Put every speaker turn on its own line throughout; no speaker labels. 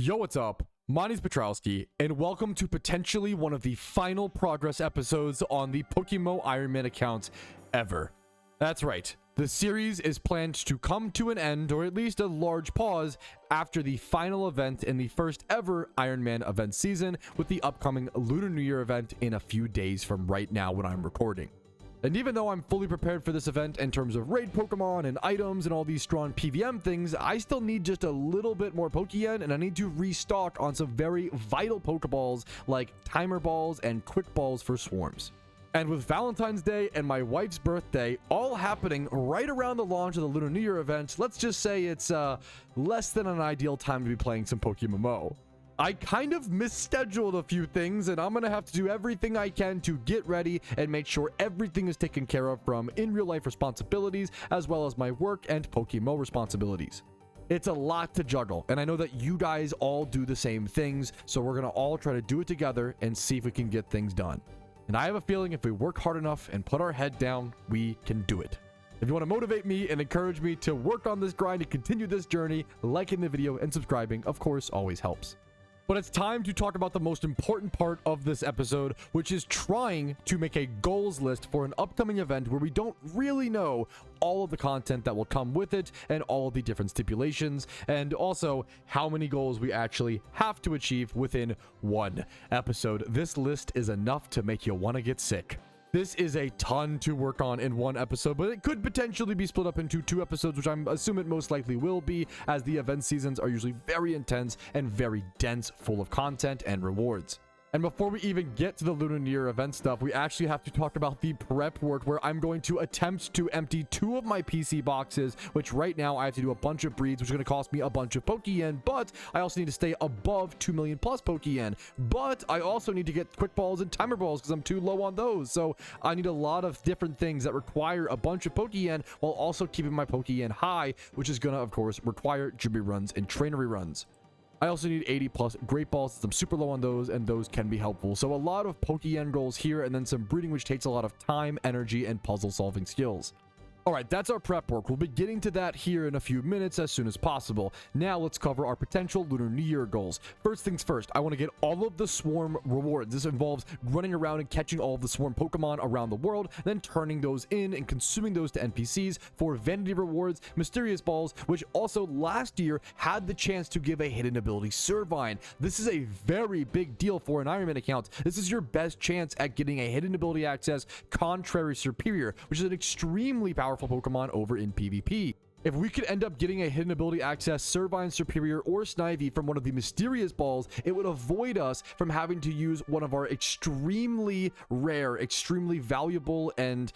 Yo, what's up? My name's Petrowski, and welcome to potentially one of the final progress episodes on the PokeMMO Iron Man account ever. That's right, the series is planned to come to an end, or at least a large pause, after the final event in the first ever Iron Man event season, with the upcoming Lunar New Year event in a few days from right now when I'm recording. And even though I'm fully prepared for this event in terms of raid Pokemon and items and all these strong PVM things, I still need just a little bit more Pokeyen, and I need to restock on some very vital Pokeballs like Timer Balls and Quick Balls for Swarms. And with Valentine's Day and my wife's birthday all happening right around the launch of the Lunar New Year event, let's just say it's less than an ideal time to be playing some PokeMMO. I kind of misscheduled a few things, and I'm going to have to do everything I can to get ready and make sure everything is taken care of, from in real life responsibilities as well as my work and PokeMMO responsibilities. It's a lot to juggle, and I know that you guys all do the same things, so we're going to all try to do it together and see if we can get things done. And I have a feeling if we work hard enough and put our head down, we can do it. If you want to motivate me and encourage me to work on this grind and continue this journey, liking the video and subscribing, of course, always helps. But it's time to talk about the most important part of this episode, which is trying to make a goals list for an upcoming event where we don't really know all of the content that will come with it and all of the different stipulations, and also how many goals we actually have to achieve within one episode. This list is enough to make you want to get sick. This is a ton to work on in one episode, but it could potentially be split up into 2 episodes, which I'm assuming it most likely will be, as the event seasons are usually very intense and very dense, full of content and rewards. And before we even get to the Lunar New Year event stuff, we actually have to talk about the prep work, where I'm going to attempt to empty 2 of my PC boxes, which right now I have to do a bunch of breeds, which is going to cost me a bunch of Pokeyen, but I also need to stay above 2 million plus Pokeyen. But I also need to get Quick Balls and Timer Balls because I'm too low on those. So I need a lot of different things that require a bunch of Pokeyen while also keeping my Pokeyen high, which is going to, of course, require gym reruns and trainer reruns. I also need 80 plus Great Balls since I'm super low on those, and those can be helpful. So a lot of Pokeyen goals here, and then some breeding, which takes a lot of time, energy, and puzzle solving skills. Alright, that's our prep work. We'll be getting to that here in a few minutes as soon as possible. Now let's cover our potential Lunar New Year goals. First things first, I want to get all of the Swarm rewards. This involves running around and catching all of the Swarm Pokemon around the world, then turning those in and consuming those to NPCs for Vanity rewards, Mysterious Balls, which also last year had the chance to give a hidden ability Servine. This is a very big deal for an Iron Man account. This is your best chance at getting a hidden ability access Contrary Superior, which is an extremely powerful Pokemon over in PvP. If we could end up getting a hidden ability access Servine Superior or Snivy from one of the Mysterious Balls, it would avoid us from having to use one of our extremely rare, extremely valuable, and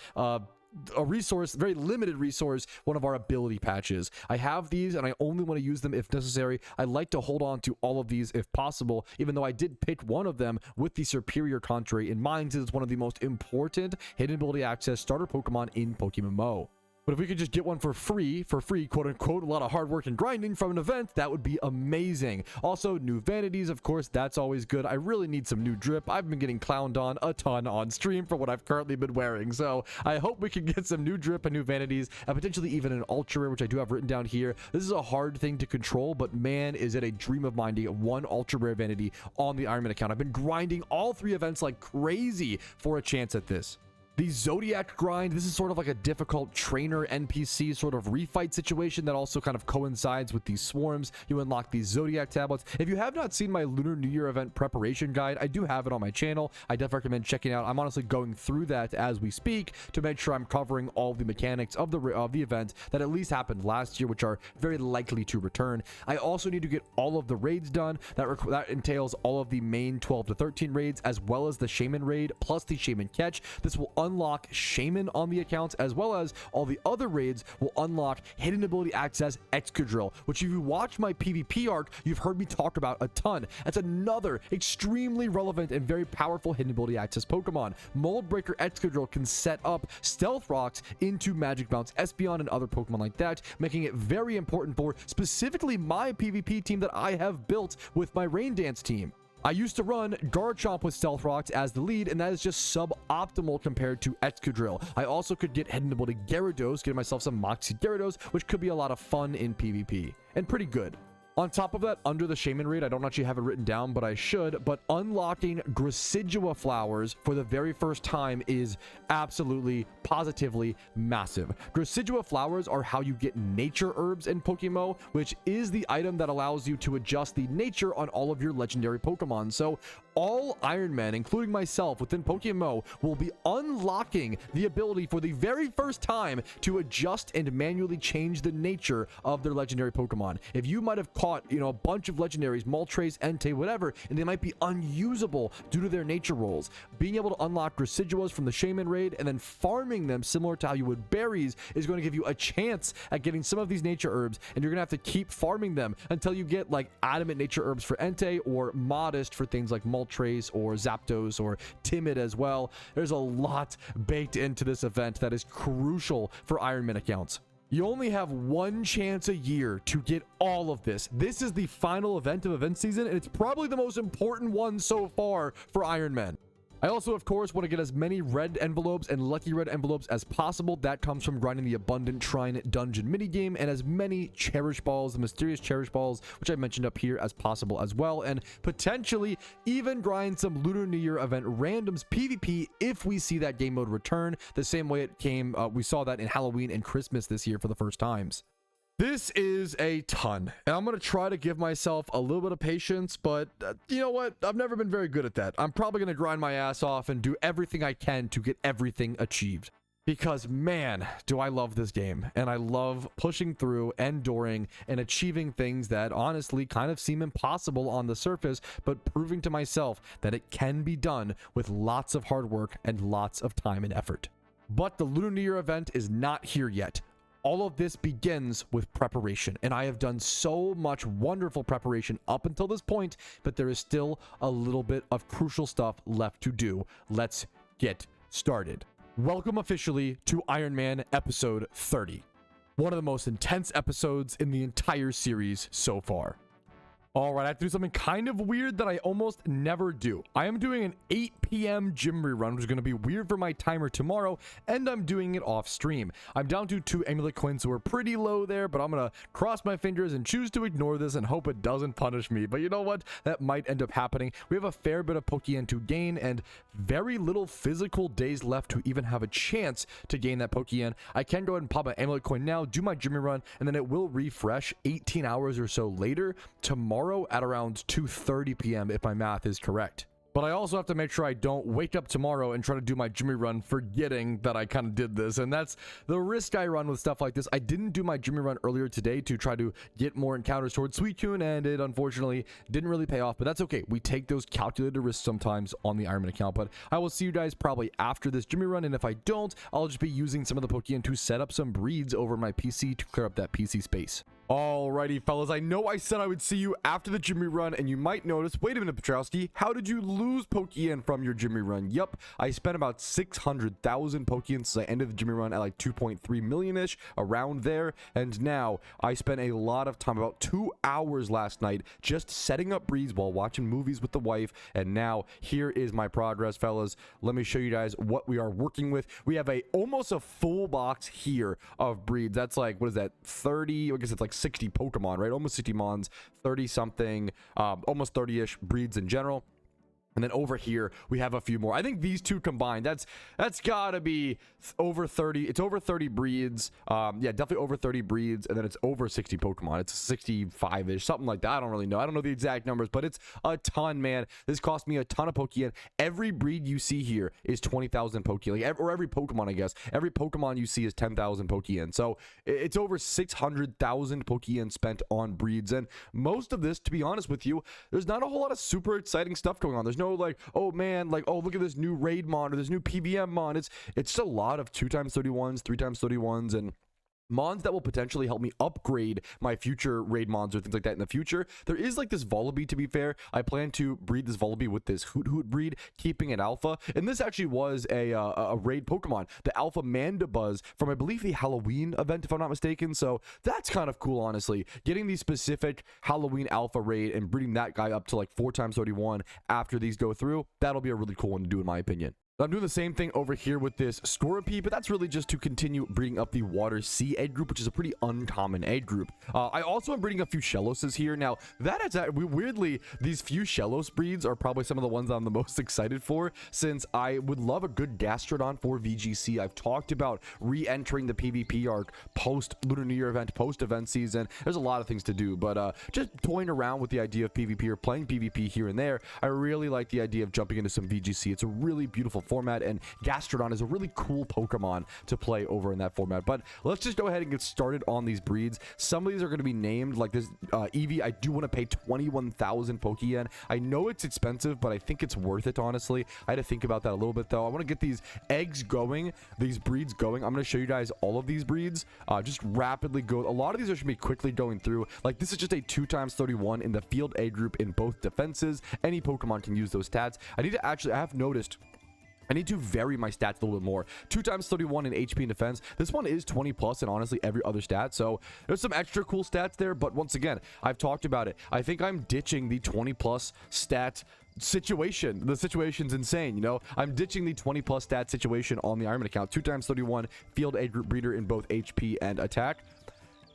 a resource, very limited resource, one of our ability patches. I have these and I only want to use them if necessary. I like to hold on to all of these if possible, even though I did pick one of them with the Superior Contrary in mind, since it's one of the most important hidden ability access starter Pokemon in PokeMMO. But if we could just get one for free, quote unquote, a lot of hard work and grinding from an event, that would be amazing. Also, new vanities, of course, that's always good. I really need some new drip. I've been getting clowned on a ton on stream for what I've currently been wearing. So I hope we can get some new drip and new vanities, and potentially even an ultra rare, which I do have written down here. This is a hard thing to control, but man, is it a dream of mine to get one ultra rare vanity on the Iron Man account. I've been grinding all 3 events like crazy for a chance at this. The Zodiac grind, this is sort of like a difficult trainer NPC sort of refight situation that also kind of coincides with these swarms. You unlock these Zodiac Tablets. If you have not seen my Lunar New Year event preparation guide, I do have it on my channel. I definitely recommend checking out. I'm honestly going through that as we speak to make sure I'm covering all the mechanics of the event that at least happened last year, which are very likely to return. I also need to get all of the raids done. That entails all of the main 12 to 13 raids, as well as the Shaman raid, plus the Shaman catch. This will unlock Shaman on the accounts, as well as all the other raids will unlock hidden ability access Excadrill, which if you watch my PvP arc, you've heard me talk about a ton. That's another extremely relevant and very powerful hidden ability access Pokemon. Mold Breaker Excadrill can set up Stealth Rocks into Magic Bounce Espeon and other Pokemon like that, making it very important for specifically my PvP team that I have built with my Rain Dance team. I used to run Garchomp with Stealth Rocks as the lead, and that is just suboptimal compared to Excadrill. I also could get hidden ability Gyarados, get myself some Moxie Gyarados, which could be a lot of fun in PvP, and pretty good. On top of that, under the Shaman raid, I don't actually have it written down, but I should, but unlocking Gracidua flowers for the very first time is absolutely, positively massive. Gracidua flowers are how you get nature herbs in PokeMMO, which is the item that allows you to adjust the nature on all of your legendary Pokemon. So all Iron Men, including myself within PokeMMO, will be unlocking the ability for the very first time to adjust and manually change the nature of their legendary Pokemon. If you might have caught, you know, a bunch of legendaries, Moltres, Entei, whatever, and they might be unusable due to their nature rolls, being able to unlock Graciduas from the Shaman raid and then farming them similar to how you would berries is going to give you a chance at getting some of these nature herbs, and you're gonna have to keep farming them until you get like adamant nature herbs for Entei or modest for things like Moltres or Zapdos or Timid as well. There's a lot baked into this event that is crucial for Iron Man accounts. You only have one chance a year to get all of this. This is the final event of event season, and it's probably the most important one so far for Iron Man. I also, of course, want to get as many red envelopes and lucky red envelopes as possible. That comes from grinding the Abundant Shrine dungeon minigame, and as many cherish balls, the mysterious cherish balls, which I mentioned up here, as possible as well, and potentially even grind some Lunar New Year event randoms PvP if we see that game mode return the same way it came. We saw that in Halloween and Christmas this year for the first times. This is a ton, and I'm going to try to give myself a little bit of patience, but you know what? I've never been very good at that. I'm probably going to grind my ass off and do everything I can to get everything achieved. Because, man, do I love this game, and I love pushing through, enduring, and achieving things that honestly kind of seem impossible on the surface, but proving to myself that it can be done with lots of hard work and lots of time and effort. But the Lunar New Year event is not here yet. All of this begins with preparation, and I have done so much wonderful preparation up until this point, but there is still a little bit of crucial stuff left to do. Let's get started. Welcome officially to Iron Man episode 30. One of the most intense episodes in the entire series so far. All right, I have to do something kind of weird that I almost never do. I am doing an 8 p.m. gym rerun, which is going to be weird for my timer tomorrow, and I'm doing it off stream. I'm down to 2 Amulet coins, so we're pretty low there, but I'm going to cross my fingers and choose to ignore this and hope it doesn't punish me. But you know what? That might end up happening. We have a fair bit of Pokeyen to gain, and very little physical days left to even have a chance to gain that Pokeyen. I can go ahead and pop my Amulet coin now, do my gym rerun, and then it will refresh 18 hours or so later tomorrow at around 2:30 p.m. if my math is correct. But I also have to make sure I don't wake up tomorrow and try to do my Jimmy run forgetting that I kind of did this. And that's the risk I run with stuff like this. I didn't do my Jimmy run earlier today to try to get more encounters towards Suicune, and it unfortunately didn't really pay off. But that's okay. We take those calculated risks sometimes on the Iron Man account. But I will see you guys probably after this Jimmy run. And if I don't, I'll just be using some of the Pokeyen to set up some breeds over my PC to clear up that PC space. Alrighty, fellas, I know I said I would see you after the Jimmy run, and you might notice, wait a minute, Petrowski, how did you lose Pokeyen from your Jimmy run? Yup, I spent about 600,000 Pokeyen since I ended the Jimmy run at like 2.3 million-ish, around there, and now I spent a lot of time, about 2 hours last night, just setting up breeds while watching movies with the wife, and now here is my progress, fellas. Let me show you guys what we are working with. We have almost a full box here of breeds. That's like, what is that, 30, I guess it's like 60 Pokemon, right? Almost 60 Mons, 30 something, almost 30-ish breeds in general. And then over here, we have a few more. I think these two combined, that's gotta be over 30. It's over 30 breeds. Yeah, definitely over 30 breeds. And then it's over 60 Pokemon. It's 65-ish, something like that. I don't really know. I don't know the exact numbers, but it's a ton, man. This cost me a ton of Pokeyen. Every breed you see here is 20,000 Pokeyen. Like, or every Pokemon, I guess. Every Pokemon you see is 10,000 Pokeyen. So it's over 600,000 Pokeyen spent on breeds. And most of this, to be honest with you, there's not a whole lot of super exciting stuff going on. There's no like, oh man, like, oh, look at this new raid mon or this new PVM mon. It's just a lot of 2x31s, 3x31s, and mons that will potentially help me upgrade my future raid mons or things like that in the future. There is like this Volibee, to be fair. I plan to breed this Volibee with this Hoot breed, keeping it alpha. And this actually was a raid Pokemon, the Alpha Mandibuzz from, I believe, the Halloween event, if I'm not mistaken. So that's kind of cool, honestly. Getting the specific Halloween alpha raid and breeding that guy up to like 4x31 after these go through, that'll be a really cool one to do in my opinion. I'm doing the same thing over here with this Scorpy, but that's really just to continue breeding up the Water Sea egg group, which is a pretty uncommon egg group. I also am breeding a few Shelloses here. Now, that is weirdly, these few Shellos breeds are probably some of the ones I'm the most excited for, since I would love a good Gastrodon for VGC. I've talked about re-entering the PvP arc post-Lunar New Year event, post-event season. There's a lot of things to do, but just toying around with the idea of PvP or playing PvP here and there, I really like the idea of jumping into some VGC. It's a really beautiful format, and Gastrodon is a really cool Pokemon to play over in that format. But let's just go ahead and get started on these breeds. Some of these are going to be named like this Eevee. I do want to pay 21,000 Pokeyen. I know it's expensive, but I think it's worth it, honestly. I had to think about that a little bit, though. I want to get these eggs going, these breeds going. I'm going to show you guys all of these breeds. Just rapidly go. A lot of these are should be quickly going through. Like, this is just a 2x31 in the field A group in both defenses. Any Pokemon can use those stats. I have noticed I need to vary my stats a little bit more. 2x31 in HP and defense. This one is 20 plus in honestly every other stat. So there's some extra cool stats there. But once again, I've talked about it. I think I'm ditching the 20 plus stat situation. The situation's insane, you know. I'm ditching the 20 plus stat situation on the Ironman account. 2x31 field A group breeder in both HP and attack.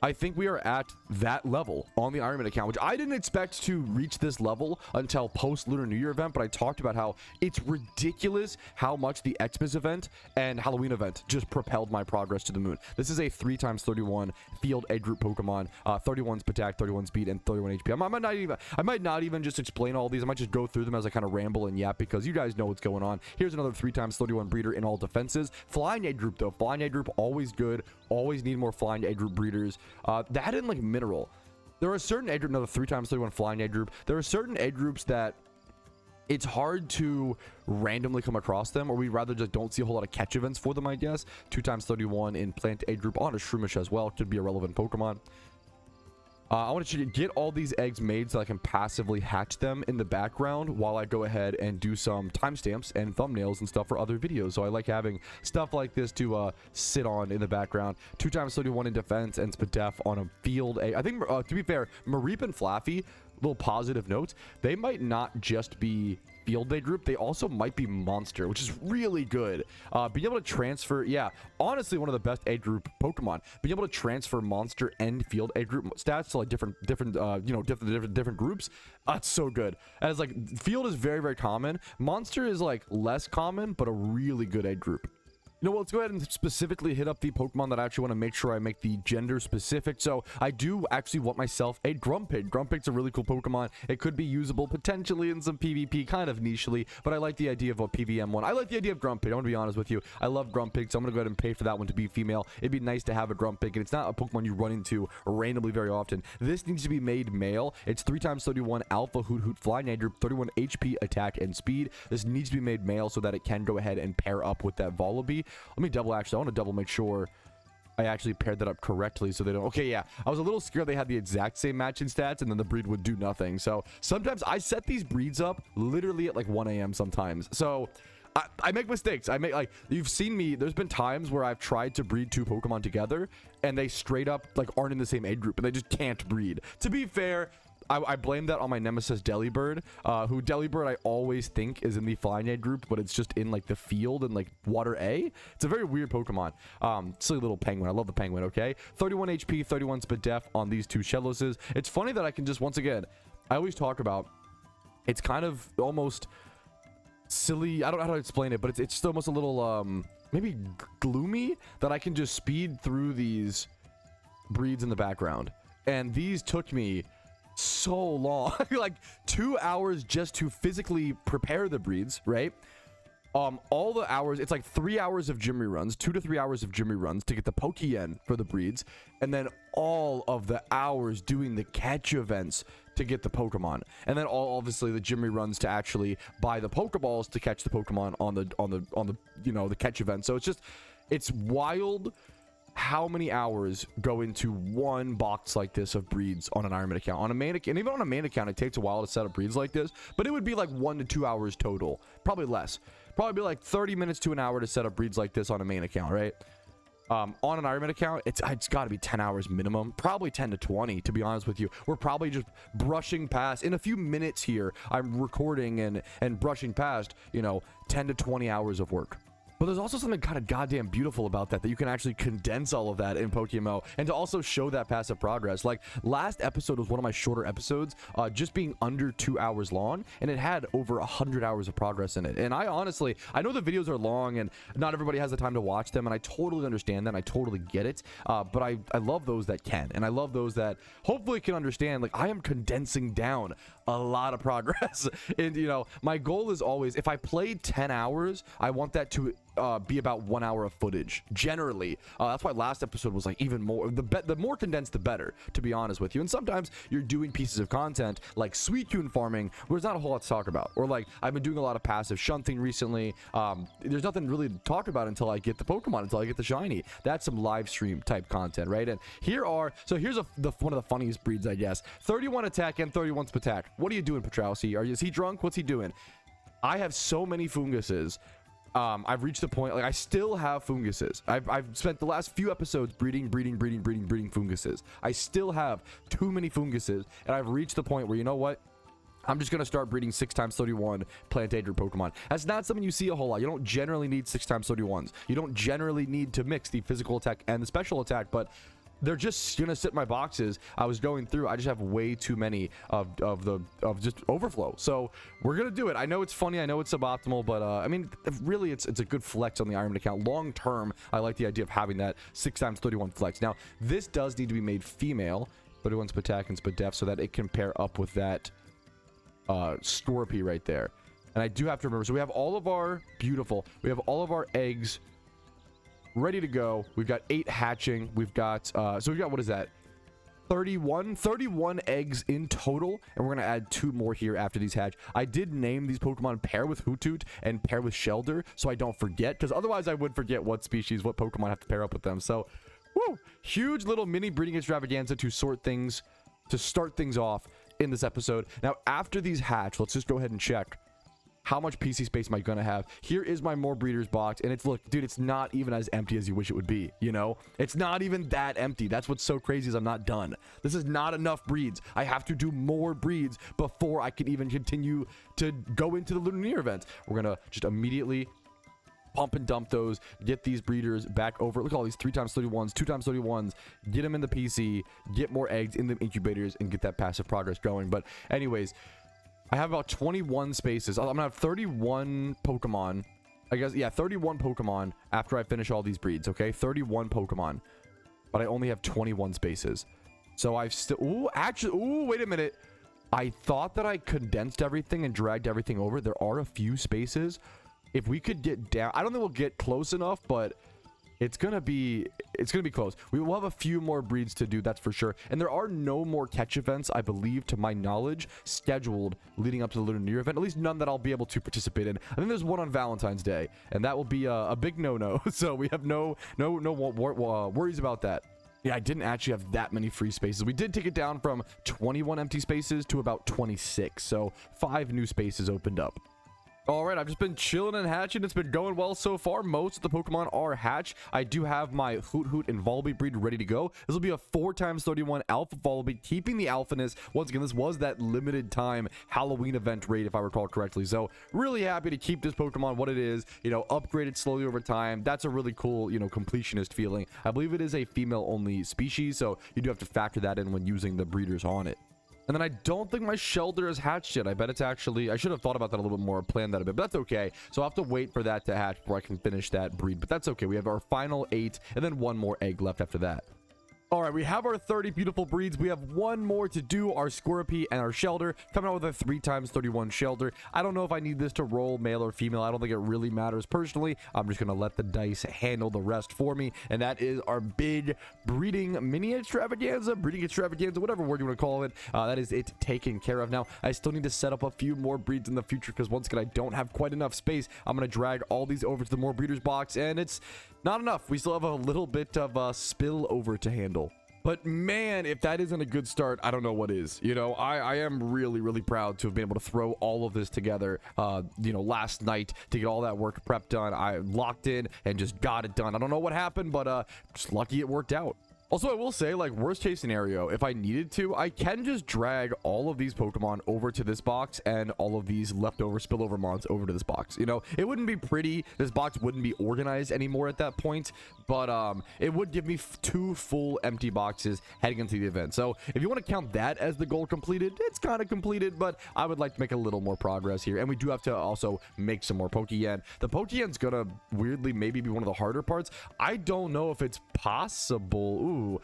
I think we are at that level on the Ironman account, which I didn't expect to reach this level until post-Lunar New Year event, but I talked about how it's ridiculous how much the Xmas event and Halloween event just propelled my progress to the moon. This is a 3x31 field A group Pokemon, 31 attack, 31 speed, and 31 HP. I might not even just explain all these. I might just go through them as I kind of ramble and yap, because you guys know what's going on. Here's another 3x31 breeder in all defenses. Flying A group, though. Flying A group, always good. Always need more Flying A group breeders. That and like Mineral. There are certain A group, another 3x31 Flying A group. There are certain A groups that it's hard to randomly come across them, or we rather just don't see a whole lot of catch events for them, I guess. 2x31 in Plant A group on a Shroomish as well. Could be a relevant Pokemon. I want to get all these eggs made so I can passively hatch them in the background while I go ahead and do some timestamps and thumbnails and stuff for other videos. So I like having stuff like this to sit on in the background. 2x31 in defense and Spadef on a field A. I think, to be fair, Mareep and Flaffy, little positive notes, they might not just be field A group, they also might be monster, which is really good. Being able to transfer, yeah, honestly one of the best A group Pokemon. Being able to transfer monster and field A group stats to like different groups, that's so good. As like field is very, very common, monster is like less common, but a really good A group. You know what, let's go ahead and specifically hit up the Pokemon that I actually want to make sure I make the gender specific. So I do actually want myself a Grumpig. Grumpig's a really cool Pokemon. It could be usable potentially in some PvP, kind of nichely, but I like the idea of a PVM one. I like the idea of Grumpig. I want to be honest with you. I love Grumpig, so I'm going to go ahead and pay for that one to be female. It'd be nice to have a Grumpig, and it's not a Pokemon you run into randomly very often. This needs to be made male. It's 3x31 Alpha Hoot Hoot Flying A group, 31 HP, attack, and speed. This needs to be made male so that it can go ahead and pair up with that Volibee. Let me double, actually, I want to double make sure I actually paired that up correctly so they don't. Okay, yeah, I was a little scared they had the exact same matching stats and then the breed would do nothing. So sometimes I set these breeds up literally at like 1 a.m. sometimes. So I make mistakes. I make, like, you've seen me, there's been times where I've tried to breed two Pokemon together and they straight up like aren't in the same age group and they just can't breed. To be fair, I blame that on my nemesis Delibird, who Delibird I always think is in the Flying A group, but it's just in like the field and like Water A. It's a very weird Pokemon. Silly little penguin. I love the penguin, okay? 31 HP, 31 Spadef on these two Shelloses. It's funny that I can just, once again, I always talk about, it's kind of almost silly. I don't know how to explain it, but it's just almost a little, maybe gloomy that I can just speed through these breeds in the background. And these took me so long, like 2 hours just to physically prepare the breeds, right? All the hours, it's like 3 hours of gym reruns, 2 to 3 hours of gym reruns to get the Pokeyen for the breeds, and then all of the hours doing the catch events to get the Pokemon, and then obviously the gym reruns to actually buy the Pokeballs to catch the Pokemon on the you know, the catch event. So it's wild how many hours go into one box like this of breeds on an Ironman account. On a main account, and even on a main account, it takes a while to set up breeds like this, but it would be like 1 to 2 hours total, probably less. Probably be like 30 minutes to an hour to set up breeds like this on a main account, right? on an Ironman account, it's got to be 10 hours minimum, probably 10 to 20, to be honest with you. We're probably just brushing past, in a few minutes here, I'm recording and brushing past, you know, 10 to 20 hours of work. But there's also something kind of goddamn beautiful about that you can actually condense all of that in PokeMMO and to also show that passive progress. Like, last episode was one of my shorter episodes, just being under 2 hours long, and it had over 100 hours of progress in it. And I honestly, I know the videos are long and not everybody has the time to watch them, and I totally understand that, and I totally get it. But I love those that can, and I love those that hopefully can understand, like, I am condensing down a lot of progress. And, you know, my goal is always, if I played 10 hours, I want that to be about 1 hour of footage generally. That's why last episode was like even more, the more condensed the better, to be honest with you. And sometimes you're doing pieces of content like Suicune farming where there's not a whole lot to talk about, or like I've been doing a lot of passive shunting recently. There's nothing really to talk about until I get the Pokemon, until I get the shiny. That's some live stream type content, right? And here's one of the funniest breeds, I guess. 31 attack and 31 Spatak. What are you doing, Petrowski? Is he drunk? What's he doing? I have so many funguses. I've reached the point, like, I still have funguses. I've spent the last few episodes breeding funguses. I still have too many funguses, and I've reached the point where, you know what? I'm just going to start breeding 6x31 Plantator Pokemon. That's not something you see a whole lot. You don't generally need 6x31s. You don't generally need to mix the physical attack and the special attack, but they're just gonna sit in my boxes. I was going through, I just have way too many of just overflow. So we're gonna do it. I know it's funny, I know it's suboptimal, but I mean, really it's a good flex on the Ironman account. Long term, I like the idea of having that 6x31 flex. Now, this does need to be made female, 31 Spatak and Spadef, so that it can pair up with that Scorpy right there. And I do have to remember, so we have all of our eggs ready to go. We've got 8 hatching. We've got so we've got, what is that, 31 eggs in total, and we're gonna add 2 more here after these hatch. I did name these Pokemon pair with Hoothoot and pair with Shelder, so I don't forget, because otherwise I would forget what Pokemon have to pair up with them. So woo, huge little mini breeding extravaganza to start things off in this episode. Now, after these hatch, let's just go ahead and check how much PC space am I gonna have. Here is my more breeders box, and look, dude, it's not even as empty as you wish it would be, you know? It's not even that empty. That's what's so crazy, is I'm not done. This is not enough breeds. I have to do more breeds before I can even continue to go into the LUNAR event. We're gonna just immediately pump and dump those, get these breeders back over. Look at all these 3x31s, 2x31s, get them in the PC, get more eggs in the incubators, and get that passive progress going. But anyways, I have about 21 spaces. I'm gonna have 31 Pokemon, I guess. Yeah, 31 Pokemon after I finish all these breeds. Okay, 31 Pokemon, but I only have 21 spaces. So I've still, wait a minute. I thought that I condensed everything and dragged everything over. There are a few spaces. If we could get down, I don't think we'll get close enough, but it's gonna be close. We will have a few more breeds to do, that's for sure. And there are no more catch events, I believe, to my knowledge, scheduled leading up to the LUNAR event. At least none that I'll be able to participate in. I think there's one on Valentine's Day, and that will be a big no-no. So we have no worries about that. Yeah, I didn't actually have that many free spaces. We did take it down from 21 empty spaces to about 26. So 5 new spaces opened up. All right, I've just been chilling and hatching. It's been going well so far. Most of the Pokemon are hatched. I do have my Hoothoot and Volbeat breed ready to go. This will be a 4x31 Alpha Volbeat, keeping the alphaness. Once again, this was that limited time Halloween event raid, if I recall correctly. So really happy to keep this Pokemon what it is, you know, upgraded slowly over time. That's a really cool, you know, completionist feeling. I believe it is a female-only species, so you do have to factor that in when using the breeders on it. And then I don't think my Shelder is hatched yet. I bet it's actually, I should have thought about that a little bit more, planned that a bit, but that's okay. So I'll have to wait for that to hatch before I can finish that breed, but that's okay. We have our final 8 and then 1 more egg left after that. All right, we have our 30 beautiful breeds. We have 1 more to do, our Scorpy and our Shelder, coming out with a 3x31 Shelder. I don't know if I need this to roll male or female. I don't think it really matters personally. I'm just going to let the dice handle the rest for me, and that is our big breeding mini extravaganza, whatever word you want to call it. That is it taken care of. Now, I still need to set up a few more breeds in the future, because once again, I don't have quite enough space. I'm going to drag all these over to the more breeders box, and it's not enough. We still have a little bit of spill over to handle. But man, if that isn't a good start, I don't know what is. You know, I am really, really proud to have been able to throw all of this together, you know, last night to get all that work prep done. I locked in and just got it done. I don't know what happened, but just lucky it worked out. Also, I will say, like, worst case scenario, if I needed to, I can just drag all of these Pokemon over to this box and all of these leftover spillover mons over to this box. You know, it wouldn't be pretty. This box wouldn't be organized anymore at that point, but it would give me 2 full empty boxes heading into the event. So if you want to count that as the goal completed, it's kind of completed, but I would like to make a little more progress here. And we do have to also make some more Pokeyen. The Pokeyen's gonna weirdly maybe be one of the harder parts. I don't know if it's possible. Ooh,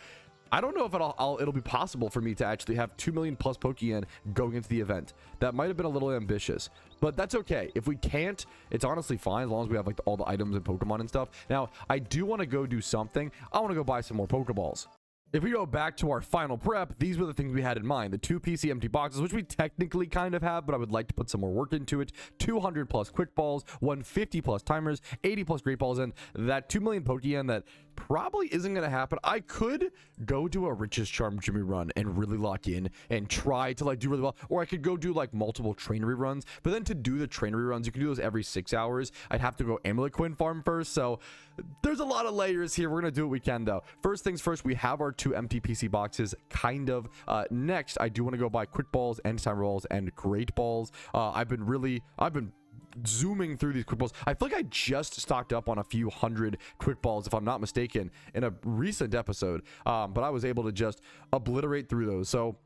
I don't know if it'll be possible for me to actually have 2 million plus Pokeyen going into the event. That might have been a little ambitious, but that's okay. If we can't, it's honestly fine as long as we have like all the items and Pokemon and stuff. Now, I do want to go do something. I want to go buy some more Pokeballs. If we go back to our final prep, these were the things we had in mind. The 2 PC empty boxes, which we technically kind of have, but I would like to put some more work into it. 200 plus quick balls, 150 plus timers, 80 plus great balls, and that 2 million Pokeyen that probably isn't going to happen. I could go do a Richest Charm Jimmy run and really lock in and try to like do really well, or I could go do like multiple trainery runs. But then to do the trainery runs, you can do those every 6 hours. I'd have to go Amulet Coin farm first, so there's a lot of layers here. We're gonna do what we can though. First things first, we have our 2 empty PC boxes kind of. Next, I do want to go buy quick balls, end time rolls, and great balls. I've been zooming through these quick balls. I feel like I just stocked up on a few hundred quick balls, if I'm not mistaken, in a recent episode, but I was able to just obliterate through those. So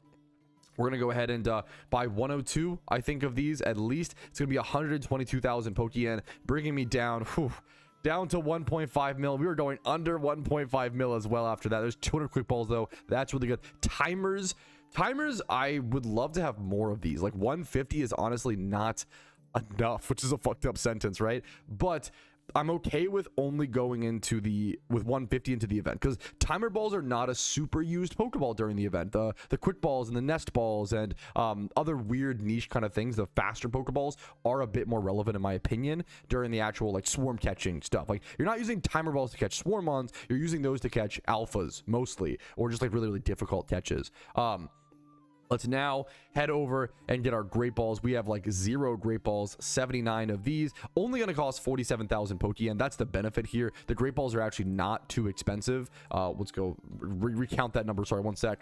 we're gonna go ahead and buy 102, I think, of these at least. It's gonna be 122,000 Pokeyen, bringing me down down to 1.5 mil. We were going under 1.5 mil as well after that. There's 200 quick balls though. That's really good. Timers, I would love to have more of these. Like 150 is honestly not enough, which is a fucked up sentence, right? But I'm okay with only going into with 150 into the event, because timer balls are not a super used Pokeball during the event. The quick balls and the nest balls and other weird niche kind of things, the faster Pokeballs are a bit more relevant in my opinion during the actual like swarm catching stuff. Like you're not using timer balls to catch swarm mons, you're using those to catch alphas mostly, or just like really, really difficult catches. Let's now head over and get our great balls. We have like 0 great balls, 79 of these, only going to cost 47,000 Pokeyen. That's the benefit here. The great balls are actually not too expensive. Let's go recount that number. Sorry, one sec.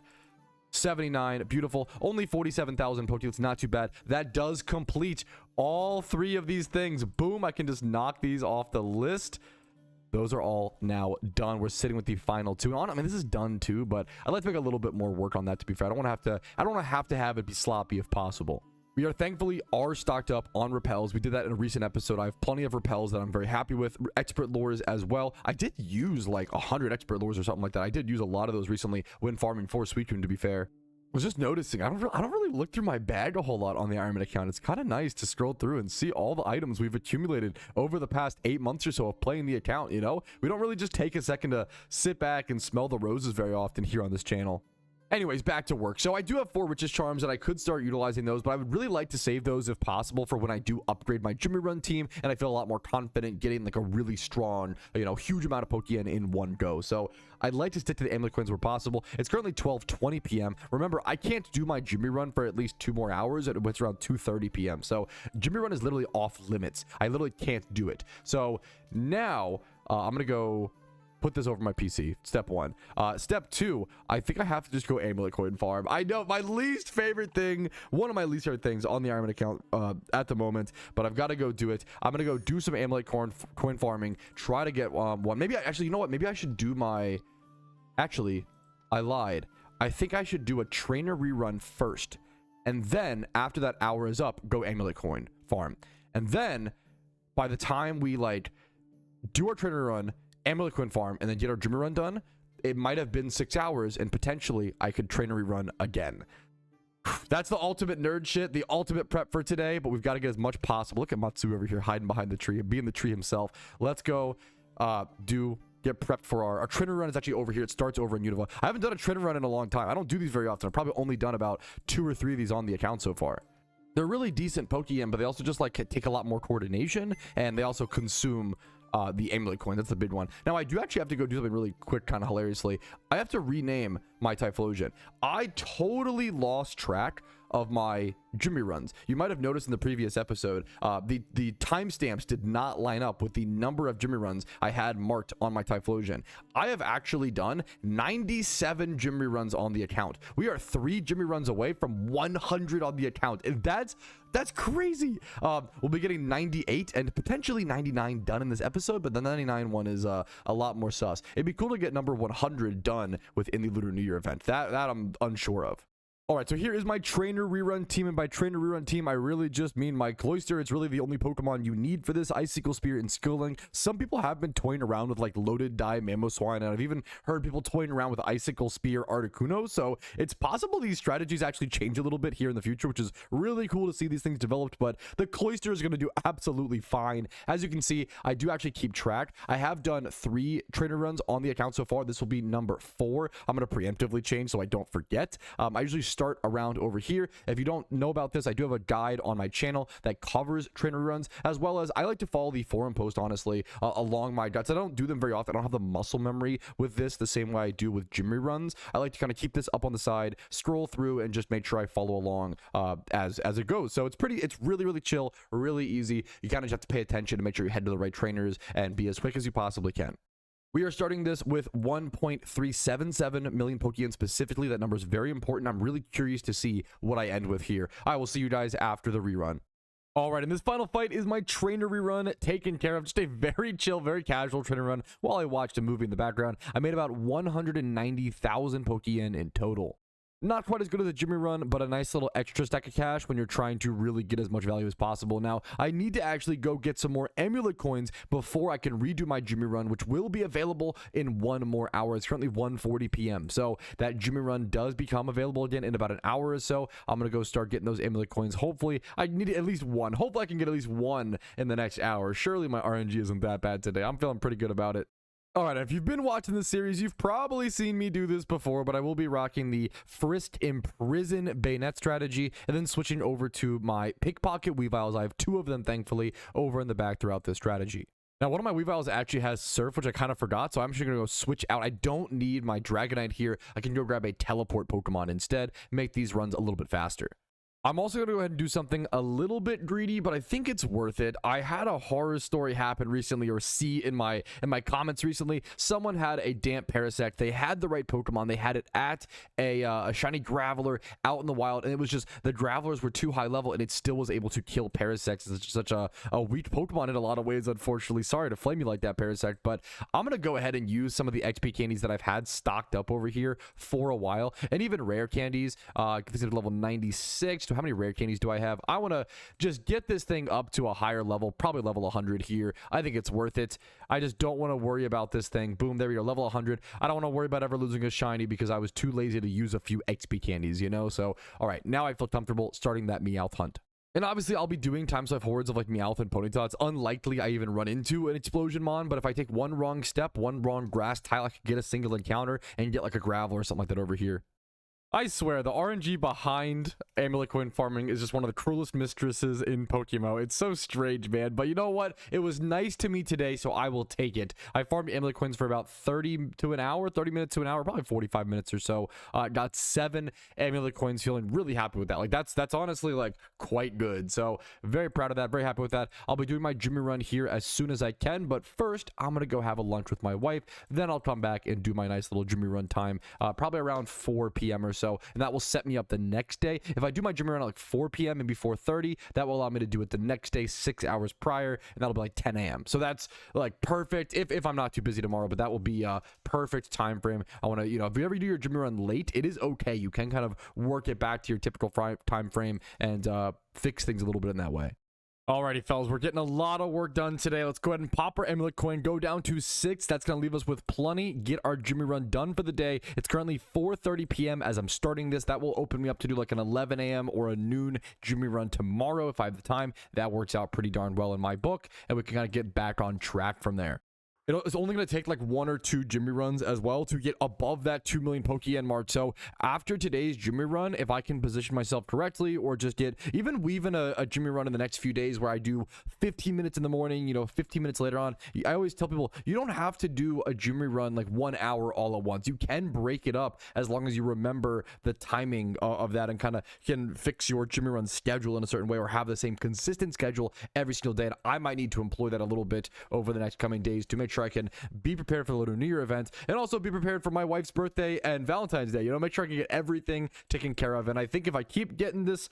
79, beautiful. Only 47,000 Pokeyen. It's not too bad. That does complete all 3 of these things. Boom, I can just knock these off the list. Those are all now done. We're sitting with the final 2. I mean, this is done too, but I'd like to make a little bit more work on that, to be fair. I don't want to have it be sloppy if possible. We are thankfully stocked up on repels. We did that in a recent episode. I have plenty of repels that I'm very happy with. Expert lures as well. I did use like 100 expert lures or something like that. I did use a lot of those recently when farming for Suicune, to be fair. I was just noticing, I don't really look through my bag a whole lot on the Ironman account. It's kind of nice to scroll through and see all the items we've accumulated over the past 8 months or so of playing the account, you know? We don't really just take a second to sit back and smell the roses very often here on this channel. Anyways, back to work. So I do have 4 Richest Charms and I could start utilizing those, but I would really like to save those if possible for when I do upgrade my Jimmy Run team and I feel a lot more confident getting like a really strong, you know, huge amount of Pokeyen in one go. So I'd like to stick to the Amulet Coins where possible. It's currently 12:20 p.m. Remember, I can't do my Jimmy Run for at least 2 more hours. It's around 2:30 p.m. So Jimmy Run is literally off limits. I literally can't do it. So now I'm going to go put this over my PC. Step 1. Step 2, I think I have to just go Amulet Coin farm. I know, my least favorite thing, one of my least favorite things on the Ironman account at the moment, but I've got to go do it. I'm going to go do some Amulet Coin farming, try to get one. Maybe actually, you know what? Maybe I should do my... Actually, I lied. I think I should do a trainer rerun first, and then after that hour is up, go Amulet Coin farm. And then by the time we like do our trainer run, Amulet Coin farm, and then get our Jimmy Run done, it might have been 6 hours, and potentially I could trainer rerun again. That's the ultimate nerd shit, the ultimate prep for today, but we've got to get as much possible. Look at Matsu over here hiding behind the tree, being the tree himself. Let's go get prepped for our trainer run. Is actually over here. It starts over in Unova. I haven't done a trainer run in a long time. I don't do these very often. I've probably only done about 2 or 3 of these on the account so far. They're really decent Pokeyen, but they also just like take a lot more coordination, and they also consume the Amulet coin. That's the big one. Now I do actually have to go do something really quick, kind of hilariously. I have to rename my Typhlosion. I totally lost track of my Jimmy runs. You might have noticed in the previous episode, the timestamps did not line up with the number of Jimmy runs I had marked on my Typhlosion. I have actually done 97 Jimmy runs on the account. We are 3 Jimmy runs away from 100 on the account, and that's crazy. We'll be getting 98 and potentially 99 done in this episode, but the 99 one is a lot more sus. It'd be cool to get number 100 done within the Lunar New Year event. That I'm unsure of. All right, so here is my trainer rerun team, and by trainer rerun team, I really just mean my Cloyster. It's really the only Pokemon you need for this, Icicle Spear and Skilling. Some people have been toying around with like Loaded Dye Mamoswine, and I've even heard people toying around with Icicle Spear Articuno, so it's possible these strategies actually change a little bit here in the future, which is really cool to see these things developed, but the Cloyster is going to do absolutely fine. As you can see, I do actually keep track. I have done 3 trainer runs on the account so far. This will be number 4. I'm going to preemptively change so I don't forget. I usually start around over here. If you don't know about this, I do have a guide on my channel that covers trainer runs, as well as I like to follow the forum post, honestly, along my guides. I don't do them very often. I don't have the muscle memory with this the same way I do with Jimmy runs. I like to kind of keep this up on the side, scroll through, and just make sure I follow along as it goes. So it's really chill, really easy. You kind of just have to pay attention to make sure you head to the right trainers and be as quick as you possibly can. We are starting this with 1.377 million Pokeyen specifically. That number is very important. I'm really curious to see what I end with here. I will see you guys after the rerun. All right, and this final fight is my trainer rerun taken care of. Just a very chill, very casual trainer run while I watched a movie in the background. I made about 190,000 Pokeyen in total. Not quite as good as a Jimmy run, but a nice little extra stack of cash when you're trying to really get as much value as possible. Now, I need to actually go get some more Amulet coins before I can redo my Jimmy run, which will be available in 1 more hour. It's currently 1:40 p.m. So that Jimmy run does become available again in about an hour or so. I'm going to go start getting those Amulet coins. Hopefully, I need at least 1. Hopefully, I can get at least 1 in the next hour. Surely my RNG isn't that bad today. I'm feeling pretty good about it. All right, if you've been watching this series, you've probably seen me do this before, but I will be rocking the Frisk Imprison Bayonet strategy and then switching over to my Pickpocket Weaviles. I have 2 of them, thankfully, over in the back throughout this strategy. Now, one of my Weaviles actually has Surf, which I kind of forgot, so I'm actually going to go switch out. I don't need my Dragonite here. I can go grab a Teleport Pokemon instead, make these runs a little bit faster. I'm also going to go ahead and do something a little bit greedy, but I think it's worth it. I had a horror story happen recently, or see in my comments recently. Someone had a Damp Parasect. They had the right Pokemon. They had it at a shiny Graveler out in the wild, and it was just the Gravelers were too high level, and it still was able to kill Parasects. It's such a weak Pokemon in a lot of ways, unfortunately. Sorry to flame you like that, Parasect, but I'm going to go ahead and use some of the XP candies that I've had stocked up over here for a while, and even rare candies. This is level 96. How many rare candies do I have? I want to just get this thing up to a higher level, probably level 100 here. I think it's worth it. I just don't want to worry about this thing. Boom, there we go, level 100. I don't want to worry about ever losing a shiny because I was too lazy to use a few XP candies, you know? So, all right, now I feel comfortable starting that Meowth hunt. And obviously, I'll be doing Time Swipe hordes of like Meowth and Ponyta. It's unlikely I even run into an Explosion Mon, but if I take one wrong step, one wrong grass tile, I could get a single encounter and get like a Gravel or something like that over here. I swear, the RNG behind Amulet coin farming is just one of the cruelest mistresses in PokeMMO. It's so strange, man. But you know what? It was nice to me today, so I will take it. I farmed Amulet coins for about 30 minutes to an hour, probably 45 minutes or so. Got 7 Amulet coins, feeling really happy with that. Like, that's honestly, like, quite good. So, very proud of that, very happy with that. I'll be doing my Jimmy run here as soon as I can, but first, I'm going to go have a lunch with my wife. Then I'll come back and do my nice little Jimmy run time, probably around 4 p.m. or so, and that will set me up the next day. If I do my Jimmy run at like 4 p.m. maybe 4:30, that will allow me to do it the next day 6 hours prior, and that'll be like 10 a.m. So that's like perfect if I'm not too busy tomorrow, but that will be a perfect time frame. I want to, you know, if you ever do your Jimmy run late, it is okay. You can kind of work it back to your typical time frame and fix things a little bit in that way. Alrighty, fellas, we're getting a lot of work done today. Let's go ahead and pop our Amulet coin, go down to 6. That's going to leave us with plenty. Get our Jimmy run done for the day. It's currently 4:30 p.m. as I'm starting this. That will open me up to do like an 11 a.m. or a noon Jimmy run tomorrow if I have the time. That works out pretty darn well in my book, and we can kind of get back on track from there. It's only going to take like 1 or 2 Jimmy runs as well to get above that 2 million Pokeyen mark. So after today's Jimmy run, if I can position myself correctly or just get even weave in a Jimmy run in the next few days where I do 15 minutes in the morning, 15 minutes later on, I always tell people you don't have to do a Jimmy run like 1 hour all at once. You can break it up as long as you remember the timing of that and kind of can fix your Jimmy run schedule in a certain way or have the same consistent schedule every single day. And I might need to employ that a little bit over the next coming days to make sure I can be prepared for the LUNAR event and also be prepared for my wife's birthday and Valentine's Day. Make sure I can get everything taken care of. And I think if I keep getting this,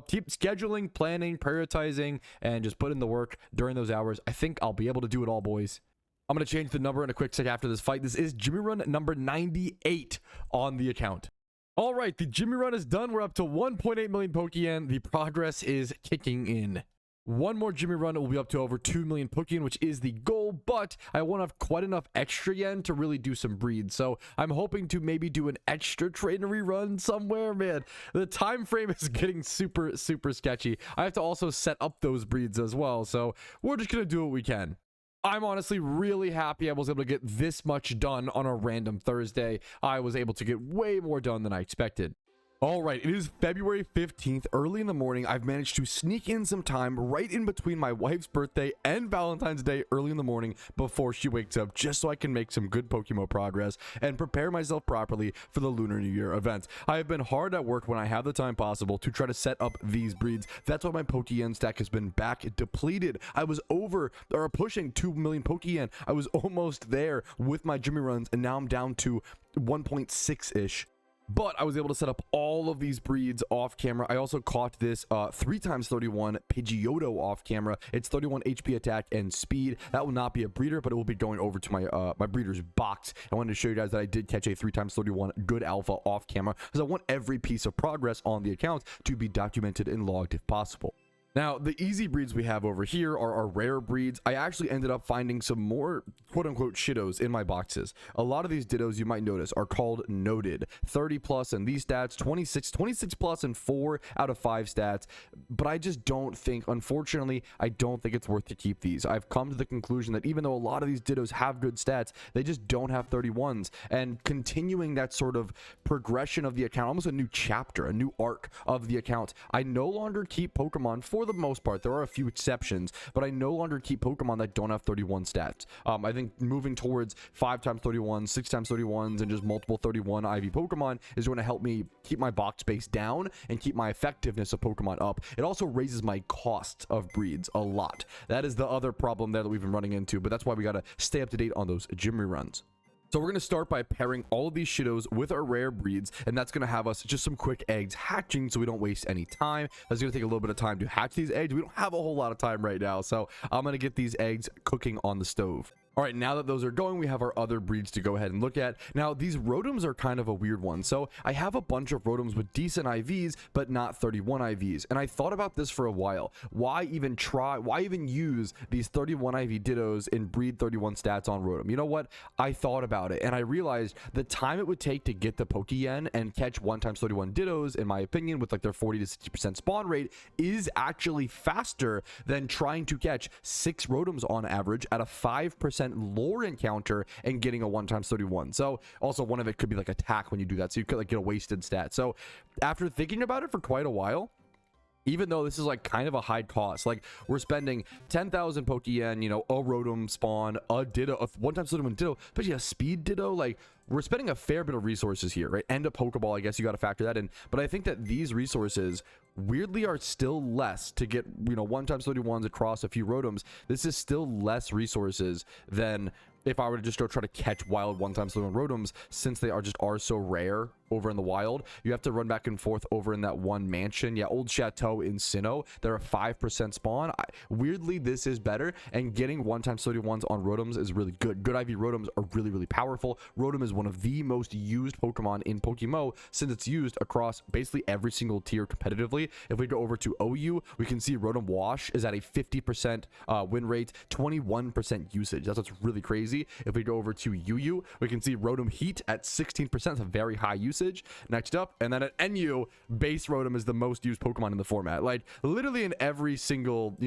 keep scheduling, planning, prioritizing, and just put in the work during those hours, I think I'll be able to do it all, boys. I'm going to change the number in a quick sec after this fight. This is Jimmy Run number 98 on the account. All right, the Jimmy Run is done. We're up to 1.8 million Pokeyen. The progress is kicking in. One more Jimmy run, it will be up to over 2 million Pokeyen, which is the goal, but I won't have quite enough extra yen to really do some breeds. So I'm hoping to maybe do an extra trainer rerun somewhere. Man, the time frame is getting super sketchy. I have to also set up those breeds as well, so we're just gonna do what we can. I'm honestly really happy I was able to get this much done on a random Thursday. I was able to get way more done than I expected. All right, it is February 15th, early in the morning. I've managed to sneak in some time right in between my wife's birthday and Valentine's Day early in the morning before she wakes up, just so I can make some good PokeMMO progress and prepare myself properly for the Lunar New Year event. I have been hard at work when I have the time possible to try to set up these breeds. That's why my Pokeyen stack has been back depleted. I was pushing 2 million Pokeyen. I was almost there with my Jimmy runs, and now I'm down to 1.6-ish. But I was able to set up all of these breeds off camera. I also caught this 3x31 Pidgeotto off camera. It's 31 HP attack and speed. That will not be a breeder, but it will be going over to my my breeder's box. I wanted to show you guys that I did catch a 3x31 good alpha off camera because I want every piece of progress on the account to be documented and logged if possible. Now, the easy breeds we have over here are our rare breeds. I actually ended up finding some more quote-unquote shittos in my boxes. A lot of these dittos you might notice are called noted. 30 plus in these stats, 26 plus in 4 out of 5 stats. But I just don't think, unfortunately, I don't think it's worth to keep these. I've come to the conclusion that even though a lot of these dittos have good stats, they just don't have 31s. And continuing that sort of progression of the account, almost a new chapter, a new arc of the account, I no longer keep Pokemon for the most part. There are a few exceptions, but I no longer keep Pokemon that don't have 31 stats. I think moving towards 5x31, 6x31s, and just multiple 31 IV Pokemon is going to help me keep my box space down and keep my effectiveness of Pokemon up. It also raises my cost of breeds a lot. That is the other problem there that we've been running into, but that's why we got to stay up to date on those Jimmy runs. So we're going to start by pairing all of these shittos with our rare breeds, and that's going to have us just some quick eggs hatching so we don't waste any time. That's going to take a little bit of time to hatch these eggs. We don't have a whole lot of time right now, so I'm going to get these eggs cooking on the stove. All right, now that those are going, we have our other breeds to go ahead and look at. Now, these Rotoms are kind of a weird one. So I have a bunch of Rotoms with decent IVs, but not 31 IVs. And I thought about this for a while. Why even use these 31 IV Dittos in breed 31 stats on Rotom? You know what? I thought about it, and I realized the time it would take to get the Pokeyen and catch 1x31 Dittos, in my opinion, with like their 40 to 60% spawn rate, is actually faster than trying to catch 6 Rotoms on average at a 5% lore encounter and getting a 1x31. So also one of it could be like attack when you do that, so you could like get a wasted stat. So after thinking about it for quite a while, even though this is like kind of a high cost, like we're spending 10,000 Pokeyen, a Rotom spawn, a Ditto, a 1x31 Ditto, but yeah, a speed Ditto, like we're spending a fair bit of resources here, right? And a Pokeball, I guess you got to factor that in. But I think that these resources weirdly are still less to get, 1x31s across a few Rotoms. This is still less resources than if I were to just go try to catch wild 1x31 Rotoms, since they are so rare over in the wild. You have to run back and forth over in that one mansion. Yeah, Old Chateau in Sinnoh. They're a 5% spawn. Weirdly, this is better, and getting 1x31s on Rotoms is really good. Good IV Rotoms are really powerful. Rotom is one of the most used Pokemon in PokeMMO, since it's used across basically every single tier competitively. If we go over to OU, we can see Rotom Wash is at a 50% win rate, 21% usage. That's what's really crazy. If we go over to UU, we can see Rotom Heat at 16%. That's a very high usage. Next up, and then at NU, base Rotom is the most used Pokemon in the format. Like literally in every single,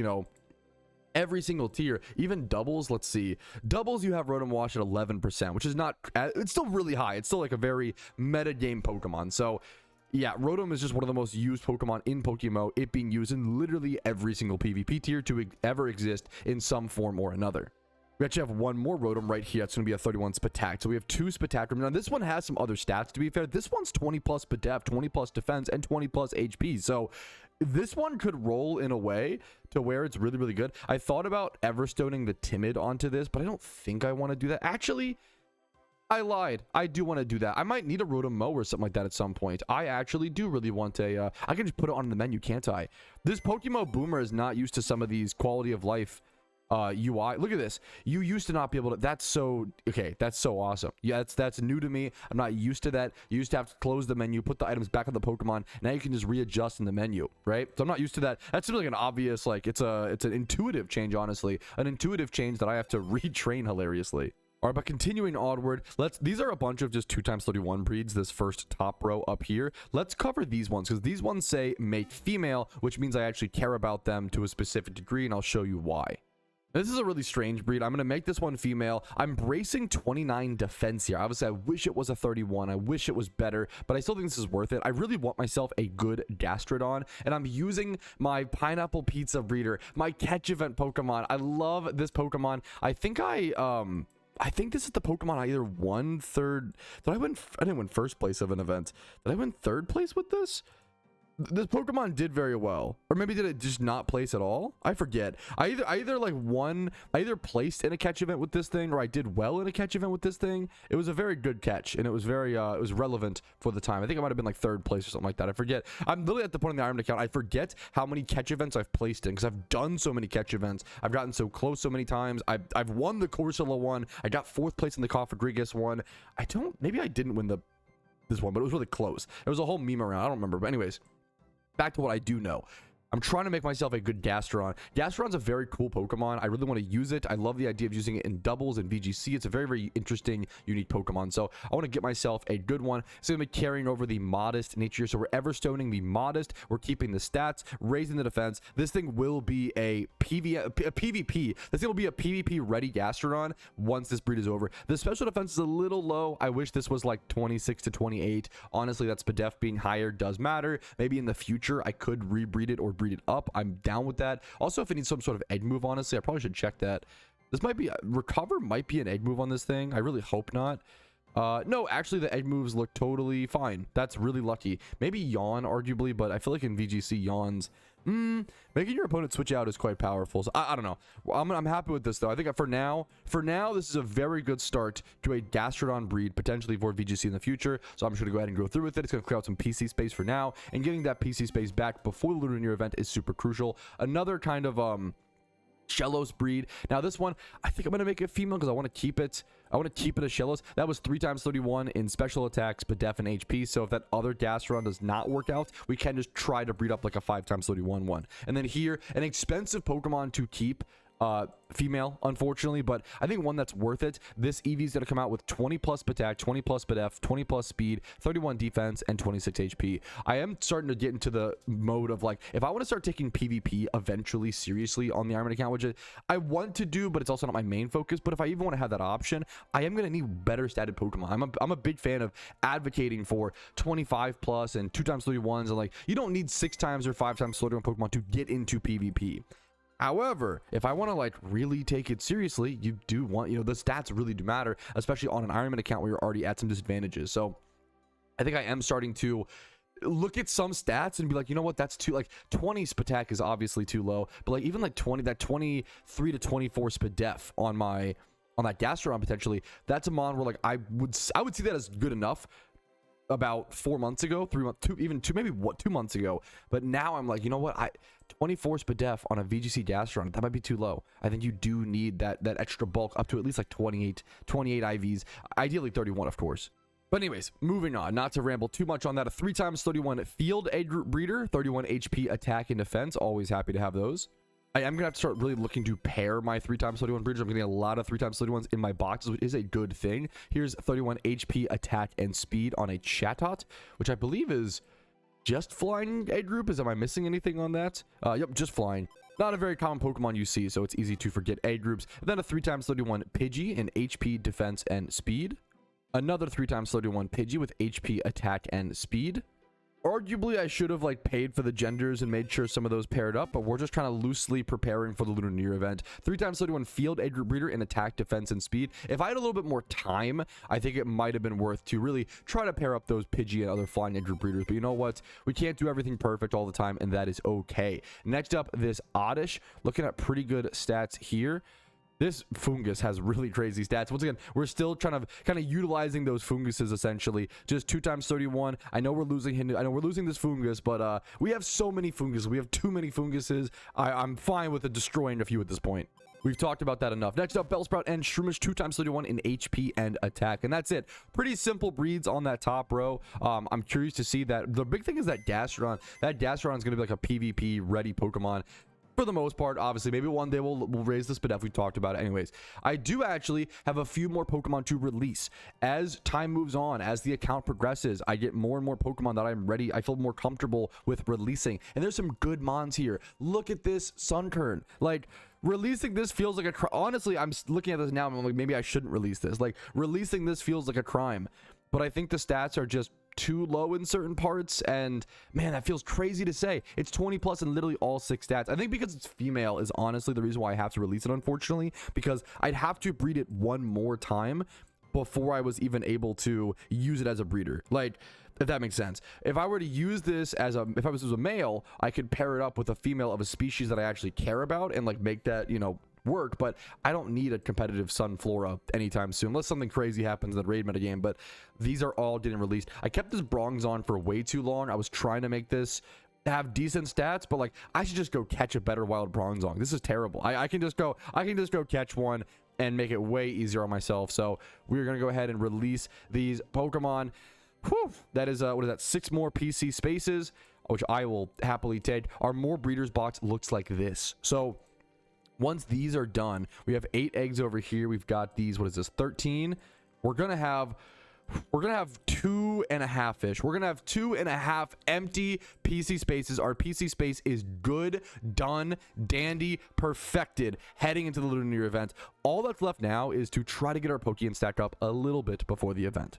Every single tier, even doubles. Let's see, doubles you have Rotom Wash at 11%, which is not, it's still really high. It's still like a very meta game Pokemon. So yeah, Rotom is just one of the most used Pokemon in PokeMMO, it being used in literally every single PvP tier to ever exist in some form or another. We actually have one more Rotom right here. It's going to be a 31 Spatak. So we have 2 Spatak. Now, this one has some other stats, to be fair. This one's 20 plus Spadef, 20 plus defense, and 20 plus HP. So this one could roll in a way to where it's really, really good. I thought about Everstoning the Timid onto this, but I don't think I want to do that. Actually, I lied. I do want to do that. I might need a Rotom-Mow or something like that at some point. I actually do really want a... I can just put it on the menu, can't I? This PokeMMO Boomer is not used to some of these quality of life UI. Look at this. You used to not be able to... That's so... Okay, that's so awesome. Yeah, that's new to me. I'm not used to that. You used to have to close the menu, put the items back on the Pokemon. Now you can just readjust in the menu, right? So I'm not used to that. That's really like an obvious, like, it's an intuitive change, honestly. An intuitive change that I have to retrain hilariously. All right, but continuing onward, these are a bunch of just 2x31 breeds, this first top row up here. Let's cover these ones, because these ones say make female, which means I actually care about them to a specific degree, and I'll show you why. This is a really strange breed. I'm going to make this one female. I'm bracing 29 defense here. Obviously, I wish it was a 31. I wish it was better, but I still think this is worth it. I really want myself a good Gastrodon, and I'm using my Pineapple Pizza breeder, my catch event Pokemon. I love this Pokemon. I think this is the Pokemon I either won third. I didn't win first place of an event. Did I win third place with this? This Pokemon did very well, or maybe did it just not place at all? I forget. I either like won, I either placed in a catch event with this thing, or I did well in a catch event with this thing. It was a very good catch, and it was very it was relevant for the time. I think I might have been like third place or something like that. I forget. I'm literally at the point in the Iron account, I forget how many catch events I've placed in, because I've done so many catch events. I've gotten so close so many times. I've won the Corsola one. I got 4th place in the Cofagrigus one. Maybe I didn't win this one, but it was really close. There was a whole meme around. I don't remember, but anyways. Back to what I do know. I'm trying to make myself a good Gastrodon. Gastrodon's a very cool Pokemon. I really want to use it. I love the idea of using it in doubles and VGC. It's a very, very interesting, unique Pokemon. So I want to get myself a good one. So I'm going to be carrying over the modest nature. So we're Everstoning the modest. We're keeping the stats, raising the defense. This thing will be a PvP. This thing will be a PvP ready Gastrodon once this breed is over. The special defense is a little low. I wish this was like 26 to 28. Honestly, that Spadef being higher does matter. Maybe in the future I could rebreed it or breed it up. I'm down with that. Also, if it needs some sort of egg move, honestly, I probably should check that. This might be recover, might be an egg move on this thing. I really hope not. No, actually the egg moves look totally fine. That's really lucky. Maybe yawn arguably, but I feel like in VGC yawns, making your opponent switch out is quite powerful. So I don't know. I'm happy with this though. I think for now this is a very good start to a Gastrodon breed, potentially for VGC in the future. So I'm just gonna go ahead and go through with it. It's gonna clear out some PC space for now, and getting that PC space back before the LUNAR event is super crucial. Another kind of Shellos breed. Now this one, I think I'm gonna make it female because I want to keep it. I want to keep it a Shellos. That was 3x31 in special attacks, Spadef, and HP. So if that other Gastrodon does not work out, we can just try to breed up like a 5x31 one. And then here, an expensive Pokemon to keep. Female, unfortunately, but I think one that's worth it. This Eevee is going to come out with 20 plus attack, 20 plus Spadef, 20 plus speed, 31 defense, and 26 HP. I am starting to get into the mode of like, if I want to start taking PvP eventually seriously on the Iron account, which I want to do, but it's also not my main focus. But if I even want to have that option, I am going to need better statted Pokemon. I'm a big fan of advocating for 25 plus and 2x31s, and like, you don't need 6x or 5x31 Pokemon to get into PvP. However, if I want to like really take it seriously, you do want, the stats really do matter, especially on an Ironman account where you're already at some disadvantages. So I think I am starting to look at some stats and be like, you know what, that's too, like 20 Spatak is obviously too low, but like even like 23 to 24 Spadef on that Gastrodon potentially, that's a mon where like I would see that as good enough about 4 months ago, 3 months, maybe 2 months ago. But now I'm like, you know what, 24 Spadef on a VGC Gastrodon, that might be too low. I think you do need that extra bulk up to at least like 28 IVs, ideally 31 of course. But anyways, moving on, not to ramble too much on that. A 3x31 field egg breeder, 31 HP attack and defense, always happy to have those. I am gonna have to start really looking to pair my 3x31 breeders. I'm getting a lot of 3x31s in my boxes, which is a good thing. Here's 31 HP attack and speed on a Chatot, which I believe is just flying egg group. Am I missing anything on that? Yep, just flying. Not a very common Pokemon you see, so it's easy to forget A groups. Then a 3x31 Pidgey in HP, defense, and speed. Another 3x31 Pidgey with HP, attack, and speed. Arguably, I should have like paid for the genders and made sure some of those paired up, but we're just kind of loosely preparing for the LUNAR event. 3x31 Field, A group breeder in attack, defense, and speed. If I had a little bit more time, I think it might have been worth to really try to pair up those Pidgey and other flying A group breeders. But you know what? We can't do everything perfect all the time, and that is okay. Next up, this Oddish, looking at pretty good stats here. This Fungus has really crazy stats. Once again, we're still trying to kind of utilizing those Funguses essentially. Just 2x31. I know we're losing him. I know we're losing this Fungus, but we have so many Funguses. We have too many Funguses. I'm fine with destroying a few at this point. We've talked about that enough. Next up, Bellsprout and Shroomish, 2x31 in HP and attack. And that's it. Pretty simple breeds on that top row. I'm curious to see that. The big thing is that Gastrodon. That Gastrodon is going to be like a PvP ready Pokemon. For the most part, obviously, maybe one day we'll raise the Spadef. We've talked about it. Anyways, I do actually have a few more Pokemon to release. As time moves on, as the account progresses, I get more and more Pokemon that I'm ready. I feel more comfortable with releasing. And there's some good mons here. Look at this Sunkern. Like, releasing this feels like a crime. Honestly, I'm looking at this now and I'm like, maybe I shouldn't release this. Like, releasing this feels like a crime. But I think the stats are just too low in certain parts, and man, that feels crazy to say. It's 20 plus in literally all 6 stats. I think because it's female is honestly the reason why I have to release it, unfortunately, because I'd have to breed it one more time before I was even able to use it as a breeder. Like, if that makes sense. If I were to use this as a, if I was a male, I could pair it up with a female of a species that I actually care about and like make that, you know, work. But I don't need a competitive Sunflora anytime soon, unless something crazy happens in the raid meta game. But these are all getting released. I kept this Bronzong for way too long. I was trying to make this have decent stats, but like I should just go catch a better wild Bronzong. This is terrible. I can just go catch one and make it way easier on myself. So we're gonna go ahead and release these Pokemon. Whew, that is what is that, 6 more PC spaces, which I will happily take. Our more breeders box looks like this. So once these are done, we have 8 eggs over here. We've got these, what is this, 13. We're gonna have 2.5-ish. We're gonna have 2.5 empty PC spaces. Our PC space is good, done, dandy, perfected heading into the LUNAR event. All that's left now is to try to get our Pokeyen stack up a little bit before the event.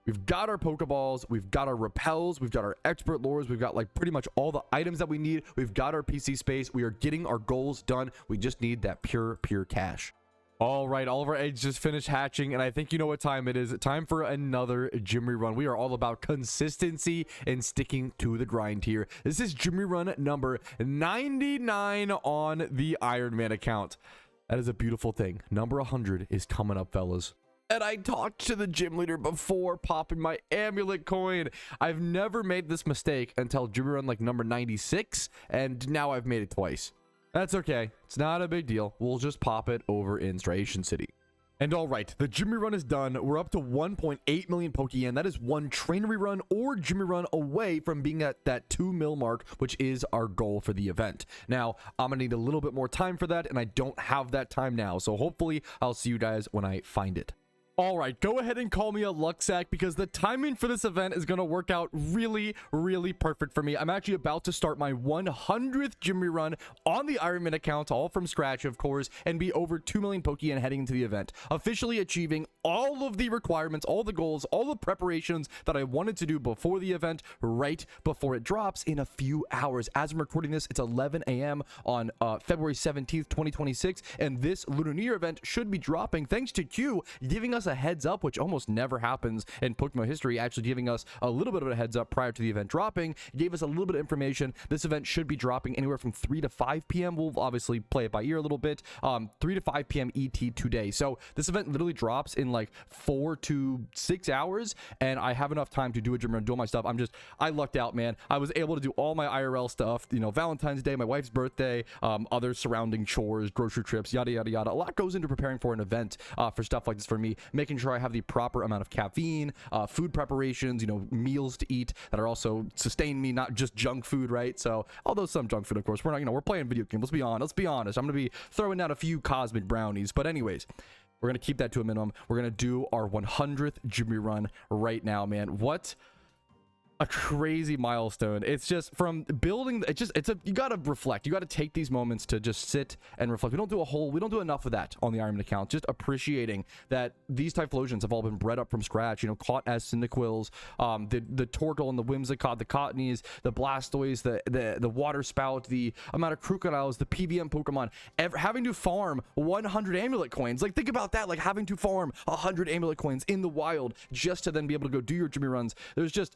We've got our Pokeballs, we've got our Repels, we've got our Expert Lures, we've got like pretty much all the items that we need. We've got our PC space. We are getting our goals done. We just need that pure cash. All right, all of our eggs just finished hatching, and I think you know what time it is. Time for another gym rerun. We are all about consistency and sticking to the grind here. This is gym rerun number 99 on the Iron Man account. That is a beautiful thing. Number 100 is coming up, fellas. And I talked to the gym leader before popping my Amulet coin. I've never made this mistake until gym run like number 96, and now I've made it twice. That's okay. It's not a big deal. We'll just pop it over in Striation City. And all right, the gym rerun is done. We're up to 1.8 million Pokeyen. That is one trainer rerun or gym rerun away from being at that 2 mil mark, which is our goal for the event. Now, I'm gonna need a little bit more time for that, and I don't have that time now. So hopefully I'll see you guys when I find it. All right, go ahead and call me a luck sack because the timing for this event is going to work out really perfect for me. I'm actually about to start my 100th gym rerun on the Iron Man account, all from scratch, of course, and be over 2 million Pokeyen heading into the event, officially achieving all of the requirements, all the goals, all the preparations that I wanted to do before the event, right before it drops in a few hours. As I'm recording this, it's 11 a.m. on February 17th, 2026, and this LUNAR event should be dropping thanks to Q giving us a heads up, which almost never happens in PokeMMO history, actually giving us a little bit of a heads up prior to the event dropping. Gave us a little bit of information. This event should be dropping anywhere from 3 to 5 p.m. We'll obviously play it by ear a little bit. 3 to 5 p.m. ET today. So this event literally drops in like 4 to 6 hours, and I have enough time to do a gym run, do all my stuff. I lucked out, man. I was able to do all my IRL stuff, you know, Valentine's Day, my wife's birthday, other surrounding chores, grocery trips, yada yada yada. A lot goes into preparing for an event, for stuff like this for me, making sure I have the proper amount of caffeine, food preparations, you know, meals to eat that are also sustain me, not just junk food, right? So although some junk food, of course, we're not, you know, we're playing video games. Let's be honest. I'm gonna be throwing out a few cosmic brownies, but anyways, we're gonna keep that to a minimum. We're gonna do our 100th gym run right now, man. What a crazy milestone. It's just from building, you gotta reflect. You gotta take these moments to just sit and reflect. We don't do enough of that on the Ironman account. Just appreciating that these Typhlosions have all been bred up from scratch, you know, caught as Cyndaquils, the Torkoal and the Whimsicott, the Cottonies, the Blastoise, the Water Spout, the amount of Crocodiles, the PVM Pokemon, having to farm 100 Amulet coins. Like, think about that, like having to farm 100 Amulet coins in the wild just to then be able to go do your Jimmy runs. There's just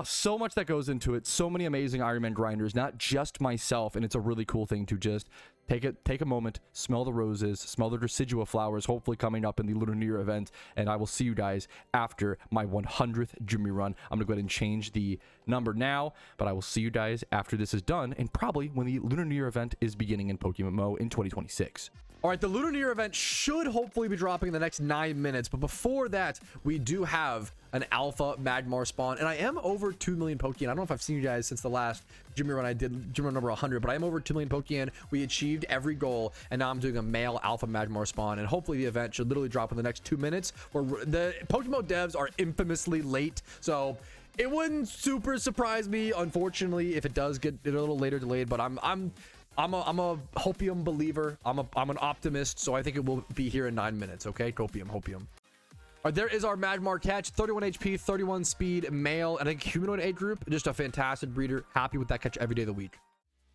so much that goes into it. So many amazing Ironman grinders, not just myself, and it's a really cool thing to just take a moment, smell the roses, smell the Decidua flowers, hopefully coming up in the LUNAR event, and I will see you guys after my 100th Jimmy run. I'm gonna go ahead and change the number now, but I will see you guys after this is done, and probably when the LUNAR event is beginning in PokeMMO in 2026. All right, the LUNAR event should hopefully be dropping in the next 9 minutes, but before that, we do have an alpha Magmar spawn, and I am over 2 million Pokeyen. I don't know if I've seen you guys since the last Jimmy run I did, Jimmy run number 100, but I am over 2 million Pokeyen. We achieved every goal, and now I'm doing a male alpha Magmar spawn, and hopefully the event should literally drop in the next 2 minutes. Where the PokeMMO devs are infamously late, so it wouldn't super surprise me, unfortunately, if it does get a little later delayed, but I'm a Hopium believer. I'm an optimist, so I think it will be here in 9 minutes. Okay, Hopium. All right, there is our Magmar catch. 31 HP, 31 speed, male, and I think humanoid age group. Just a fantastic breeder. Happy with that catch every day of the week.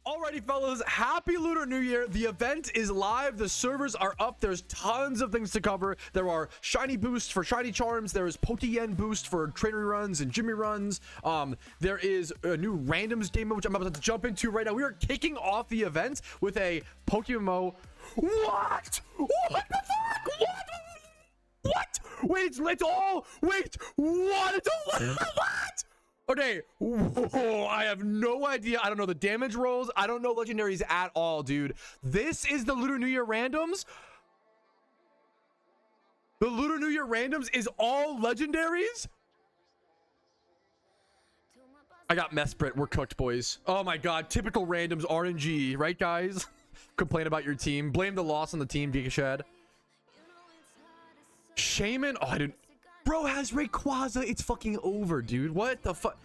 Alrighty, fellas, happy Lunar New Year. The event is live. The servers are up. There's tons of things to cover. There are shiny boosts for shiny charms. There is Pokeyen boost for trainer runs and Jimmy runs. There is a new randoms game mode, which I'm about to jump into right now. We are kicking off the event with a PokeMMO. What the fuck? What? Wait, let's all wait. What? It's all what? Okay, whoa, I have no idea. I don't know the damage rolls. I don't know legendaries at all, dude. This is the Lunar New Year randoms. The Lunar New Year randoms is all legendaries. I got Mesprit. We're cooked, boys. Oh my god, typical randoms RNG, right, guys? Complain about your team. Blame the loss on the team, Gigashed. Shaman. Oh, I didn't. Bro has Rayquaza. It's fucking over, dude. What the fuck?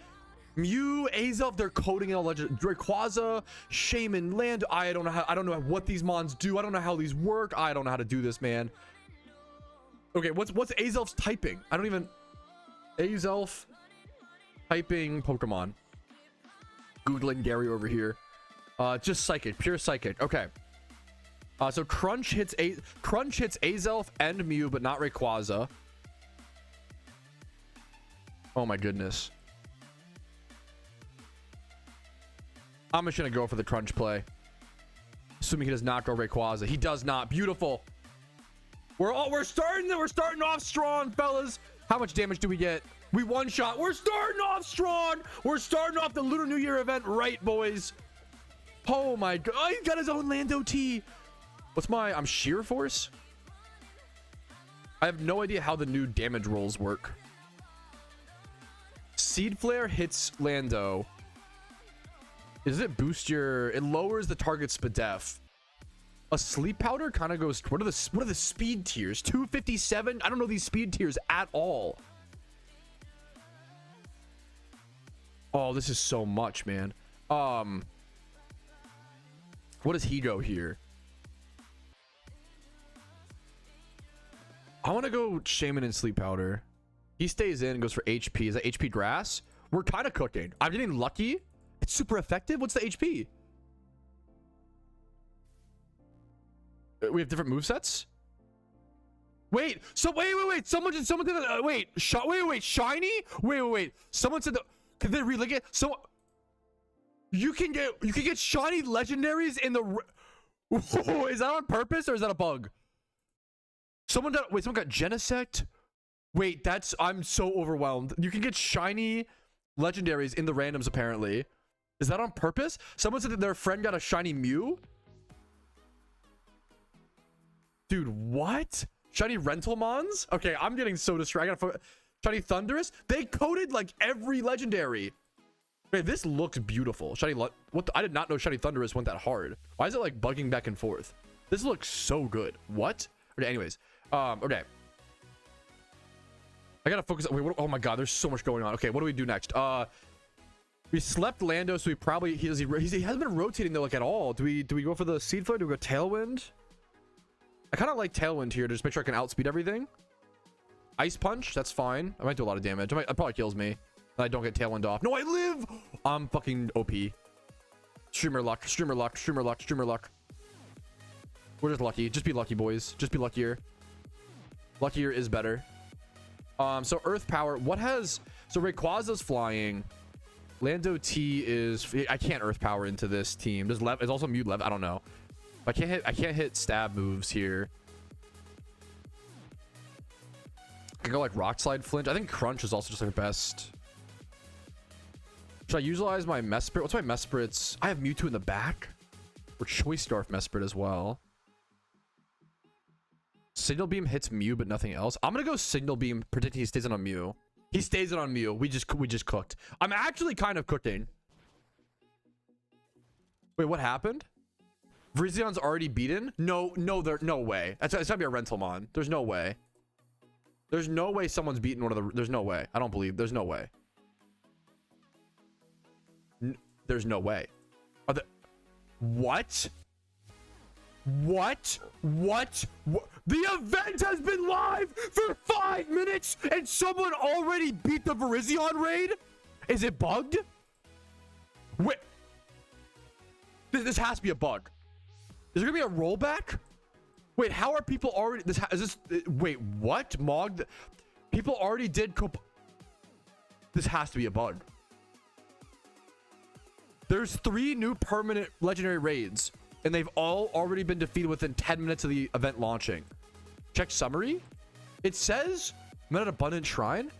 Mew, Azelf, they're coding in a legend. Rayquaza, Shaman, Land. I don't know what these mons do. I don't know how these work. I don't know how to do this, man. Okay, what's Azelf's typing? I don't even. Azelf typing Pokemon. Googling Gary over here. Just psychic, pure psychic. Okay. So Crunch hits Azelf and Mew, but not Rayquaza. Oh my goodness. I'm just gonna go for the Crunch play. Assuming he does not go Rayquaza. He does not. Beautiful. We're starting off strong, fellas. How much damage do we get? We one shot. We're starting off strong. We're starting off the Lunar New Year event right, boys. Oh my god. Oh, he got his own Lando T. I'm Sheer Force? I have no idea how the new damage rolls work. Seed Flare hits Lando. Does it boost it lowers the target's SPDEF. A Sleep Powder kind of goes, what are the speed tiers? 257? I don't know these speed tiers at all. Oh, this is so much, man. What does he go here? I want to go Shaman and Sleep Powder. He stays in and goes for HP. Is that HP grass? We're kind of cooking. I'm getting lucky. It's super effective. What's the HP? We have different movesets? Wait. So wait. Someone did that. Wait. Shiny? Wait. Someone said can they relink it? So you can get shiny legendaries in the. Is that on purpose or is that a bug? Someone got Genesect. Wait, I'm so overwhelmed. You can get shiny legendaries in the randoms apparently. Is that on purpose? Someone said that their friend got a shiny Mew. Dude, what? Shiny Rentalmons? Okay, I'm getting so distracted. Shiny Thundurus? They coded like every legendary. Okay, this looks beautiful. I did not know Shiny Thundurus went that hard. Why is it like bugging back and forth? This looks so good. What? Okay, anyways. Okay. I gotta focus. Wait, oh my god, there's so much going on. Okay, what do we do next? We slept Lando, so he hasn't been rotating though, like, at all. Do we go for the Seed Flare? Do we go Tailwind? I kind of like Tailwind here to just make sure I can outspeed everything. Ice Punch, that's fine. I might do a lot of damage. It probably kills me. I don't get Tailwind off. No, I live! I'm fucking OP. Streamer luck, streamer luck, streamer luck, streamer luck. We're just lucky. Just be lucky, boys. Just be luckier. Luckier is better. So Earth Power. What has... So Rayquaza's flying. Lando T is... I can't Earth Power into this team. Does Lev... Is also Mute Lev? I don't know. I can't hit stab moves here. I can go like Rock Slide, Flinch. I think Crunch is also just like best. Should I utilize my Mesprit? What's my Mesprits? I have Mewtwo in the back. Or Choice Scarf Mesprit as well. Signal Beam hits Mew, but nothing else. I'm gonna go Signal Beam, predicting he stays in on Mew. He stays in on Mew. We just cooked. I'm actually kind of cooking. Wait, what happened? Virizian's already beaten? No way. It's gotta be a Rentalmon. There's no way. There's no way someone's beaten one of the... There's no way. I don't believe. There's no way. There's no way. Are the... What? What? The event has been live for 5 minutes and someone already beat the Virizion raid? Is it bugged? Wait. This has to be a bug. Is there gonna be a rollback? Wait, how are people already... Wait, what? Mog... People already did... This has to be a bug. There's 3 new permanent legendary raids, and they've all already been defeated within 10 minutes of the event launching. Check summary. It says, met at Abundant Shrine.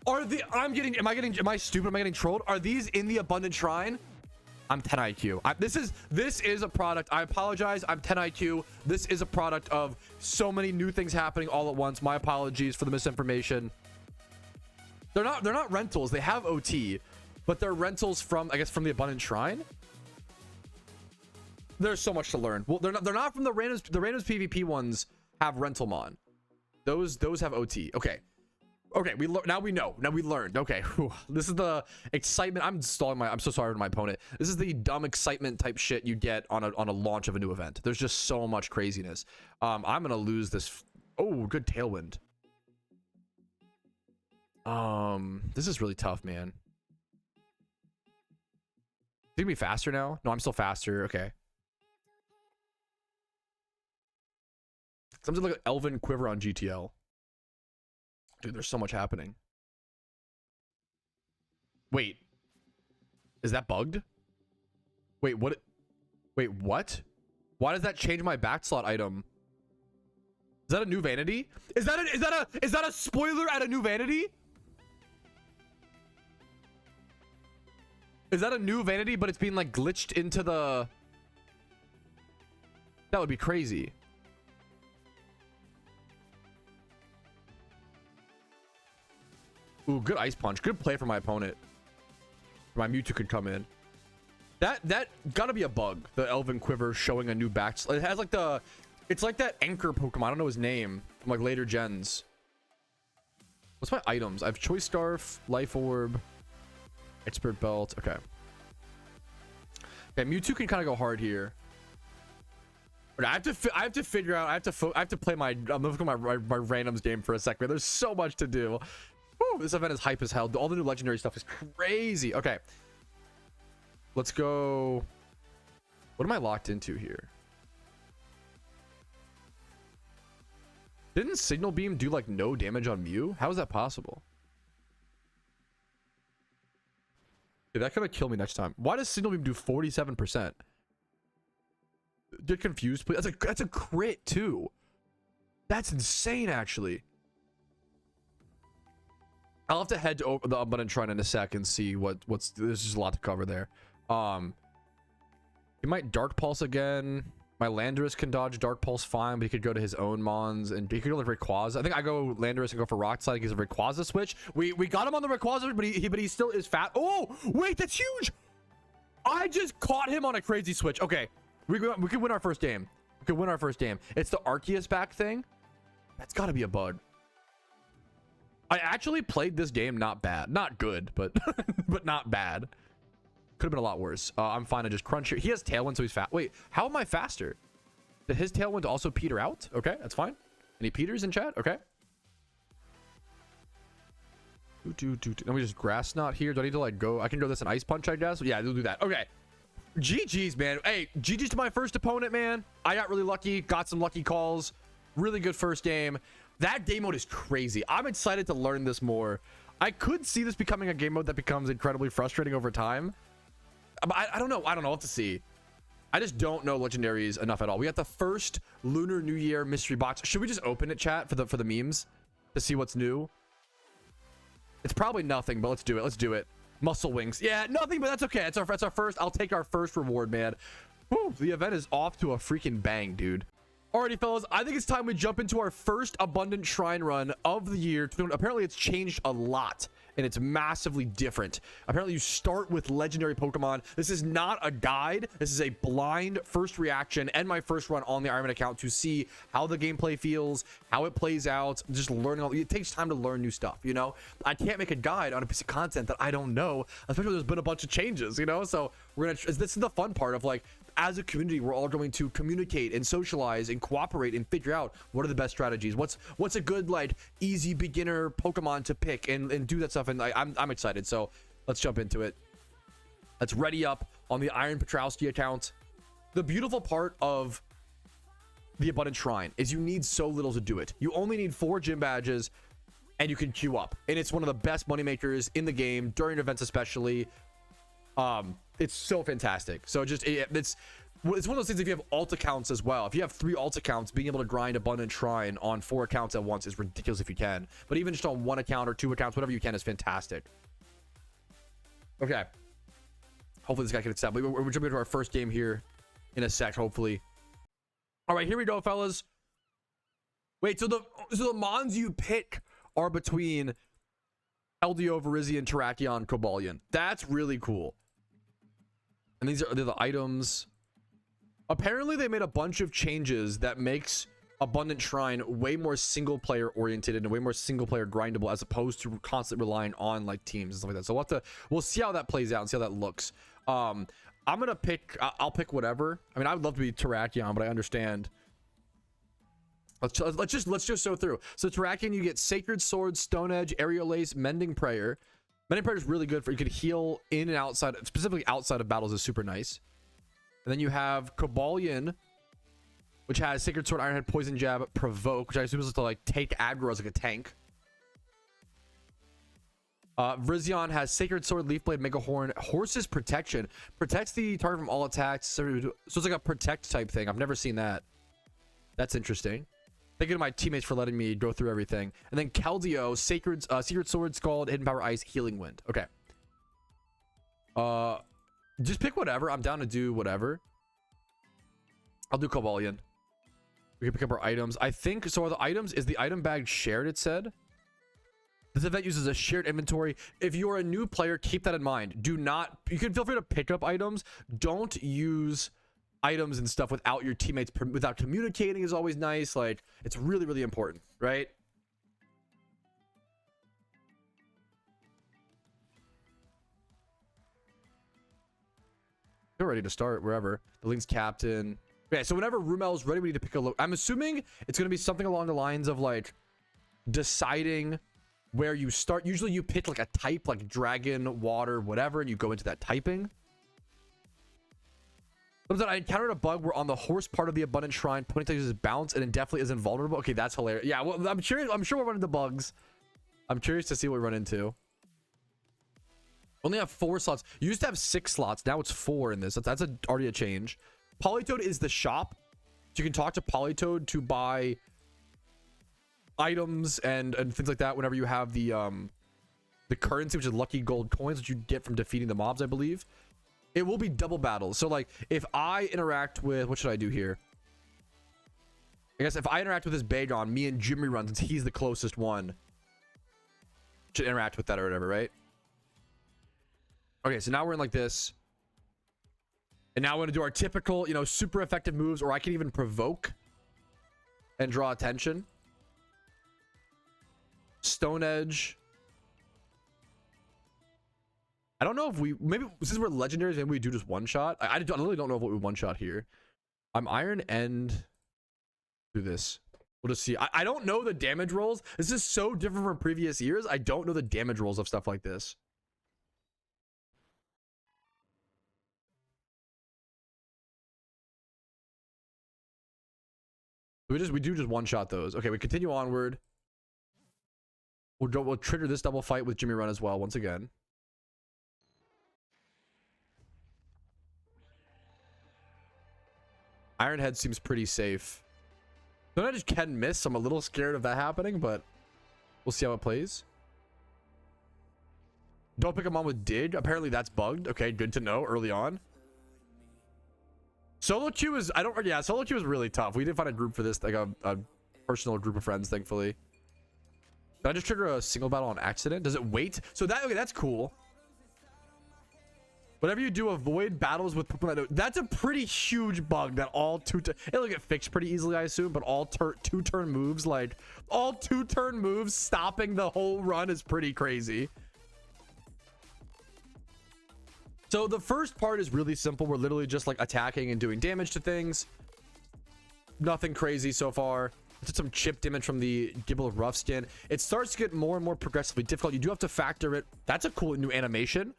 Am I stupid? Am I getting trolled? Are these in the Abundant Shrine? I'm 10 IQ. This is a product. I apologize. I'm 10 IQ. This is a product of so many new things happening all at once. My apologies for the misinformation. They're not rentals. They have OT, but they're rentals from, I guess, from the Abundant Shrine. There's so much to learn. Well, they're not from the randoms. The randoms PvP ones have Rentalmon. Those have OT. Okay. Now we know. Now we learned. Okay. Whew. This is the excitement. I'm so sorry to my opponent. This is the dumb excitement type shit you get on a launch of a new event. There's just so much craziness. I'm gonna lose this. Oh, good Tailwind. This is really tough, man. Think me faster now? No, I'm still faster. Okay. Something like an Elven Quiver on GTL. Dude, there's so much happening. Wait. Is that bugged? Wait, what? Wait, what? Why does that change my back slot item? Is that a new vanity? Is that a spoiler at a new vanity? Is that a new vanity, but it's being like glitched into the... That would be crazy. Ooh, good Ice Punch. Good play for my opponent. My Mewtwo could come in. That gotta be a bug. The Elven Quiver showing a new back. It has like the... It's like that Anchor Pokemon. I don't know his name. From like later gens. What's my items? I have Choice Scarf, Life Orb, Expert Belt. Okay. Okay, Mewtwo can kind of go hard here. But I have to figure out... I have to play my... I'm looking at my randoms game for a second. There's so much to do. Woo, this event is hype as hell. All the new legendary stuff is crazy. Okay. Let's go. What am I locked into here? Didn't Signal Beam do like no damage on Mew? How is that possible? Dude, that could kill me next time. Why does Signal Beam do 47%? Get confused, please. That's a crit too. That's insane, actually. I'll have to head to the Abundant Shrine in a sec and see what's... There's just a lot to cover there. He might Dark Pulse again. My Landorus can dodge Dark Pulse fine, but he could go to his own Mons, and he could go to Rayquaza. I think I go Landorus and go for Rock Slide. He's a Rayquaza switch. We got him on the Rayquaza, but he still is fat. Oh, wait, that's huge. I just caught him on a crazy switch. Okay, we can win our first game. We can win our first game. It's the Arceus back thing. That's got to be a bug. I actually played this game not bad. Not good, but but not bad. Could have been a lot worse. I'm fine to just crunch here. He has Tailwind, so he's fast. Wait, how am I faster? Did his Tailwind also peter out? Okay, that's fine. Any peters in chat? Okay. Let me just Grass Knot here. Do I need to like go? I can go this an Ice Punch, I guess. Yeah, we'll do that. Okay. GG's, man. Hey, GG's to my first opponent, man. I got really lucky. Got some lucky calls. Really good first game. That game mode is crazy. I'm excited to learn this more. I could see this becoming a game mode that becomes incredibly frustrating over time. I don't know. I don't know what to see. I just don't know legendaries enough at all. We got the first Lunar New Year mystery box. Should we just open it, chat, for the memes to see what's new? It's probably nothing, but let's do it. Let's do it. Muscle Wings. Yeah, nothing, but that's okay. That's our first. I'll take our first reward, man. Whew, the event is off to a freaking bang, dude. Alrighty, fellas, I think it's time we jump into our first abundant shrine run of the year. Apparently, it's changed a lot, and it's massively different. Apparently, you start with legendary Pokemon. This is not a guide. This is a blind first reaction and my first run on the Ironman account to see how the gameplay feels, how it plays out, just learning. It takes time to learn new stuff, you know? I can't make a guide on a piece of content that I don't know, especially when there's been a bunch of changes, you know? So this is the fun part of like, as a community, we're all going to communicate and socialize and cooperate and figure out what are the best strategies. What's a good, like, easy beginner Pokemon to pick and do that stuff. And I'm excited. So let's jump into it. Let's ready up on the Iron Petrowski account. The beautiful part of the Abundant Shrine is you need so little to do it. You only need 4 gym badges and you can queue up. And it's one of the best moneymakers in the game during events, especially. It's so fantastic. So it's one of those things. If you have alt accounts as well, if you have 3 alt accounts, being able to grind Abundant Shrine on 4 accounts at once is ridiculous if you can. But even just on 1 account or 2 accounts, whatever you can is fantastic. Okay. Hopefully this guy can accept. We're jumping into our first game here in a sec, hopefully. All right, here we go, fellas. Wait, so the mons you pick are between LDO, Virizion, Terrakion, Cobalion. That's really cool. And they're the items. Apparently, they made a bunch of changes that makes Abundant Shrine way more single player oriented and way more single player grindable, as opposed to constantly relying on like teams and stuff like that. So we'll see how that plays out and see how that looks. I'm gonna pick. I'll pick whatever. I mean, I would love to be Terrakion, but I understand. Let's just go through. So Terrakion, you get Sacred Sword, Stone Edge, Aerial Ace, Mending Prayer. Mending Prayer is really good for you can heal in and outside, specifically outside of battles is super nice. And then you have Cobalion, which has Sacred Sword, Iron Head, Poison Jab, Provoke, which I assume is to like take aggro as like a tank. Virizion has Sacred Sword, Leaf Blade, Mega Horn, Horse's Protection, protects the target from all attacks. So it's like a protect type thing. I've never seen that. That's interesting. Thank you to my teammates for letting me go through everything. And then Keldeo, Secret Sword, Scald, Hidden Power, Ice, Healing Wind. Okay. Just pick whatever. I'm down to do whatever. I'll do Cobalion. We can pick up our items. I think so. Are the items, is the item bag shared? It said this event uses a shared inventory. If you're a new player, keep that in mind. Do not. You can feel free to pick up items. Don't use items and stuff without your teammates, without communicating is always nice. Like, it's really, really important, right? They're ready to start wherever. The Link's captain. Okay, so whenever Rumel's ready, we need to pick a look. I'm assuming it's going to be something along the lines of like deciding where you start. Usually you pick like a type, like dragon, water, whatever, and you go into that typing. Sometimes I encountered a bug where on the horse part of the Abundant Shrine, Ponytail uses bounce and it definitely isn't vulnerable. Okay, that's hilarious. Yeah, well, I'm sure we'll run into bugs. I'm curious to see what we run into. Only have 4 slots. You used to have 6 slots. Now it's 4 in this. That's already a change. Politoed is the shop. So you can talk to Politoed to buy items and things like that whenever you have the currency, which is lucky gold coins, which you get from defeating the mobs, I believe. It will be double battles. So like if I interact with, what should I do here? I guess if I interact with this Bagon, me and Jimmy run, since he's the closest one, should interact with that or whatever, right? Okay, so now we're in like this. And now we're gonna do our typical, you know, super effective moves, or I can even provoke and draw attention. Stone Edge. I don't know if we, maybe since we're legendaries, maybe we do just one shot. I really don't know what we one shot here. I'm Iron End. Do this. We'll just see. I don't know the damage rolls. This is so different from previous years. I don't know the damage rolls of stuff like this. We do just one shot those. Okay, we continue onward. We'll trigger this double fight with Jimmy Run as well once again. Iron Head seems pretty safe. Then I just can miss, so I'm a little scared of that happening, but we'll see how it plays. Don't pick him on with Dig. Apparently that's bugged. Okay, good to know early on. Solo queue is, solo queue is really tough. We did find a group for this, like a personal group of friends, thankfully. Did I just trigger a single battle on accident? Does it wait? So that, okay, that's cool. Whenever you do avoid battles with Pokemon, that's a pretty huge bug that all it'll get fixed pretty easily, I assume, but all two-turn moves, like all two-turn moves stopping the whole run is pretty crazy. So the first part is really simple. We're literally just like attacking and doing damage to things. Nothing crazy so far. Just some chip damage from the Gibble of Rough Skin. It starts to get more and more progressively difficult. You do have to factor it. That's a cool new animation.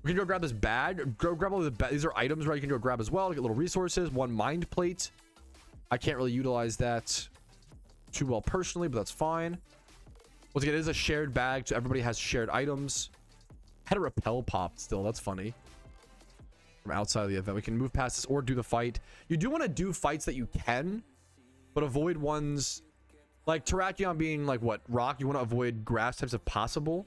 We can go grab this bag. Go grab all the these are items, right? You can go grab as well to get little resources. One mind plate. I can't really utilize that too well personally, but that's fine. Once again, it is a shared bag, so everybody has shared items. Had a repel pop still. That's funny. From outside of the event, we can move past this or do the fight. You do want to do fights that you can, but avoid ones like Terrakion being like what rock. You want to avoid grass types if possible.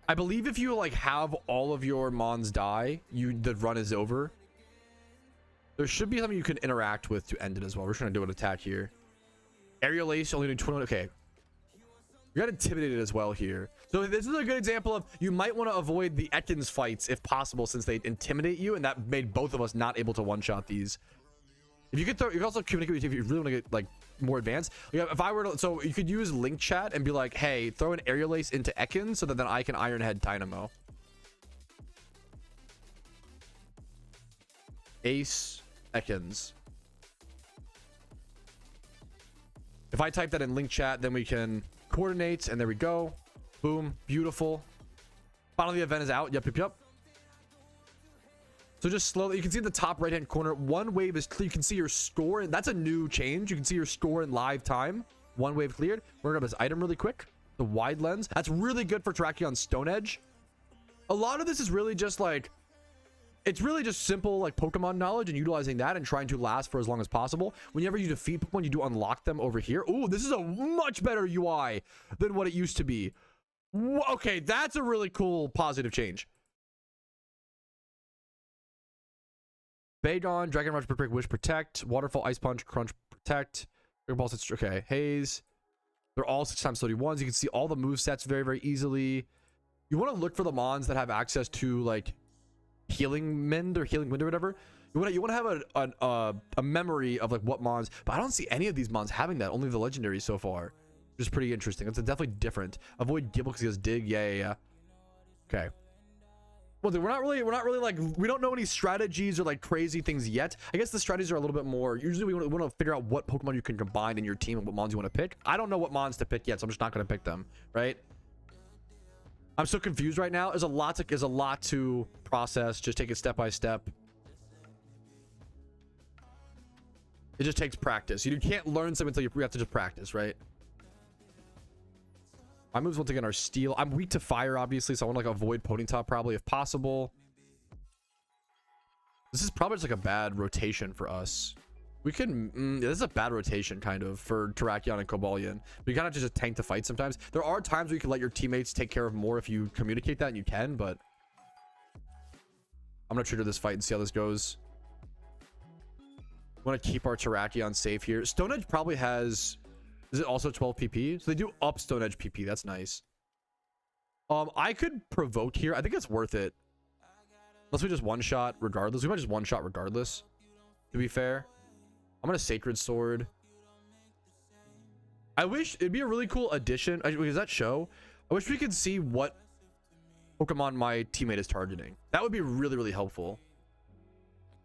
I believe if you like have all of your mons die, the run is over. There should be something you can interact with to end it as well. We're trying to do an attack here. Aerial Ace only doing 21. Okay. You got intimidated as well here. So this is a good example of you might want to avoid the Ekans fights if possible, since they intimidate you, and that made both of us not able to one-shot these. If you could throw, you can also communicate with you if you really want to get like more advanced. Like, if I were to, so you could use link chat and be like, hey, throw an Aerial Ace into Ekans so that then I can Iron Head Dynamo. Ace Ekans. If I type that in link chat, then we can coordinate, and there we go. Boom, beautiful. Finally, the event is out. Yep. So just slowly, you can see in the top right hand corner, one wave is clear. You can see your score, and that's a new change. You can see your score in live time. One wave cleared. We're gonna grab this item really quick. The wide lens. That's really good for Terrakion Stone Edge. A lot of this is really just like, it's really just simple like Pokemon knowledge and utilizing that and trying to last for as long as possible. Whenever you defeat Pokemon, you do unlock them over here. Ooh, this is a much better UI than what it used to be. Okay, that's a really cool positive change. Bagon, Dragon Rush, Brick, Wish, Protect, Waterfall, Ice Punch, Crunch, Protect, Dragon Ball, okay, Haze. They're all 6x31s. You can see all the move sets very, very easily. You want to look for the mons that have access to like Healing Mend or Healing Wind or whatever. You want to have a memory of like what mons, but I don't see any of these mons having that. Only the legendaries so far, which is pretty interesting. It's definitely different. Avoid Gibble because he has Dig. Yeah. Okay. Well, we're not really like, we don't know any strategies or like crazy things yet. I guess the strategies are a little bit more, usually we want to figure out what Pokemon you can combine in your team and what mons you want to pick. I don't know what mons to pick yet, so I'm just not going to pick them, right? I'm so confused right now. There's a lot to process. Just take it step by step. It just takes practice. You can't learn something until you have to just practice, right? My moves once again are Steel. I'm weak to Fire, obviously, so I want to like avoid Ponyta probably if possible. This is probably just like a bad rotation for us. We can this is a bad rotation kind of for Terrakion and Cobalion. We kind of just tank the fight sometimes. There are times where you can let your teammates take care of more if you communicate that, and you can, but I'm gonna trigger this fight and see how this goes. We want to keep our Terrakion safe here. Stone Edge probably has, is it also 12 PP? So they do up Stone Edge PP. That's nice. I could provoke here. I think it's worth it. Unless we just one shot regardless. We might just one shot regardless, to be fair. I'm gonna Sacred Sword. I wish it'd be a really cool addition. Because that show, I wish we could see what Pokemon my teammate is targeting. That would be really, really helpful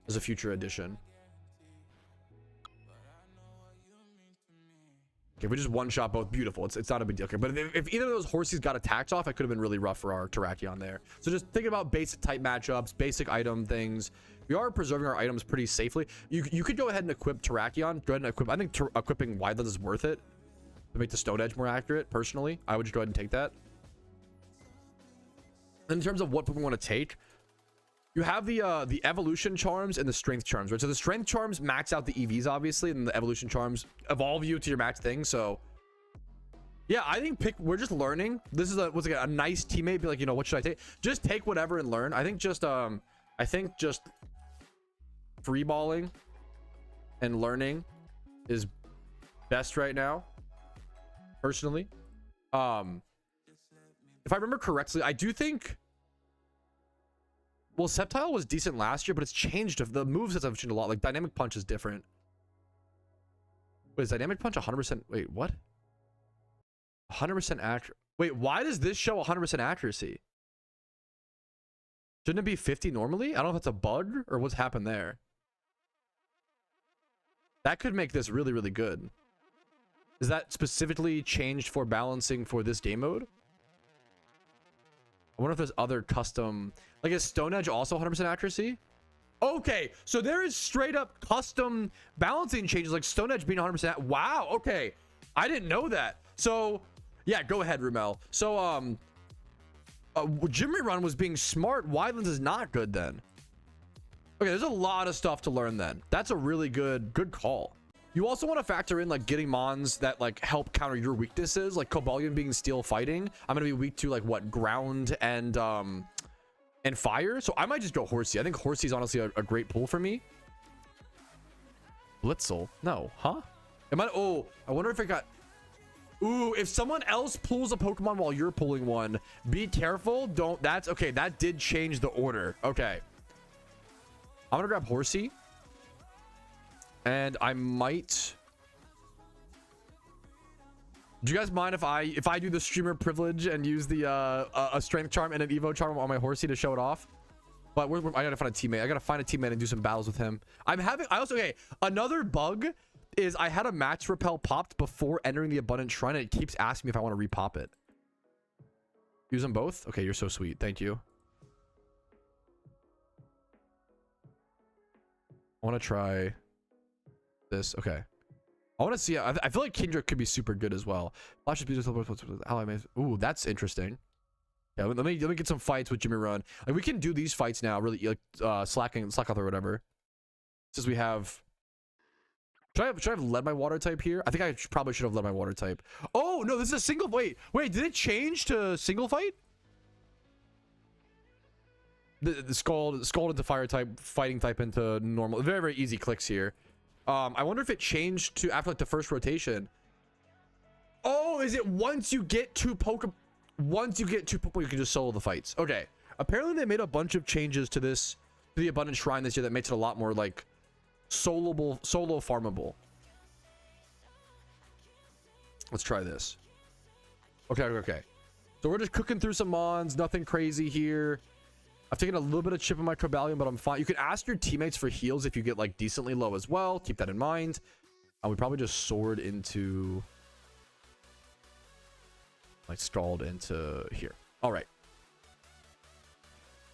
as a future addition. Okay, we just one shot both. Beautiful. It's not a big deal. Okay, but if either of those Horsies got attacks off, it could have been really rough for our Terrakion there. So just thinking about basic type matchups, basic item things. We are preserving our items pretty safely. You could go ahead and equip Terrakion. Go ahead and equip. I think equipping Widelands is worth it to make the Stone Edge more accurate. Personally, I would just go ahead and take that. In terms of what we want to take, you have the evolution charms and the strength charms, right? So the strength charms max out the EVs obviously, and the evolution charms evolve you to your max thing. So yeah, I think we're just learning. This is a nice teammate. Be like, you know, what should I take? Just take whatever and learn. I think just free balling and learning is best right now, personally. If I remember correctly, I do think, well, Sceptile was decent last year, but it's changed. The moves have changed a lot. Like Dynamic Punch is different. Wait, is Dynamic Punch 100%? Wait, what? 100% accurate. Wait, why does this show 100% accuracy? Shouldn't it be 50 normally? I don't know if that's a bug or what's happened there. That could make this really, really good. Is that specifically changed for balancing for this game mode? I wonder if there's other custom, like, is Stone Edge also 100% accuracy? Okay, so there is straight up custom balancing changes, like Stone Edge being 100%. Wow, okay, I didn't know that. So yeah, go ahead, Rumel. So Gym Rerun was being smart. Widelands is not good then. Okay, there's a lot of stuff to learn then. That's a really good call. You also want to factor in like getting mons that like help counter your weaknesses, like Cobalion being steel fighting. I'm gonna be weak to like what, ground and fire. So I might just go Horsey. I think Horsey is honestly a great pull for me. Blitzel, no, huh? Am I? Oh, I wonder if it got. Ooh, if someone else pulls a Pokemon while you're pulling one, be careful. Don't. That's okay. That did change the order. Okay, I'm gonna grab Horsey. And I might. Do you guys mind if I do the streamer privilege and use the a strength charm and an evo charm on my Horsey to show it off? But I gotta find a teammate. I gotta find a teammate and do some battles with him. Okay, another bug is I had a max repel popped before entering the abundant shrine, and it keeps asking me if I want to repop it. Use them both. Okay, you're so sweet. Thank you. I want to try this. Okay, I want to see. I feel like Kindred could be super good as well. Ooh, that's interesting. Yeah, let me get some fights with Jimmy Run. Like, we can do these fights now, really, like slack off or whatever. Since we have. Should I have led my water type here? I think I probably should have led my water type. Oh no, this is a single. Wait, did it change to single fight? The scald into fire type, fighting type into normal. Very, very easy clicks here. I wonder if it changed to after like the first rotation. Oh, is it once you get two Pokemon, you can just solo the fights. Okay. Apparently they made a bunch of changes to this, to the Abundant Shrine this year that makes it a lot more like solo farmable. Let's try this. Okay. So we're just cooking through some mons, nothing crazy here. I've taken a little bit of chip in my Cobalion, but I'm fine. You can ask your teammates for heals if you get like decently low as well. Keep that in mind. I would probably just sword into, like, stalled into here. All right.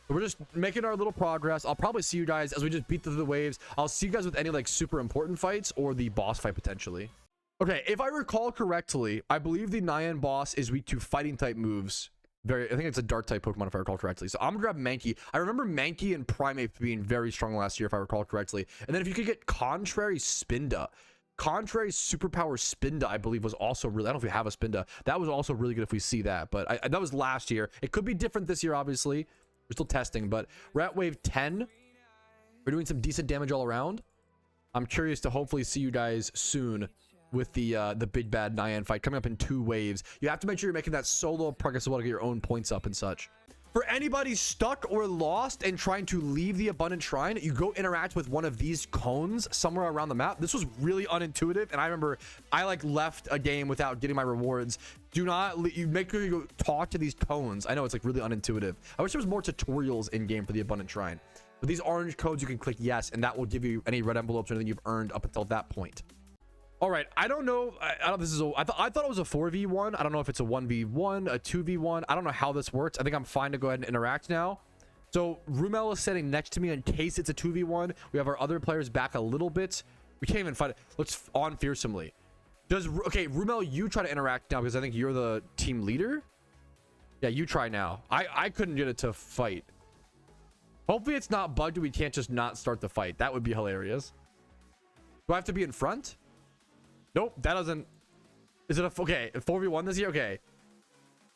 So we're just making our little progress. I'll probably see you guys as we just beat through the waves. I'll see you guys with any like super important fights or the boss fight potentially. Okay, if I recall correctly, I believe the Nyan boss is weak to fighting type moves. I think it's a dark type Pokemon if I recall correctly. So I'm gonna grab Mankey. I remember Mankey and Primeape being very strong last year if I recall correctly. And then if you could get Contrary Spinda. Contrary Superpower Spinda, I believe, was also really, I don't know if we have a Spinda. That was also really good if we see that. But that was last year. It could be different this year, obviously. We're still testing, but we're at wave 10. We're doing some decent damage all around. I'm curious to hopefully see you guys soon with the big bad Nyan fight coming up in 2 waves. You have to make sure you're making that solo progress as well to get your own points up and such. For anybody stuck or lost and trying to leave the Abundant Shrine, you go interact with one of these cones somewhere around the map. This was really unintuitive, and I remember I like left a game without getting my rewards. Do not, you make sure you go talk to these cones. I know it's like really unintuitive. I wish there was more tutorials in game for the Abundant Shrine. But these orange codes, you can click yes, and that will give you any red envelopes or anything you've earned up until that point. All right, I don't know. I don't. This is a. I thought it was a 4v1. I don't know if it's a 1v1, a 2v1. I don't know how this works. I think I'm fine to go ahead and interact now. So Rumel is sitting next to me in case it's a 2v1. We have our other players back a little bit. We can't even fight it. Let's on fearsomely. Okay, Rumel, you try to interact now because I think you're the team leader. Yeah, you try now. I couldn't get it to fight. Hopefully it's not bugged. We can't just not start the fight. That would be hilarious. Do I have to be in front? Nope, that doesn't. Is it a okay? 4v1 this year? Okay.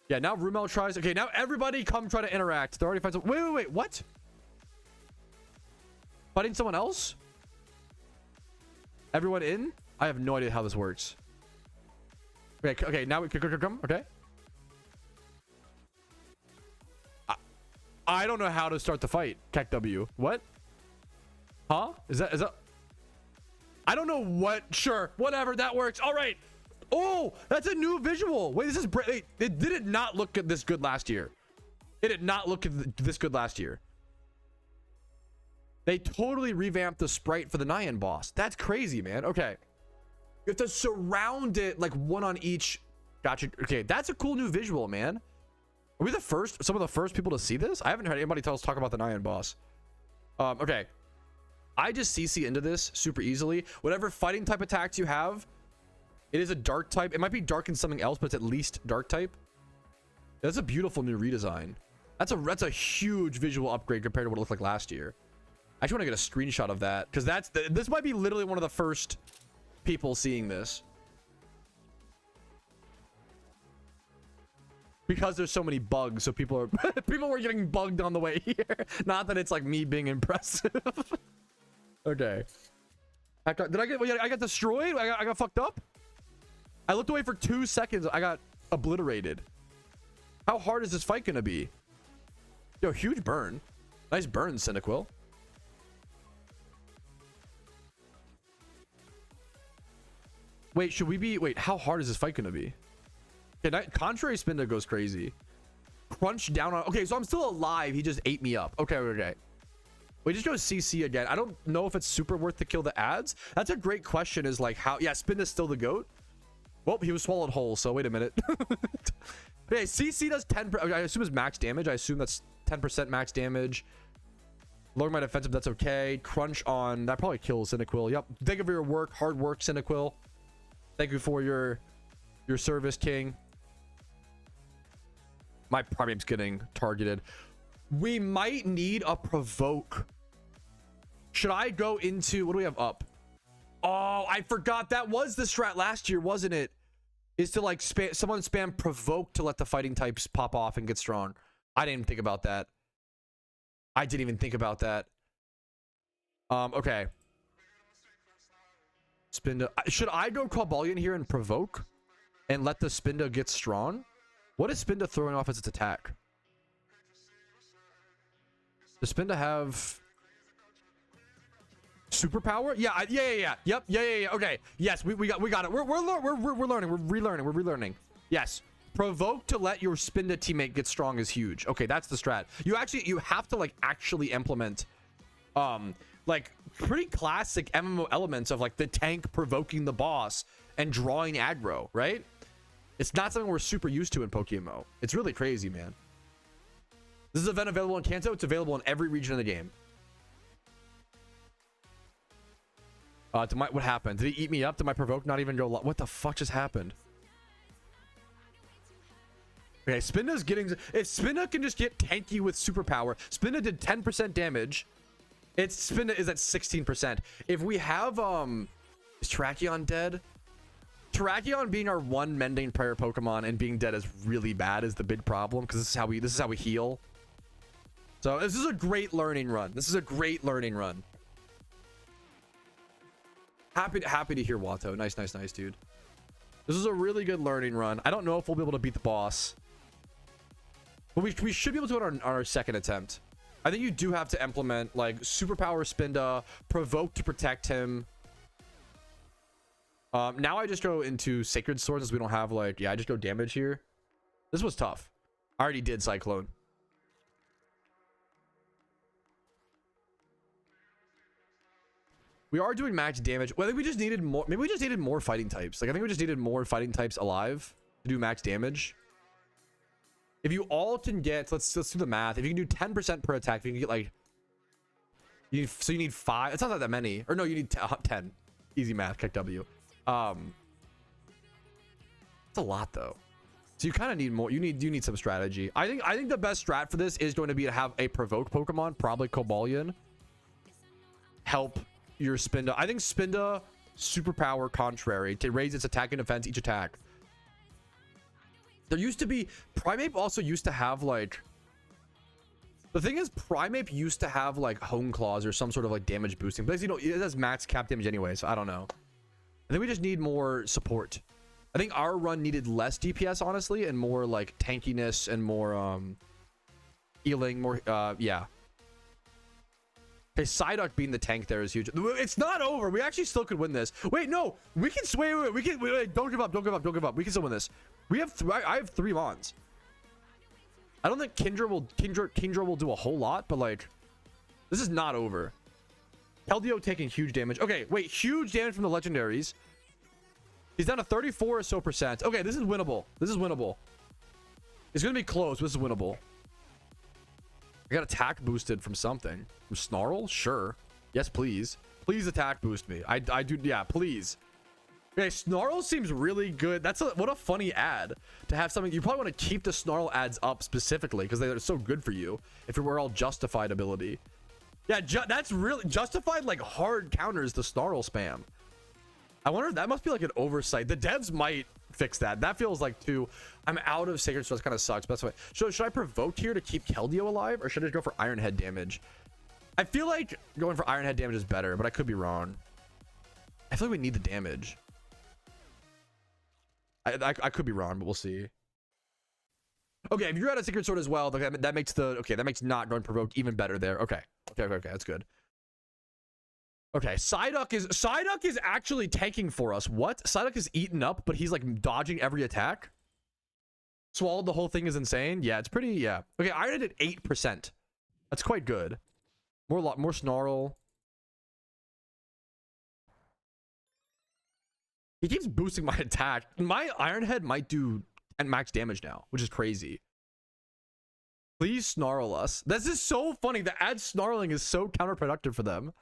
Yeah, now Rumel tries. Okay, now everybody come try to interact. They're already fighting. Wait. What? Fighting someone else? Everyone in? I have no idea how this works. Okay, now we come. Okay. I don't know how to start the fight. Kek W. What? Huh? Is that? I don't know what. Sure, whatever, that works. All right. Oh, that's a new visual. Wait, this is wait, it did it not look this good last year? It did not look this good last year. They totally revamped the sprite for the Nyan boss. That's crazy, man. Okay, you have to surround it like one on each. Gotcha. Okay, that's a cool new visual, man. Are we some of the first people to see this? I haven't heard anybody talk about the Nyan boss. Okay. I just CC into this super easily. Whatever fighting type attacks you have, it is a dark type. It might be dark in something else, but it's at least dark type. That's a beautiful new redesign. That's a huge visual upgrade compared to what it looked like last year. I just want to get a screenshot of that because this might be literally one of the first people seeing this. Because there's so many bugs, so people were getting bugged on the way here. Not that it's like me being impressive. Okay. I got destroyed? I got fucked up? I looked away for 2 seconds. I got obliterated. How hard is this fight gonna be? Yo, huge burn. Nice burn, Cyndaquil. Wait, should we be... Wait, how hard is this fight gonna be? Okay, contrary Spinda goes crazy. Crunch down on... Okay, so I'm still alive. He just ate me up. Okay. We just go CC again. I don't know if it's super worth to kill the ads. That's a great question, is like how... Yeah, Spinda's still the GOAT. Well, he was swallowed whole, so wait a minute. Okay, CC does 10%. I assume it's max damage. I assume that's 10% max damage. Lowering my defensive, that's okay. Crunch on... That probably kills Cyndaquil. Yep. Thank you for your work. Hard work, Cyndaquil. Thank you for your service, King. My Primeape's getting targeted. We might need a provoke. Should I go into... What do we have up? Oh, I forgot. That was the strat last year, wasn't it? Is to like someone spam provoke to let the fighting types pop off and get strong. I didn't even think about that. Okay. Spinda. Should I go Cobalion here and provoke and let the Spinda get strong? What is Spinda throwing off as its attack? Does Spinda have superpower? Yeah. Yep. Yeah. Okay. Yes, we got it. We're learning. We're relearning. Yes. Provoke to let your Spinda teammate get strong is huge. Okay, that's the strat. You have to like actually implement like pretty classic MMO elements of like the tank provoking the boss and drawing aggro, right? It's not something we're super used to in PokeMMO. It's really crazy, man. This is an event available in Kanto. It's available in every region of the game. What happened? Did he eat me up? Did my provoke not even go? What the fuck just happened? Okay, Spinda's getting... If Spinda can just get tanky with superpower... Spinda did 10% damage. Spinda is at 16%. If we have... Is Terrakion dead? Terrakion being our one mending prayer Pokemon and being dead is really bad is the big problem, because this is how we heal. So this is a great learning run. Happy to hear Watto. Nice, dude. This is a really good learning run. I don't know if we'll be able to beat the boss. But we should be able to do it on our second attempt. I think you do have to implement like superpower Spinda, provoke to protect him. Now I just go into Sacred Sword since we don't have like, yeah, I just go damage here. This was tough. I already did Cyclone. We are doing max damage. Well, I think we just needed more. Maybe we just needed more fighting types. Like I think we just needed more fighting types alive to do max damage. If you all can get, let's do the math. If you can do 10% per attack, if you can get like, so you need 5. It's not that many. Or no, you need 10. Easy math. Kick W. It's a lot though. So you kind of need more. You need some strategy. I think the best strat for this is going to be to have a provoke Pokemon, probably Cobalion, help your Spinda. I think Spinda superpower Contrary to raise its attack and defense each attack. There used to be Primeape also used to have like, the thing is Primeape used to have like Hone Claws or some sort of like damage boosting, but you know it has max cap damage anyway, so I don't know. I think we just need more support. I think our run needed less DPS honestly and more like tankiness and more healing, more yeah. Okay, Psyduck being the tank there is huge. It's not over. We actually still could win this. Wait, no, we can sway. We can. Wait, don't give up. Don't give up. Don't give up. We can still win this. We have. I have 3 Mons. I don't think Kindra will do a whole lot, but like, this is not over. Keldeo taking huge damage. Okay, wait, huge damage from the legendaries. He's down to 34 or so %. Okay, this is winnable. This is winnable. It's gonna be close, but this is winnable. I got attack boosted from something. From Snarl? Sure. Yes, please. Please attack boost me. I do. Yeah, please. Okay, Snarl seems really good. What a funny ad to have something. You probably want to keep the Snarl ads up specifically because they're so good for you if it were all justified ability. Yeah, that's really justified, like hard counters the Snarl spam. I wonder if that must be like an oversight. The devs might fix that. That feels like too. I'm out of Sacred Sword. Kind of sucks. But that's why. So should I provoke here to keep Keldeo alive, or should I just go for Iron Head damage? I feel like going for Iron Head damage is better, but I could be wrong. I feel like we need the damage. I could be wrong, but we'll see. Okay, if you're out of Sacred Sword as well, that makes that makes not going provoke even better there. Okay, that's good. Okay, Psyduck is actually tanking for us. What? Psyduck is eaten up, but he's like dodging every attack. Swallowed the whole thing is insane. Yeah, it's pretty. Yeah. Okay, Iron Head at 8%. That's quite good. More Snarl. He keeps boosting my attack. My Iron Head might do max damage now, which is crazy. Please snarl us. This is so funny. The ad snarling is so counterproductive for them.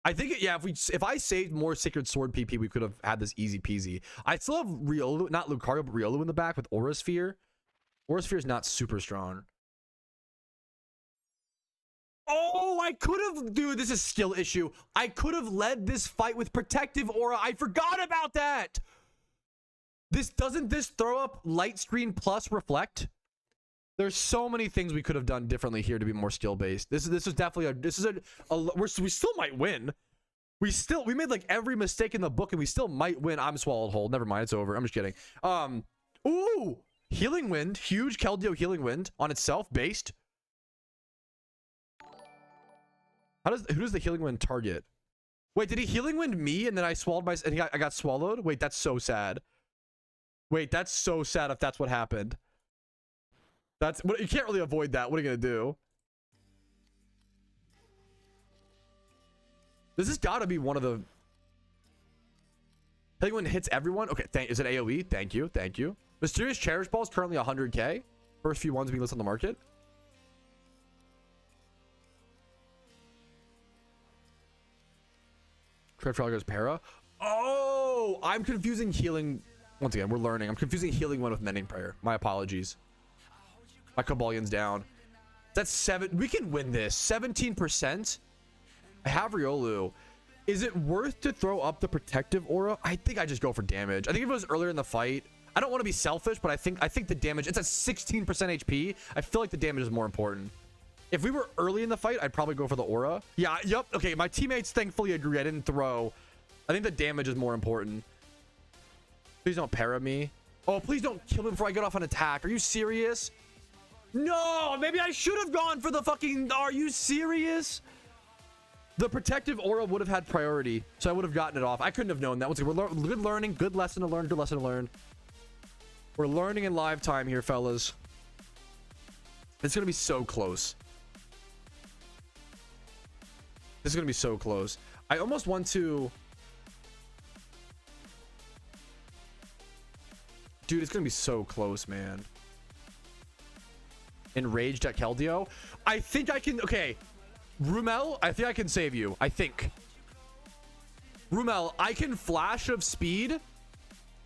I think, yeah, if I saved more Sacred Sword PP, we could have had this easy peasy. I still have Riolu, not Lucario, but Riolu in the back with Aura Sphere. Aura Sphere is not super strong. Oh, I could have, dude, this is skill issue. I could have led this fight with Protective Aura. I forgot about that. Doesn't this throw up Light Screen plus Reflect? There's so many things we could have done differently here to be more skill based. This is definitely we still might win. We made like every mistake in the book and we still might win. I'm swallowed whole. Never mind, it's over. I'm just kidding. Ooh, Healing Wind, huge Keldeo Healing Wind on itself based. Who does the Healing Wind target? Wait, did he Healing Wind me and then I swallowed and I got swallowed? Wait, that's so sad. Wait, that's so sad if that's what happened. You can't really avoid that. What are you gonna do? This has got to be one of the. Healing Wind hits everyone. Okay, is it AOE? Thank you. Mysterious Cherish Ball is currently 100k. First few ones being listed on the market. Trade for goes Para. Oh, I'm confusing healing. Once again, we're learning. I'm confusing Healing Wind with Mending Prayer. My apologies. My Cobalion's down. That's 7. We can win this. 17%. I have Riolu. Is it worth to throw up the Protective Aura? I think I just go for damage. I think if it was earlier in the fight, I don't want to be selfish, but I think the damage, it's at 16% HP. I feel like the damage is more important. If we were early in the fight, I'd probably go for the Aura. Yeah, yep. Okay, my teammates thankfully agree. I didn't throw. I think the damage is more important. Please don't para me. Oh, please don't kill me before I get off an attack. Are you serious? No, maybe I should have gone for the fucking... Are you serious? The protective aura would have had priority, so I would have gotten it off. I couldn't have known that. We're good learning, good lesson to learn, good lesson to learn. We're learning in live time here, fellas. It's gonna be so close. This is gonna be so close. I almost want to... Dude, it's gonna be so close, man. Enraged at Keldeo. I think I can... Okay. Rumel, I think I can save you. I think. Rumel, I can flash of speed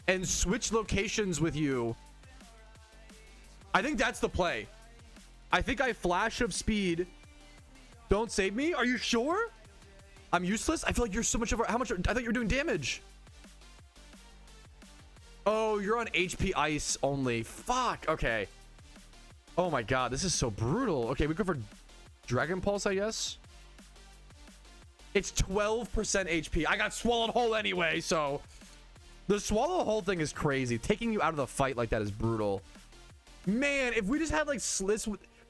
and switch locations with you. I think that's the play. I think I flash of speed. Don't save me? Are you sure? I'm useless? I feel like you're so much of a... How much... I thought you were doing damage. Oh, you're on HP ice only. Fuck. Okay. Oh my god, this is so brutal. Okay, we go for Dragon Pulse, I guess. It's 12% HP. I got swallowed whole anyway, so the swallow whole thing is crazy. Taking you out of the fight like that is brutal. Man, if we just had like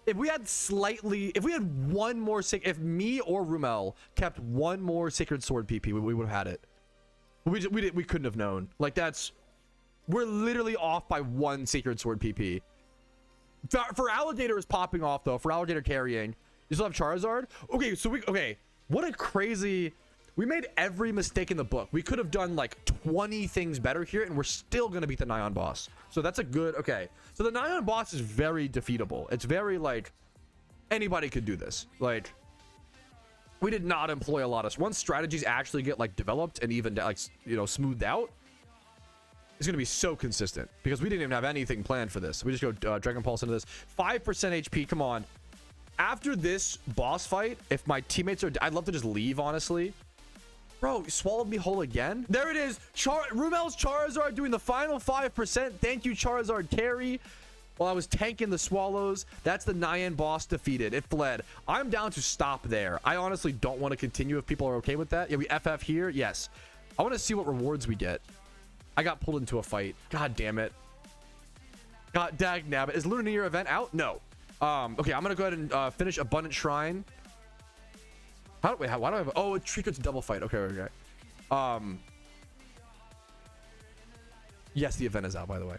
if we had one more if me or Rumel kept one more Sacred Sword PP, we would have had it. We couldn't have known. Like we're literally off by one Sacred Sword PP. For Alligator is popping off though. For Alligator carrying, you still have Charizard. Okay, so what a crazy... We made every mistake in the book. We could have done like 20 things better here, and we're still gonna beat the Nyan boss. So that's a good... Okay, so the Nyan boss is very defeatable. It's very like anybody could do this. Like we did not employ a lot of... Once strategies actually get like developed and even like, you know, smoothed out, it's going to be so consistent because we didn't even have anything planned for this. We just go Dragon Pulse into this. 5% HP. Come on. After this boss fight, if my teammates are... I'd love to just leave, honestly. Bro, you swallowed me whole again. There it is. Rumel's Charizard doing the final 5%. Thank you, Charizard carry. While I was tanking the swallows, that's the Nyan boss defeated. It fled. I'm down to stop there. I honestly don't want to continue if people are okay with that. Yeah, we FF here. Yes. I want to see what rewards we get. I got pulled into a fight. God damn it. God dag nabbit. Is LUNAR Event out? No. Okay, I'm gonna go ahead and finish Abundant Shrine. Why do I have... Oh, it's double fight. Okay. Yes, the event is out, by the way.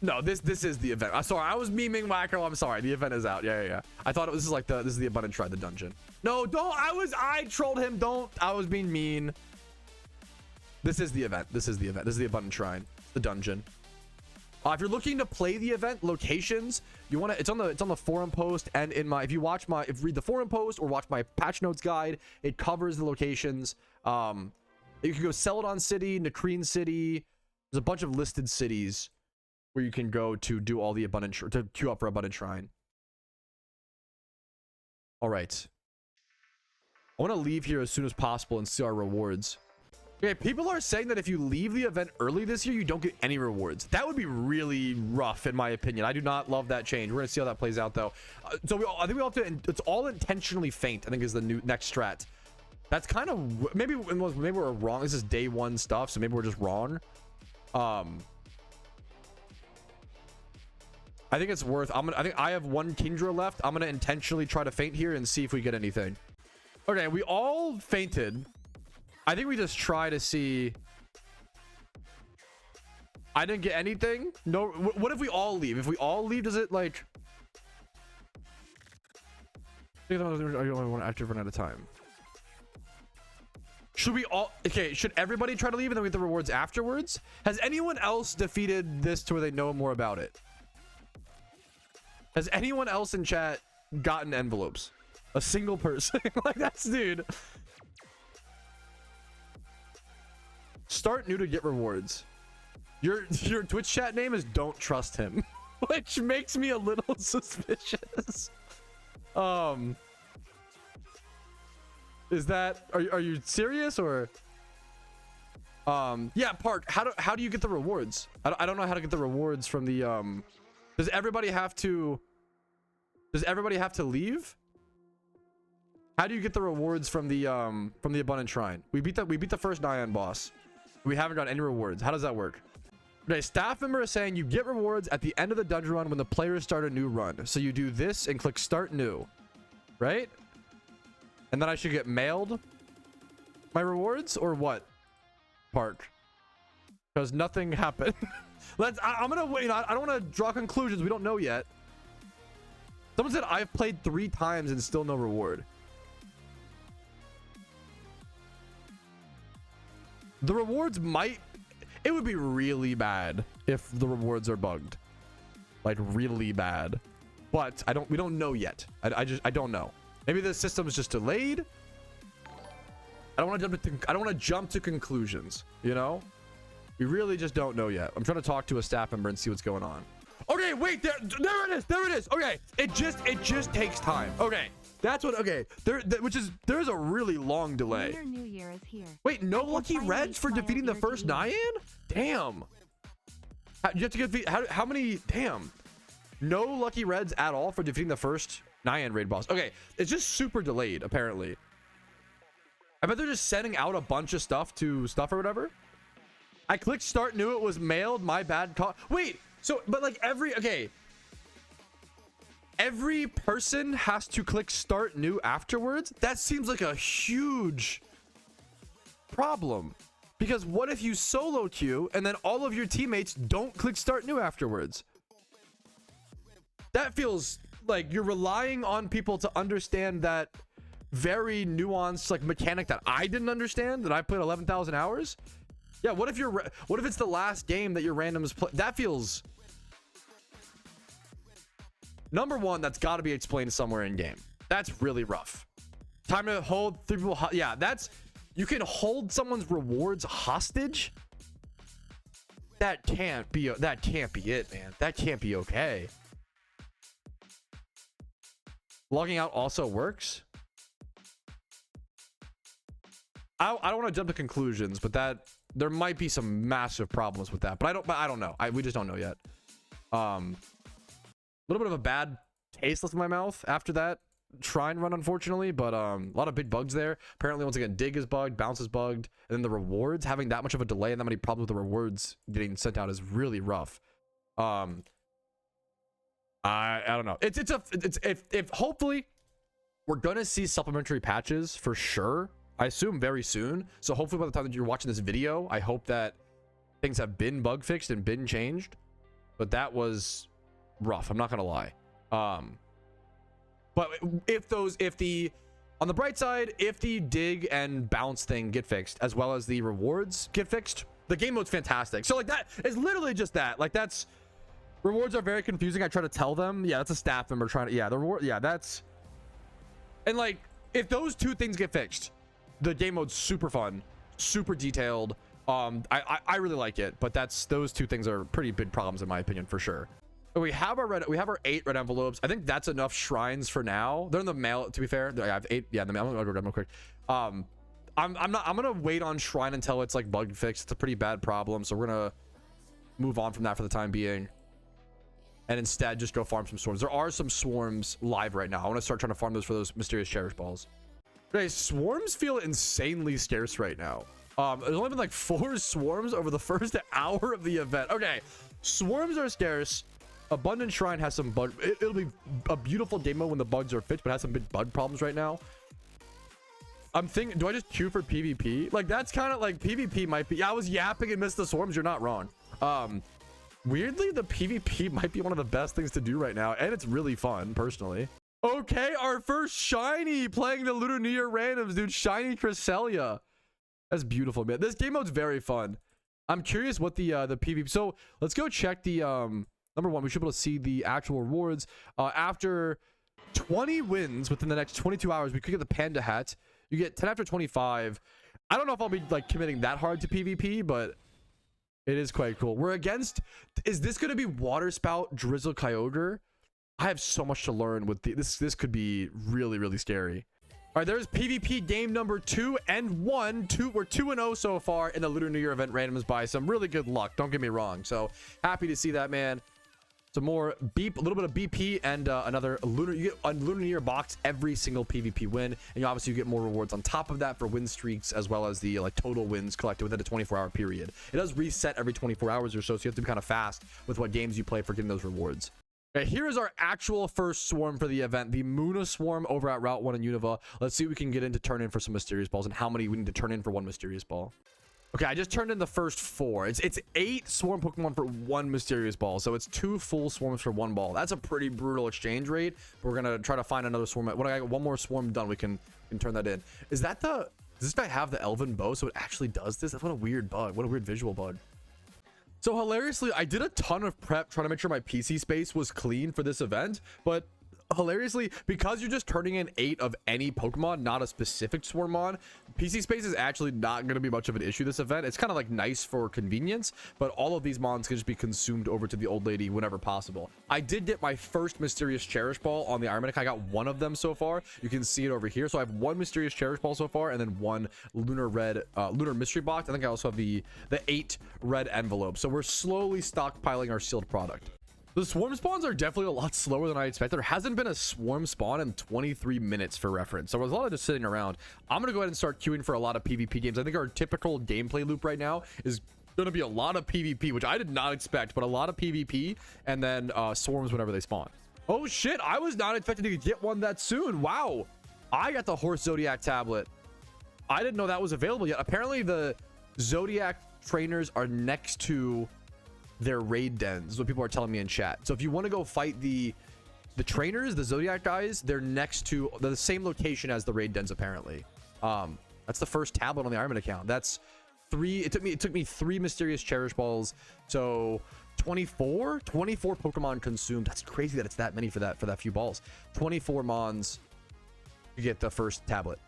No, this is the event. I'm sorry, I was memeing Wacko. I'm sorry, the event is out. Yeah. I thought this is the Abundant Shrine, the dungeon. No, don't. I trolled him. Don't. I was being mean. This is the event. This is the Abundant Shrine, the dungeon. If you're looking to play the event locations, you want to... It's on the forum post, and if you read the forum post or watch my patch notes guide, it covers the locations. You can go Celadon City, Nakreen City. There's a bunch of listed cities where you can go to do all the to queue up for Abundant Shrine. All right. I want to leave here as soon as possible and see our rewards. Okay, people are saying that if you leave the event early this year, you don't get any rewards. That would be really rough, in my opinion. I do not love that change. We're gonna see how that plays out, though. I think we have to... It's all intentionally faint, I think, is the next strat. That's kind of... Maybe we're wrong. This is day one stuff, so maybe we're just wrong. I think it's worth... I think I have one Kingdra left. I'm gonna intentionally try to feint here and see if we get anything. Okay, we all fainted. I think we just try to see... I didn't get anything. No. What if we all leave? If we all leave, does it like... I only want to active run at a time. Should we all... Okay, should everybody try to leave and then we get the rewards afterwards? Has anyone else defeated this to where they know more about it? Has anyone else in chat gotten envelopes? A single person? Like, that's... Dude... Start new to get rewards. Your Twitch chat name is Don't Trust Him, which makes me a little suspicious. Is that... Are you serious or... Yeah, Park, how do you get the rewards? I don't know how to get the rewards from the... Does everybody have to leave? How do you get the rewards from the Abundant Shrine? We beat the first Nyan boss. We haven't got any rewards. How does that work? Okay, staff member is saying you get rewards at the end of the dungeon run when the players start a new run. So you do this and click start new, right? And then I should get mailed my rewards or what part? Because nothing happened. I'm gonna wait. I don't want to draw conclusions. We don't know yet. Someone said I've played 3 times and still no reward. The rewards might... It would be really bad if the rewards are bugged. Like, really bad. But we don't know yet. I don't know. Maybe the system is just delayed. I don't want to jump to conclusions, you know? We really just don't know yet. I'm trying to talk to a staff member and see what's going on. Okay, wait, there it is. Okay, it just takes time. Okay, that's what. Okay, there's a really long delay.
Lunar New Year is here.
Wait, no lucky reds for defeating the first Nyan? Damn. You have to get how many? Damn. No lucky reds at all for defeating the first Nyan raid boss. Okay, it's just super delayed apparently. I bet they're just sending out a bunch of stuff to stuff or whatever. I clicked start new. It was mailed. My bad. Wait. So, but like every person has to click start new afterwards. That seems like a huge problem, because what if you solo queue and then all of your teammates don't click start new afterwards? That feels like you're relying on people to understand that very nuanced like mechanic that I didn't understand, that I played 11,000 hours. Yeah, what if it's the last game that your randoms play? That feels... Number one, that's got to be explained somewhere in game. That's really rough. Time to hold 3 people. Yeah, that's... You can hold someone's rewards hostage? That can't be it, man. That can't be okay. Logging out also works? I don't want to jump to conclusions, but that... There might be some massive problems with that, but I don't know. We just don't know yet. A little bit of a bad taste left in my mouth after that shrine run, unfortunately, but a lot of big bugs there. Apparently, once again, dig is bugged, bounce is bugged, and then the rewards having that much of a delay and that many problems with the rewards getting sent out is really rough. I don't know. If hopefully we're gonna see supplementary patches for sure. I assume very soon. So hopefully by the time that you're watching this video, I hope that things have been bug fixed and been changed. But that was rough. I'm not gonna lie. But on the bright side, if the dig and bounce thing get fixed, as well as the rewards get fixed, the game mode's fantastic. So like that is literally just that. Like that's rewards are very confusing. I try to tell them, yeah, that's a staff member trying to, yeah, the reward, yeah, that's, and like if those 2 things get fixed, the game mode's super fun, super detailed. I really like it, but those 2 things are pretty big problems in my opinion for sure. We have our 8 red envelopes. I think that's enough shrines for now. They're in the mail, to be fair. I have 8. Yeah, in the mail. I'm gonna go grab them real quick. I'm gonna wait on shrine until it's like bug fixed. It's a pretty bad problem, so we're gonna move on from that for the time being, and instead just go farm some swarms. There are some swarms live right now. I want to start trying to farm those for those mysterious cherish balls. Okay, swarms feel insanely scarce right now. There's only been like 4 swarms over the first hour of the event. Okay, swarms are scarce. Abundant Shrine has some bug. It'll be a beautiful game mode when the bugs are fixed, but has some big bug problems right now. I'm thinking, do I just queue for PvP? Like that's kind of like PvP might be. Yeah, I was yapping and missed the swarms. You're not wrong. Weirdly, the PvP might be one of the best things to do right now, and it's really fun personally. Okay, our first shiny playing the Lunar New Year randoms, dude. Shiny Cresselia. That's beautiful, man. This game mode's very fun. I'm curious what the PvP. So let's go check the number one. We should be able to see the actual rewards. After 20 wins within the next 22 hours, we could get the panda hat. You get 10 after 25. I don't know if I'll be like committing that hard to PvP, but it is quite cool. We're against. Is this going to be Water Spout, Drizzle, Kyogre? I have so much to learn with this could be really, really scary. All right, there's PvP game number 2 and 1. We're 2-0 so far in the Lunar New Year event randoms by some really good luck. Don't get me wrong. So happy to see that, man. Some more beep, a little bit of BP, and another lunar. You get a lunar box every single PvP win, and obviously you get more rewards on top of that for win streaks, as well as the like total wins collected within a 24-hour period. It does reset every 24 hours or so, so you have to be kind of fast with what games you play for getting those rewards. Okay, here is our actual first swarm for the event, the Muna swarm over at Route 1 in Unova. Let's see what we can get in to turn in for some mysterious balls, and how many we need to turn in for one mysterious ball. Okay, I just turned in the first 4. It's 8 swarm Pokemon for 1 mysterious ball, so it's 2 full swarms for 1 ball. That's a pretty brutal exchange rate. We're gonna try to find another swarm. When I got one more swarm done, we can turn that in. Is that does this guy have the Elven Bow, so it actually does this? That's what a weird bug. What a weird visual bug. So hilariously, I did a ton of prep trying to make sure my PC space was clean for this event, but hilariously, because you're just turning in 8 of any Pokemon, not a specific Swarmon, PC space is actually not going to be much of an issue this event. It's kind of like nice for convenience, but all of these mons can just be consumed over to the old lady whenever possible. I did get my first Mysterious Cherish Ball on the Iron Man. I got 1 of them so far. You can see it over here. So I have 1 Mysterious Cherish Ball so far, and then 1 Lunar Mystery Box. I think I also have the 8 red envelopes. So we're slowly stockpiling our sealed product. The swarm spawns are definitely a lot slower than I expected. There hasn't been a swarm spawn in 23 minutes for reference. So there's a lot of just sitting around. I'm going to go ahead and start queuing for a lot of PvP games. I think our typical gameplay loop right now is going to be a lot of PvP, which I did not expect, but a lot of PvP and then swarms whenever they spawn. Oh shit, I was not expecting to get one that soon. Wow. I got the Horse Zodiac tablet. I didn't know that was available yet. Apparently the Zodiac trainers are next to their raid dens, is what people are telling me in chat. So if you want to go fight the trainers, the Zodiac guys, they're next to the same location as the raid dens apparently. That's the first tablet on the Iron Man account. That's 3. It took me 3 Mysterious Cherish Balls. So 24 Pokemon consumed. That's crazy that it's that many for that few balls. 24 mons to get the first tablet.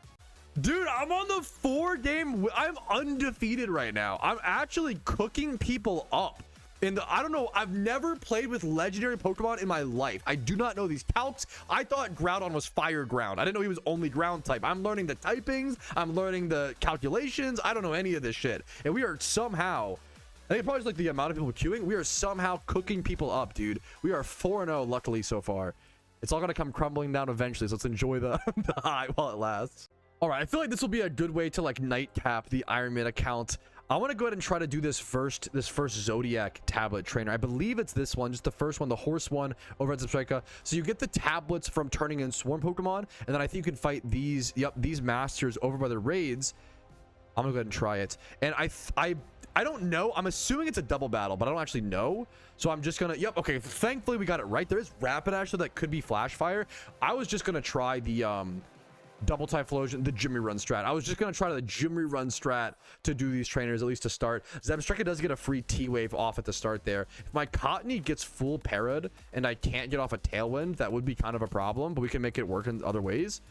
Dude, I'm on the 4-game. I'm undefeated right now. I'm actually cooking people up. I don't know, I've never played with legendary Pokemon in my life. I do not know these calcs. I thought Groudon was fire ground. I didn't know he was only ground type. I'm learning the typings. I'm learning the calculations. I don't know any of this shit. And we are somehow, I think it probably is like the amount of people queuing. We are somehow cooking people up, dude. We are 4-0 luckily so far. It's all going to come crumbling down eventually. So let's enjoy the high while it lasts. All right, I feel like this will be a good way to like nightcap the Iron Man account. I want to go ahead and try to do this first Zodiac tablet trainer. I believe it's this one, just the first one, the horse one over at Zebstrika. So you get the tablets from turning in swarm Pokemon, and then I think you can fight these masters over by the raids. I'm gonna go ahead and try it. And I don't know. I'm assuming it's a double battle, but I don't actually know. So I'm just gonna, okay. Thankfully we got it right. There is Rapidash, so that could be Flash Fire. I was just gonna try the double Typhlosion, the Jimmy Run strat. I was just going to try the Jimmy Run strat to do these trainers, at least to start. Zebstrika does get a free T-Wave off at the start there. If my Cottony gets full parried and I can't get off a Tailwind, that would be kind of a problem, but we can make it work in other ways.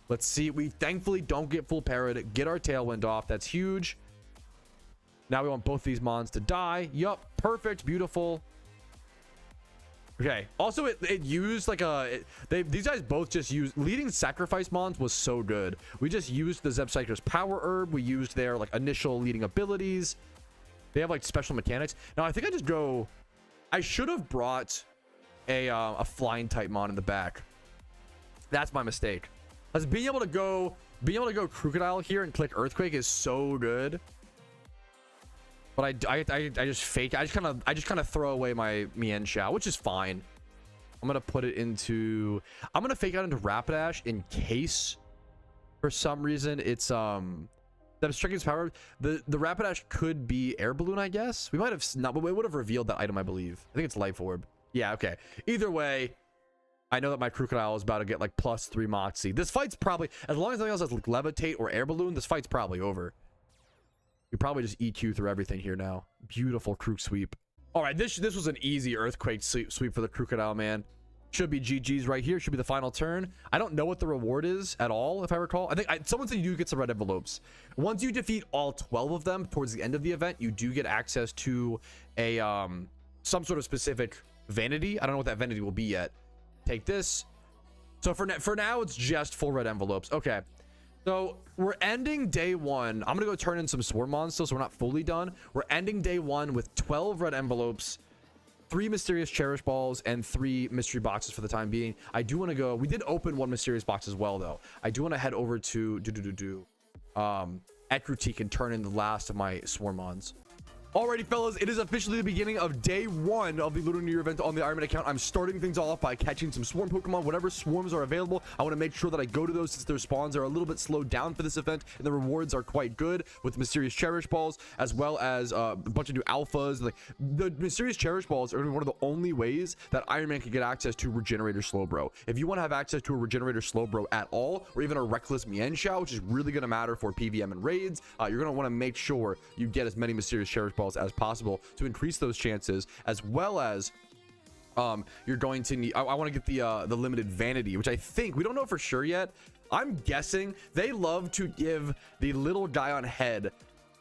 Let's see. We thankfully don't get full parried. Get our Tailwind off. That's huge. Now we want both these mons to die. Yup. Perfect. Beautiful. Okay. Also, it used like these guys both just used leading sacrifice mons was so good. We just used the Zebstrika's power herb. We used their like initial leading abilities. They have like special mechanics. Now I think I should have brought a flying type mon in the back. That's my mistake. As being able to go Crocodile here and click Earthquake is so good. But I just fake. I just kind of throw away my Mienshao, which is fine. I'm gonna put it into. I'm gonna fake out into Rapidash in case, for some reason, it's Zebstrika's power. The Rapidash could be Air Balloon, I guess. We might have not, but we would have revealed that item, I believe. I think it's Life Orb. Yeah, okay. Either way, I know that my Crocodile is about to get like +3 Moxie. This fight's probably, as long as nothing else has like Levitate or Air Balloon, this fight's probably over. We probably just EQ through everything here now. Beautiful Crook sweep. All right, this was an easy Earthquake sweep for the Crocodile, man. Should be GG's right here. Should be the final turn. I don't know what the reward is at all, if I recall. I think someone said you do get some red envelopes. Once you defeat all 12 of them towards the end of the event, you do get access to a some sort of specific vanity. I don't know what that vanity will be yet. Take this. So for now, it's just full red envelopes. Okay. So we're ending day 1. I'm gonna go turn in some Swarmons still, so we're not fully done. We're ending day 1 with 12 red envelopes. 3 mysterious cherish balls and 3 mystery boxes for the time being. I do want to go, we did open 1 mysterious box as well though. I do want to head over to Ekrutik and turn in the last of my Swarmons. Alrighty, fellas, it is officially the beginning of day 1 of the LUNAR event on the Iron Man account. I'm starting things off by catching some swarm Pokemon, whatever swarms are available. I want to make sure that I go to those since their spawns are a little bit slowed down for this event, and the rewards are quite good with mysterious cherish balls, as well as a bunch of new alphas. Like the mysterious cherish balls are one of the only ways that Iron Man can get access to Regenerator Slowbro. If you want to have access to a Regenerator Slowbro at all, or even a Reckless Mienshao, which is really going to matter for PVM and raids, you're going to want to make sure you get as many mysterious cherish balls as possible to increase those chances, as well as you're going to need, I want to get the limited vanity, which I think, we don't know for sure yet. I'm guessing they love to give the little guy on head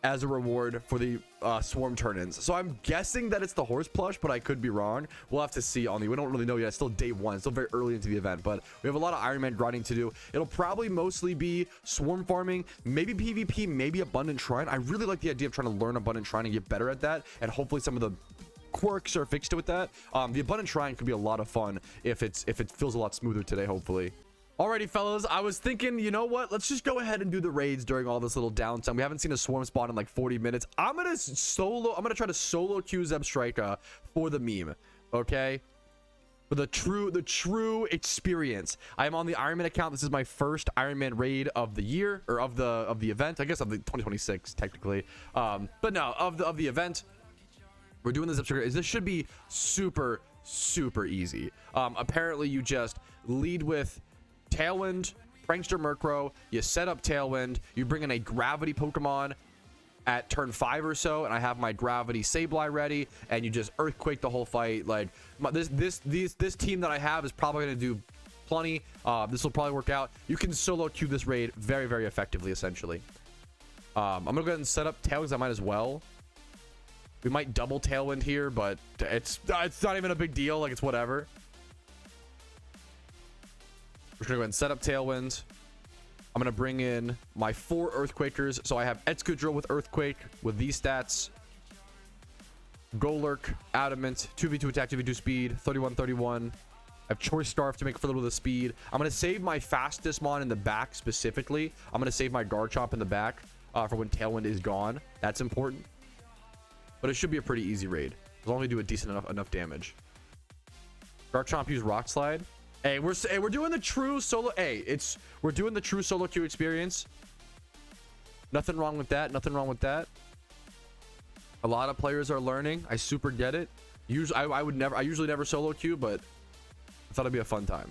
as a reward for the swarm turn-ins, so I'm guessing that it's the horse plush, but I could be wrong. We'll have to see on the, we don't really know yet. It's still day 1, it's still very early into the event, but we have a lot of Iron Man grinding to do. It'll probably mostly be swarm farming, maybe PvP, maybe Abundant Shrine. I really like the idea of trying to learn Abundant Shrine and get better at that, and hopefully some of the quirks are fixed with that. The Abundant Shrine could be a lot of fun if it feels a lot smoother today, hopefully. Alrighty, fellas, I was thinking, you know what, let's just go ahead and do the raids during all this little downtime. We haven't seen a swarm spawn in like 40 minutes. I'm gonna try to solo queue Zebstrika for the meme, okay, for the true experience. I am on the Iron Man account. This is my first Iron Man raid of the year, or of the event, I guess, of the 2026 technically, but no, of the event. We're doing the Zebstrika. This should be super easy. Apparently you just lead with Tailwind, Prankster Murkrow, you set up Tailwind, you bring in a gravity Pokemon at turn 5 or so, and I have my gravity Sableye ready, and you just earthquake the whole fight. Like this team that I have is probably going to do plenty. This will probably work out. You can solo queue this raid very effectively, essentially. I'm gonna go ahead and set up Tailwind. I might as well. We might double Tailwind here, but it's not even a big deal. Like, it's whatever. We're gonna go ahead and set up Tailwind. I'm gonna bring in my 4 Earthquakers. So I have Excadrill with Earthquake with these stats. Golurk, Adamant, 2v2 attack, 2v2 speed, 31. I have Choice Scarf to make for a little bit of speed. I'm gonna save my fastest mon in the back specifically. I'm gonna save my Garchomp in the back for when Tailwind is gone. That's important. But it should be a pretty easy raid as long as we do a decent enough damage. Garchomp use Rock Slide. Hey, we're doing the true solo. Hey, we're doing the true solo queue experience. Nothing wrong with that. Nothing wrong with that. A lot of players are learning. I super get it. Usually, I usually never solo queue, but I thought it'd be a fun time.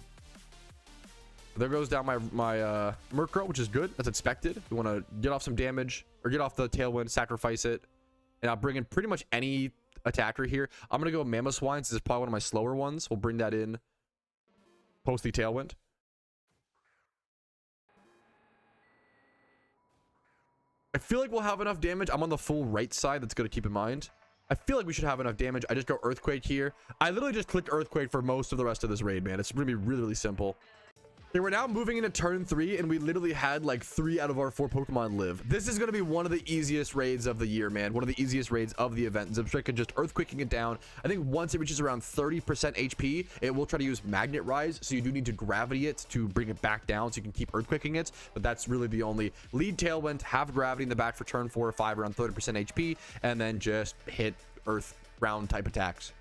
There goes down my Murkrow, which is good. That's expected. We want to get off some damage or get off the Tailwind, sacrifice it, and I'll bring in pretty much any attacker here. I'm gonna go Mamoswine. This is probably one of my slower ones. We'll bring that in post the Tailwind. I feel like we'll have enough damage. I'm on the full right side. That's good to keep in mind. I feel like we should have enough damage. I just go Earthquake here. I literally just clicked Earthquake for most of the rest of this raid, man. It's gonna be really simple. Okay, we're now moving into turn 3, and we literally had like 3 out of our 4 Pokemon live. This is going to be one of the easiest raids of the year, man. One of the easiest raids of the event. Zebstrika just Earthquaking it down. I think once it reaches around 30% HP, it will try to use Magnet Rise, so you do need to Gravity it to bring it back down so you can keep Earthquaking it, but that's really the only. Lead Tailwind, have Gravity in the back for turn 4 or 5 around 30% HP, and then just hit Earth round type attacks.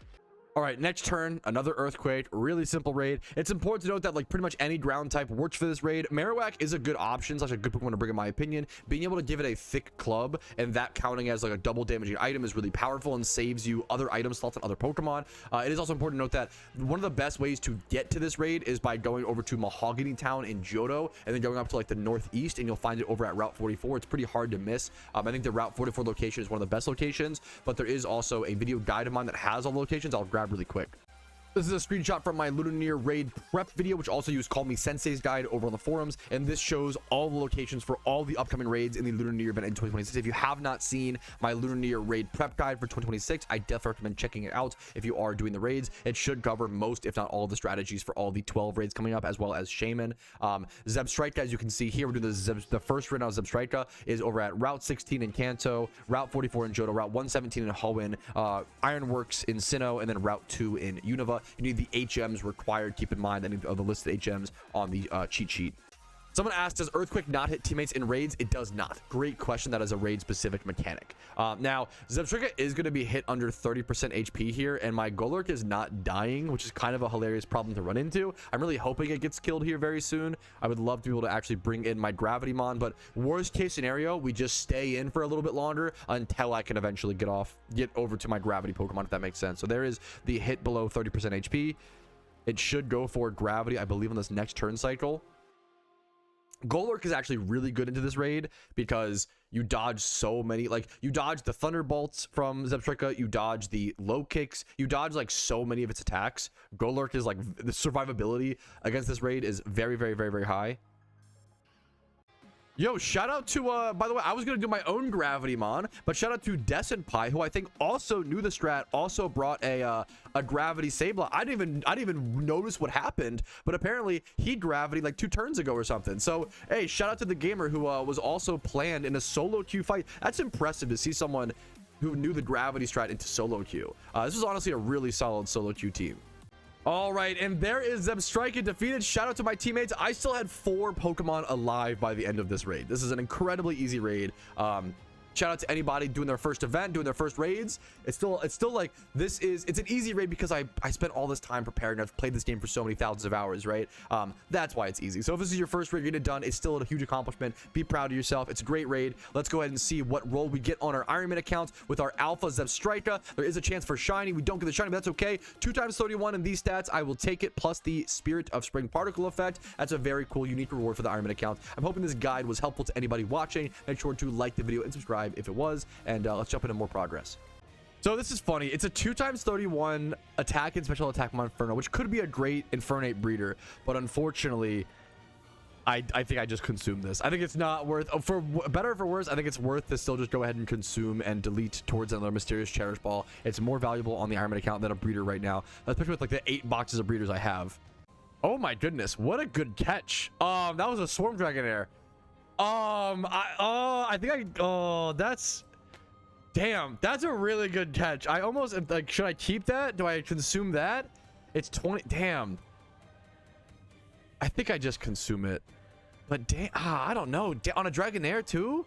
All right, next turn, another Earthquake. Really simple raid. It's important to note that like pretty much any ground type works for this raid. Marowak is a good option, such a good Pokemon to bring in my opinion. Being able to give it a thick club and that counting as like a double damaging item is really powerful and saves you other item slots and other Pokemon. It is also important to note that one of the best ways to get to this raid is by going over to Mahogany Town in Johto and then going up to like the northeast, and you'll find it over at Route 44. It's pretty hard to miss. I think the Route 44 location is one of the best locations, but there is also a video guide of mine that has all the locations. I'll grab really quick. This is a screenshot from my LUNAR raid prep video, which also used Call Me Sensei's guide over on the forums. And this shows all the locations for all the upcoming raids in the LUNAR event in 2026. If you have not seen my LUNAR raid prep guide for 2026, I definitely recommend checking it out if you are doing the raids. It should cover most, if not all, of the strategies for all the 12 raids coming up, as well as Shaman. Zebstrika, as you can see here, we're doing the first raid now. Zebstrika is over at Route 16 in Kanto, Route 44 in Johto, Route 117 in Hoenn, Ironworks in Sinnoh, and then Route 2 in Unova. You need the HMs required. Keep in mind any of the listed HMs on the cheat sheet. Someone asked, does Earthquake not hit teammates in raids? It does not. Great question. That is a raid specific mechanic. Now, Zebstrika is going to be hit under 30% HP here, and my Golurk is not dying, which is kind of a hilarious problem to run into. I'm really hoping it gets killed here very soon. I would love to be able to actually bring in my Gravitymon, but worst case scenario, we just stay in for a little bit longer until I can eventually get over to my Gravity Pokemon, if that makes sense. So there is the hit below 30% HP. It should go for Gravity, I believe, on this next turn cycle. Golurk is actually really good into this raid because you dodge so many, like you dodge the Thunderbolts from Zebstrika, you dodge the low kicks, you dodge like so many of its attacks. Golurk is like, the survivability against this raid is very, very, very, very high. Yo, shout out to by the way, I was gonna do my own Gravitymon, but shout out to Desenpai, who I think also knew the strat, also brought a Gravity Sableye. I didn't even notice what happened, but apparently he Gravity like 2 turns ago or something. So hey, shout out to the gamer who was also planned in a solo queue fight. That's impressive to see someone who knew the Gravity strat into solo queue. This was honestly a really solid solo queue team. All right, and there is Zebstrika defeated. Shout out to my teammates. I still had 4 Pokemon alive by the end of this raid. This is an incredibly easy raid. Shout out to anybody doing their first event, doing their first raids. It's still like, it's an easy raid because I spent all this time preparing. I've played this game for so many thousands of hours, right? That's why it's easy. So if this is your first raid getting it done, it's still a huge accomplishment. Be proud of yourself. It's a great raid. Let's go ahead and see what role we get on our Ironman account with our Alpha Zebstrika. There is a chance for shiny. We don't get the shiny, but that's okay. 2 times 31 in these stats. I will take it, plus the Spirit of Spring Particle effect. That's a very cool, unique reward for the Ironman account. I'm hoping this guide was helpful to anybody watching. Make sure to like the video and subscribe if it was, and let's jump into more progress. So this is funny. It's a 2 times 31 attack and special attack Monferno, which could be a great Infernape breeder, but unfortunately I think I just consumed this. I think it's not worth, for better or for worse, I think it's worth to still just go ahead and consume and delete towards another mysterious Cherish Ball. It's more valuable on the Ironman account than a breeder right now, especially with like the 8 boxes of breeders I have. Oh my goodness, what a good catch. That was a Swarm Dragonair. That's, damn, that's a really good catch. I almost, like, should I keep that? Do I consume that? It's 20, damn. I think I just consume it, but damn, I don't know. On a Dragonair too?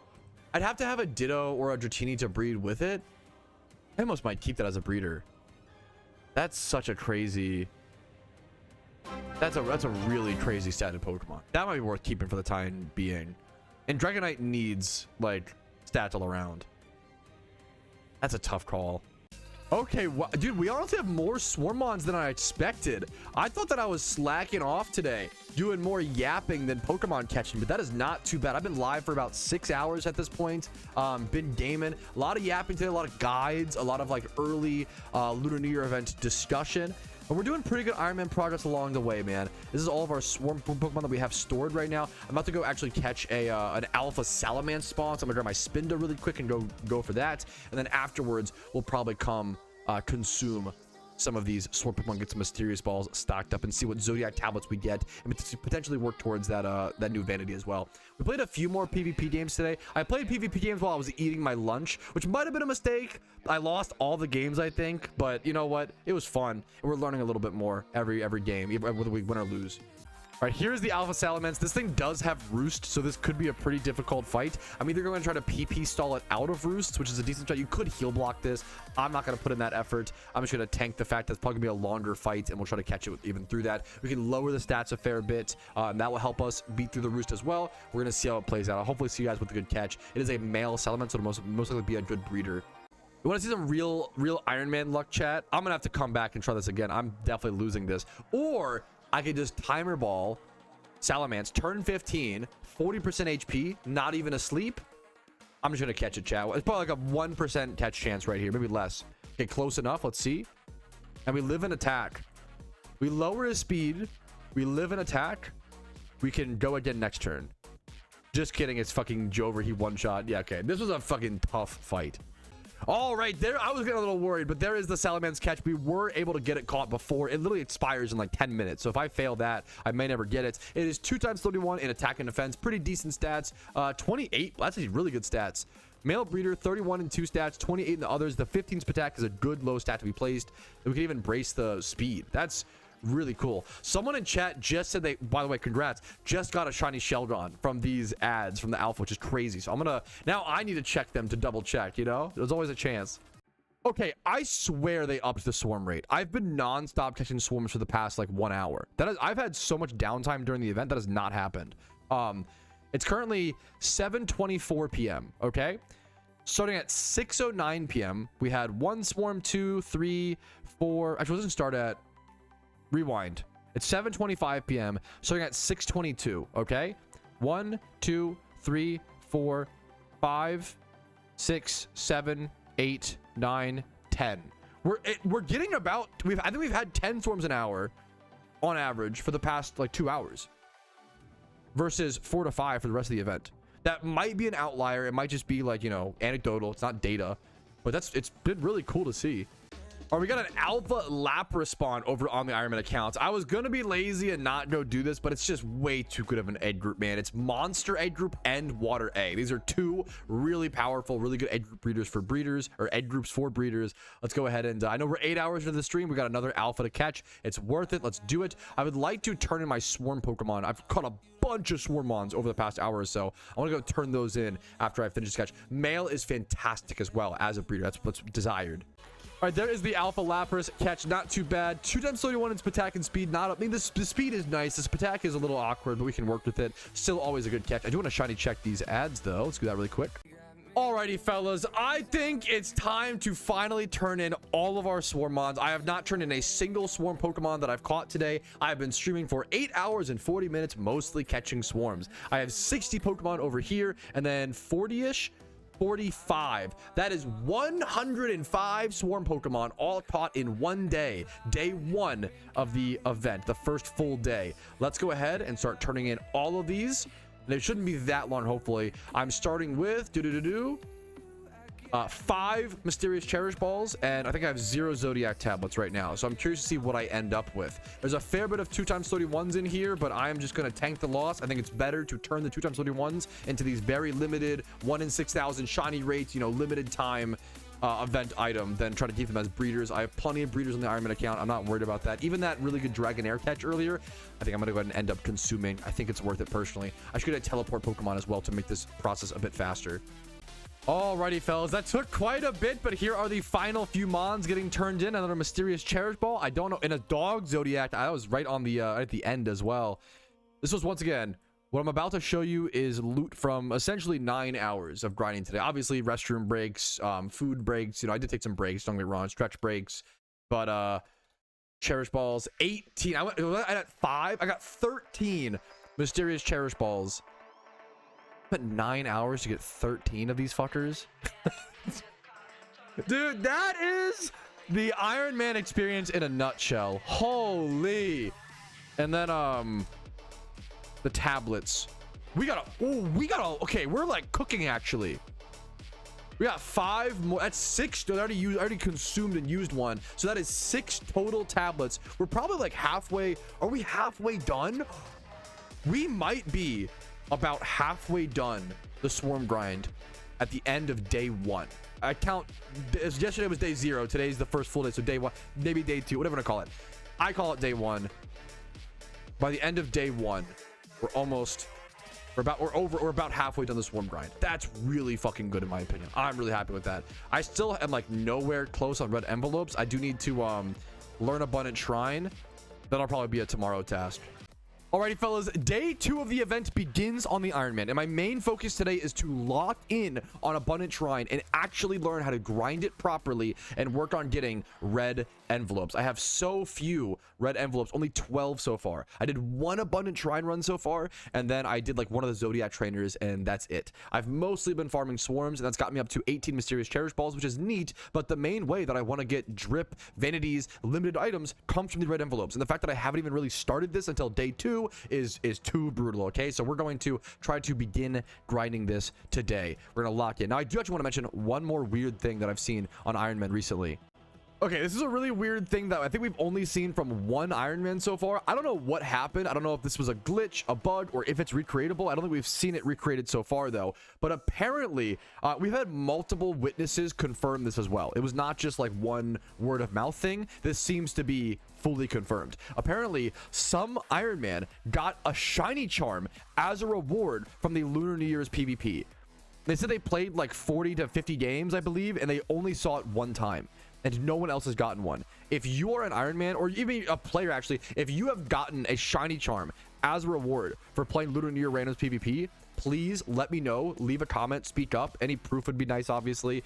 I'd have to have a Ditto or a Dratini to breed with it. I almost might keep that as a breeder. That's such a crazy, that's a really crazy stat in Pokemon. That might be worth keeping for the time being. And Dragonite needs like stats all around. That's a tough call. Okay, dude, we honestly have more Swarmons than I expected. I thought that I was slacking off today, doing more yapping than Pokemon catching, but that is not too bad. I've been live for about 6 hours at this point. Been gaming, a lot of yapping today, a lot of guides, a lot of like early LUNAR event discussion. And we're doing pretty good Ironman progress along the way, man. This is all of our Swarm Pokemon that we have stored right now. I'm about to go actually catch an Alpha Salamence spawn, so I'm gonna grab my Spinda really quick and go for that. And then afterwards, we'll probably come consume some of these Swarm Pokemon, get some Mysterious Balls stocked up, and see what Zodiac Tablets we get, and potentially work towards that new Vanity as well. We played a few more PvP games today. I played PvP games while I was eating my lunch, which might have been a mistake. I lost all the games, I think, but you know what? It was fun, and we're learning a little bit more every game, whether we win or lose. All right, here's the Alpha Salamence. This thing does have Roost, so this could be a pretty difficult fight. I'm either going to try to PP stall it out of Roost, which is a decent try. You could heal block this. I'm not going to put in that effort. I'm just going to tank the fact that it's probably going to be a longer fight, and we'll try to catch it even through that. We can lower the stats a fair bit, and that will help us beat through the Roost as well. We're going to see how it plays out. I'll hopefully see you guys with a good catch. It is a male Salamence, so it'll most likely be a good breeder. You want to see some real Iron Man luck, chat? I'm going to have to come back and try this again. I'm definitely losing this. Or I could just Timer Ball Salamence, turn 15, 40% HP, not even asleep. I'm just gonna catch it, chat. It's probably like a 1% catch chance right here, maybe less. Okay, close enough. Let's see. And we live in attack. We lower his speed. We live in attack. We can go again next turn. Just kidding. It's fucking Jover. He one-shot. Yeah, okay. This was a fucking tough fight. All right, there. I was getting a little worried, but there is the Salamence catch. We were able to get it caught before. It literally expires in like 10 minutes. So if I fail that, I may never get it. It is 2 times 31 in attack and defense. Pretty decent stats. 28. That's actually really good stats. Male breeder, 31 in 2 stats, 28 in the others. The 15 attack is a good low stat to be placed. And we can even brace the speed. That's really cool. Someone in chat just said they, by the way, congrats, just got a shiny Shelgon from these ads from the alpha, which is crazy. So I'm gonna, now I need to check them to double check, you know? There's always a chance. Okay, I swear they upped the swarm rate. I've been non-stop catching swarms for the past like 1 hour. I've had so much downtime during the event that has not happened. It's currently 7:24 p.m. okay, starting at 6:09 p.m. we had 1 swarm, 2, 3, 4. Actually, it doesn't start at, rewind. It's 7:25 p.m. starting at 6:22. okay, 1, 2, 3, 4, 5, 6, 7, 8, 9, 10. We're getting about, I think we've had 10 swarms an hour on average for the past like 2 hours versus 4 to 5 for the rest of the event. That might be an outlier. It might just be like, you know, anecdotal. It's not data, but it's been really cool to see. All right, we got an alpha Lapras spawn over on the Ironman accounts. I was gonna be lazy and not go do this, but it's just way too good of an egg group, man. It's monster egg group and water egg. These are 2 really powerful, really good egg group breeders for breeders, or egg groups for breeders. Let's go ahead and I know we're 8 hours into the stream. We got another alpha to catch. It's worth it. Let's do it. I would like to turn in my swarm Pokemon. I've caught a bunch of Swarmons over the past hour or so. I want to go turn those in after I finish this catch. Male is fantastic as well as a breeder. That's what's desired. All right, there is the alpha Lapras catch. Not too bad. 2 times 31 in attack and speed. Not up. I mean, the speed is nice. The attack is a little awkward, but we can work with it. Still always a good catch. I do want to shiny check these ads though. Let's do that really quick. Alrighty, fellas, I think it's time to finally turn in all of our Swarmons. I have not turned in a single Swarm Pokemon that I've caught today. I've been streaming for 8 hours and 40 minutes, mostly catching Swarms. I have 60 Pokemon over here, and then 40-ish, 45. That is 105 Swarm Pokemon, all caught in 1 day. Day 1 of the event, the first full day. Let's go ahead and start turning in all of these. And it shouldn't be that long, hopefully. I'm starting with 5 Mysterious Cherish Balls, and I think I have 0 Zodiac Tablets right now. So I'm curious to see what I end up with. There's a fair bit of 2 times 31s in here, but I'm just going to tank the loss. I think it's better to turn the 2 times 31s into these very limited 1 in 6,000 shiny rates, you know, limited time event item than try to keep them as breeders. I have plenty of breeders on the Ironman account. I'm not worried about that. Even that really good Dragonair catch earlier, I think I'm going to go ahead and end up consuming. I think it's worth it personally. I should get a teleport Pokemon as well to make this process a bit faster. Alrighty, fellas, that took quite a bit, but here are the final few Mons getting turned in. Another Mysterious Cherish Ball. I don't know, in a dog Zodiac. I was right on the at the end as well. This was, once again, what I'm about to show you is loot from essentially 9 hours of grinding today. Obviously, restroom breaks, food breaks. You know, I did take some breaks, don't get me wrong, stretch breaks. But Cherish Balls, 18. I got 5. I got 13 Mysterious Cherish Balls. But 9 hours to get 13 of these fuckers. Dude, that is the Iron Man experience in a nutshell. Holy. And then the tablets. Okay, we're like cooking actually. We got 5 more. That's 6. I already consumed and used 1. So that is 6 total tablets. We're probably like halfway. Are we halfway done? We might be about halfway done the swarm grind at the end of day 1. I count, yesterday was day 0. Today's the first full day. So day 1, maybe day 2, whatever I call it. I call it day 1. By the end of day 1, we're about halfway done the swarm grind. That's really fucking good in my opinion. I'm really happy with that. I still am like nowhere close on red envelopes. I do need to learn Abundant Shrine. That'll probably be a tomorrow task. Alrighty, fellas, day 2 of the event begins on the Iron Man, and my main focus today is to lock in on Abundant Shrine and actually learn how to grind it properly and work on getting red envelopes. I have so few red envelopes, only 12 so far. I did 1 Abundant Shrine run so far, and then I did like one of the Zodiac Trainers, and that's it. I've mostly been farming swarms, and that's got me up to 18 Mysterious Cherish Balls, which is neat, but the main way that I want to get drip, vanities, limited items comes from the red envelopes, and the fact that I haven't even really started this until day 2 is too brutal. Okay, so we're going to try to begin grinding this today. We're gonna lock in. Now I do actually want to mention one more weird thing that I've seen on Iron Man recently. Okay, this is a really weird thing that I think we've only seen from one Iron Man so far. I don't know what happened. I don't know if this was a glitch, a bug, or if it's recreatable. I don't think we've seen it recreated so far, though. But apparently, we've had multiple witnesses confirm this as well. It was not just like one word of mouth thing. This seems to be fully confirmed. Apparently, some Iron Man got a shiny charm as a reward from the Lunar New Year's PvP. They said they played like 40 to 50 games, I believe, and they only saw it one time. And no one else has gotten one. If you are an Iron Man, or even a player actually, if you have gotten a shiny charm as a reward for playing Lunar New Year Randoms PvP, please let me know. Leave a comment, speak up. Any proof would be nice, obviously.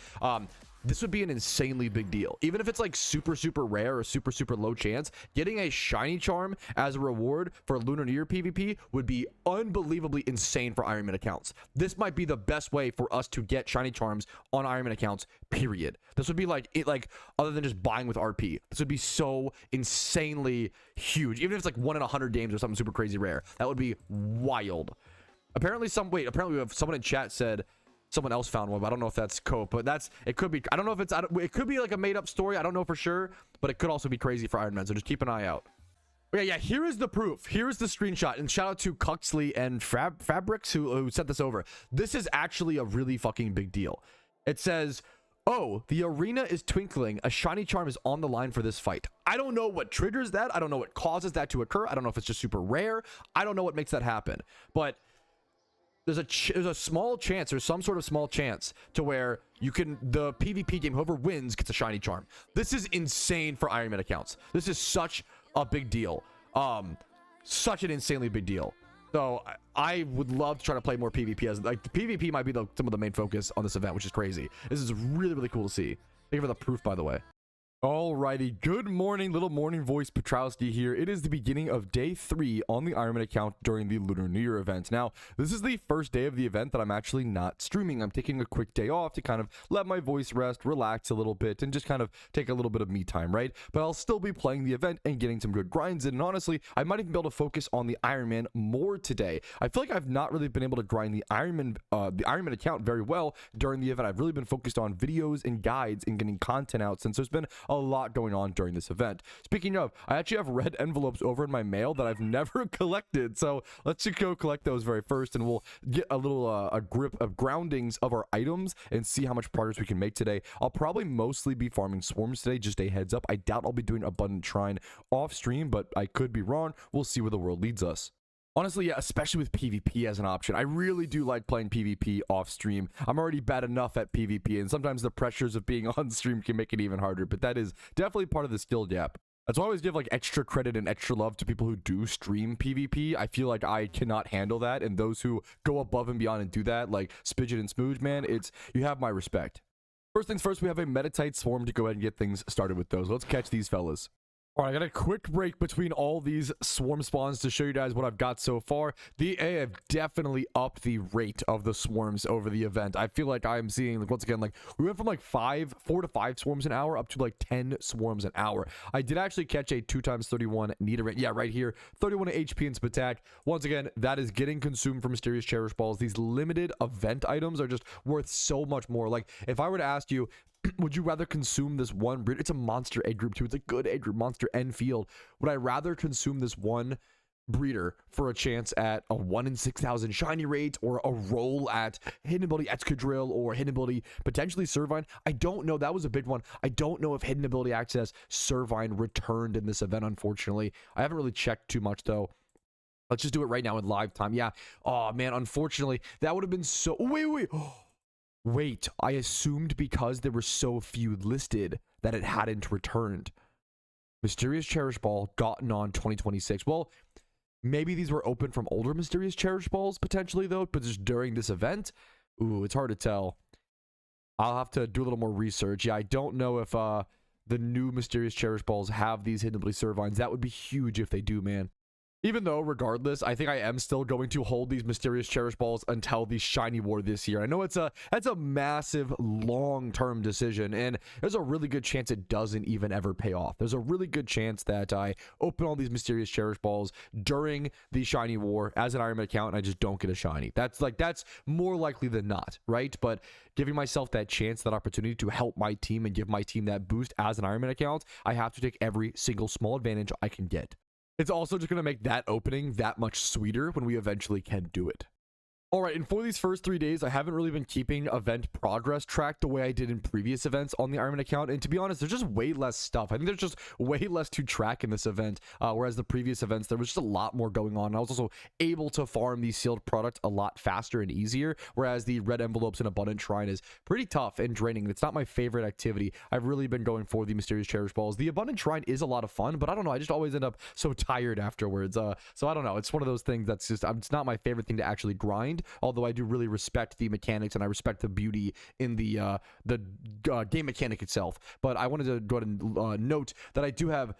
This would be an insanely big deal. Even if it's like super rare or super low chance, getting a shiny charm as a reward for Lunar New Year PvP would be unbelievably insane for Iron Man accounts. This might be the best way for us to get shiny charms on Iron Man accounts, period. This would be like other than just buying with RP. This would be so insanely huge. Even if it's like 1 in 100 games or something super crazy rare, that would be wild. Apparently we have someone in chat said someone else found one, but I don't know if that's Cope, but it could be. I don't know if it could be like a made up story. I don't know for sure, but it could also be crazy for Iron Man. So just keep an eye out. Yeah, here is the proof. Here is the screenshot, and shout out to Cuxley and Fabrics who sent this over. This is actually a really fucking big deal. It says, "Oh, the arena is twinkling. A shiny charm is on the line for this fight." I don't know what triggers that. I don't know what causes that to occur. I don't know if it's just super rare. I don't know what makes that happen, but there's a small chance, or some sort of small chance, to where the PvP game, whoever wins gets a shiny charm. This is insane for Iron Man accounts. This is such a big deal. Such an insanely big deal. So I would love to try to play more PvP, as like the PvP might be some of the main focus on this event, which is crazy. This is really cool to see. Thank you for the proof, by the way. Alrighty, good morning, little morning voice Petrowski here. It is the beginning of day 3 on the Iron Man account during the Lunar New Year event. Now, this is the first day of the event that I'm actually not streaming. I'm taking a quick day off to kind of let my voice rest, relax a little bit, and just kind of take a little bit of me time, right? But I'll still be playing the event and getting some good grinds in, and honestly, I might even be able to focus on the Iron Man more today. I feel like I've not really been able to grind the Iron Man account very well during the event. I've really been focused on videos and guides and getting content out, since there's been a lot going on during this event. Speaking of, I actually have red envelopes over in my mail that I've never collected, so let's just go collect those very first, and we'll get a little a grip of groundings of our items and see how much progress we can make today. I'll probably mostly be farming swarms today, just a heads up. I doubt I'll be doing Abundant Shrine off stream, but I could be wrong. We'll see where the world leads us. Honestly, yeah, especially with PvP as an option. I really do like playing PvP off stream. I'm already bad enough at PvP, and sometimes the pressures of being on stream can make it even harder, but that is definitely part of the skill gap. That's why I always give like extra credit and extra love to people who do stream PvP. I feel like I cannot handle that, and those who go above and beyond and do that, like Spidget and Smooge, man, you have my respect. First things first, we have a Meditite Swarm to go ahead and get things started with those. Let's catch these fellas. All right, I got a quick break between all these swarm spawns to show you guys what I've got so far. The EA have definitely upped the rate of the swarms over the event. I feel like I'm seeing, like, once again, like we went from like 4 to 5 swarms an hour up to like 10 swarms an hour. I did actually catch a 2x31 Nidoran. Yeah, right here, 31 HP and Spatak. Once again, that is getting consumed for Mysterious Cherish Balls. These limited event items are just worth so much more. Like, if I were to ask you, would you rather consume this one breed? It's a monster egg group too. It's a good egg group, monster N field. Would I rather consume this one breeder for a chance at a 1 in 6,000 shiny rate, or a roll at hidden ability Excadrill, or hidden ability potentially Servine? I don't know. That was a big one. I don't know if hidden ability access Servine returned in this event, unfortunately. I haven't really checked too much though. Let's just do it right now in live time. Yeah. Oh man, unfortunately, that would have been so. Wait, I assumed because there were so few listed that it hadn't returned. Mysterious Cherish Ball gotten on 2026. Well, Maybe these were open from older Mysterious Cherish Balls, potentially, though, but just during this event? Ooh, it's hard to tell. I'll have to do a little more research. Yeah, I don't know if the new Mysterious Cherish Balls have these Hidden Ability Servines. That would be huge if they do, man. Even though, regardless, I think I am still going to hold these Mysterious Cherish Balls until the Shiny War this year. I know that's a massive, long-term decision, and there's a really good chance it doesn't even ever pay off. There's a really good chance that I open all these Mysterious Cherish Balls during the Shiny War as an Iron Man account, and I just don't get a Shiny. That's more likely than not, right? But giving myself that chance, that opportunity to help my team and give my team that boost as an Iron Man account, I have to take every single small advantage I can get. It's also just going to make that opening that much sweeter when we eventually can do it. All right, and for these first 3 days, I haven't really been keeping event progress tracked the way I did in previous events on the Iron Man account. And to be honest, there's just way less stuff. I think there's just way less to track in this event, whereas the previous events, there was just a lot more going on. I was also able to farm the sealed product a lot faster and easier, whereas the red envelopes and abundant shrine is pretty tough and draining. It's not my favorite activity. I've really been going for the Mysterious Cherish Balls. The abundant shrine is a lot of fun, but I don't know. I just always end up so tired afterwards. So I don't know. It's one of those things that's just, it's not my favorite thing to actually grind. Although I do really respect the mechanics and I respect the beauty in the game mechanic itself. But I wanted to go ahead and note that I do have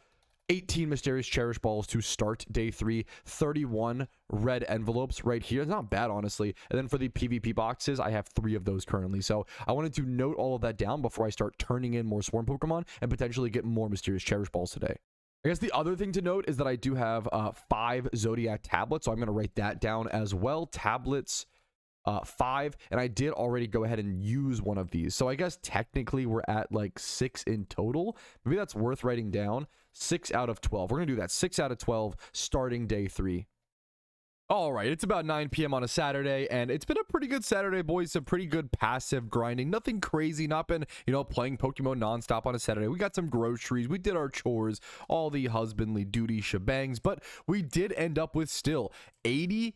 18 Mysterious Cherish Balls to start day 3, 31 red envelopes right here. It's not bad, honestly. And then for the PvP boxes, I have 3 of those currently. So I wanted to note all of that down before I start turning in more Swarm Pokemon and potentially get more Mysterious Cherish Balls today. I guess the other thing to note is that I do have 5 Zodiac Tablets, so I'm going to write that down as well. Tablets 5, and I did already go ahead and use one of these. So I guess technically we're at like 6 in total. Maybe that's worth writing down. 6 out of 12. We're going to do that. 6 out of 12 starting day 3. All right, it's about 9 p.m. on a Saturday, and it's been a pretty good Saturday, boys. Some pretty good passive grinding. Nothing crazy. Not been, playing Pokemon nonstop on a Saturday. We got some groceries. We did our chores, all the husbandly duty shebangs, but we did end up with still 80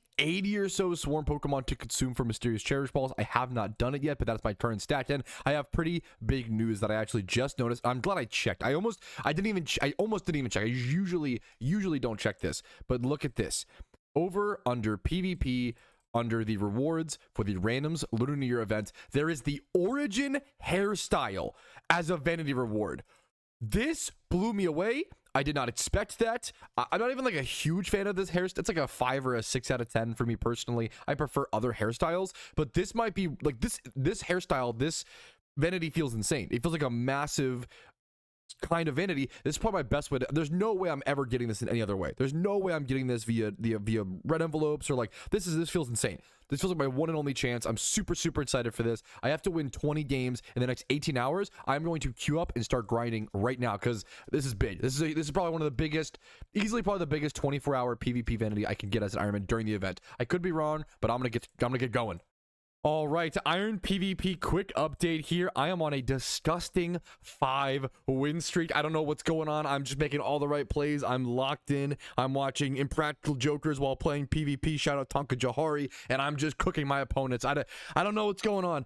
or so Swarm Pokemon to consume for Mysterious Cherish Balls. I have not done it yet, but that's my current stat. And I have pretty big news that I actually just noticed. I'm glad I checked. I almost didn't even check. I usually don't check this, but look at this. Over under PvP, under the rewards for the Randoms LUNAR Event, there is the Origin hairstyle as a vanity reward. This blew me away. I did not expect that. I'm not even like a huge fan of this hairstyle. It's like a 5 or a 6 out of 10 for me personally. I prefer other hairstyles, but this might be like this hairstyle, this vanity feels insane. It feels like a massive kind of vanity. This is probably my best way to, there's no way I'm ever getting this in any other way. There's no way I'm getting this via red envelopes or like this feels insane. This feels like my one and only chance. I'm super excited for this. I have to win 20 games in the next 18 hours. I'm going to queue up and start grinding right now because this is big. This is probably one of the biggest, easily probably the biggest 24-hour PvP vanity I can get as an Iron Man during the event. I could be wrong, but I'm gonna get going. All right, Iron PvP quick update here. I am on a disgusting 5 win streak. I don't know what's going on. I'm just making all the right plays. I'm locked in. I'm watching Impractical Jokers while playing PvP. Shout out Tonka Jahari. And I'm just cooking my opponents. I don't know what's going on.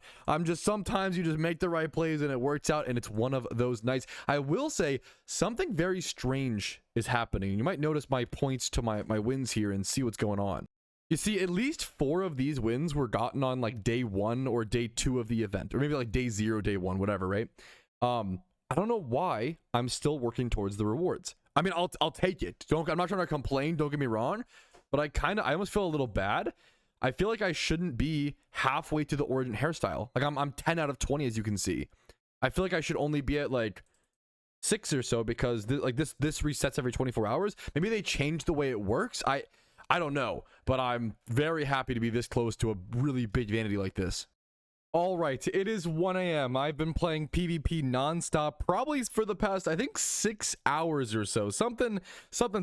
Sometimes you just make the right plays and it works out. And it's one of those nights. I will say something very strange is happening. You might notice my points to my wins here and see what's going on. You see, at least 4 of these wins were gotten on like day 1 or day 2 of the event, or maybe like day 0, day 1, whatever, right? I don't know why I'm still working towards the rewards. I mean, I'll take it. I'm not trying to complain, don't get me wrong, but I almost feel a little bad. I feel like I shouldn't be halfway to the Origin hairstyle. Like I'm 10 out of 20, as you can see. I feel like I should only be at like 6 or so because this resets every 24 hours. Maybe they changed the way it works. I don't know, but I'm very happy to be this close to a really big vanity like this. All right, it is 1 a.m. I've been playing PvP nonstop, probably for the past, I think, 6 hours or so. Something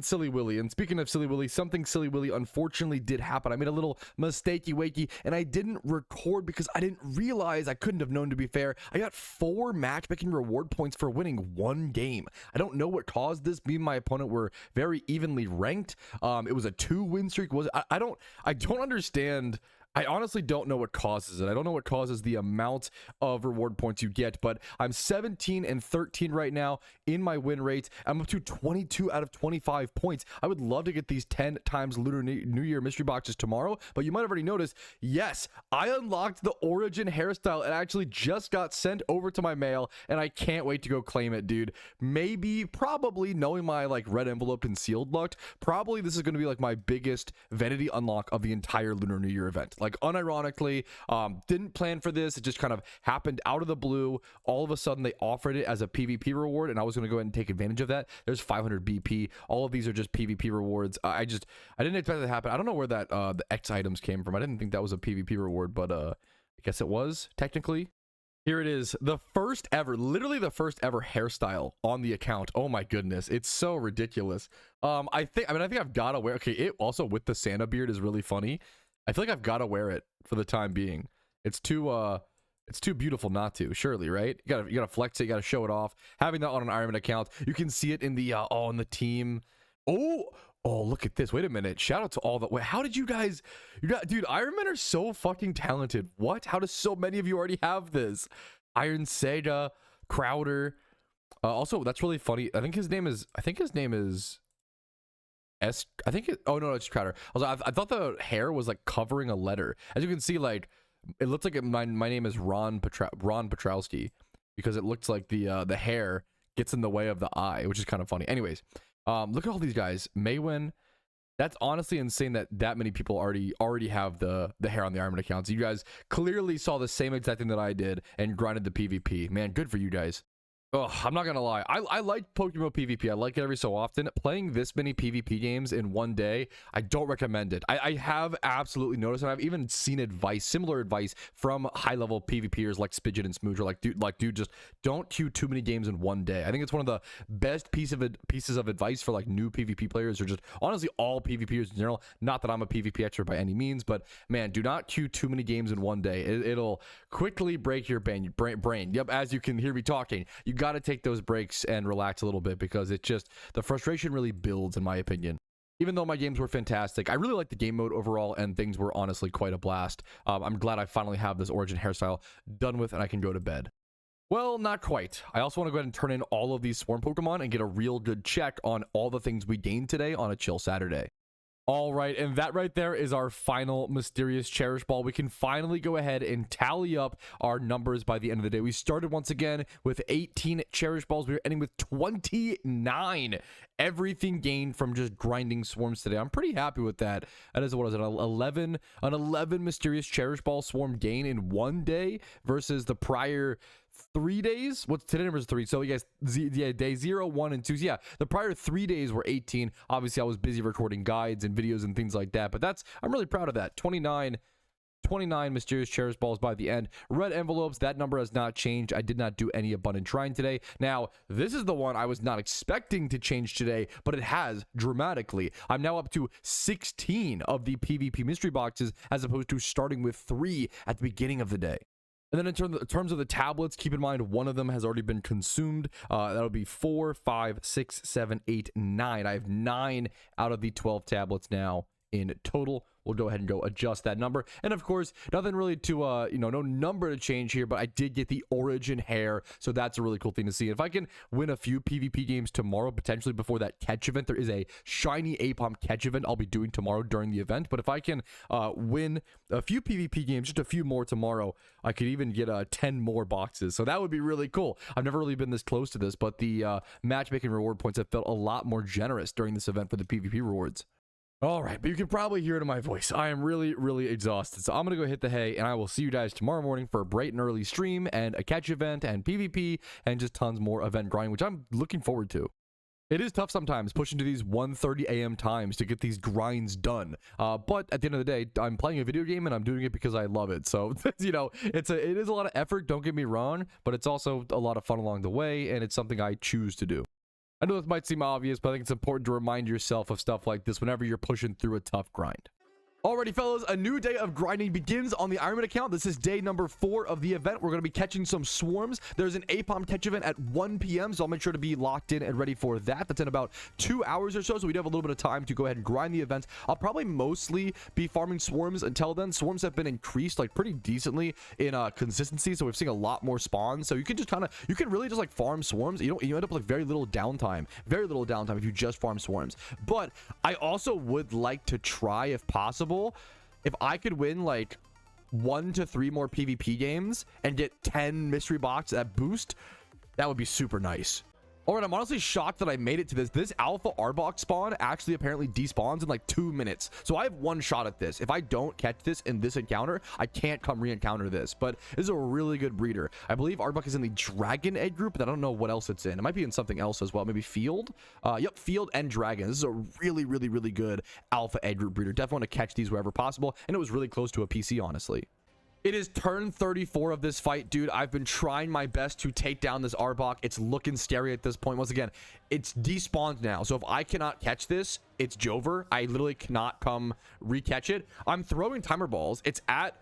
silly willy. And speaking of silly willy, something silly willy unfortunately did happen. I made a little mistakey wakey, and I didn't record because I didn't realize, I couldn't have known, to be fair. I got 4 matchmaking reward points for winning 1 game. I don't know what caused this. Me and my opponent were very evenly ranked. It was a 2 win streak. I don't understand I honestly don't know what causes it. I don't know what causes the amount of reward points you get, but I'm 17 and 13 right now in my win rate. I'm up to 22 out of 25 points. I would love to get these 10 times Lunar New Year mystery boxes tomorrow, but you might have already noticed, yes, I unlocked the Origin hairstyle. It actually just got sent over to my mail, and I can't wait to go claim it, dude. Maybe, probably, knowing my like red envelope and sealed luck, probably this is going to be like my biggest vanity unlock of the entire Lunar New Year event. Like, unironically, didn't plan for this. It just kind of happened out of the blue. All of a sudden, they offered it as a PvP reward, and I was going to go ahead and take advantage of that. There's 500 BP. All of these are just PvP rewards. I didn't expect that to happen. I don't know where that the X items came from. I didn't think that was a PvP reward, but I guess it was, technically. Here it is, the first ever, literally the first ever hairstyle on the account. Oh my goodness, it's so ridiculous. I think I've got to wear, okay, it also with the Santa beard is really funny. I feel like I've got to wear it for the time being. It's too beautiful not to, surely, right? You gotta flex it, you gotta show it off. Having that on an Iron Man account, you can see it in the on the team. Oh, look at this. Wait a minute. Shout out to all the, wait, how did you guys, dude, Iron Men are so fucking talented. What? How does so many of you already have this? Iron Sega, Crowder. Also, that's really funny. I think his name is oh no, it's Crowder. I thought the hair was like covering a letter. As you can see, like it looks like my name is Ron Petrowski, because it looks like the hair gets in the way of the eye, which is kind of funny. Anyways, look at all these guys. Maywin. That's honestly insane that many people already have the hair on the Iron Man accounts. You guys clearly saw the same exact thing that I did and grinded the PvP. Man, good for you guys. Oh, I'm not gonna lie. I like PokeMMO PvP. I like it every so often. Playing this many PvP games in one day, I don't recommend it. I have absolutely noticed, and I've even seen similar advice from high-level PvPers like Spidget and Smoocher. Like, dude, just don't queue too many games in one day. I think it's one of the best pieces of advice for like new PvP players, or just honestly all PvPers in general. Not that I'm a PvP expert by any means, but man, do not queue too many games in one day. It'll quickly break your brain. Yep, as you can hear me talking, you got to take those breaks and relax a little bit, because it just, the frustration really builds, in my opinion. Even though my games were fantastic, I really liked the game mode overall, and things were honestly quite a blast. I'm glad I finally have this Origin hairstyle done with and I can go to bed. Well, not quite. I also want to go ahead and turn in all of these Swarm Pokemon and get a real good check on all the things we gained today on a chill Saturday. All right, and that right there is our final mysterious cherish ball. We can finally go ahead and tally up our numbers by the end of the day. We started once again with 18 cherish balls. We are ending with 29. Everything gained from just grinding swarms today. I'm pretty happy with that. That is, what is it, an 11 mysterious cherish ball swarm gain in one day versus the prior 3 days. What's today? Number 3. So you guys, day 0, 1, and 2. So yeah, the prior 3 days were 18. Obviously, I was busy recording guides and videos and things like that, but I'm really proud of that. 29 mysterious cherish balls by the end. Red envelopes, that number has not changed. I did not do any abundant shrine today. Now, this is the one I was not expecting to change today, but it has dramatically. I'm now up to 16 of the PvP mystery boxes, as opposed to starting with 3 at the beginning of the day. And then in terms of the tablets, keep in mind one of them has already been consumed. That'll be 4, 5, 6, 7, 8, 9. I have 9 out of the 12 tablets now in total. We'll go ahead and go adjust that number. And of course, nothing really to, no number to change here, but I did get the Origin hair, so that's a really cool thing to see. If I can win a few PvP games tomorrow, potentially before that catch event, there is a shiny Apom catch event I'll be doing tomorrow during the event. But if I can win a few PvP games, just a few more tomorrow, I could even get 10 more boxes. So that would be really cool. I've never really been this close to this, but the matchmaking reward points have felt a lot more generous during this event for the PvP rewards. All right, but you can probably hear it in my voice. I am really, really exhausted. So I'm going to go hit the hay, and I will see you guys tomorrow morning for a bright and early stream and a catch event and PvP and just tons more event grinding, which I'm looking forward to. It is tough sometimes pushing to these 1:30 a.m. times to get these grinds done. But at the end of the day, I'm playing a video game and I'm doing it because I love it. So, it is a lot of effort, don't get me wrong, but it's also a lot of fun along the way, and it's something I choose to do. I know this might seem obvious, but I think it's important to remind yourself of stuff like this whenever you're pushing through a tough grind. Alrighty, fellas, a new day of grinding begins on the Ironman account. This is day number 4 of the event. We're going to be catching some swarms. There's an APOM catch event at 1 p.m., so I'll make sure to be locked in and ready for that. That's in about 2 hours or so we do have a little bit of time to go ahead and grind the event. I'll probably mostly be farming swarms until then. Swarms have been increased like pretty decently in consistency, so we've seen a lot more spawns. So you can just you can really just like farm swarms. You end up with like very little downtime if you just farm swarms. But I also would like to try, if possible, if I could win like 1 to 3 more PvP games and get 10 mystery box that boost, that would be super nice. All right, I'm honestly shocked that I made it to this alpha Arbok spawn actually apparently despawns in like 2 minutes. So I have 1 shot at this. If I don't catch this in this encounter, I can't come re-encounter this. But this is a really good breeder. I believe Arbok is in the Dragon Egg group, but I don't know what else it's in. It might be in something else as well. Maybe Field. Yep, Field and Dragon. This is a really, really, really good alpha egg group breeder. Definitely want to catch these wherever possible. And it was really close to a PC, honestly. It is turn 34 of this fight, dude. I've been trying my best to take down this Arbok. It's looking scary at this point. Once again, it's despawned now. So if I cannot catch this, it's Jover. I literally cannot come re-catch it. I'm throwing timer balls. It's 1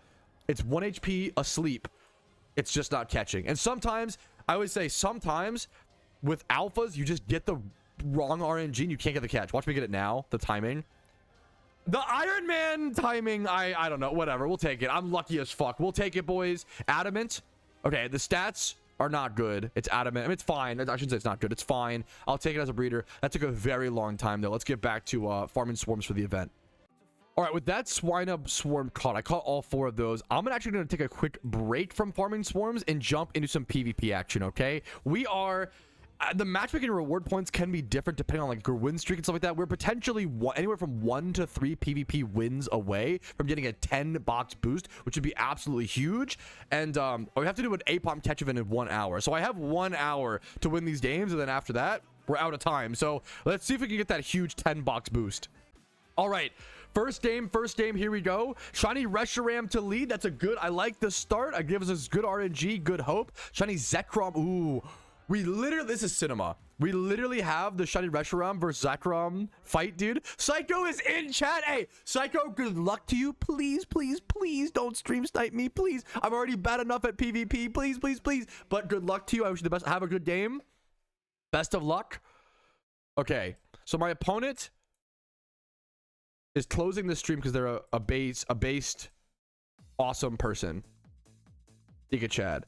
HP asleep. It's just not catching. And sometimes, I always say, sometimes with alphas, you just get the wrong RNG and you can't get the catch. Watch me get it now. The timing. The Iron Man timing, I don't know, whatever. We'll take it. I'm lucky as fuck. We'll take it, boys. Adamant. Okay, the stats are not good. It's adamant. I mean, it's fine. I shouldn't say it's not good. It's fine. I'll take it as a breeder. That took a very long time, though. Let's get back to farming swarms for the event. All right, with that Swinub swarm caught, I caught all 4 of those. I'm actually going to take a quick break from farming swarms and jump into some PvP action, okay? We are... the matchmaking reward points can be different depending on like your win streak and stuff like that. We're potentially anywhere from 1 to 3 PvP wins away from getting a 10 box boost, which would be absolutely huge. And we have to do an APOM catch event in 1 hour. So I have 1 hour to win these games, and then after that, we're out of time. So let's see if we can get that huge 10 box boost. All right. First game, here we go. Shiny Reshiram to lead. That's a good, I like the start. It gives us good RNG, good hope. Shiny Zekrom. Ooh. This is cinema. We literally have the Shiny Reshiram versus Zekrom fight, dude. Psycho is in chat. Hey, Psycho, good luck to you. Please, please, please don't stream snipe me, please. I'm already bad enough at PvP. Please, please, please. But good luck to you. I wish you the best. Have a good game. Best of luck. Okay, so my opponent is closing the stream because they're a based awesome person. Giga Chad.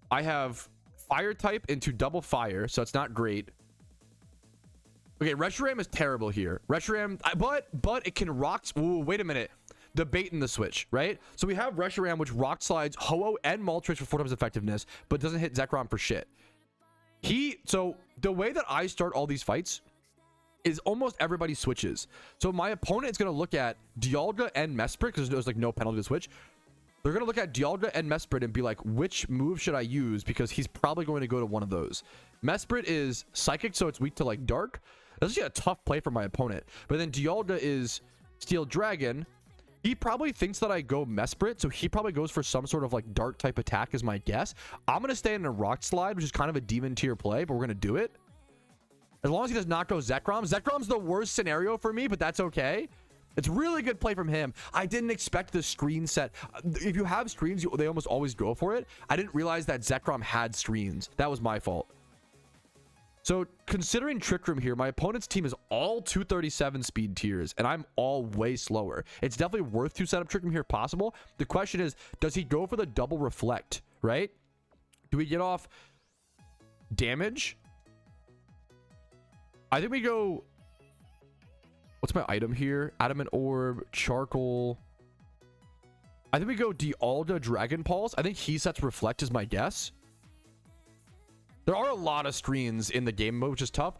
I have fire type into double fire, so it's not great. Okay, Reshiram is terrible here. Reshiram, but it can rock. Ooh, wait a minute. The bait and the switch, right? So we have Reshiram, which rock slides Ho-Oh and Moltres for 4 times effectiveness, but doesn't hit Zekrom for shit. So the way that I start all these fights is almost everybody switches. So my opponent is going to look at Dialga and Mesprit because there's like no penalty to switch. They're going to look at Dialga and Mesprit and be like, which move should I use? Because he's probably going to go to one of those. Mesprit is Psychic, so it's weak to like Dark. That's actually a tough play for my opponent. But then Dialga is Steel Dragon. He probably thinks that I go Mesprit, so he probably goes for some sort of like Dark type attack is my guess. I'm going to stay in a Rock Slide, which is kind of a demon tier play, but we're going to do it. As long as he does not go Zekrom. Zekrom's the worst scenario for me, but that's okay. It's really good play from him. I didn't expect the screen set. If you have screens, they almost always go for it. I didn't realize that Zekrom had screens. That was my fault. So considering Trick Room here, my opponent's team is all 237 speed tiers, and I'm all way slower. It's definitely worth to set up Trick Room here if possible. The question is, does he go for the double reflect, right? Do we get off damage? I think we go... What's my item here? Adamant Orb, Charcoal. I think we go Dialga Dragon Pulse. I think he sets Reflect is my guess. There are a lot of screens in the game mode, which is tough.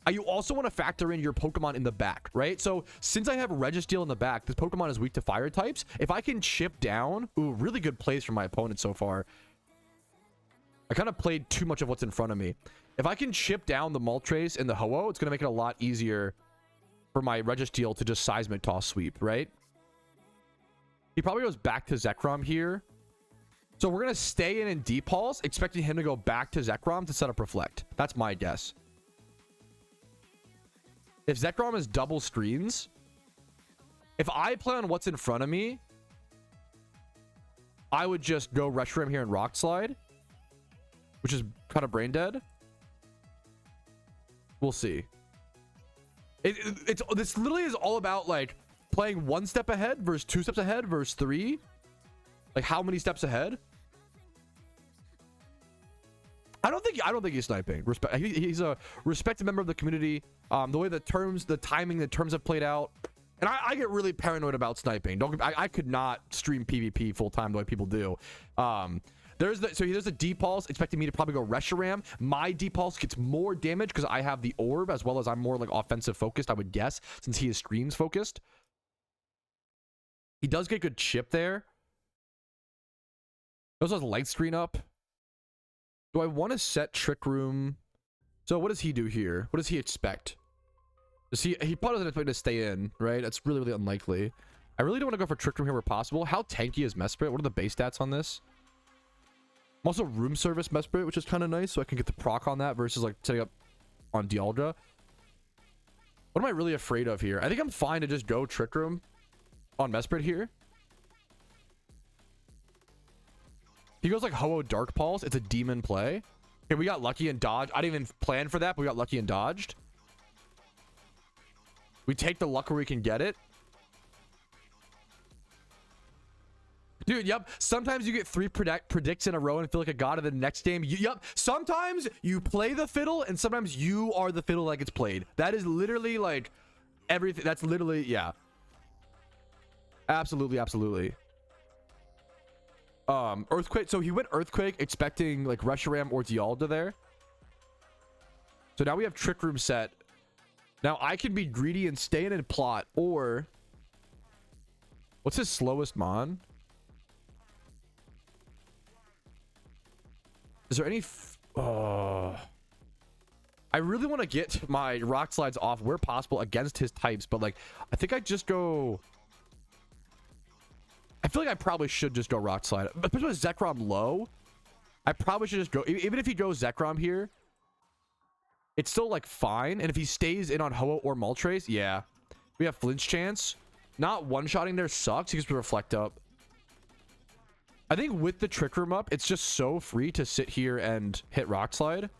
You also want to factor in your Pokemon in the back, right? So since I have Registeel in the back, this Pokemon is weak to fire types. If I can chip down... Ooh, really good plays from my opponent so far. I kind of played too much of what's in front of me. If I can chip down the Moltres and the Ho-Oh, it's going to make it a lot easier for my Registeel to just Seismic Toss sweep, right? He probably goes back to Zekrom here. So we're going to stay in D-Pulse, expecting him to go back to Zekrom to set up Reflect. That's my guess. If Zekrom is double screens, If I play on what's in front of me, I would just go Reshiram here and Rock Slide, which is kind of brain dead. We'll see. This literally is all about like playing 1 step ahead versus 2 steps ahead versus 3. Like how many steps ahead? I don't think he's sniping. Respect. He's a respected member of the community. The way the timing, the terms have played out, and I get really paranoid about sniping. I could not stream PvP full time the way people do. There's a D-Pulse expecting me to probably go Reshiram. My D-Pulse gets more damage because I have the orb, as well as I'm more like offensive focused, I would guess, since he is screens focused. He does get good chip there. He also has light screen up. Do I want to set Trick Room? So what does he do here? What does he expect? He probably doesn't expect to stay in, right? That's really, really unlikely. I really don't want to go for Trick Room here where possible. How tanky is Mesprit? What are the base stats on this? I'm also room service Mesprit, which is kind of nice, so I can get the proc on that versus like setting up on Dialga. What am I really afraid of here? I think I'm fine to just go Trick Room on Mesprit here. He goes like Ho-Oh Dark Pulse. It's a demon play. Okay, we got lucky and dodged. I didn't even plan for that, but we got lucky and dodged. We take the luck where we can get it. Dude, yep. Sometimes you get 3 predicts in a row and feel like a god, and the next game, yep. Sometimes you play the fiddle, and sometimes you are the fiddle like it's played. That is literally like everything. That's literally, yeah. Absolutely, absolutely. Earthquake. So he went Earthquake expecting like Reshiram or Dialga there. So now we have Trick Room set. Now I can be greedy and stay in and plot, or what's his slowest mon? Is there any I really want to get my Rock Slides off where possible against his types, but like I think I just go, I feel like I probably should just go Rock Slide, especially with Zekrom low. I probably should just go, even if he goes Zekrom here, it's still like fine. And if he stays in on Ho-Oh or Moltres, yeah, we have flinch chance. Not one-shotting there sucks. He gets to reflect up. I think with the Trick Room up, it's just so free to sit here and hit Rock Slide.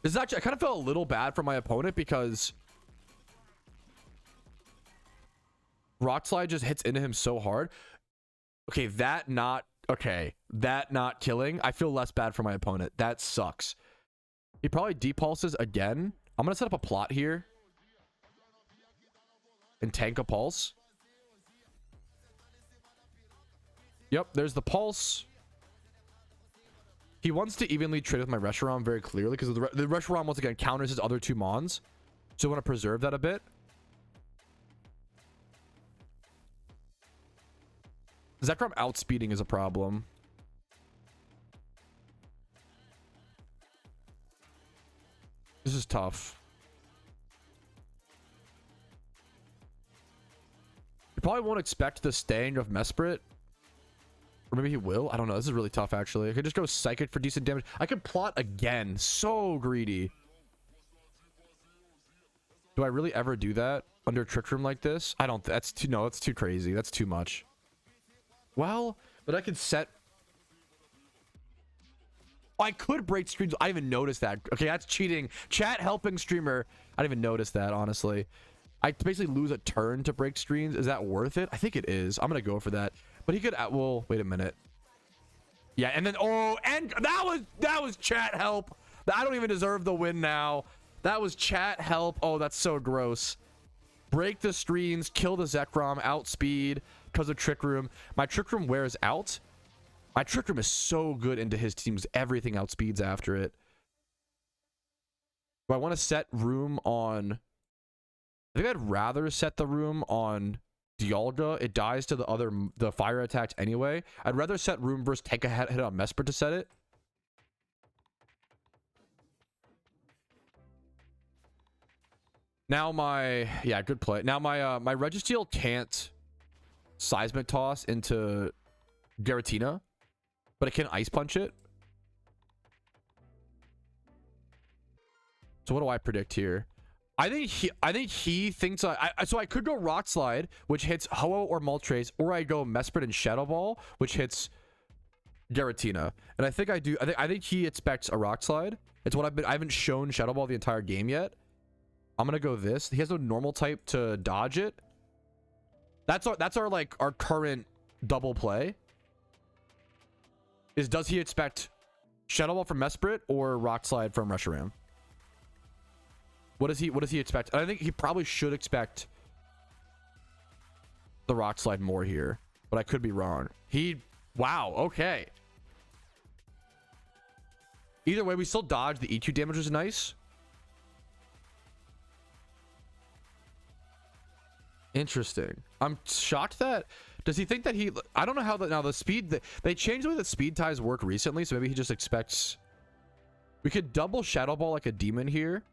This is actually, I kind of felt a little bad for my opponent because Rock Slide just hits into him so hard. Okay, that not killing. I feel less bad for my opponent. That sucks. He probably depulses again. I'm gonna set up a plot here and tank a pulse. Yep, there's the pulse. He wants to evenly trade with my Reshiram very clearly because the Reshiram once again counters his other 2 mons. So I want to preserve that a bit. Zekrom outspeeding is a problem. This is tough. You probably won't expect the staying of Mesprit. Or maybe he will. I don't know. This is really tough, actually. I could just go Psychic for decent damage. I could plot again. So greedy. Do I really ever do that under Trick Room like this? I don't. That's too. No, that's too crazy. That's too much. Well, but I could set. Oh, I could break streams. I didn't even notice that. Okay, that's cheating. Chat helping streamer. I didn't even notice that, honestly. I basically lose a turn to break streams. Is that worth it? I think it is. I'm gonna go for that. But he could, well, wait a minute. Yeah, and then, oh, and that was chat help. I don't even deserve the win now. That was chat help. Oh, that's so gross. Break the streams, kill the Zekrom, outspeed because of Trick Room. My Trick Room wears out. My Trick Room is so good into his teams. Everything outspeeds after it. Do I want to set room on... I think I'd rather set the room on Dialga. It dies to the fire attacks anyway. I'd rather set room versus take a hit on Mesprit to set it. Now yeah, good play. Now my Registeel can't Seismic Toss into Giratina, but it can Ice Punch it. So what do I predict here? I think he thinks so I could go Rock Slide, which hits Ho-Oh or Moltres, or I go Mesprit and Shadow Ball, which hits Giratina. And I think I think he expects a Rock Slide. It's what I haven't shown Shadow Ball the entire game yet. I'm gonna go this. He has no normal type to dodge it. That's our like our current double play. Does he expect Shadow Ball from Mesprit or Rock Slide from Reshiram? What does he expect? I think he probably should expect the Rock Slide more here, but I could be wrong. Wow, okay. Either way, we still dodge. The EQ damage is nice. Interesting. I'm shocked that... Does he think that he... I don't know how that... Now, the speed... They changed the way that speed ties work recently, so maybe he just expects... We could double Shadow Ball like a demon here.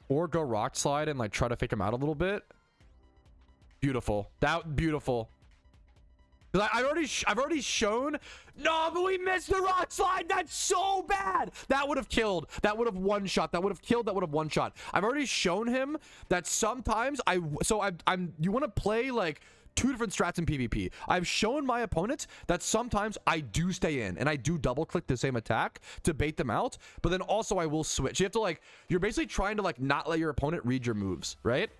Or go Rock Slide and like try to fake him out a little bit. Beautiful. Beautiful. Because I've already shown. No, but we missed the Rock Slide. That's so bad. That would have killed. That would have one shot. That would have killed. That would have one shot. I've already shown him that sometimes you want to play like two different strats in PvP. I've shown my opponents that sometimes I do stay in and I do double click the same attack to bait them out, but then also I will switch. You have to like, you're basically trying to like not let your opponent read your moves, right?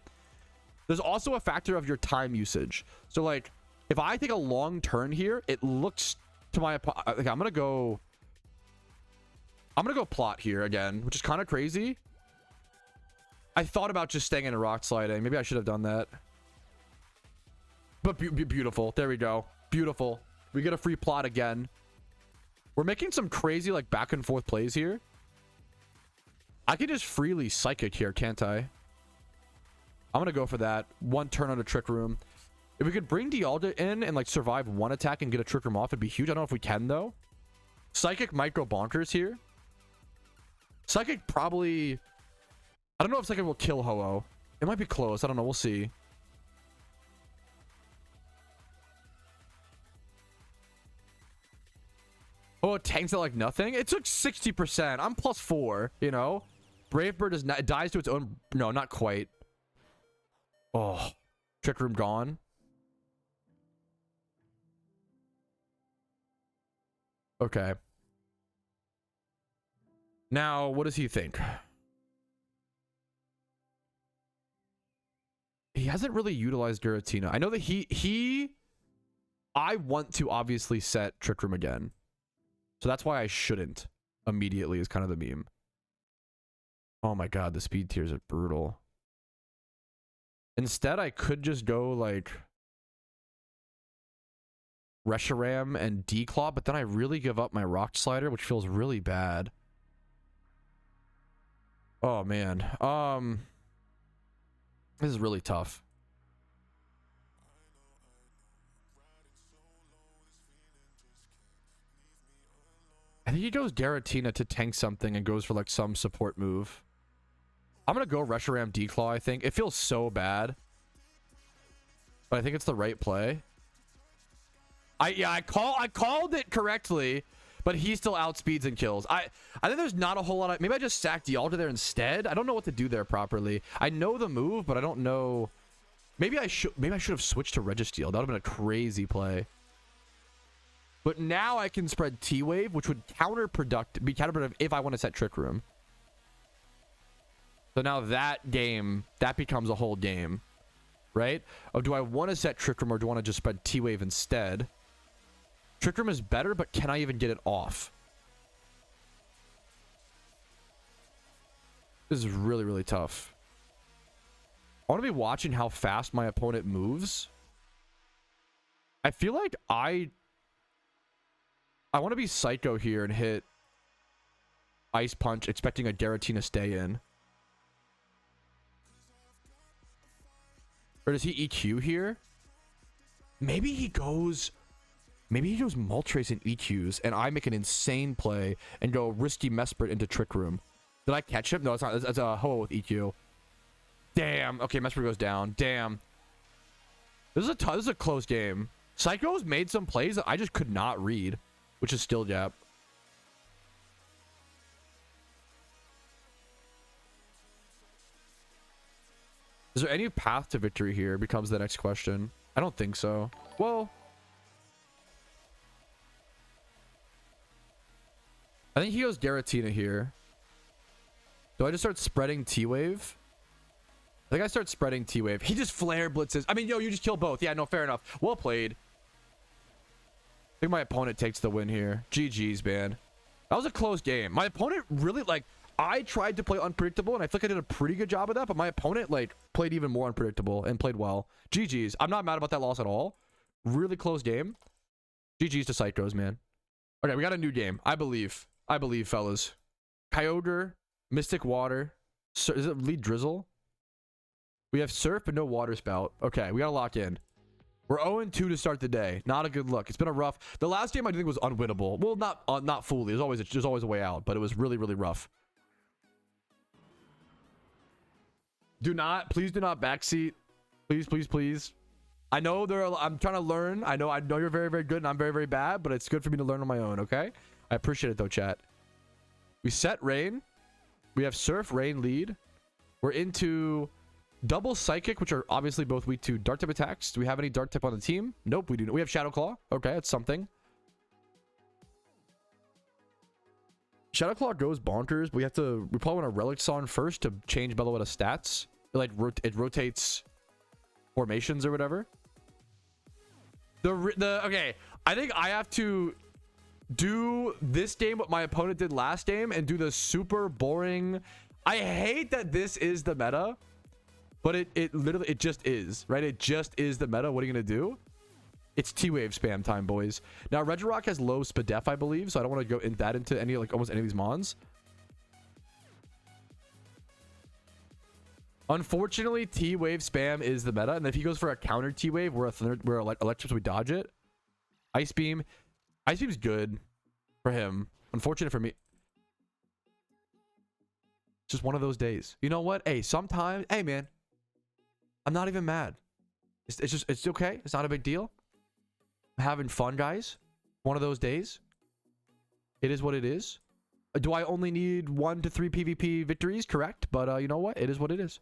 There's also a factor of your time usage. So like, if I take a long turn here, it looks to my opponent, like I'm gonna go plot here again, which is kind of crazy. I thought about just staying in a Rock Sliding. Maybe I should have done that. But beautiful. There we go. Beautiful. We get a free plot again. We're making some crazy like back and forth plays here. I can just freely Psychic here, can't I? I'm going to go for that. One turn on a Trick Room. If we could bring Dialga in and like survive one attack and get a Trick Room off, it'd be huge. I don't know if we can though. Psychic might go bonkers here. Psychic probably... I don't know if Psychic will kill Ho-Oh. It might be close. I don't know. We'll see. Oh, it tanks it like nothing. It took 60%. I'm +4, you know. Brave Bird dies to its own... No, not quite. Oh. Trick Room gone. Okay. Now, what does he think? He hasn't really utilized Giratina. I know that I want to obviously set Trick Room again. So that's why I shouldn't immediately is kind of the meme. Oh my god, the speed tiers are brutal. Instead, I could just go like Reshiram and Declaw, but then I really give up my Rock Slider, which feels really bad. Oh man. This is really tough. I think he goes Giratina to tank something and goes for like some support move. I'm gonna go Reshiram Declaw, I think. It feels so bad, but I think it's the right play. I called it correctly, but he still outspeeds and kills. I think there's not a whole lot of... Maybe I just sack Dialga there instead. I don't know what to do there properly. I know the move, but I don't know... Maybe I should have switched to Registeel. That would have been a crazy play. But now I can spread T-Wave, which would be counterproductive if I want to set Trick Room. So now that becomes a whole game, right? Oh, do I want to set Trick Room or do I want to just spread T-Wave instead? Trick Room is better, but can I even get it off? This is really, really tough. I want to be watching how fast my opponent moves. I feel like I want to be psycho here and hit Ice Punch, expecting a Giratina stay in. Or does he EQ here? Maybe he goes Moltres and EQs, and I make an insane play and go risky Mesprit into Trick Room. Did I catch him? No, it's not. It's a Ho-Oh with EQ. Damn. Okay, Mesprit goes down. Damn. This is a close game. Psycho's made some plays that I just could not read, which is still jab. Is there any path to victory here becomes the next question. I don't think so. Well, I think he goes Garatina here. Do I just start spreading T-Wave? I think I start spreading T-Wave. He just flare blitzes. I mean, yo, you just kill both. Yeah, no, fair enough. Well played. I think my opponent takes the win here. GG's, man. That was a close game. My opponent really, like, I tried to play unpredictable, and I feel like I did a pretty good job of that, but my opponent, like, played even more unpredictable and played well. GG's. I'm not mad about that loss at all. Really close game. GG's to Psychos, man. Okay, we got a new game. I believe, fellas. Kyogre, Mystic Water. Is it Lead Drizzle? We have Surf, but no Water Spout. Okay, we got to lock in. We're 0-2 to start the day. Not a good look. It's been a rough... The last game I think was unwinnable. Well, not fully. There's always a way out, but it was really, really rough. Please do not backseat. Please. I know I'm trying to learn. I know you're very, very good and I'm very, very bad, but it's good for me to learn on my own, okay? I appreciate it though, chat. We set Rain. We have Surf, Rain, Lead. We're into double Psychic, which are obviously both weak to Dark type attacks. Do we have any Dark type on the team? Nope, we do. We have Shadow Claw. Okay, that's something. Shadow Claw goes bonkers, but we probably want to Relics on first to change Bellowetta stats. It rotates formations or whatever. Okay, I think I have to do this game what my opponent did last game and do the super boring. I hate that this is the meta, but it literally just is, right? It just is the meta. What are you gonna do? It's T-Wave spam time, boys. Now Regirock has low Spadef, I believe, so I don't want to go into any, like, almost any of these mons. Unfortunately, T-Wave spam is the meta, and if he goes for a counter T-Wave, we're electric, so we dodge it. Ice Beam. Ice Beam's good for him. Unfortunate for me. It's just one of those days. You know what? Hey, sometimes, hey man, I'm not even mad. It's okay. It's not a big deal. I'm having fun, guys. One of those days. It is what it is. Do I only need 1 to 3 PvP victories? Correct. But you know what? It is what it is.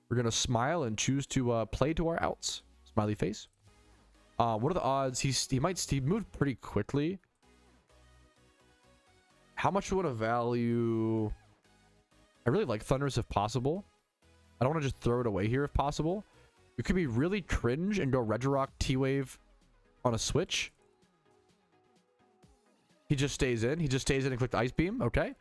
We're going to smile and choose to play to our outs. Smiley face. What are the odds? He moved pretty quickly. How much do I want to value? I really like Thunders if possible. I don't want to just throw it away here if possible. We could be really cringe and go Regirock T-Wave on a switch. He just stays in. He just stays in and clicked Ice Beam. Okay.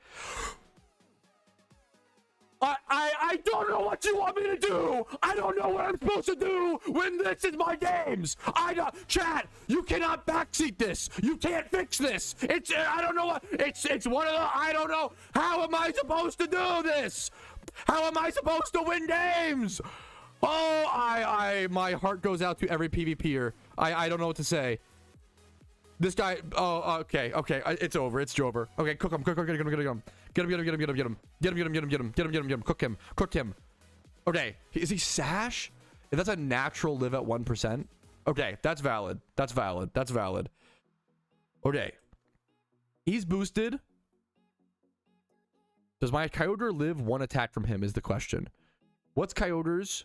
I don't know what you want me to do. I don't know what I'm supposed to do when this is my games. Chat, you cannot backseat this. You can't fix this. I don't know what. It's one of the. I don't know. How am I supposed to do this? How am I supposed to win games? Oh, my heart goes out to every PvPer. I don't know what to say. This guy, okay, it's over, it's Jover. Okay, cook him, get him, cook him. Okay, is he Sash? If that's a natural live at 1%, okay, that's valid. Okay, he's boosted. Does my Kyogre live 1 attack from him is the question. What's Kyogre's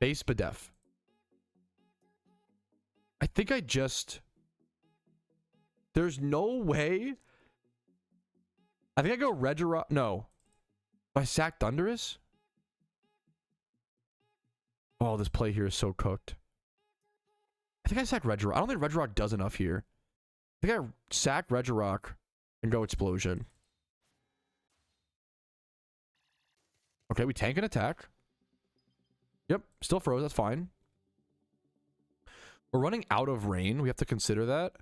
base Spadef? I think there's no way. I think I go Regirock. No. Do I sack Thundurus? Oh, this play here is so cooked. I think I sack Regirock. I don't think Regirock does enough here. I think I sack Regirock and go Explosion. Okay, we tank an attack. Yep, still froze. That's fine. We're running out of rain. We have to consider that.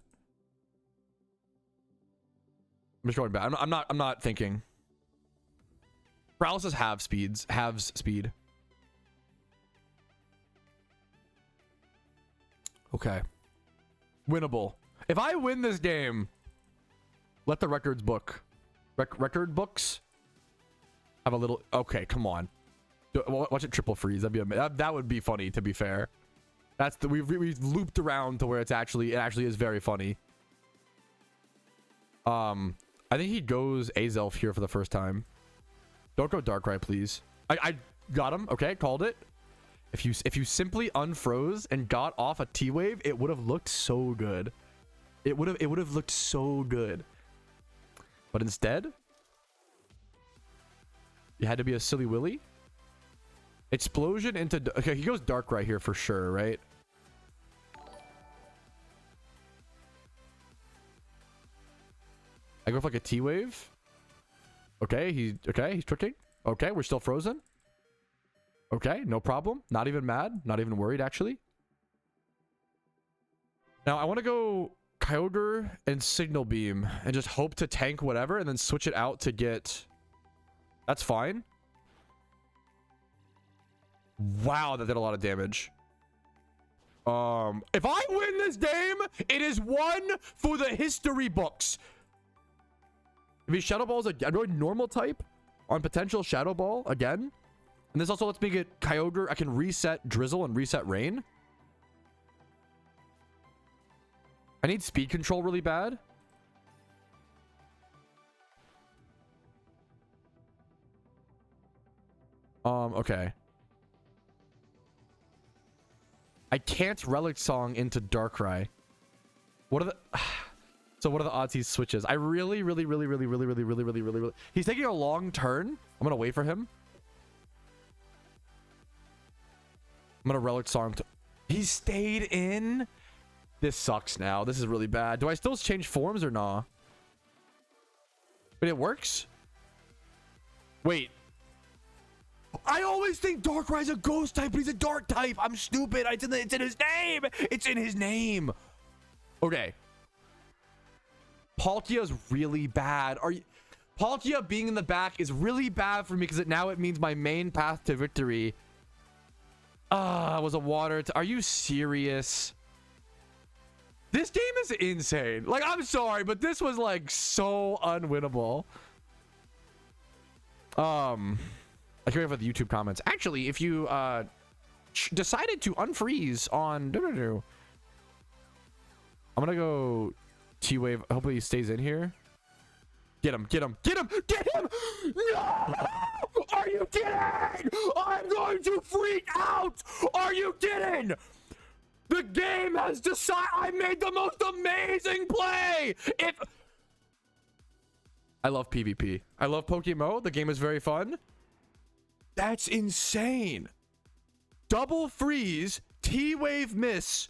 I'm just going back. I'm not thinking. Paralysis halves speed. Okay. Winnable. If I win this game, let the records book. Record books have a little. Okay, come on. Watch it triple freeze. That would be funny, to be fair. That's the we've looped around to where it actually is very funny. I think he goes Azelf here for the first time. Don't go Darkrai, please. I got him. Okay, called it. If you simply unfroze and got off a T-Wave, it would have looked so good. It would have looked so good. But instead, you had to be a silly willy. Explosion into... Okay, he goes Darkrai here for sure, right? I go for like a T-Wave. Okay, he's tricking. Okay, we're still frozen. Okay, no problem. Not even mad. Not even worried, actually. Now, I want to go Kyogre and Signal Beam and just hope to tank whatever and then switch it out to get... That's fine. Wow, that did a lot of damage. If I win this game, it is one for the history books. If he Shadow Balls a really normal type on potential Shadow Ball again. And this also lets me get Kyogre. I can reset Drizzle and reset Rain. I need speed control really bad. Okay. I can't Relic Song into Darkrai. What are the... So what are the odds he switches? I really... He's taking a long turn. I'm gonna wait for him. I'm gonna Relic Song. He stayed in. This sucks now. This is really bad. Do I still change forms or nah? But it works? Wait. I always think Darkrai's a ghost type, but he's a dark type. I'm stupid. It's in his name. It's in his name. Okay. Palkia's really bad. Palkia being in the back is really bad for me because now it means my main path to victory was a water. Are you serious? This game is insane. Like, I'm sorry, but this was like so unwinnable. I can't wait for the YouTube comments. Actually, if you decided to unfreeze on I'm gonna go T-Wave. Hopefully he stays in here. Get him, get him, get him, get him! No! Are you kidding? I'm going to freak out! Are you kidding? The game has decided I made the most amazing play! I love PvP. I love PokeMMO. The game is very fun. That's insane. Double freeze, T-Wave miss.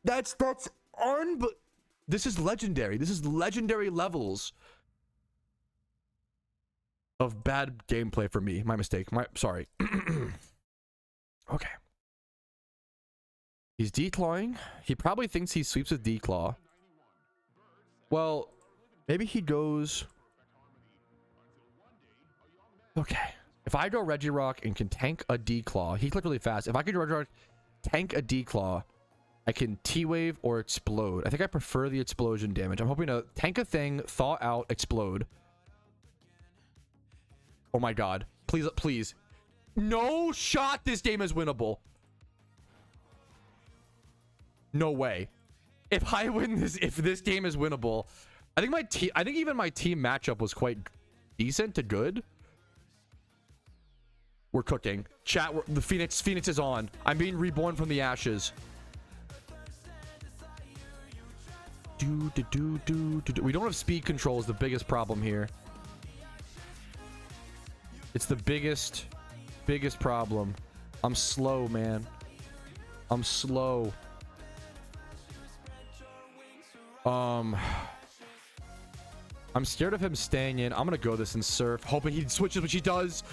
That's this is legendary. This is legendary levels of bad gameplay for me. My mistake. Sorry. Okay. He's declawing. He probably thinks he sweeps with declaw. Well, maybe he goes... Okay. If I go Regirock and can tank a declaw, he clicked really fast. If I can go Regirock, tank a declaw, I can T-Wave or explode. I think I prefer the explosion damage. I'm hoping to tank a thing, thaw out, explode. Oh my god. Please, please. No shot this game is winnable. No way. If I win this, if this game is winnable, I think even my team matchup was quite decent to good. We're cooking. Chat, the Phoenix is on. I'm being reborn from the ashes. We don't have speed control is the biggest problem here. It's the biggest problem. I'm slow, man. I'm slow. I'm scared of him staying in. I'm gonna go this and surf, hoping he switches, which he does.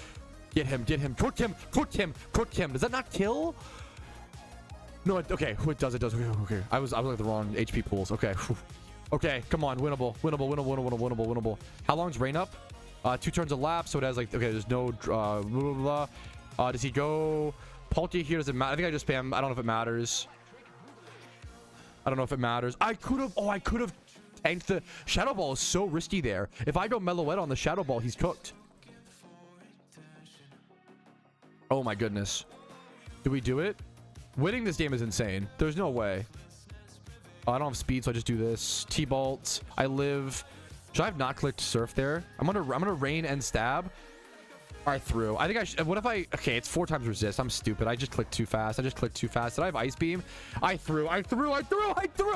Get him, get him, cook him, cook him, cook him. Does that not kill? No, okay, it does, it does. Okay. I was like the wrong HP pools. Okay. Okay, come on, winnable, winnable, winnable, winnable, winnable, winnable. How long's rain up? 2 turns a lap, so it has like, okay, there's no blah, blah, blah. Does he go Palkia here? Does it matter? I think I just spam. I don't know if it matters. I don't know if it matters. I could have tanked the Shadow Ball. Is so risky there. If I go Meloetta on the Shadow Ball, he's cooked. Oh my goodness. Do we do it? Winning this game is insane. There's no way. Oh, I don't have speed, so I just do this. T-Bolt. I live. Should I have not clicked Surf there? I'm gonna Rain and Stab. I threw. I think I should. What if I? Okay, it's 4 times resist. I'm stupid. I just clicked too fast. Did I have Ice Beam? I threw.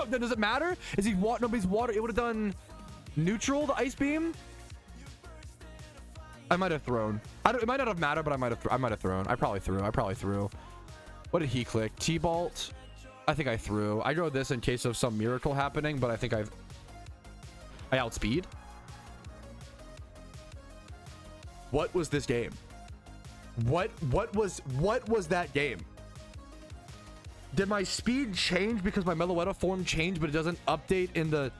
Then does it matter? Is he water? Nobody's water. It would have done neutral, the Ice Beam. I might have thrown. It might not have mattered, but I might have thrown. I probably threw. What did he click? T-Bolt. I think I threw. I go this in case of some miracle happening, but I think I outspeed. What was this game? What was that game? Did my speed change because my Meloetta form changed, but it doesn't update in the...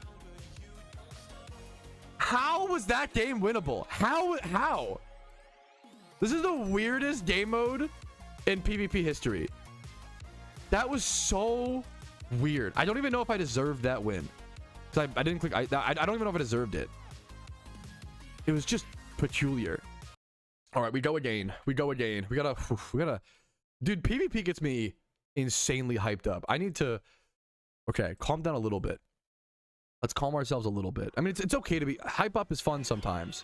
How was that game winnable? How? This is the weirdest game mode in PvP history. That was so weird. I don't even know if I deserved that win. Because I didn't click. I don't even know if I deserved it. It was just peculiar. All right, we go again. We gotta. Dude, PvP gets me insanely hyped up. I need to. Okay, calm down a little bit. Let's calm ourselves a little bit. I mean, it's okay to be hype up is fun sometimes.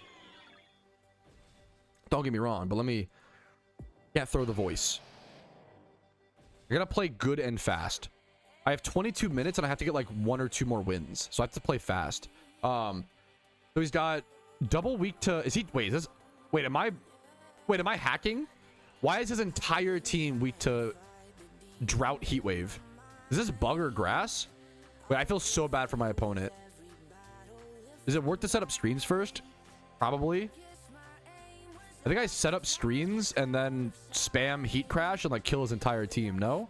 Don't get me wrong, but can't throw the voice. I gotta play good and fast. I have 22 minutes and I have to get like 1 or 2 more wins, so I have to play fast. So he's got double weak to. Is he? Wait, is this? Wait, am I hacking? Why is his entire team weak to drought heat wave? Is this bug or grass? Wait, I feel so bad for my opponent. Is it worth to set up screens first? Probably. I think I set up screens and then spam heat crash and like kill his entire team. No?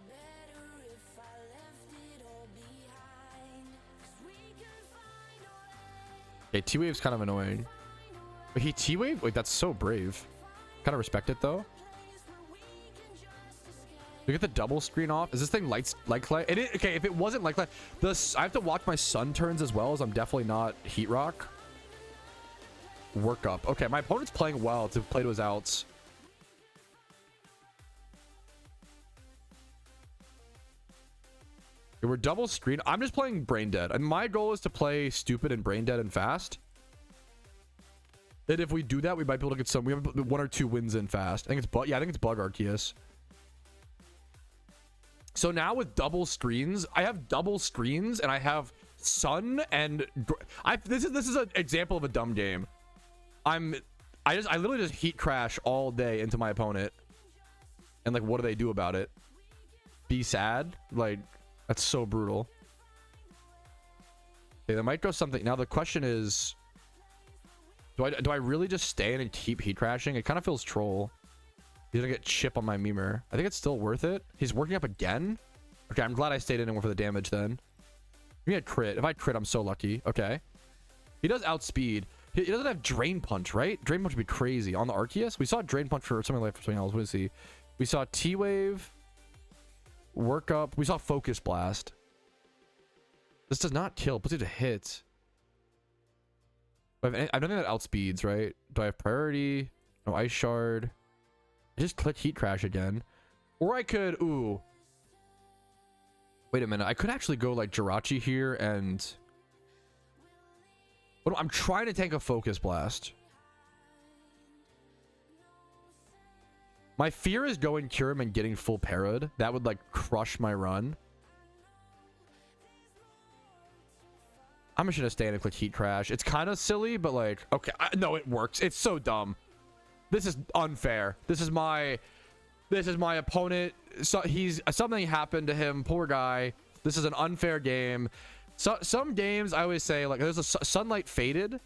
Okay, T-Wave's kind of annoying. But he T-Wave? Wait, that's so brave. Kind of respect it though. We get the double screen off. Is this thing like okay, if it wasn't like this, I have to watch my sun turns as well, as I'm definitely not Heat Rock. Work up. Okay, my opponent's playing well to play to his outs. Okay, we're double screen. I'm just playing Brain Dead, and my goal is to play stupid and Brain Dead and fast. And if we do that, we might be able to get some. We have 1 or 2 wins in fast. I think it's bug. Yeah, I think it's bug Arceus. So now with double screens, I have double screens, and I have sun and this is an example of a dumb game. I literally just heat crash all day into my opponent, and like, what do they do about it? Be sad? Like, that's so brutal. Okay, there might go something. Now the question is, do I really just stay in and keep heat crashing? It kind of feels troll. He's gonna get chip on my Memer. I think it's still worth it. He's working up again. Okay, I'm glad I stayed in and went for the damage then. Give me a crit. If I crit, I'm so lucky. Okay. He does outspeed. He doesn't have Drain Punch, right? Drain Punch would be crazy. On the Arceus, we saw Drain Punch for something like something else. What is he? We saw T-Wave. Work up. We saw Focus Blast. This does not kill. Puts it to hit. I don't think that outspeeds, right? Do I have priority? No Ice Shard. I just click Heat Crash again. Or I could... Ooh. Wait a minute. I could actually go like Jirachi here and... I'm trying to tank a Focus Blast. My fear is going Kyurem and getting full parried. That would like crush my run. I'm just gonna stay in and click Heat Crash. It's kind of silly, but like, okay, no, it works. It's so dumb. This is unfair. This is my opponent. So something happened to him. Poor guy. This is an unfair game. So some games I always say, like, there's a Sunlight Faded.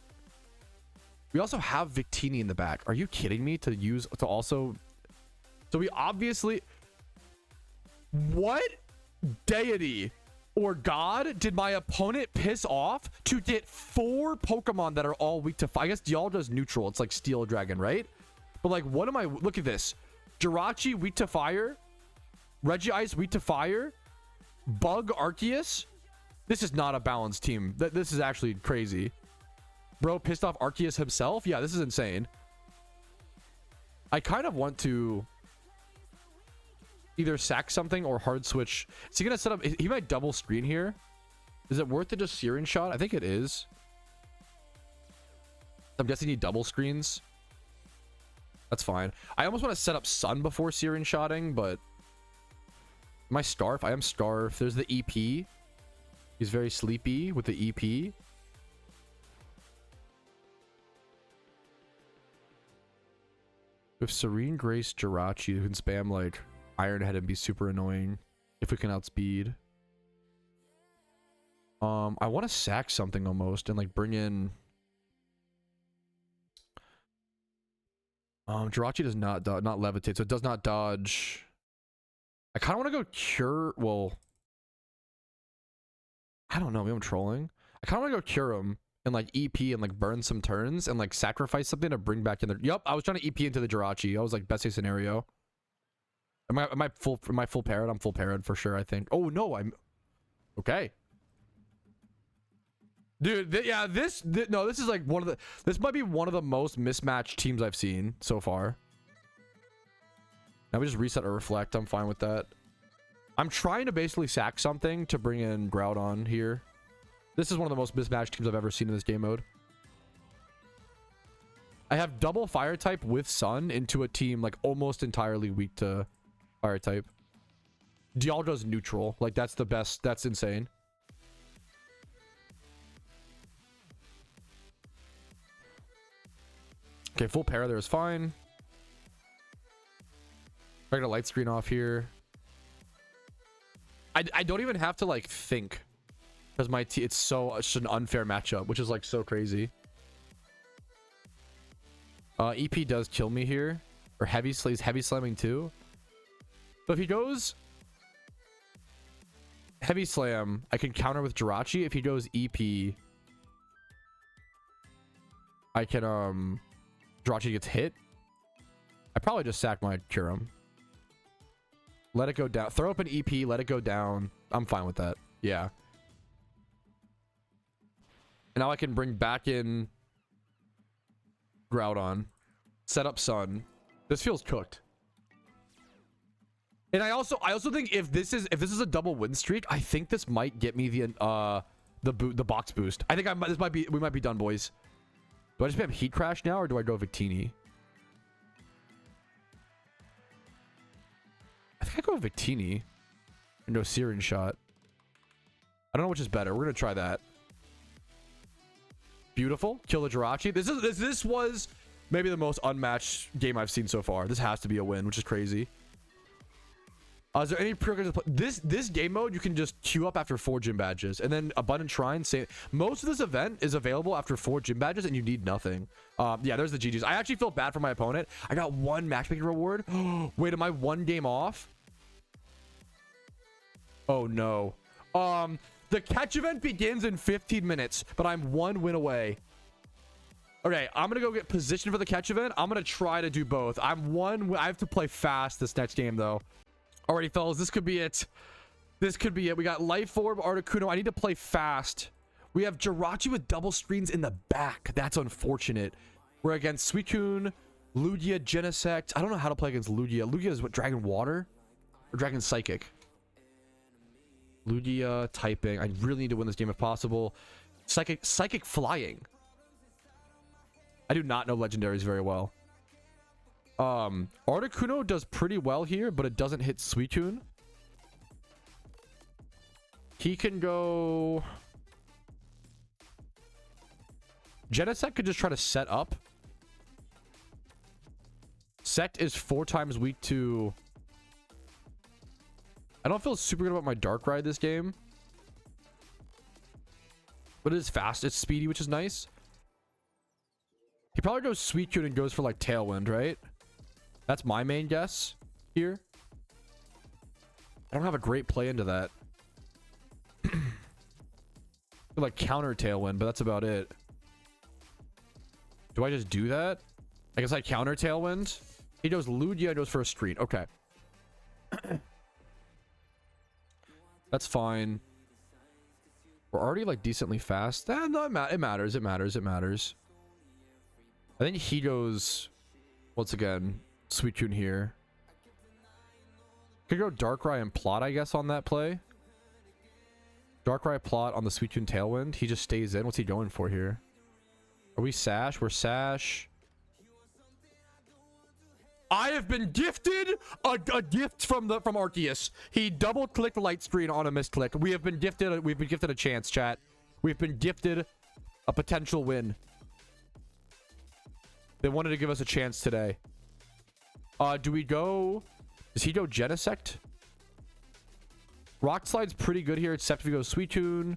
We also have Victini in the back. Are you kidding me? So we obviously... What deity or god did my opponent piss off to get 4 Pokemon that are all weak to fire? I guess Dialga's neutral. It's like Steel Dragon, right? But like, what am I... Look at this. Jirachi weak to fire. Regice weak to fire. Bug Arceus. This is not a balanced team. This is actually crazy. Bro pissed off Arceus himself? Yeah, this is insane. I kind of want to... either sack something or hard switch. Is he gonna set up? He might double screen here. Is it worth it to just Searing Shot? I think it is. I'm guessing he double screens. That's fine. I almost want to set up Sun before Searing Shotting, but am I Starf? I am Starf. There's the EP. He's very sleepy with the EP. With Serene Grace Jirachi, who can spam like Iron Head and be super annoying if we can outspeed. I want to sack something almost and like bring in. Jirachi does not levitate, so it does not dodge. I kind of want to go cure. Well, I don't know. Maybe I'm trolling. I kind of want to go cure him and like EP and like burn some turns and like sacrifice something to bring back in there. Yup, I was trying to EP into the Jirachi. I was like best case scenario. Am I full parrot? I'm full parrot for sure, I think. Oh no, I'm okay. Dude, yeah, this is like one of the, this might be one of the most mismatched teams I've seen so far. Now we just reset or reflect. I'm fine with that. I'm trying to basically sack something to bring in Groudon here. This is one of the most mismatched teams I've ever seen in this game mode. I have double fire type with Sun into a team like almost entirely weak to fire type. Dialga's neutral. Like that's the best. That's insane. Okay, full pair there is fine. I got a light screen off here. I don't even have to like think because my it's such an unfair matchup, which is like so crazy. EP does kill me here, or heavy slamming too. So if he goes heavy slam, I can counter with Jirachi. If he goes EP, I can Jirachi gets hit. I probably just sack my Curum. Let it go down. Throw up an EP. Let it go down. I'm fine with that. Yeah. And now I can bring back in Groudon. Set up Sun. This feels cooked. And I also think if this is a double win streak, I think this might get me the box boost. I think we might be done, boys. Do I just have Heat Crash now, or do I go Victini? I think I go Victini and go Searing Shot. I don't know which is better. We're gonna try that. Beautiful. Kill the Jirachi. This was maybe the most unmatched game I've seen so far. This has to be a win, which is crazy. Is there any progress? This game mode you can just queue up after 4 gym badges, and then Abundant Shrine. Most of this event is available after 4 gym badges, and you need nothing. Yeah, there's the GGs. I actually feel bad for my opponent. I got 1 matchmaking reward. Wait, am I 1 game off? Oh no. The catch event begins in 15 minutes, but I'm 1 win away. Okay, I'm gonna go get positioned for the catch event. I'm gonna try to do both. I have to play fast this next game though. Alrighty, fellas, this could be it. This could be it. We got Life Orb, Articuno. I need to play fast. We have Jirachi with double screens in the back. That's unfortunate. We're against Suicune, Lugia, Genesect. I don't know how to play against Lugia. Lugia is what, Dragon Water? Or Dragon Psychic? Lugia, typing. I really need to win this game if possible. Psychic Flying. I do not know legendaries very well. Articuno does pretty well here, but it doesn't hit Suicune. He can go... Genesect could just try to set up. Sect is 4 times weak to... I don't feel super good about my Darkrai this game. But it is fast. It's speedy, which is nice. He probably goes Suicune and goes for like Tailwind, right? That's my main guess here. I don't have a great play into that. Like counter Tailwind, but that's about it. Do I just do that? I guess I counter Tailwind. He goes Lugia, goes for a street. Okay. That's fine. We're already like decently fast. No, it matters. It matters. I think he goes once again Suicune here. Could go Darkrai and Plot, I guess, on that play. Darkrai Plot on the Suicune Tailwind. He just stays in. What's he going for here? Are we Sash? We're Sash. I have been gifted a gift from Arceus. He double clicked light screen on a misclick. We've been gifted a chance, chat. We've been gifted a potential win. They wanted to give us a chance today. Do we go? Does he go Genesect? Rock Slide's pretty good here, except if he goes Suicune.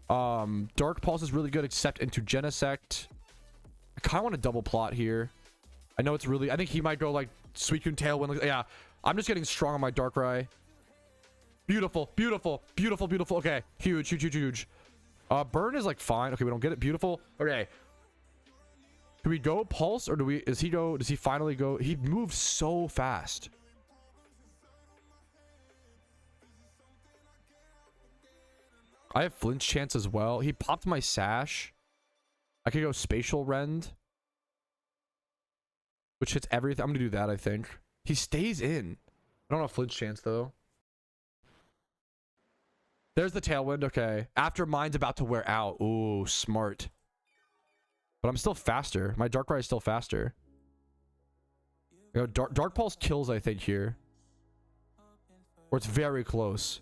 Dark Pulse is really good, except into Genesect. I kind of want to double plot here. I know it's really... I think he might go like Suicune Tailwind. Yeah, I'm just getting strong on my Darkrai. Beautiful, beautiful, beautiful, beautiful. Okay, huge, huge, huge, huge. Burn is like fine. Okay, we don't get it. Beautiful. Okay. Do we go Pulse or do we... Does he finally go... He moves so fast. I have flinch chance as well. He popped my Sash. I could go Spatial Rend, which hits everything. I'm gonna do that, I think. He stays in. I don't have flinch chance though. There's the Tailwind. Okay. After mine's about to wear out. Ooh, smart. But I'm still faster. My Darkrai is still faster. You know, Dark Pulse kills, I think, here. Or it's very close.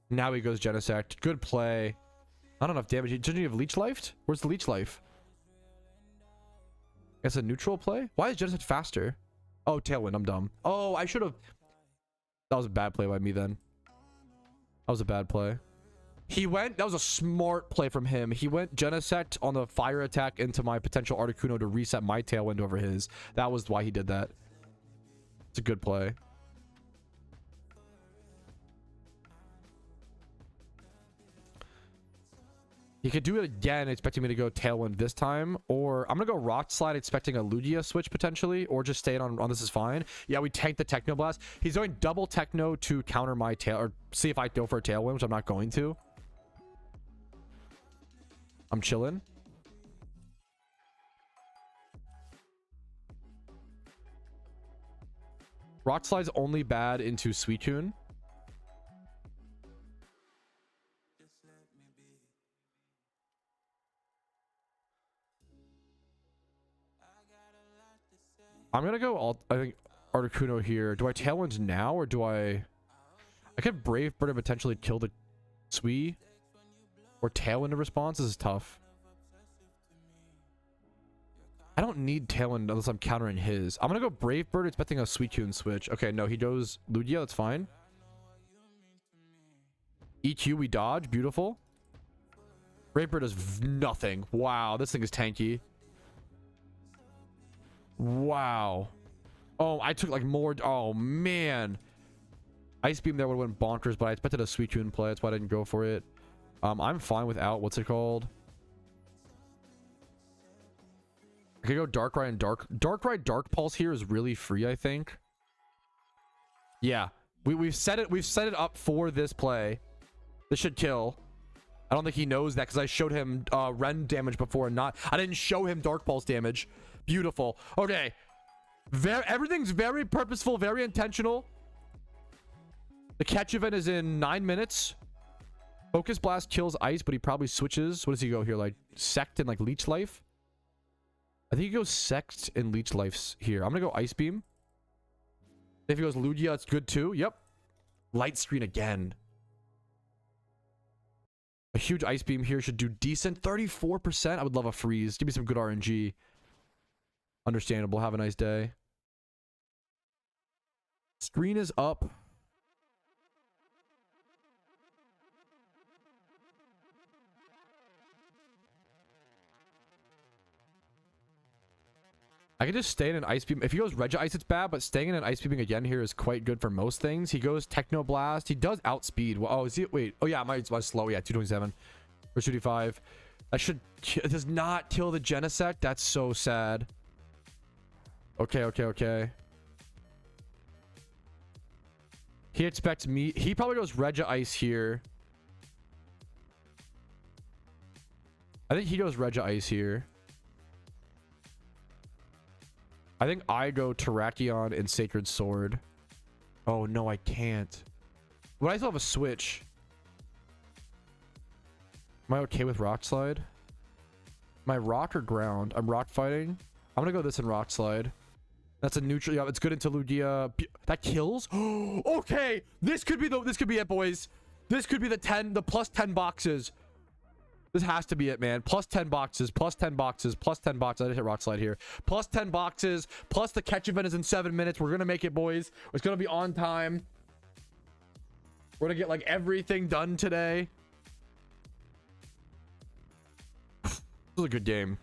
Now he goes Genesect. Good play. Not enough damage. Didn't you have Leech Life? Where's the Leech Life? It's a neutral play? Why is Genesect faster? Oh, Tailwind. I'm dumb. Oh, I should have... That was a bad play by me then. That was a bad play. He went... That was a smart play from him. He went Genesect on the fire attack into my potential Articuno to reset my Tailwind over his. That was why he did that. It's a good play. He could do it again, expecting me to go Tailwind this time. Or I'm going to go Rock Slide, expecting a Lugia switch potentially. Or just staying on this is fine. Yeah, we tanked the Techno Blast. He's going double Techno to counter my tail, or see if I go for a Tailwind, which I'm not going to. I'm chilling. Rock Slide's only bad into Suicune. I'm gonna go I think Articuno here. Do I Tailwind now or do I could Brave Bird and potentially kill the Sui or Tailwind in response. This is tough. I don't need Tailwind unless I'm countering his. I'm gonna go Brave Bird expecting a Suicune switch. Okay, no, he goes Lugia, that's fine. EQ, we dodge, beautiful. Brave Bird does nothing. Wow, this thing is tanky. Wow. Oh, I took like more. Oh, man. Ice Beam there would have went bonkers, but I expected a Suicune play. That's why I didn't go for it. I'm fine without. What's it called? I could go Darkrai and Darkrai Dark Pulse here is really free, I think. Yeah. We've set it up for this play. This should kill. I don't think he knows that because I showed him Ren damage before and not... I didn't show him Dark Pulse damage. Beautiful. Okay. Everything's very purposeful, very intentional. The catch event is in 9 minutes. Focus Blast kills Ice, but he probably switches. What does he go here? Like Sect and like Leech Life? I think he goes Sect and Leech Life here. I'm going to go Ice Beam. If he goes Lugia, it's good too. Yep. Light Screen again. A huge Ice Beam here should do decent. 34%. I would love a freeze. Give me some good RNG. Understandable. Have a nice day. Screen is up. I could just stay in an Ice Beam. If he goes Regi Ice, it's bad, but staying in an Ice Beaming again here is quite good for most things. He goes Techno Blast. He does outspeed. Well, oh, is he? Wait. Oh, yeah, my slow. Yeah, 227 or 225. That should... It does not kill the Genesect. That's so sad. Okay, okay, okay. He expects me... He probably goes Regi Ice here. I think he goes Regi Ice here. I think I go Terrakion and Sacred Sword. Oh, no, I can't. But I still have a switch. Am I okay with Rock Slide? My rock or ground? I'm rock fighting. I'm gonna go this in Rock Slide. That's a neutral. Yeah, it's good into Lugia. That kills. Okay, this could be it, boys. This could be the plus 10 boxes. This has to be it, man. Plus 10 boxes, plus 10 boxes, plus 10 boxes. I just hit Rock Slide here. Plus 10 boxes, plus the catch event is in 7 minutes. We're gonna make it, boys. It's gonna be on time. We're gonna get like everything done today. This was a good game.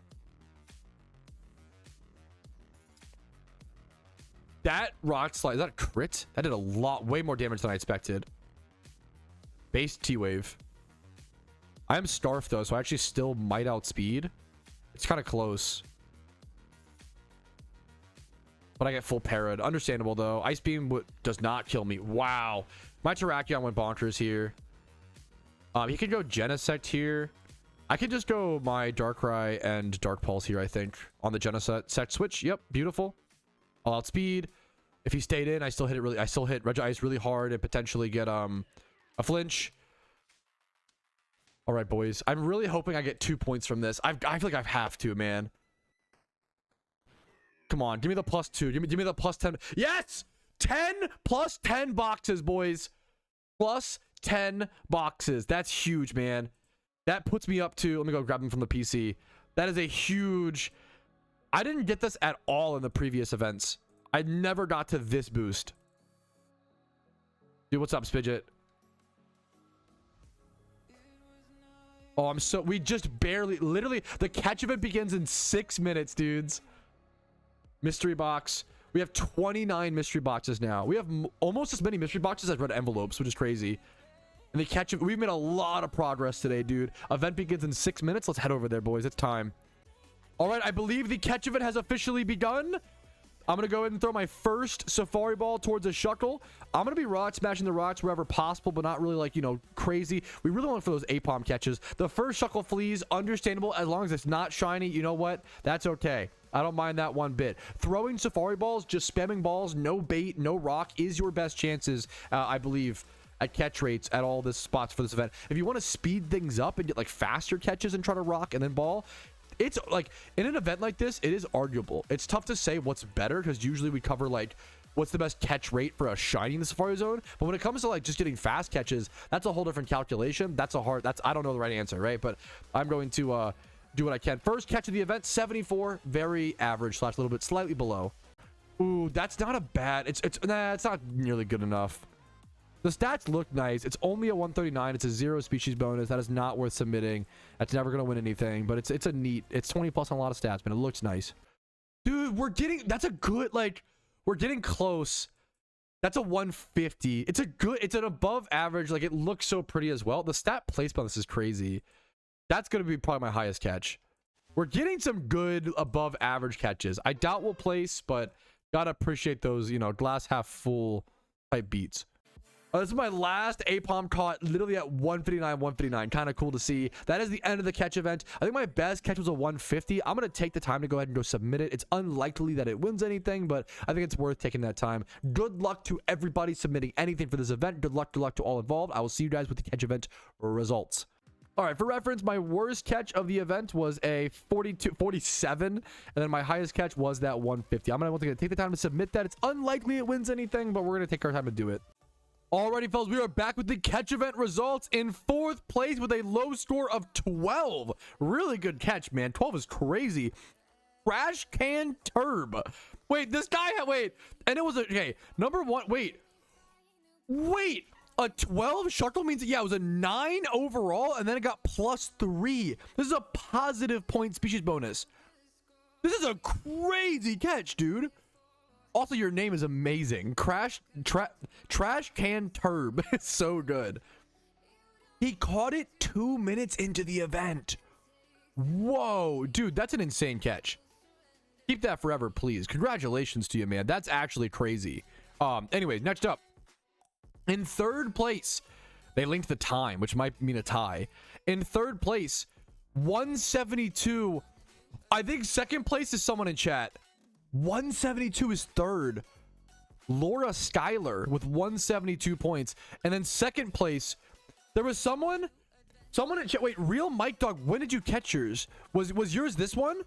That Rock Slide, is that a crit? That did a lot, way more damage than I expected. Base T-Wave. I am Starf though, so I actually still might outspeed. It's kind of close. But I get full parried. Understandable though. Ice Beam does not kill me. Wow. My Terrakion went bonkers here. He can go Genesect here. I can just go my Darkrai and Dark Pulse here, I think. On the Genesect switch. Yep, beautiful. I'll outspeed. If he stayed in, I still hit Regice really hard and potentially get a flinch. All right, boys. I'm really hoping I get 2 points from this. I feel like I have to, man. Come on, give me the +2. Give me the +10. Yes! 10 plus 10 boxes, boys. Plus 10 boxes. That's huge, man. That puts me up to, let me go grab them from the PC. That is a huge. I didn't get this at all in the previous events. I never got to this boost. Dude, what's up, Spidget? Oh, we just barely, literally, the catch event begins in 6 minutes, dudes. Mystery box. We have 29 mystery boxes now. We have almost as many mystery boxes as red envelopes, which is crazy. And the catch, we've made a lot of progress today, dude. Event begins in 6 minutes. Let's head over there, boys. It's time. All right, I believe the catch event has officially begun. I'm going to go ahead and throw my first Safari Ball towards a Shuckle. I'm going to be rock smashing the rocks wherever possible, but not really like, you know, crazy. We really want for those Apom catches. The first Shuckle flees, understandable, as long as it's not shiny. You know what? That's okay. I don't mind that one bit. Throwing Safari Balls, just spamming balls, no bait, no rock, is your best chances, I believe, at catch rates at all the spots for this event. If you want to speed things up and get like faster catches and try to rock and then ball, it's like in an event like this, it is arguable. It's tough to say what's better because usually we cover like what's the best catch rate for a shiny in the Safari Zone. But when it comes to like just getting fast catches, that's a whole different calculation. I don't know the right answer, right? But I'm going to do what I can. First catch of the event, 74, very average / a little bit slightly below. Ooh, that's not a bad. It's not nearly good enough. The stats look nice. It's only a 139. It's a 0 species bonus. That is not worth submitting. That's never going to win anything, but it's a neat. It's 20 plus on a lot of stats, but it looks nice. Dude, that's a good, like, we're getting close. That's a 150. It's an above average. Like, it looks so pretty as well. The stat placement on this is crazy. That's going to be probably my highest catch. We're getting some good above average catches. I doubt we'll place, but gotta appreciate those, you know, glass half full type beats. This is my last Apom caught literally at 159. Kind of cool to see. That is the end of the catch event. I think my best catch was a 150. I'm going to take the time to go ahead and go submit it. It's unlikely that it wins anything, but I think it's worth taking that time. Good luck to everybody submitting anything for this event. Good luck to all involved. I will see you guys with the catch event results. All right, for reference, my worst catch of the event was a 47, and then my highest catch was that 150. I'm going to take the time to submit that. It's unlikely it wins anything, but we're going to take our time to do it. Alrighty, fellas, we are back with the catch event results. In 4th place with a low score of 12. Really good catch, man. 12 is crazy. Trash Can Turb. Wait, this guy had, wait. And it was a, okay, number one, wait. A 12 Shuckle means, yeah, it was a 9 overall, and then it got +3. This is a positive point species bonus. This is a crazy catch, dude. Also, your name is amazing. Trash Can Turb. It's so good. He caught it 2 minutes into the event. Whoa, dude, that's an insane catch. Keep that forever, please. Congratulations to you, man. That's actually crazy. Anyways, next up. In 3rd place, they linked the time, which might mean a tie. In 3rd place, 172. I think 2nd place is someone in chat. 172 is third. Laura Schuyler with 172 points. And then second place, there was someone in chat. Wait, Real Mike Dog, when did you catch yours? Was yours this one?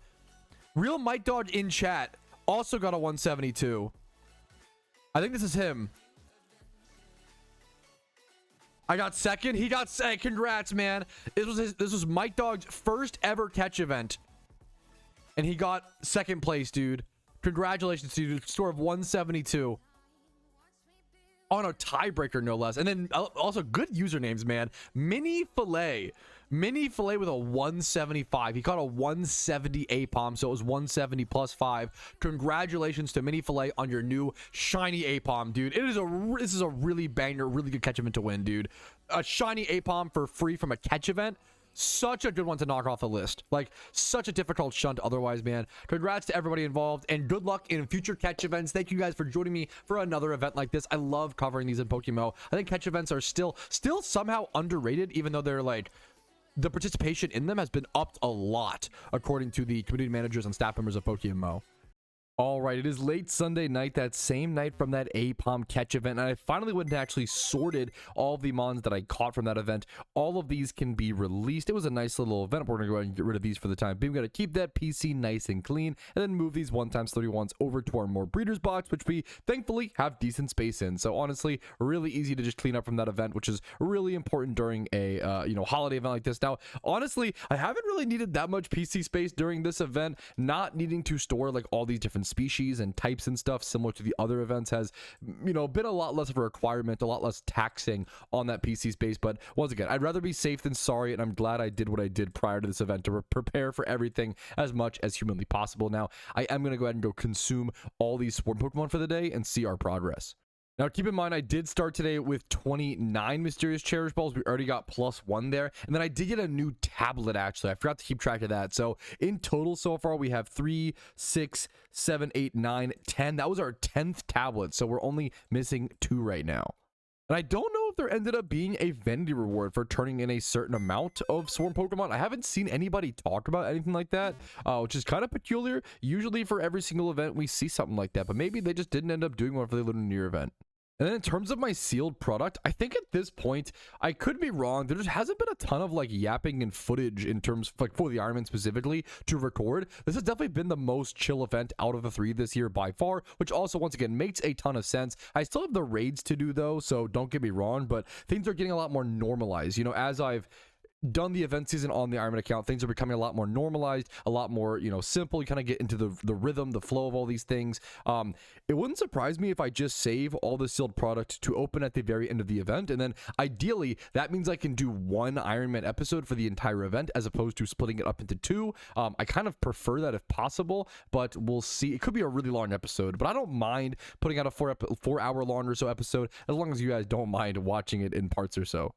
Real Mike Dog in chat also got a 172. I think this is him. I got second. He got second. Congrats, man. This was Mike Dog's first ever catch event. And he got second place, dude. Congratulations, dude. Score of 172. On a tiebreaker, no less. And then also good usernames, man. Mini Filet with a 175. He caught a 170 APOM, so it was 170 plus 5. Congratulations to Mini Filet on your new shiny APOM, dude. This is a really banger, really good catch event to win, dude. A shiny APOM for free from a catch event. Such a good one to knock off the list. Like, such a difficult shunt otherwise, man. Congrats to everybody involved, and good luck in future catch events. Thank you guys for joining me for another event like this. I love covering these in PokeMMO. I think catch events are still somehow underrated, even though they're like, the participation in them has been upped a lot, according to the community managers and staff members of PokeMMO. All right, it is late Sunday night, that same night from that APOM catch event, and I finally went and actually sorted all of the mons that I caught from that event. All of these can be released. It was a nice little event. We're going to go ahead and get rid of these for the time being. We're going to keep that PC nice and clean, and then move these 1x31s over to our more breeders box, which we thankfully have decent space in. So honestly, really easy to just clean up from that event, which is really important during a holiday event like this. Now, honestly, I haven't really needed that much PC space during this event. Not needing to store like all these different species and types and stuff similar to the other events has, been a lot less of a requirement, a lot less taxing on that PC space. But once again, I'd rather be safe than sorry, and I'm glad I did what I did prior to this event to prepare for everything as much as humanly possible. Now, I am going to go ahead and go consume all these sport Pokemon for the day and see our progress. Now, keep in mind, I did start today with 29 Mysterious Cherish Balls. We already got +1 there. And then I did get a new tablet, actually. I forgot to keep track of that. So, in total, so far, we have 3, 6, 7, 8, 9, 10. That was our 10th tablet. So, we're only missing 2 right now. And I don't know if there ended up being a vanity reward for turning in a certain amount of Swarm Pokemon. I haven't seen anybody talk about anything like that, which is kind of peculiar. Usually for every single event, we see something like that, but maybe they just didn't end up doing one for the LUNAR event. And then in terms of my sealed product, I think at this point, I could be wrong. There just hasn't been a ton of like yapping and footage in terms of, like, for the Ironman specifically to record. This has definitely been the most chill event out of the 3 this year by far, which also once again makes a ton of sense. I still have the raids to do though, so don't get me wrong, but things are getting a lot more normalized. As I've done the event season on the Ironman account, things are becoming a lot more normalized, a lot more, simple. You kind of get into the rhythm, the flow of all these things. It wouldn't surprise me if I just save all the sealed product to open at the very end of the event, and then ideally that means I can do 1 Ironman episode for the entire event as opposed to splitting it up into 2. I kind of prefer that if possible, but we'll see. It could be a really long episode, but I don't mind putting out a 4-hour long or so episode as long as you guys don't mind watching it in parts or so.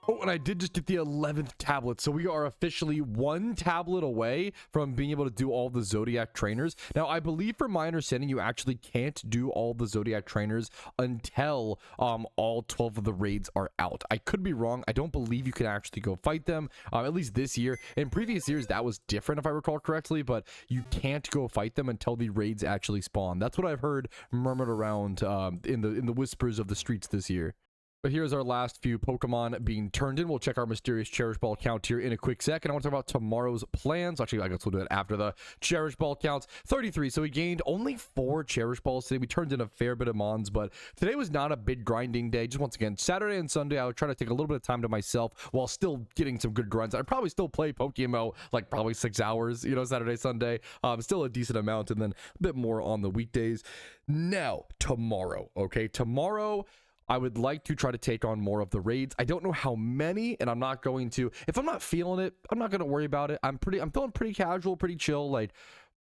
Oh, and I did just get the 11th tablet, so we are officially 1 tablet away from being able to do all the Zodiac Trainers. Now, I believe from my understanding, you actually can't do all the Zodiac Trainers until all 12 of the raids are out. I could be wrong. I don't believe you can actually go fight them, at least this year. In previous years, that was different if I recall correctly, but you can't go fight them until the raids actually spawn. That's what I've heard murmured around in the whispers of the streets this year. But here's our last few Pokemon being turned in. We'll check our Mysterious Cherish Ball count here in a quick second. I want to talk about tomorrow's plans. Actually, I guess we'll do it after the Cherish Ball counts. 33. So we gained only 4 Cherish Balls today. We turned in a fair bit of Mons, but today was not a big grinding day. Just once again, Saturday and Sunday, I would try to take a little bit of time to myself while still getting some good grinds. I'd probably still play PokeMMO like probably 6 hours, Saturday, Sunday. Still a decent amount, and then a bit more on the weekdays. Now, tomorrow, okay? Tomorrow, I would like to try to take on more of the raids. I don't know how many, and I'm not going to. If I'm not feeling it, I'm not going to worry about it. I'm feeling pretty casual, pretty chill. Like,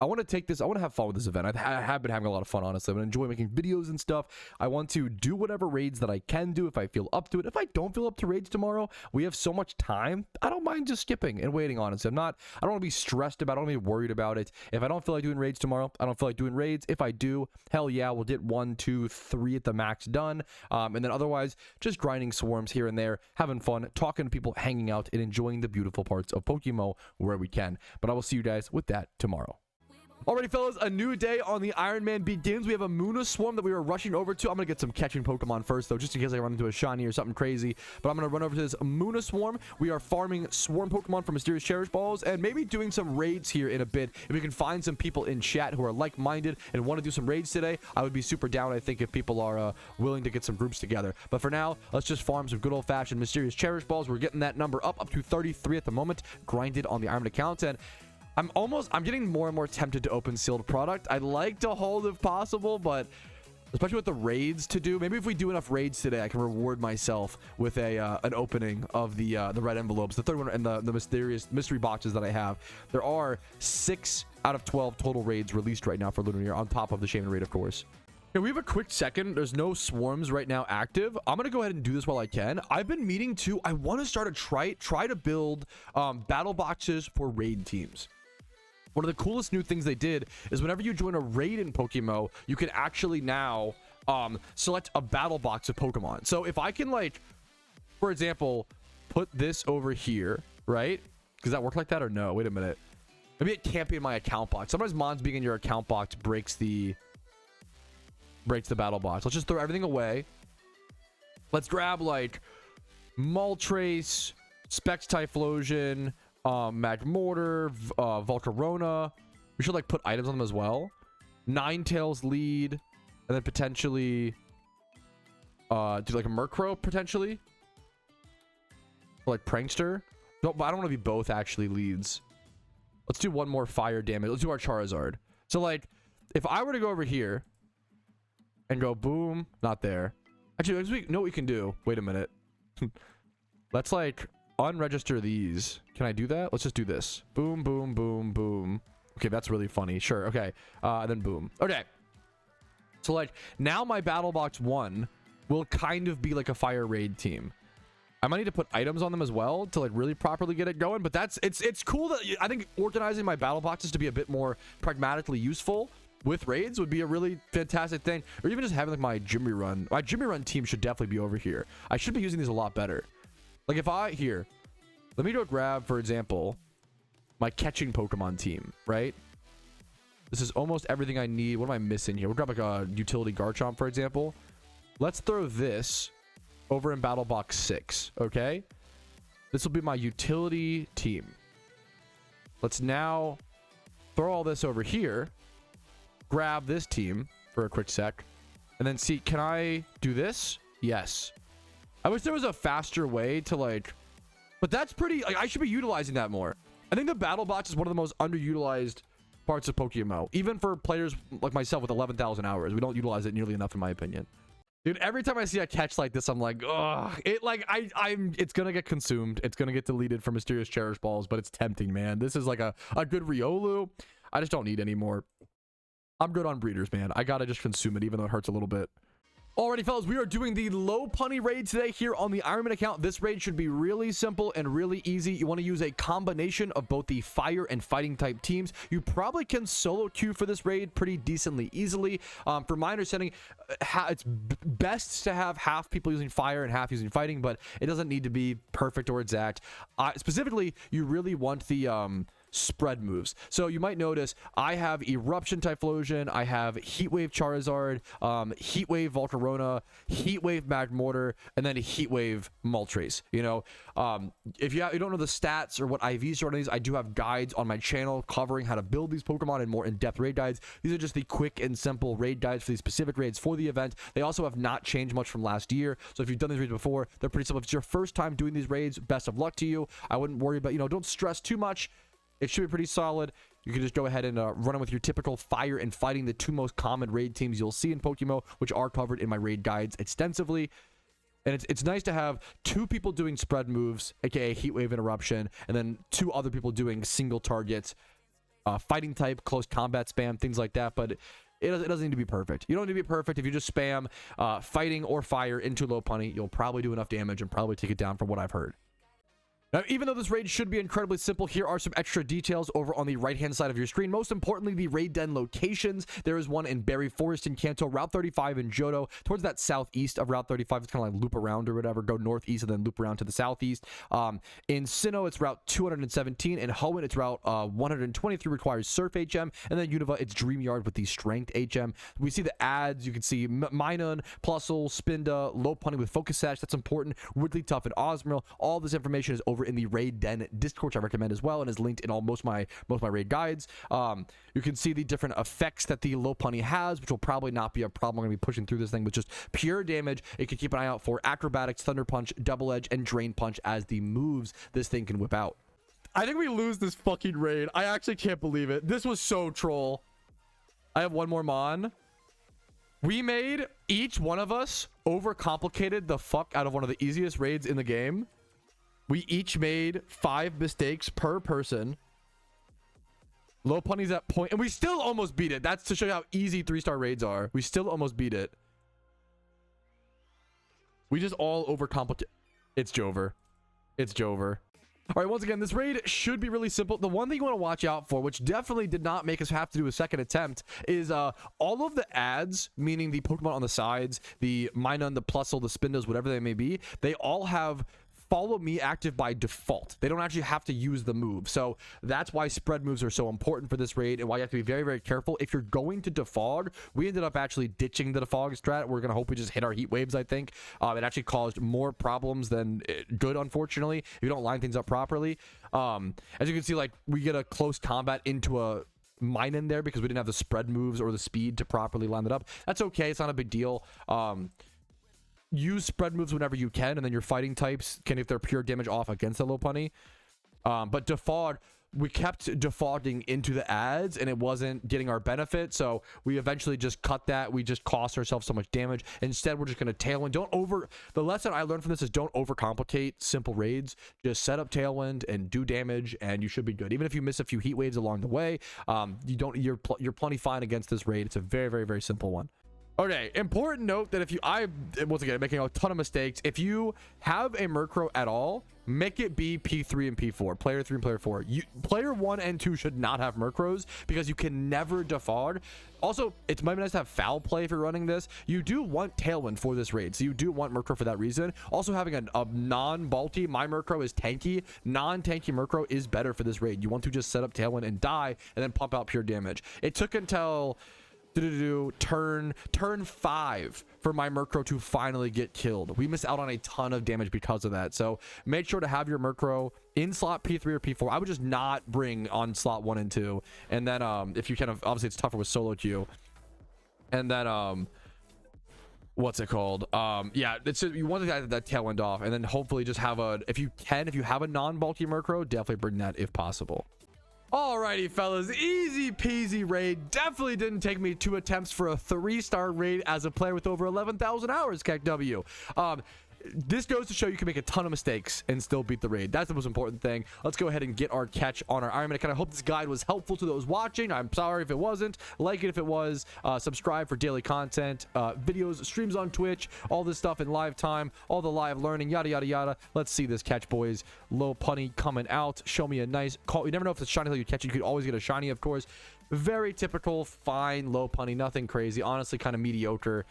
I want to take this. I want to have fun with this event. I have been having a lot of fun, honestly. I enjoy making videos and stuff. I want to do whatever raids that I can do if I feel up to it. If I don't feel up to raids tomorrow, we have so much time. I don't mind just skipping and waiting, honestly. I don't want to be stressed about it. I don't want to be worried about it. If I don't feel like doing raids tomorrow, I don't feel like doing raids. If I do, hell yeah, we'll get 1, 2, 3 at the max done. And then otherwise, just grinding swarms here and there, having fun, talking to people, hanging out, and enjoying the beautiful parts of PokeMMO where we can. But I will see you guys with that tomorrow. Alrighty, fellas, a new day on the Iron Man begins. We have a Muna Swarm that we were rushing over to. I'm going to get some catching Pokemon first, though, just in case I run into a shiny or something crazy. But I'm going to run over to this Muna Swarm. We are farming Swarm Pokemon for Mysterious Cherish Balls and maybe doing some raids here in a bit. If we can find some people in chat who are like-minded and want to do some raids today, I would be super down, I think, if people are willing to get some groups together. But for now, let's just farm some good old-fashioned Mysterious Cherish Balls. We're getting that number up to 33 at the moment, grinded on the Iron Man account. And I'm getting more and more tempted to open sealed product. I'd like to hold if possible, but especially with the raids to do, maybe if we do enough raids today, I can reward myself with an opening of the red envelopes, the third one, and the mysterious mystery boxes that I have. There are 6 out of 12 total raids released right now for LUNAR, on top of the Shaman raid, of course. Okay, we have a quick second. There's no swarms right now active. I'm gonna go ahead and do this while I can. I've been meaning to. I want to start a try to build battle boxes for raid teams. One of the coolest new things they did is whenever you join a raid in PokeMMO, you can actually now select a battle box of Pokemon. So if I can, like, for example, put this over here, right? Does that work like that or no? Wait a minute. Maybe it can't be in my account box. Sometimes Mons being in your account box breaks the battle box. Let's just throw everything away. Let's grab, like, Moltres, Specs Typhlosion, Magmortar, Volcarona. We should, like, put items on them as well. Ninetales lead, and then potentially do like a Murkrow potentially, or like Prankster. No, but I don't want to be both actually leads. Let's do one more fire damage. Let's do our Charizard. So, like, if I were to go over here and go boom, not there. Actually, you know what we can do? Wait a minute. Let's, like, unregister these. Can I do that? Let's just do this. Boom, boom, boom, boom. Okay, that's really funny. Sure. Okay. Then boom. Okay. So, like, now my battle box 1 will kind of be like a fire raid team. I might need to put items on them as well to, like, really properly get it going. But it's cool that I think organizing my battle boxes to be a bit more pragmatically useful with raids would be a really fantastic thing. Or even just having, like, my gym rerun. My gym rerun team should definitely be over here. I should be using these a lot better. Like, if let me go grab, for example, my catching Pokemon team, right? This is almost everything I need. What am I missing here? We'll grab, like, a utility Garchomp, for example. Let's throw this over in battle box 6, okay? This will be my utility team. Let's now throw all this over here, grab this team for a quick sec, and then see, can I do this? Yes. I wish there was a faster way to, like, but that's pretty, like, I should be utilizing that more. I think the battle box is one of the most underutilized parts of PokeMMO, even for players like myself with 11,000 hours. We don't utilize it nearly enough, in my opinion. Dude, every time I see a catch like this, I'm like, ugh. It's gonna get consumed. It's gonna get deleted from Mysterious Cherish Balls, but it's tempting, man. This is like a good Riolu. I just don't need any more. I'm good on breeders, man. I gotta just consume it, even though it hurts a little bit. Alrighty, fellas, we are doing the Lopunny raid today here on the Iron Man account. This raid should be really simple and really easy. You want to use a combination of both the fire and fighting type teams. You probably can solo queue for this raid pretty decently easily. From my understanding, it's best to have half people using fire and half using fighting, but it doesn't need to be perfect or exact. Specifically, you really want the spread moves. So you might notice I have Eruption Typhlosion, I have Heatwave Charizard, Heatwave Volcarona, Heatwave Magmortar, and then Heatwave Moltres. You know, if you don't know the stats or what IVs are on these, I do have guides on my channel covering how to build these Pokemon and more in-depth raid guides. These are just the quick and simple raid guides for these specific raids for the event. They also have not changed much from last year. So if you've done these raids before, they're pretty simple. If it's your first time doing these raids, best of luck to you. I wouldn't worry about, don't stress too much. It should be pretty solid. You can just go ahead and run it with your typical fire and fighting, the 2 most common raid teams you'll see in PokeMMO, which are covered in my raid guides extensively. And it's nice to have 2 people doing spread moves, aka Heatwave and Eruption, and then 2 other people doing single targets, fighting type, close combat spam, things like that. But it doesn't need to be perfect. You don't need to be perfect. If you just spam fighting or fire into Lopunny, you'll probably do enough damage and probably take it down from what I've heard. Now, even though this raid should be incredibly simple, here are some extra details over on the right-hand side of your screen. Most importantly, the raid den locations. There is one in Berry Forest in Kanto, Route 35 in Johto, towards that southeast of Route 35. It's kind of like loop around or whatever, go northeast and then loop around to the southeast. In Sinnoh, it's Route 217. In Hoenn, it's Route 123, requires Surf HM. And then Unova, it's Dream Yard with the Strength HM. We see the ads. You can see Minun, Plusle, Spinda, Lopunny with Focus Sash. That's important. Wigglytuff and Osmoril. All this information is over in the raid den Discord, which I recommend as well, and is linked in most of my raid guides. You can see the different effects that the Lopunny has, which will probably not be a problem. I'm going to be pushing through this thing with just pure damage. You can keep an eye out for Acrobatics, Thunder Punch, Double Edge, and Drain Punch as the moves this thing can whip out. I think we lose this fucking raid. I actually can't believe it. This was so troll. I have one more Mon. We made, each one of us overcomplicated the fuck out of one of the easiest raids in the game. We each made 5 mistakes per person. Lopunny's at point, and we still almost beat it. That's to show you how easy 3-star raids are. We still almost beat it. We just all overcomplicate. It's Jover. It's Jover. All right, once again, this raid should be really simple. The one thing you want to watch out for, which definitely did not make us have to do a second attempt, is all of the ads, meaning the Pokemon on the sides, the Minun, the Plusle, the Spindas, whatever they may be, they all have follow me active by default. They don't actually have to use the move. So that's why spread moves are so important for this raid and why you have to be very, very careful. If you're going to defog, we ended up actually ditching the defog strat. We're going to hope we just hit our heat waves, I think. It actually caused more problems than good, unfortunately, if you don't line things up properly. As you can see, like, we get a close combat into a Minun there because we didn't have the spread moves or the speed to properly line it up. That's okay. It's not a big deal. Use spread moves whenever you can, and then your fighting types can, if they're pure damage, off against the Lopunny. But defog, we kept defaulting into the ads, and it wasn't getting our benefit, so we eventually just cut that. We just cost ourselves so much damage. Instead, we're just going to Tailwind. The lesson I learned from this is don't overcomplicate simple raids. Just set up Tailwind and do damage, and you should be good. Even if you miss a few heat waves along the way, you're plenty fine against this raid. It's a very, very, very simple one. Okay, important note that once again, making a ton of mistakes. If you have a Murkrow at all, make it be P3 and P4, player 3 and player 4. Player 1 and 2 should not have Murkrows because you can never defog. Also, it might be nice to have foul play if you're running this. You do want Tailwind for this raid, so you do want Murkrow for that reason. Also, having a non-Balti, my Murkrow is tanky. Non-tanky Murkrow is better for this raid. You want to just set up Tailwind and die, and then pump out pure damage. It took until turn 5 for my Murkrow to finally get killed. We missed out on a ton of damage because of that. So make sure to have your Murkrow in slot P3 or P4. I would just not bring on slot 1 and 2. And then if you kind of, obviously it's tougher with solo queue. And then what's it called? Yeah, it's you want that Tailwind off, and then hopefully just have if you have a non-bulky Murkrow, definitely bring that if possible. Alrighty, fellas, easy peasy raid. Definitely didn't take me 2 attempts for a 3-star raid as a player with over 11,000 hours, KW. This goes to show you can make a ton of mistakes and still beat the raid. That's the most important thing. Let's go ahead and get our catch on our Ironman account. I hope this guide was helpful to those watching. I'm sorry if it wasn't. Like it if it was. Subscribe for daily content, videos, streams on Twitch, all this stuff in live time, all the live learning, yada, yada, yada. Let's see this catch, boys. Lopunny coming out. Show me a nice call. You never know if it's shiny until you catch it. You could always get a shiny, of course. Very typical, fine Lopunny, nothing crazy. Honestly, kind of mediocre.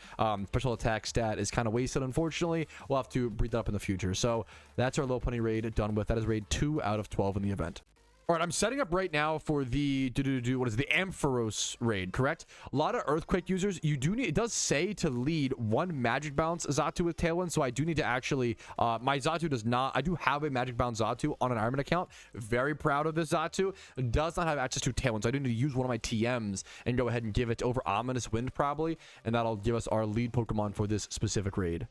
Special attack stat is kind of wasted, unfortunately. We'll have to breed that up in the future. So that's our Lopunny raid done with. That is raid 2 out of 12 in the event. All right, I'm setting up right now for the what is it, the Ampharos raid, correct? A lot of Earthquake users, you do need, it does say to lead 1 Magic Bounce Xatu with Tailwind, so I do need to actually, my Xatu does not, I do have a Magic Bounce Xatu on an Ironman account. Very proud of this Xatu. It does not have access to Tailwind, so I do need to use one of my TMs and go ahead and give it over Ominous Wind probably, and that'll give us our lead Pokemon for this specific raid.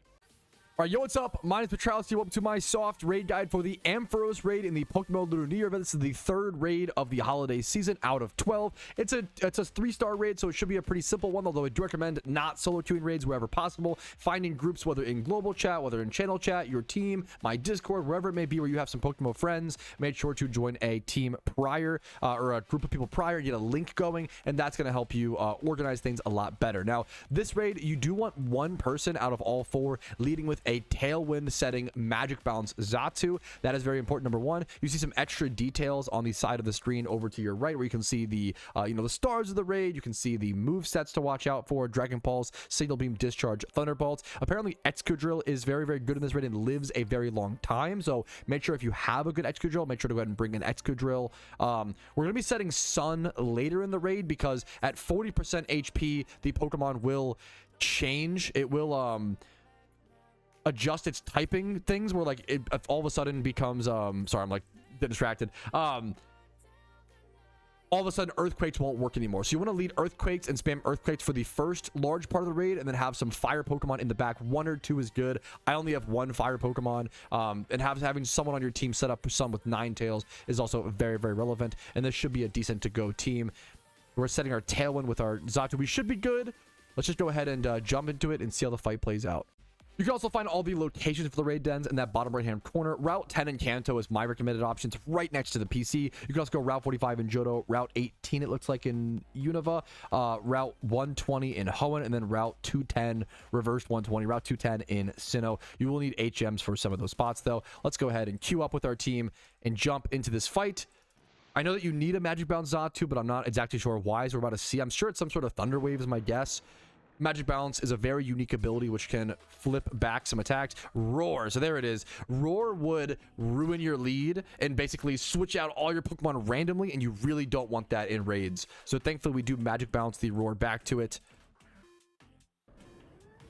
All right, yo, what's up? My name is Petrowski. Welcome to my soft raid guide for the Ampharos raid in the PokeMMO LUNAR Event. This is the 3rd raid of the holiday season out of 12. It's a 3-star raid, so it should be a pretty simple one, although I do recommend not solo queuing raids wherever possible. Finding groups, whether in global chat, whether in channel chat, your team, my Discord, wherever it may be where you have some PokeMMO friends. Make sure to join a team prior or a group of people prior, get a link going, and that's going to help you organize things a lot better. Now, this raid, you do want 1 person out of all 4 leading with a Tailwind setting Magic Bounce Xatu. That is very important. Number one, you see some extra details on the side of the screen over to your right, where you can see the the stars of the raid. You can see the move sets to watch out for: Dragon Pulse, Signal Beam, Discharge, Thunderbolt. Apparently Excadrill is very, very good in this raid and lives a very long time, so make sure if you have a good Excadrill, make sure to go ahead and bring an Excadrill. We're going to be setting Sun later in the raid, because at 40% HP the Pokemon will change. It will adjust its typing things, where like it all of a sudden becomes sorry, I'm like distracted. All of a sudden Earthquakes won't work anymore, so you want to lead Earthquakes and spam Earthquakes for the first large part of the raid, and then have some fire Pokemon in the back. 1 or 2 is good. I only have 1 fire Pokemon, and having someone on your team set up some with Ninetales is also very, very relevant, and this should be a decent to go team. We're setting our Tailwind with our Xatu. We should be good. Let's just go ahead and jump into it and see how the fight plays out. You can also find all the locations for the raid dens in that bottom right hand corner. Route 10 in Kanto is my recommended option. It's right next to the PC. You can also go Route 45 in Johto, Route 18 it looks like in Unova, Route 120 in Hoenn, and then Route 210, reversed 120, Route 210 in Sinnoh. You will need HMs for some of those spots though. Let's go ahead and queue up with our team and jump into this fight. I know that you need a Magic Bounce Xatu, but I'm not exactly sure why, as we're about to see. I'm sure it's some sort of Thunder Wave is my guess. Magic Bounce is a very unique ability which can flip back some attacks. Roar, so there it is. Roar would ruin your lead and basically switch out all your Pokemon randomly, and you really don't want that in raids. So thankfully we do Magic Bounce the Roar back to it.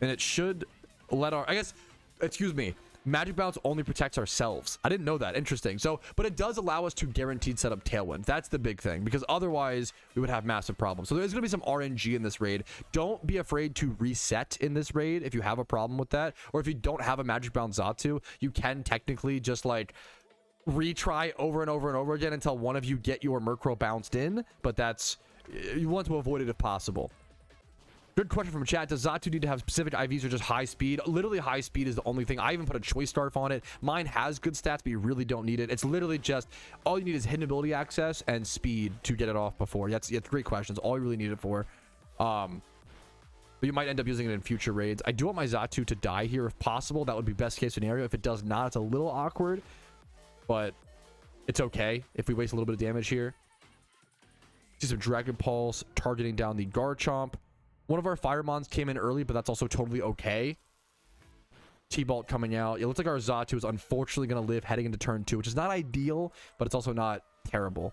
And it should let our, I guess, excuse me, Magic Bounce only protects ourselves. I didn't know that. Interesting. So, but it does allow us to guaranteed set up Tailwind. That's the big thing, because otherwise we would have massive problems. So there's going to be some RNG in this raid. Don't be afraid to reset in this raid if you have a problem with that, or if you don't have a Magic Bounce Xatu, you can technically just like retry over and over and over again until one of you get your Murkrow bounced in, but that's, you want to avoid it if possible. Good question from chat. Does Xatu need to have specific IVs or just high speed? Literally high speed is the only thing. I even put a choice scarf on it. Mine has good stats, but you really don't need it. It's literally just, all you need is hidden ability access and speed to get it off before. That's great questions. All you really need it for. But you might end up using it in future raids. I do want my Xatu to die here if possible. That would be best case scenario. If it does not, it's a little awkward, but it's okay if we waste a little bit of damage here. See some Dragon Pulse targeting down the Garchomp. One of our Firemons came in early, but that's also totally okay. T-Bolt coming out. It looks like our Xatu is unfortunately going to live heading into turn 2, which is not ideal, but it's also not terrible.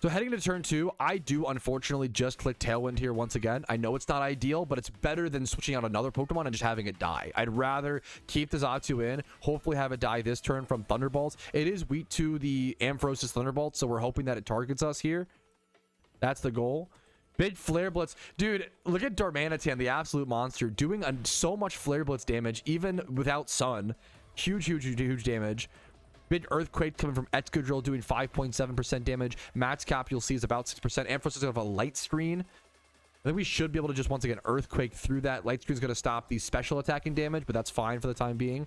So heading into turn 2, I do unfortunately just click Tailwind here once again. I know it's not ideal, but it's better than switching out another Pokemon and just having it die. I'd rather keep the Xatu in, hopefully have it die this turn from Thunderbolts. It is weak to the Ampharos' Thunderbolts, so we're hoping that it targets us here. That's the goal. Big Flare Blitz. Dude, look at Darmanitan, the absolute monster, doing so much Flare Blitz damage, even without Sun. Huge, huge, huge, huge damage. Big Earthquake coming from Excadrill, doing 5.7% damage. Max Cap, you'll see, is about 6%. Ampharos is going to have a light screen. I think we should be able to just, once again, Earthquake through that. Light screen is going to stop the special attacking damage, but that's fine for the time being.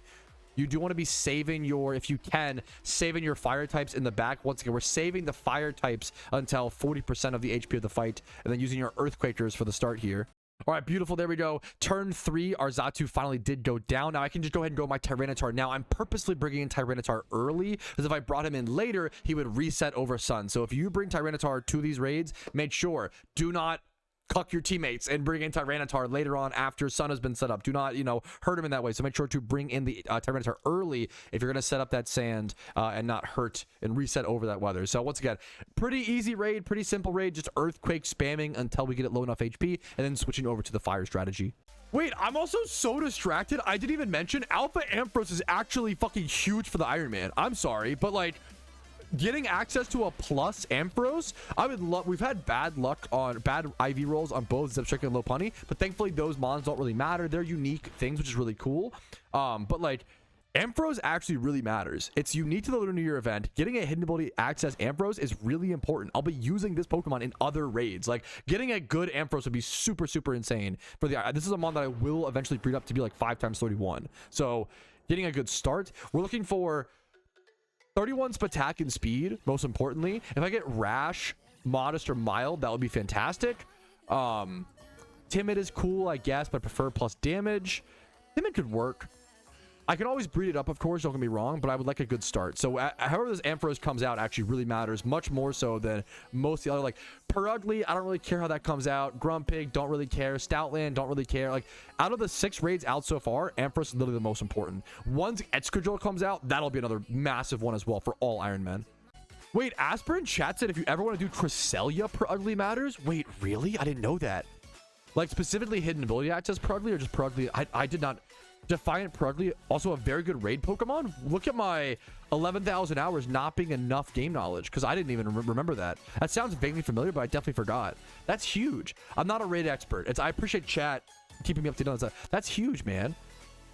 You do want to be saving your, if you can, saving your fire types in the back. Once again, we're saving the fire types until 40% of the HP of the fight, and then using your Earthquakers for the start here. All right, beautiful. There we go. Turn 3, our Xatu finally did go down. Now I can just go ahead and go my Tyranitar. Now I'm purposely bringing in Tyranitar early, because if I brought him in later, he would reset over Sun. So if you bring Tyranitar to these raids, make sure, do not cuck your teammates and bring in Tyranitar later on after Sun has been set up. Do not, hurt him in that way. So make sure to bring in the Tyranitar early if you're going to set up that sand and not hurt and reset over that weather. So once again, pretty easy raid, pretty simple raid, just Earthquake spamming until we get it low enough HP, and then switching over to the fire strategy. Wait, I'm also so distracted. I didn't even mention Alpha Ampharos is actually fucking huge for the Iron Man. I'm sorry, but like, getting access to a plus Ampharos, I would love. We've had bad luck on bad IV rolls on both Zebstrika and Lopunny, but thankfully those mons don't really matter. They're unique things, which is really cool. But like, Ampharos actually really matters. It's unique to the LUNAR event. Getting a hidden ability access Ampharos is really important. I'll be using this Pokemon in other raids. Like, getting a good Ampharos would be super, super insane. For the this is a mon that I will eventually breed up to be like 5 times 31. So getting a good start. We're looking for 31 Spatak and speed, most importantly. If I get Rash, Modest, or Mild, that would be fantastic. Timid is cool, I guess, but I prefer plus damage. Timid could work. I can always breed it up, of course, don't get me wrong, but I would like a good start. So however this Ampharos comes out actually really matters, much more so than most of the other, like Purugly, I don't really care how that comes out. Grumpig, don't really care. Stoutland, don't really care. Like out of the 6 raids out so far, Ampharos is literally the most important. Once Excadrill comes out, that'll be another massive one as well for all Iron Men. Wait, Aspirin chat said if you ever want to do Cresselia, Purugly matters? Wait, really? I didn't know that. Like specifically hidden ability access Purugly or just Purugly? I did not. Defiant Purugly, also a very good raid Pokemon. Look at my 11,000 hours not being enough game knowledge because I didn't even remember that. That sounds vaguely familiar, but I definitely forgot. That's huge. I'm not a raid expert. I appreciate chat keeping me up to date on that. That's huge, man.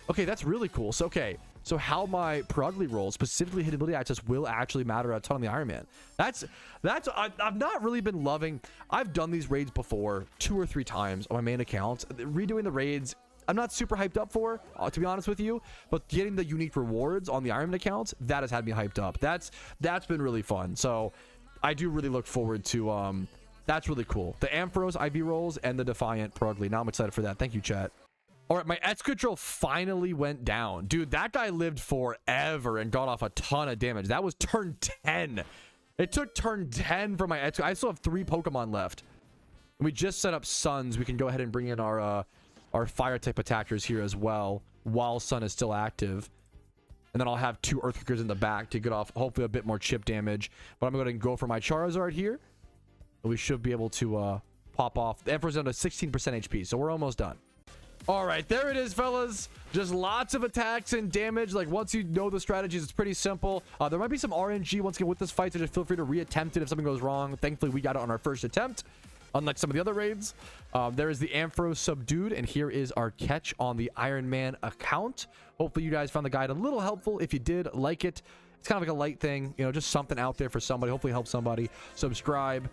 Okay, that's really cool. So, okay. So how my Purugly rolls, specifically hidden ability access, will actually matter a ton on the Iron Man. I've not really been loving. I've done these raids before 2 or 3 times on my main account. Redoing the raids, I'm not super hyped up for, to be honest with you, but getting the unique rewards on the Iron Man accounts, that has had me hyped up. That's been really fun. So I do really look forward to, that's really cool. The Ampharos IV rolls and the Defiant Purugly. Now I'm excited for that. Thank you, chat. All right, my Excadrill finally went down. Dude, that guy lived forever and got off a ton of damage. That was turn 10. It took turn 10 for my Excadrill. I still have 3 Pokemon left. And we just set up Suns. We can go ahead and bring in our fire type attackers here as well while Sun is still active, and then I'll have 2 Earthquakers in the back to get off hopefully a bit more chip damage. But I'm going to go for my Charizard here, and we should be able to pop off. The Emperor's down to 16% HP, so we're almost done. All right, there it is, fellas. Just lots of attacks and damage. Like once you know the strategies, it's pretty simple. There might be some RNG once again with this fight, so just feel free to reattempt it if something goes wrong. Thankfully we got it on our first attempt, unlike some of the other raids. There is the Ampharos subdued, and here is our catch on the Iron Man account. Hopefully you guys found the guide a little helpful. If you did, like it. It's kind of like a light thing, you know, just something out there for somebody. Hopefully help somebody. Subscribe.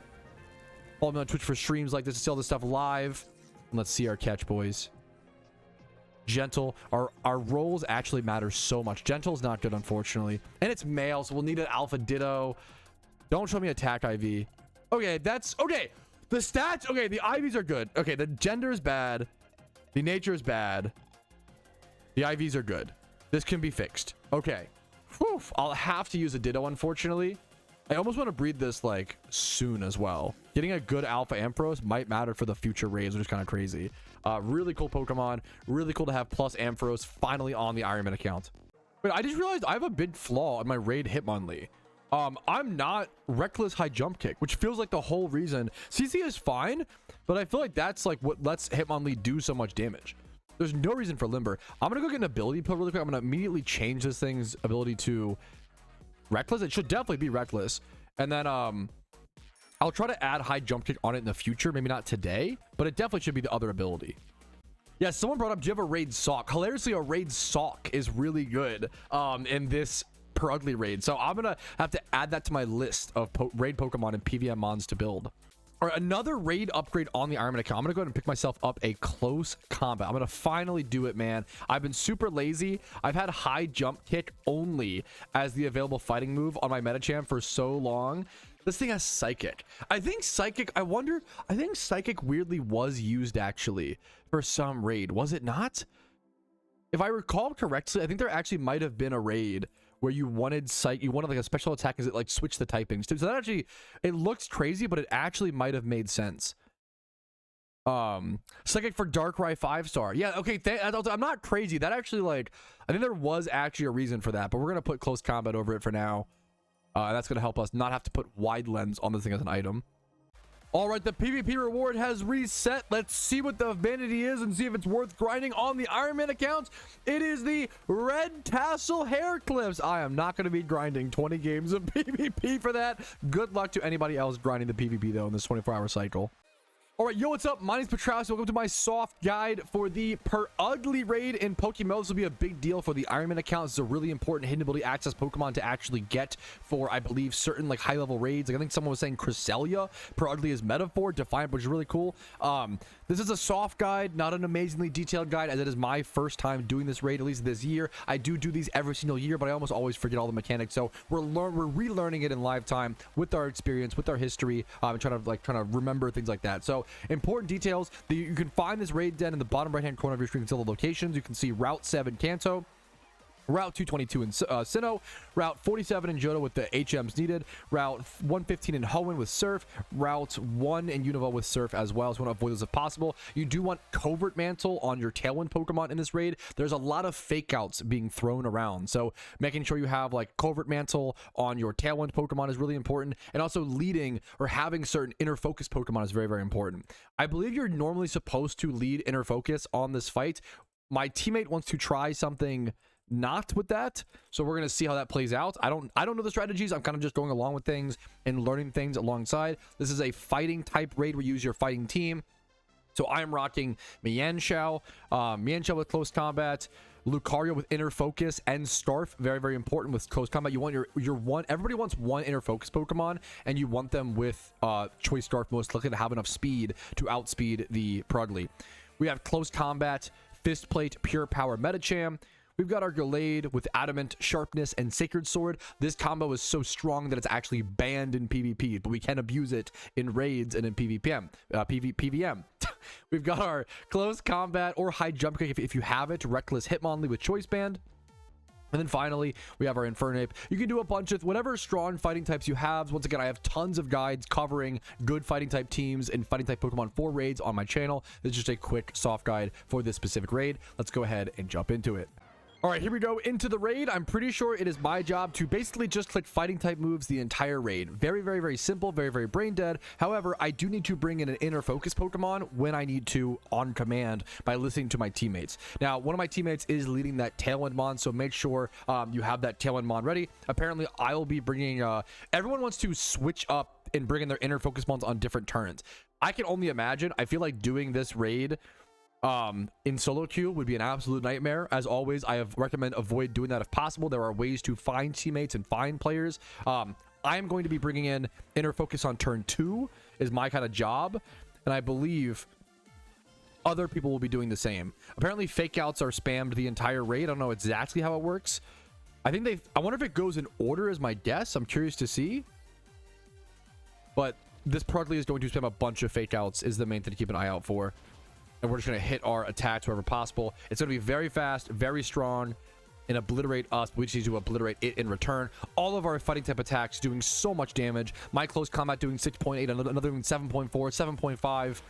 Follow me on Twitch for streams like this to see all this stuff live. And let's see our catch, boys. Gentle. Our rolls actually matter so much. Gentle's not good, unfortunately. And it's male, so we'll need an Alpha Ditto. Don't show me attack IV. Okay, that's... Okay. The stats, okay, the IVs are good. Okay, the gender is bad. The nature is bad. The IVs are good. This can be fixed. Okay. Whew. I'll have to use a Ditto, unfortunately. I almost want to breed this, like, soon as well. Getting a good Alpha Ampharos might matter for the future raids, which is kind of crazy. Really cool Pokemon. Really cool to have plus Ampharos finally on the Iron Man account. Wait, I just realized I have a big flaw in my raid Hitmonlee. I'm not reckless high jump kick, which feels like the whole reason. CC is fine, but I feel like that's like what lets Hitmonlee do so much damage. There's no reason for limber. I'm gonna go get an ability pill really quick. I'm gonna immediately change this thing's ability to reckless. It should definitely be reckless, and then I'll try to add high jump kick on it in the future. Maybe not today, but it definitely should be the other ability. Yeah, someone brought up, do you have a raid sock? Hilariously, a raid sock is really good in this Purugly raid, so I'm gonna have to add that to my list of raid Pokemon and PVM mons to build. All right, another raid upgrade on the Iron Man account. I'm gonna go ahead and pick myself up a close combat. I'm gonna finally do it, man. I've been super lazy. I've had high jump kick only as the available fighting move on my Metacham for so long. This thing has Psychic. I think Psychic weirdly was used actually for some raid, was it not? If I recall correctly, I think there actually might have been a raid where you wanted like a special attack, is it like switch the typings too? So that actually, it looks crazy, but it actually might have made sense. Psychic for Darkrai 5-star. Yeah, okay, I'm not crazy. That actually, like, I think there was actually a reason for that, but we're gonna put close combat over it for now. And that's gonna help us not have to put wide lens on this thing as an item. All right, the PvP reward has reset. Let's see what the vanity is and see if it's worth grinding on the Iron Man account. It is the Red Tassel Hair Clips. I am not going to be grinding 20 games of PvP for that. Good luck to anybody else grinding the PvP, though, in this 24-hour cycle. All right, yo, what's up? My name's Petraus. Welcome to my soft guide for the Purugly raid in PokeMMO. This will be a big deal for the Iron Man account. This is a really important hidden ability access Pokemon to actually get for, I believe, certain like high-level raids. Like I think someone was saying Cresselia, Purugly is meta for, Defiant, which is really cool. This is a soft guide, not an amazingly detailed guide, as it is my first time doing this raid, at least this year. I do these every single year, but I almost always forget all the mechanics. So we're relearning it in live time with our experience, with our history, and trying to remember things like that. So important details. You can find this raid den in the bottom right hand corner of your screen. You can see the locations. You can see Route 7 Kanto. Route 222 in Sinnoh, Route 47 in Johto with the HMs needed, Route 115 in Hoenn with Surf, Route 1 in Unova with Surf as well, so you want to avoid those if possible. You do want Covert Mantle on your Tailwind Pokemon in this raid. There's a lot of fake outs being thrown around, so making sure you have like Covert Mantle on your Tailwind Pokemon is really important, and also leading or having certain Inner Focus Pokemon is very, very important. I believe you're normally supposed to lead Inner Focus on this fight. My teammate wants to try something not with that, so we're gonna see how that plays out. I don't know the strategies. I'm kind of just going along with things and learning things alongside. This is a fighting type raid where you use your fighting team, so I'm rocking Mienshao with close combat, Lucario with Inner Focus, and Starf. Very, very important with close combat. You want your one, everybody wants one Inner Focus Pokemon, and you want them with Choice Starf most likely to have enough speed to outspeed the Purugly. We have close combat, Fist Plate, Pure Power, Medicham. We've got our Gallade with Adamant, Sharpness, and Sacred Sword. This combo is so strong that it's actually banned in PvP, but we can abuse it in raids and in PvPM. We've got our Close Combat or High Jump Kick if you have it, Reckless Hitmonlee with Choice Band. And then finally, we have our Infernape. You can do a bunch of whatever strong fighting types you have. Once again, I have tons of guides covering good fighting type teams and fighting type Pokemon for raids on my channel. This is just a quick soft guide for this specific raid. Let's go ahead and jump into it. All right, here we go into the raid. I'm pretty sure it is my job to basically just click fighting type moves the entire raid. Very, very, very simple, very, very brain dead. However, I do need to bring in an Inner Focus Pokemon when I need to on command by listening to my teammates. Now, one of my teammates is leading that Tailwind Mon, so make sure you have that Tailwind Mon ready. Apparently, I will be bringing... everyone wants to switch up and bring in their Inner Focus Mons on different turns. I can only imagine. I feel like doing this raid in solo queue would be an absolute nightmare. As always, I recommend avoid doing that if possible. There are ways to find teammates and find players. I'm going to be bringing in Inner Focus on turn 2 is my kind of job, and I believe other people will be doing the same. Apparently fake outs are spammed the entire raid. I don't know exactly how it works. I wonder if it goes in order is my guess. I'm curious to see, but this Purugly is going to spam a bunch of fake outs is the main thing to keep an eye out for. And we're just going to hit our attacks wherever possible. It's going to be very fast, very strong, and obliterate us, which needs to obliterate it in return. All of our fighting type attacks doing so much damage. My close combat doing 6.8, another doing 7.4, 7.5.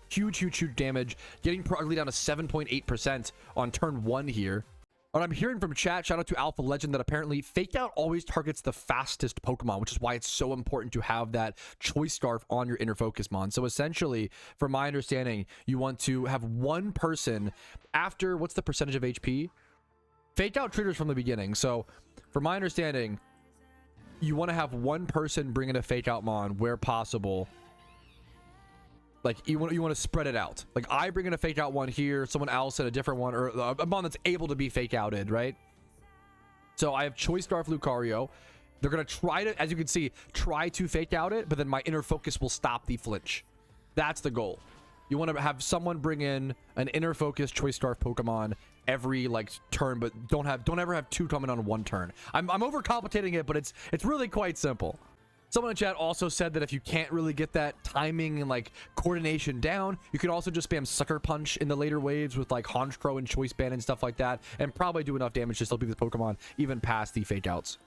Huge, huge, huge damage. Getting Purugly down to 7.8% on turn 1 here. What I'm hearing from chat, shout out to Alpha Legend, that apparently Fake Out always targets the fastest Pokemon, which is why it's so important to have that Choice Scarf on your Inner Focus Mon. So essentially, from my understanding, you want to have one person after, what's the percentage of HP? Fake Out triggers from the beginning. So from my understanding, you want to have one person bring in a Fake Out Mon where possible. Like you want to spread it out. Like I bring in a fake out one here, someone else in a different one, or a Mon that's able to be fake outed, right? So I have Choice Scarf Lucario. They're gonna try to, as you can see, try to fake out it, but then my Inner Focus will stop the flinch. That's the goal. You want to have someone bring in an Inner Focus Choice Scarf Pokemon every like turn, but don't ever have two coming on one turn. I'm overcomplicating it, but it's really quite simple. Someone in chat also said that if you can't really get that timing and like coordination down, you could also just spam Sucker Punch in the later waves with like Honchkrow and Choice Band and stuff like that, and probably do enough damage to still beat this Pokemon even past the fake outs.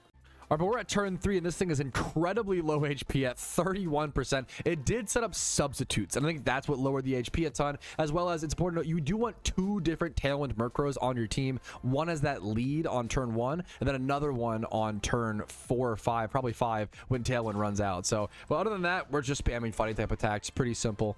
All right, but we're at turn 3, and this thing is incredibly low HP at 31%. It did set up substitutes, and I think that's what lowered the HP a ton, as well as it's important to note you do want 2 different Tailwind Murkrows on your team. One as that lead on turn 1, and then another one on turn 4 or 5, probably 5, when Tailwind runs out. So, but other than that, we're just spamming fighting type attacks. Pretty simple.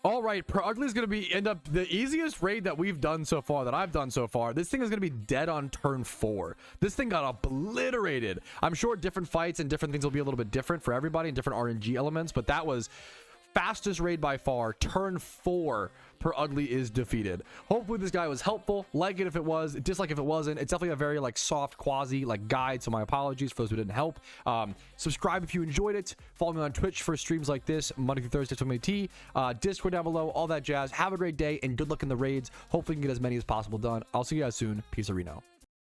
All right, Purugly is going to end up the easiest raid that we've done so far, that I've done so far. This thing is going to be dead on turn 4. This thing got obliterated. I'm sure different fights and different things will be a little bit different for everybody and different RNG elements, but that was fastest raid by far. Turn 4, Purugly is defeated. Hopefully this guy was helpful. Like it if it was, dislike if it wasn't. It's definitely a very like soft quasi like guide, so my apologies for those who didn't help. Subscribe if you enjoyed it. Follow me on Twitch for streams like this Monday through Thursday, Discord down below, all that jazz. Have a great day and good luck in the raids. Hopefully we can get as many as possible done. I'll see you guys soon. Peace, Reno. All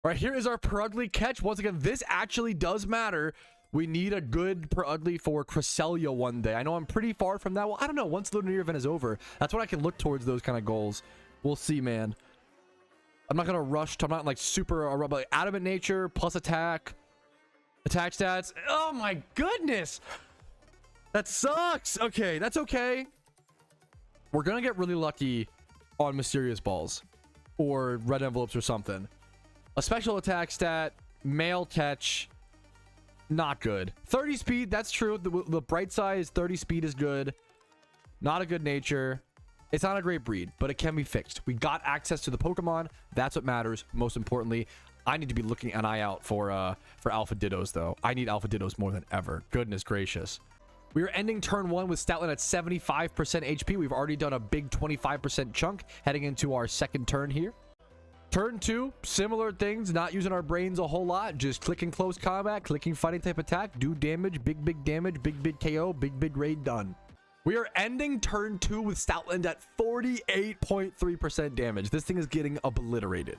right, here is our Purugly catch. Once again, this actually does matter. We need a good Purugly for Cresselia one day. I know I'm pretty far from that. Well, I don't know. Once the LUNAR event is over, that's when I can look towards those kind of goals. We'll see, man. I'm not gonna rush to, I'm not like super but like adamant nature plus attack stats. Oh my goodness, that sucks. Okay, that's okay. We're gonna get really lucky on mysterious balls or red envelopes or something. A special attack stat, mail catch, not good. 30 speed, that's true. The bright side is 30 speed is good. Not a good nature. It's not a great breed, but it can be fixed. We got access to the Pokemon. That's what matters. Most importantly, I need to be looking an eye out for Alpha Dittos, though. I need Alpha Dittos more than ever. Goodness gracious. We are ending turn 1 with Stoutland at 75% HP. We've already done a big 25% chunk heading into our second turn here. Turn 2, similar things, not using our brains a whole lot, just clicking close combat, clicking fighting type attack, do damage, big damage, big KO, big raid, done. We are ending turn 2 with Stoutland at 48.3% damage. This thing is getting obliterated.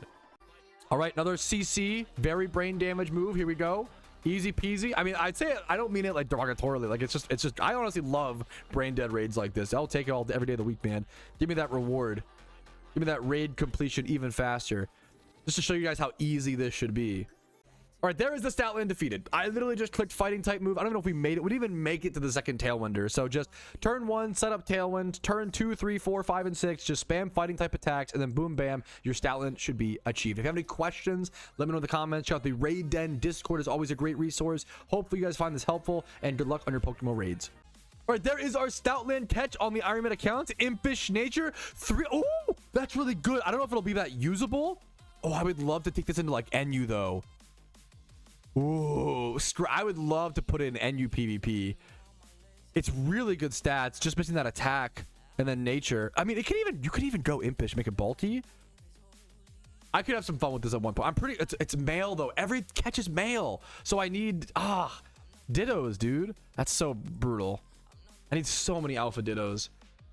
All right, another CC, very brain damage move. Here we go. Easy peasy. I mean, I'd say it, I don't mean it like derogatorily. Like it's just I honestly love brain dead raids like this. I'll take it all every day of the week, man. Give me that reward. Give me that raid completion even faster. Just to show you guys how easy this should be. All right, there is the Stoutland defeated. I literally just clicked fighting type move. I don't even know if we made it. We didn't even make it to the second Tailwinder. So just turn 1, set up Tailwind. Turn 2, 3, 4, 5, and 6. Just spam fighting type attacks. And then boom, bam, your Stoutland should be achieved. If you have any questions, let me know in the comments. Check out the Raid Den Discord. Is always a great resource. Hopefully you guys find this helpful. And good luck on your PokeMMO raids. All right, there is our Stoutland catch on the Ironman account. Impish Nature. 3. Oh, that's really good. I don't know if it'll be that usable. Oh, I would love to take this into like NU though. Ooh, I would love to put in NU PvP. It's really good stats, just missing that attack and then nature. I mean, it can even, you could even go impish, make it bulky. I could have some fun with this at one point. I'm pretty, it's male though. Every catch is male. So I need, dittos, dude. That's so brutal. I need so many alpha dittos.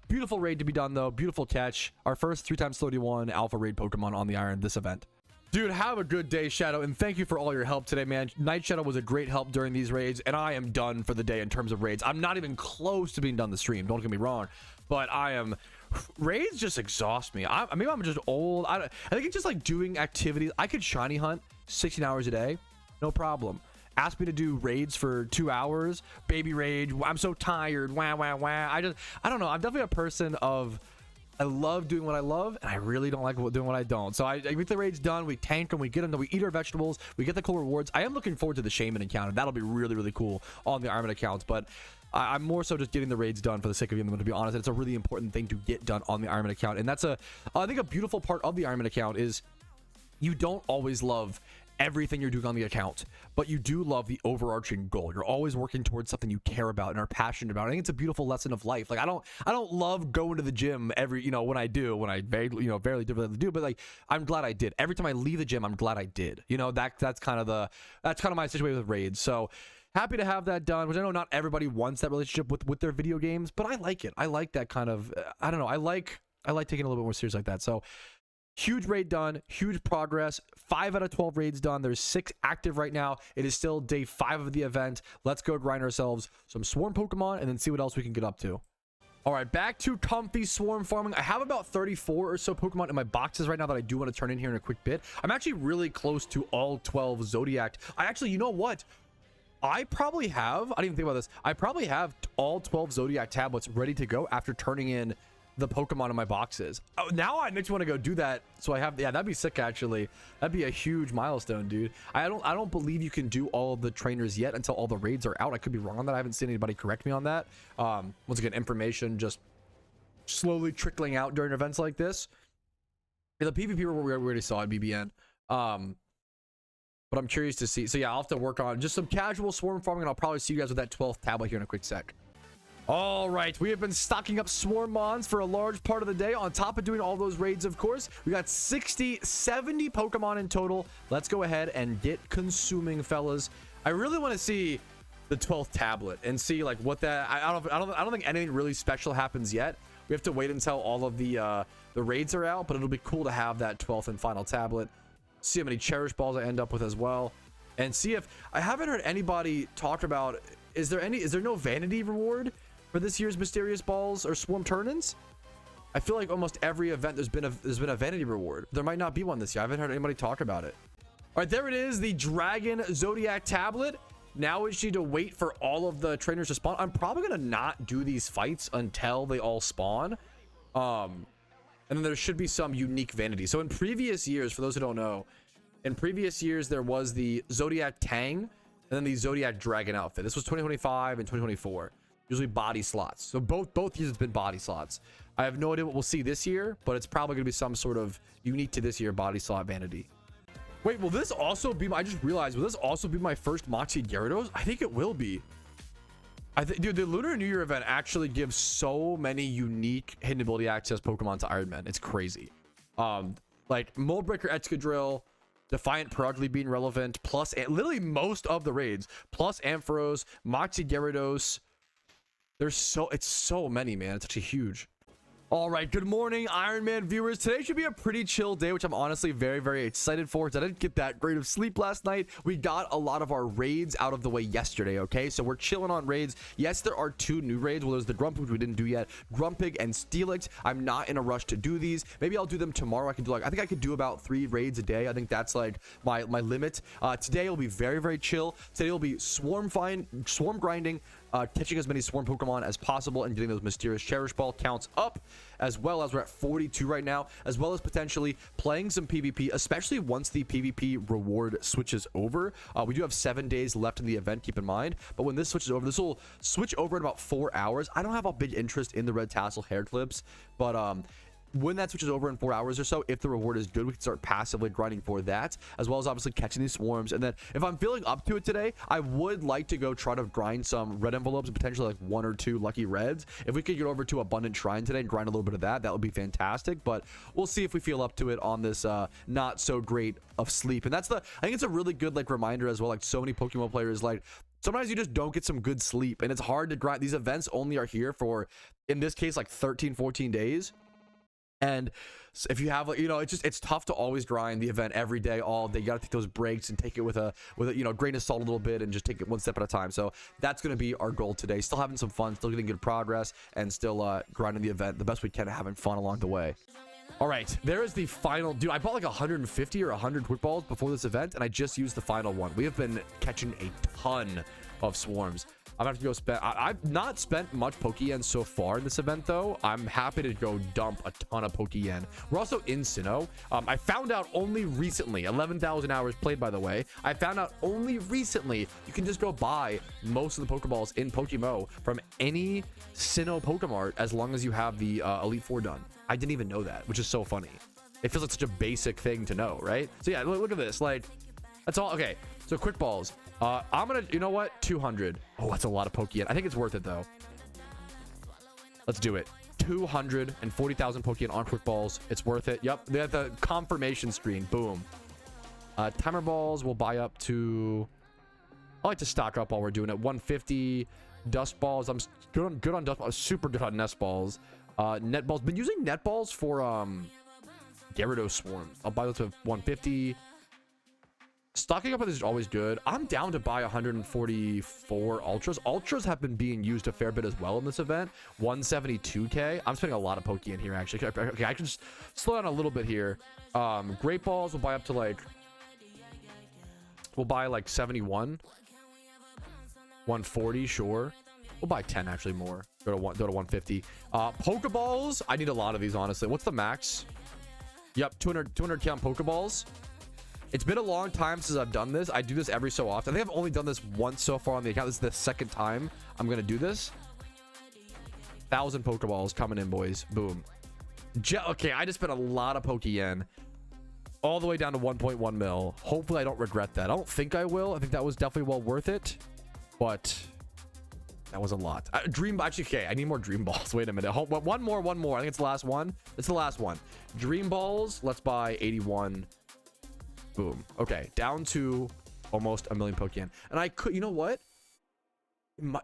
Beautiful raid to be done though. Beautiful catch. Our first 3x31 alpha raid Pokemon on the Iron this event. Dude, have a good day, Shadow, and thank you for all your help today, man. Night Shadow was a great help during these raids, and I am done for the day in terms of raids. I'm not even close to being done the stream, don't get me wrong, but I am... Raids just exhaust me. Maybe I'm just old. I think it's just like doing activities. I could shiny hunt 16 hours a day, no problem. Ask me to do raids for 2 hours, baby raid, I'm so tired, wah. I don't know. I'm definitely a person of... I love doing what I love, and I really don't like doing what I don't. So I get the raids done, we tank them, we get them, we eat our vegetables, we get the cool rewards. I am looking forward to the Shaman encounter. That'll be really cool on the Ironman accounts, but I'm more so just getting the raids done for the sake of them, to be honest. It's a really important thing to get done on the Ironman account, and that's I think a beautiful part of the Ironman account is you don't always love everything you're doing on the account, but you do love the overarching goal. You're always working towards something you care about and are passionate about. I think it's a beautiful lesson of life. Like I don't love going to the gym every, when I barely do, but like I'm glad I did. Every time I leave the gym, I'm glad I did. That's kind of my situation with raids. So happy to have that done, which I know not everybody wants that relationship with their video games, but I like it. I like that kind of, I don't know. I like taking it a little bit more serious like that. So huge raid done, huge progress. 5 out of 12 raids done. There's 6 active right now. It is still day 5 of the event. Let's go grind ourselves some swarm Pokemon and then see what else we can get up to. All right, back to comfy swarm farming. I have about 34 or so Pokemon in my boxes right now that I do want to turn in here in a quick bit. I'm actually really close to all 12 Zodiac. You know what? I probably have, I didn't even think about this. I probably have all 12 Zodiac tablets ready to go after turning in the Pokemon in my boxes. Oh, now I next want to go do that. So I have, yeah, that'd be sick actually. That'd be a huge milestone, dude. I don't believe you can do all of the trainers yet until all the raids are out. I could be wrong on that. I haven't seen anybody correct me on that. Once again, information just slowly trickling out during events like this. Yeah, the PvP we already saw at BBN. But I'm curious to see. So yeah, I'll have to work on just some casual swarm farming, and I'll probably see you guys with that 12th tablet here in a quick sec. All right, we have been stocking up Swarmons for a large part of the day. On top of doing all those raids, of course, we got 60, 70 Pokemon in total. Let's go ahead and get consuming, fellas. I really want to see the 12th tablet and see like what that. I don't think anything really special happens yet. We have to wait until all of the raids are out, but it'll be cool to have that 12th and final tablet. See how many Cherish Balls I end up with as well, and see if I haven't heard anybody talk about. Is there no vanity reward for this year's mysterious balls or swarm turn-ins? I feel like almost every event there's been a vanity reward. There might not be one this year. I haven't heard anybody talk about it. All right, there it is, the Dragon Zodiac tablet. Now we just need to wait for all of the trainers to spawn. I'm probably gonna not do these fights until they all spawn. And then there should be some unique vanity. So in previous years, for those who don't know, in previous years there was the Zodiac Tang and then the Zodiac Dragon outfit. This was 2025 and 2024. Usually body slots. So both years it's been body slots. I have no idea what we'll see this year, but it's probably gonna be some sort of unique to this year body slot vanity. Wait, will this also be I just realized, will this also be my first Moxie Gyarados? I think it will be. Dude, the Lunar New Year event actually gives so many unique hidden ability access Pokemon to Iron Man. It's crazy. Like Moldbreaker Excadrill, Defiant Purugly being relevant, plus literally most of the raids, plus Ampharos, Moxie Gyarados. It's so many, man. It's actually huge. All right, good morning, Iron Man viewers. Today should be a pretty chill day, which I'm honestly very, very excited for because I didn't get that great of sleep last night. We got a lot of our raids out of the way yesterday, okay? So we're chilling on raids. Yes, there are 2 new raids. Well, there's the Grumpig, which we didn't do yet. Grumpig and Steelix. I'm not in a rush to do these. Maybe I'll do them tomorrow. I think I could do about 3 raids a day. I think that's like my limit. Today will be very, very chill. Today will be swarm grinding, catching as many swarm Pokemon as possible and getting those mysterious Cherish Ball counts up, as well as we're at 42 right now, as well as potentially playing some PvP, especially once the PvP reward switches over. We do have 7 days left in the event, keep in mind, but when this switches over, this will switch over in about 4 hours. I don't have a big interest in the red tassel hair clips, but when that switches over in 4 hours or so, if the reward is good, we can start passively grinding for that, as well as obviously catching these swarms. And then if I'm feeling up to it today, I would like to go try to grind some red envelopes and potentially like 1 or 2 lucky reds. If we could get over to Abundant Shrine today and grind a little bit of that would be fantastic. But we'll see if we feel up to it on this not so great of sleep. And I think it's a really good like reminder as well. Like so many Pokemon players, like sometimes you just don't get some good sleep and it's hard to grind. These events only are here for, in this case, like 13-14 days. And if you have, you know, it's tough to always grind the event every day, all day. You got to take those breaks and take it with a you know, grain of salt a little bit and just take it one step at a time. So that's going to be our goal today. Still having some fun, still getting good progress, and still grinding the event the best we can, having fun along the way. All right, there is the final. Dude, I bought like 150 or 100 quick balls before this event, and I just used the final one. We have been catching a ton of swarms. I'm gonna have to go spend. I've not spent much Pokeyen so far in this event, though. I'm happy to go dump a ton of Pokeyen. We're also in Sinnoh. I found out only recently, 11,000 hours played, by the way. I found out only recently you can just go buy most of the Pokeballs in PokeMMO from any Sinnoh Pokemart as long as you have the Elite Four done. I didn't even know that, which is so funny. It feels like such a basic thing to know, right? So yeah, look at this. Like, that's all. Okay, so quick balls. I'm gonna, you know what, 200. Oh, that's a lot of Pokeyen. I think it's worth it though. Let's do it. 240,000 Pokeyen on quick balls. It's worth it. Yep, they have the confirmation screen. Boom. Timer balls will buy up to, I like to stock up while we're doing it. 150. Dust balls, I'm good on dust balls. Super good on nest balls. Net balls, been using net balls for Gyarados swarm. I'll buy those to 150. Stocking up on this is always good. I'm down to buy 144 ultras. Ultras have been being used a fair bit as well in this event. 172k. I'm spending a lot of Pokeyen here, actually. Okay, I can just slow down a little bit here. Great balls will buy up to like, we'll buy like 71. 140, sure. We'll buy 10 actually more. Go to 150. Pokeballs. I need a lot of these, honestly. What's the max? Yep, 200k on Pokeballs. It's been a long time since I've done this. I do this every so often. I think I've only done this once so far on the account. This is the second time I'm gonna do this. 1,000 Pokeballs coming in, boys. Boom. Okay, I just spent a lot of Pokeyen. All the way down to 1.1 mil. Hopefully I don't regret that. I don't think I will. I think that was definitely well worth it. But that was a lot. Actually, okay, I need more Dream Balls. Wait a minute. One more. I think it's the last one. It's the last one. Dream Balls. Let's buy 81. Boom. Okay, down to almost 1 million Pokeyen. And I could, you know what?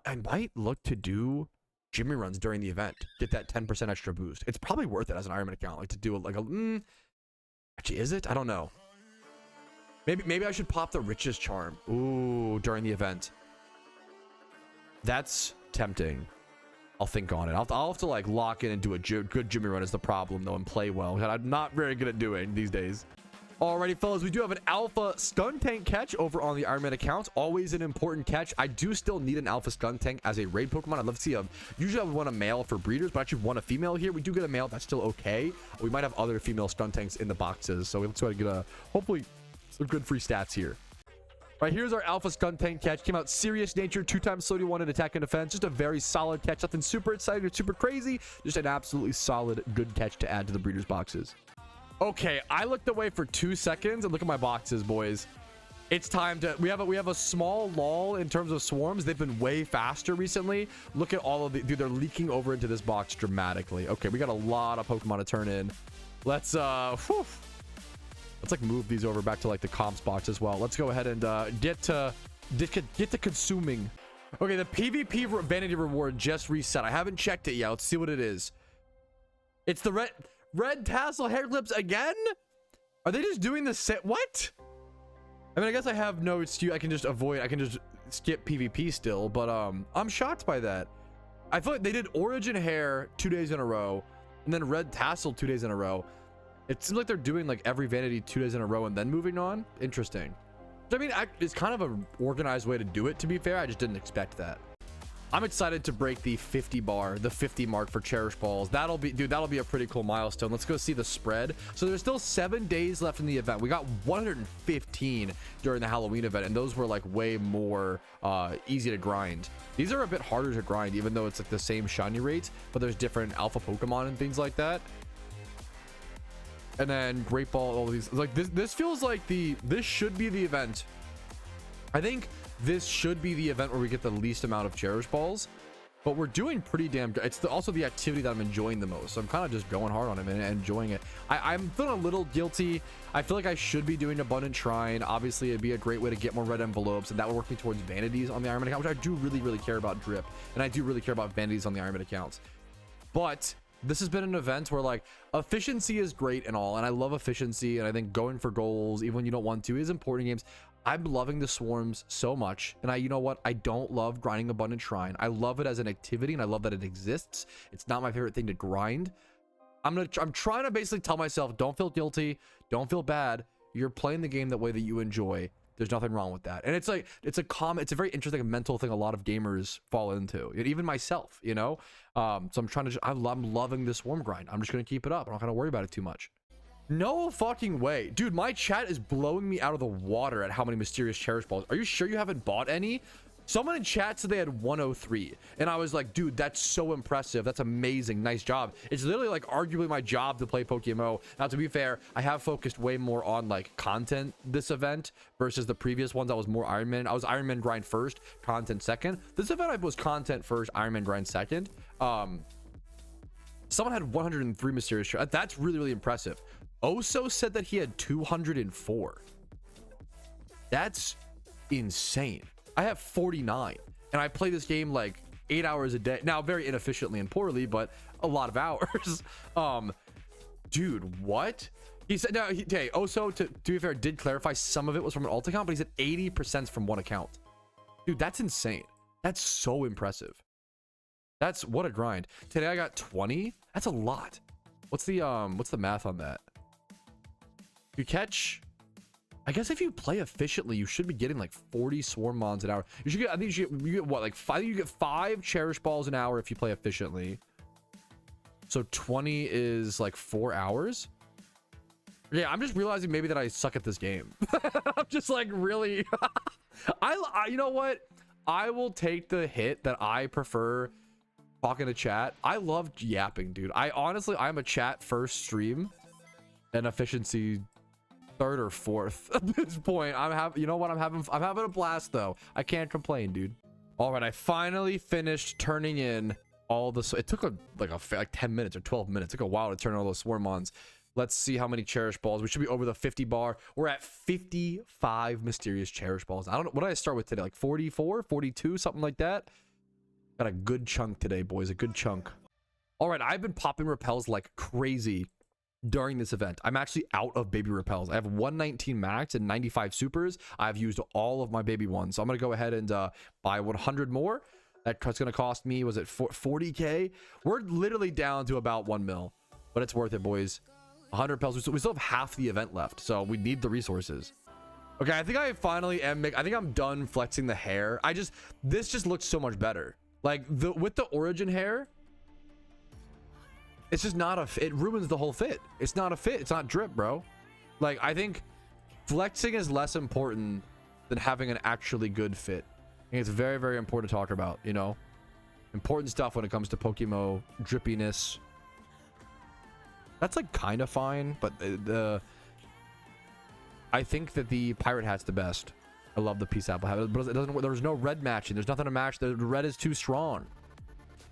I might look to do Jimmy runs during the event. Get that 10% extra boost. It's probably worth it as an Iron Man account. Like to do it like a. Actually, is it? I don't know. Maybe I should pop the Richest Charm. Ooh, during the event. That's tempting. I'll think on it. I'll have to like lock in and do a good Jimmy run is the problem though, and play well. That I'm not very good at doing these days. Alrighty, fellas, we do have an alpha Skuntank catch over on the Iron Man account. Always an important catch. I do still need an alpha Skuntank as a raid Pokemon. I'd love to see a. Usually I would want a male for breeders, but I actually want a female here. We do get a male. That's still okay. We might have other female Skuntanks in the boxes, so let's try to get a hopefully some good free stats here. All right, here's our alpha Skuntank catch. Came out serious nature, 2 times 31 in attack and defense. Just a very solid catch. Nothing super exciting or super crazy. Just an absolutely solid, good catch to add to the breeders boxes. Okay, I looked away for 2 seconds and look at my boxes, boys. It's time to. We have a small lull in terms of swarms. They've been way faster recently. Look at all of the dude. They're leaking over into this box dramatically. Okay, we got a lot of Pokemon to turn in. Let's like move these over back to like the comps box as well. Let's go ahead and get to consuming. Okay, the PvP vanity reward just reset. I haven't checked it yet. Let's see what it is. It's the red tassel hair clips again. Are they just doing the set? What? I mean, I guess I have no excuse. I can just skip PvP still, but I'm shocked by that. I feel like they did origin hair 2 days in a row and then red tassel 2 days in a row. It seems like they're doing like every vanity 2 days in a row and then moving on. Interesting. I mean, it's kind of an organized way to do it, to be fair. I just didn't expect that. I'm excited to break the 50 bar, the 50 mark for Cherish Balls. That'll be a pretty cool milestone. Let's go see the spread. So there's still 7 days left in the event. We got 115 during the Halloween event, and those were like way more easy to grind. These are a bit harder to grind, even though it's like the same shiny rates, but there's different alpha Pokemon and things like that. And then Great Ball, all these, like this feels like this should be the event. I think this should be the event where we get the least amount of Cherish Balls, but we're doing pretty damn good. It's also the activity that I'm enjoying the most, so I'm kind of just going hard on it and enjoying it. I'm feeling a little guilty. I feel like I should be doing Abundant Shrine. Obviously, it'd be a great way to get more red envelopes, and that would work me towards vanities on the Iron Man account, which I do really care about drip, and I do really care about vanities on the Iron Man accounts. But this has been an event where like efficiency is great and all, and I love efficiency, and I think going for goals even when you don't want to is important in games. I'm loving the swarms so much, and you know what, I don't love grinding Abundant Shrine. I love it as an activity, and I love that it exists. It's not my favorite thing to grind. I'm trying to basically tell myself, don't feel guilty, don't feel bad. You're playing the game that way that you enjoy. There's nothing wrong with that. And it's like it's a very interesting mental thing a lot of gamers fall into, even myself, you know. So I'm trying to I'm loving this swarm grind. I'm just gonna keep it up. I'm not gonna worry about it too much. No fucking way, dude. My chat is blowing me out of the water at how many mysterious Cherish Balls. Are you sure you haven't bought any? Someone in chat said they had 103, and I was like, dude, that's so impressive. That's amazing. Nice job. It's literally like arguably my job to play PokeMMO. Now, to be fair, I have focused way more on like content this event versus the previous ones. I was more Iron Man. I was Iron Man grind first, content second. This event I was content first, Iron Man grind second. Someone had 103 mysterious. That's really impressive. Oso said that he had 204. That's insane. I have 49, and I play this game like 8 hours a day. Now, very inefficiently and poorly, but a lot of hours. Dude, what? He said, now, hey, Oso, to be fair, did clarify some of it was from an alt account, but he said 80% from one account. Dude, that's insane. That's so impressive. That's what a grind. Today I got 20. That's a lot. What's the math on that? You catch, I guess if you play efficiently, you should be getting like 40 swarm mons an hour. You should get, I think you get what, like 5? You get 5 Cherish Balls an hour if you play efficiently. So 20 is like 4 hours. Yeah, I'm just realizing maybe that I suck at this game. I'm just like really. You know what? I will take the hit that I prefer talking to chat. I love yapping, dude. I'm a chat first stream, and efficiency third or fourth at this point. You know what? I'm having a blast though. I can't complain, dude. All right, I finally finished turning in all this. It took like 10 minutes or 12 minutes. It took a while to turn all those swarmons. Let's see how many Cherish Balls. We should be over the 50 bar. We're at 55 mysterious Cherish Balls. I don't know, what did I start with today? Like 44, 42, something like that. Got a good chunk today, boys. A good chunk. All right, I've been popping repels like crazy during this event. I'm actually out of baby repels. I have 119 max and 95 supers. I've used all of my baby ones, so I'm gonna go ahead and buy 100 more. That's going to cost me, was it 40k? We're literally down to about 1 mil, but it's worth it, boys. 100 pelts. We still have half the event left, so we need the resources. Okay, I think I finally am. I think I'm done flexing the hair. This just looks so much better. Like with the origin hair, it's just not it ruins the whole fit. It's not a fit. It's not drip, bro. Like, I think flexing is less important than having an actually good fit. I think it's very, very important to talk about, you know, important stuff when it comes to PokeMMO drippiness. That's like kind of fine, but I think that the pirate hat's the best. I love the peace apple hat, but it doesn't. There's no red matching. There's nothing to match. The red is too strong.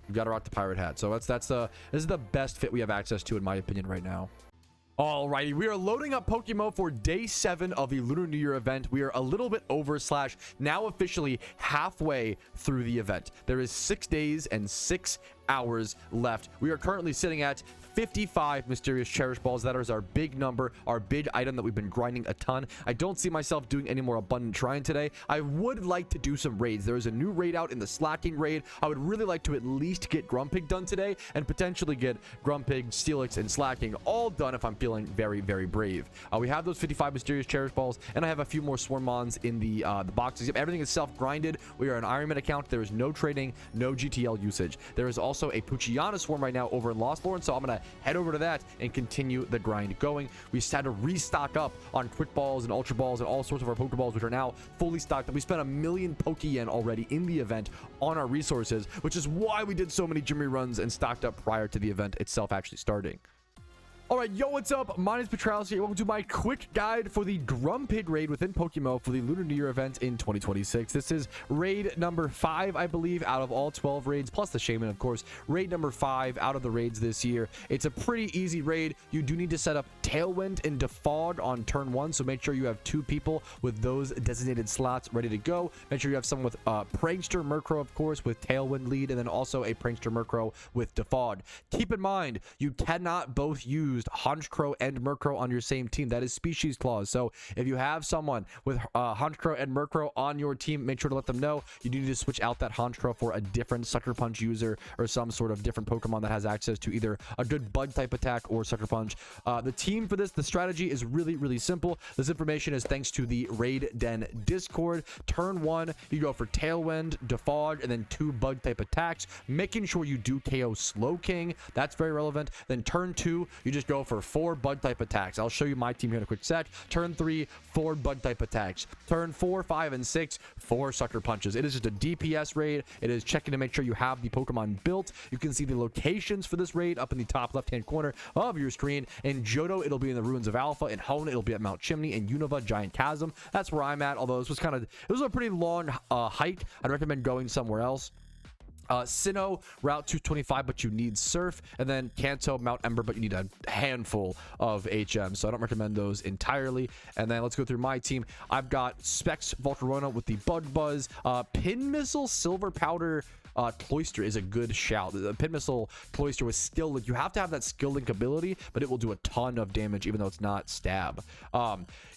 You've got to rock the pirate hat. So this is the best fit we have access to, in my opinion, right now. Alrighty, we are loading up PokeMMO for day 7 of the Lunar New Year event. We are a little bit over / now officially halfway through the event. There is 6 days and 6 hours left. We are currently sitting at 55 mysterious cherish balls. That is our big number, our big item that we've been grinding a ton. I don't see myself doing any more abundant shrine today. I would like to do some raids. There is a new raid out in the slacking raid. I would really like to at least get Grumpig done today, and potentially get Grumpig, Steelix, and slacking all done if I'm feeling very, very brave. We have those 55 mysterious cherish balls, and I have a few more Swarmons in the boxes. Yep, everything is self-grinded. We are an Ironman account. There is no trading, no GTL usage. There is also a Poochyena swarm right now over in Lost Lore, so I'm gonna head over to that and continue the grind going. We just had to restock up on quick balls and ultra balls and all sorts of our Pokeballs, which are now fully stocked up. We spent 1 million Pokeyen already in the event on our resources, which is why we did so many gym runs and stocked up prior to the event itself actually starting. All right, yo, what's up? My name is Petralis here. Welcome to my quick guide for the Grumpig raid within PokeMMO for the Lunar New Year event in 2026. This is raid number 5, I believe, out of all 12 raids, plus the Shaman, of course. Raid number 5 out of the raids this year. It's a pretty easy raid. You do need to set up Tailwind and Defog on turn 1, so make sure you have 2 people with those designated slots ready to go. Make sure you have someone with Prankster Murkrow, of course, with Tailwind lead, and then also a Prankster Murkrow with Defog. Keep in mind, you cannot both use Honchkrow and Murkrow on your same team. That is species clause. So if you have someone with Honchkrow and Murkrow on your team, make sure to let them know you need to switch out that Honchkrow for a different Sucker Punch user or some sort of different Pokemon that has access to either a good Bug type attack or Sucker Punch. The team for this, the strategy is really, really simple. This information is thanks to the Raid Den Discord. Turn 1, you go for Tailwind, Defog, and then 2 Bug type attacks, making sure you do KO Slowking. That's very relevant. Then turn 2, you just go for 4 Bug type attacks. I'll show you my team here in a quick sec. Turn 3, 4 Bug type attacks. Turn 4, 5, and 6, 4 Sucker Punches. It is just a DPS raid. It is checking to make sure you have the Pokemon built. You can see the locations for this raid up in the top left-hand corner of your screen. In Johto, it'll be in the Ruins of Alpha. In Hoenn, it'll be at Mount Chimney. In Unova, Giant Chasm. That's where I'm at, although it was a pretty long hike. I'd recommend going somewhere else. Sinnoh, Route 225, but you need Surf, and then Kanto, Mount Ember, but you need a handful of HM, so I don't recommend those entirely. And then let's go through my team. I've got Specs Volcarona with the Bug Buzz, Pin Missile, Silver Powder, Cloyster is a good shout. The Pin Missile Cloyster with Skill Link. You have to have that Skill Link ability, but it will do a ton of damage even though it's not stab.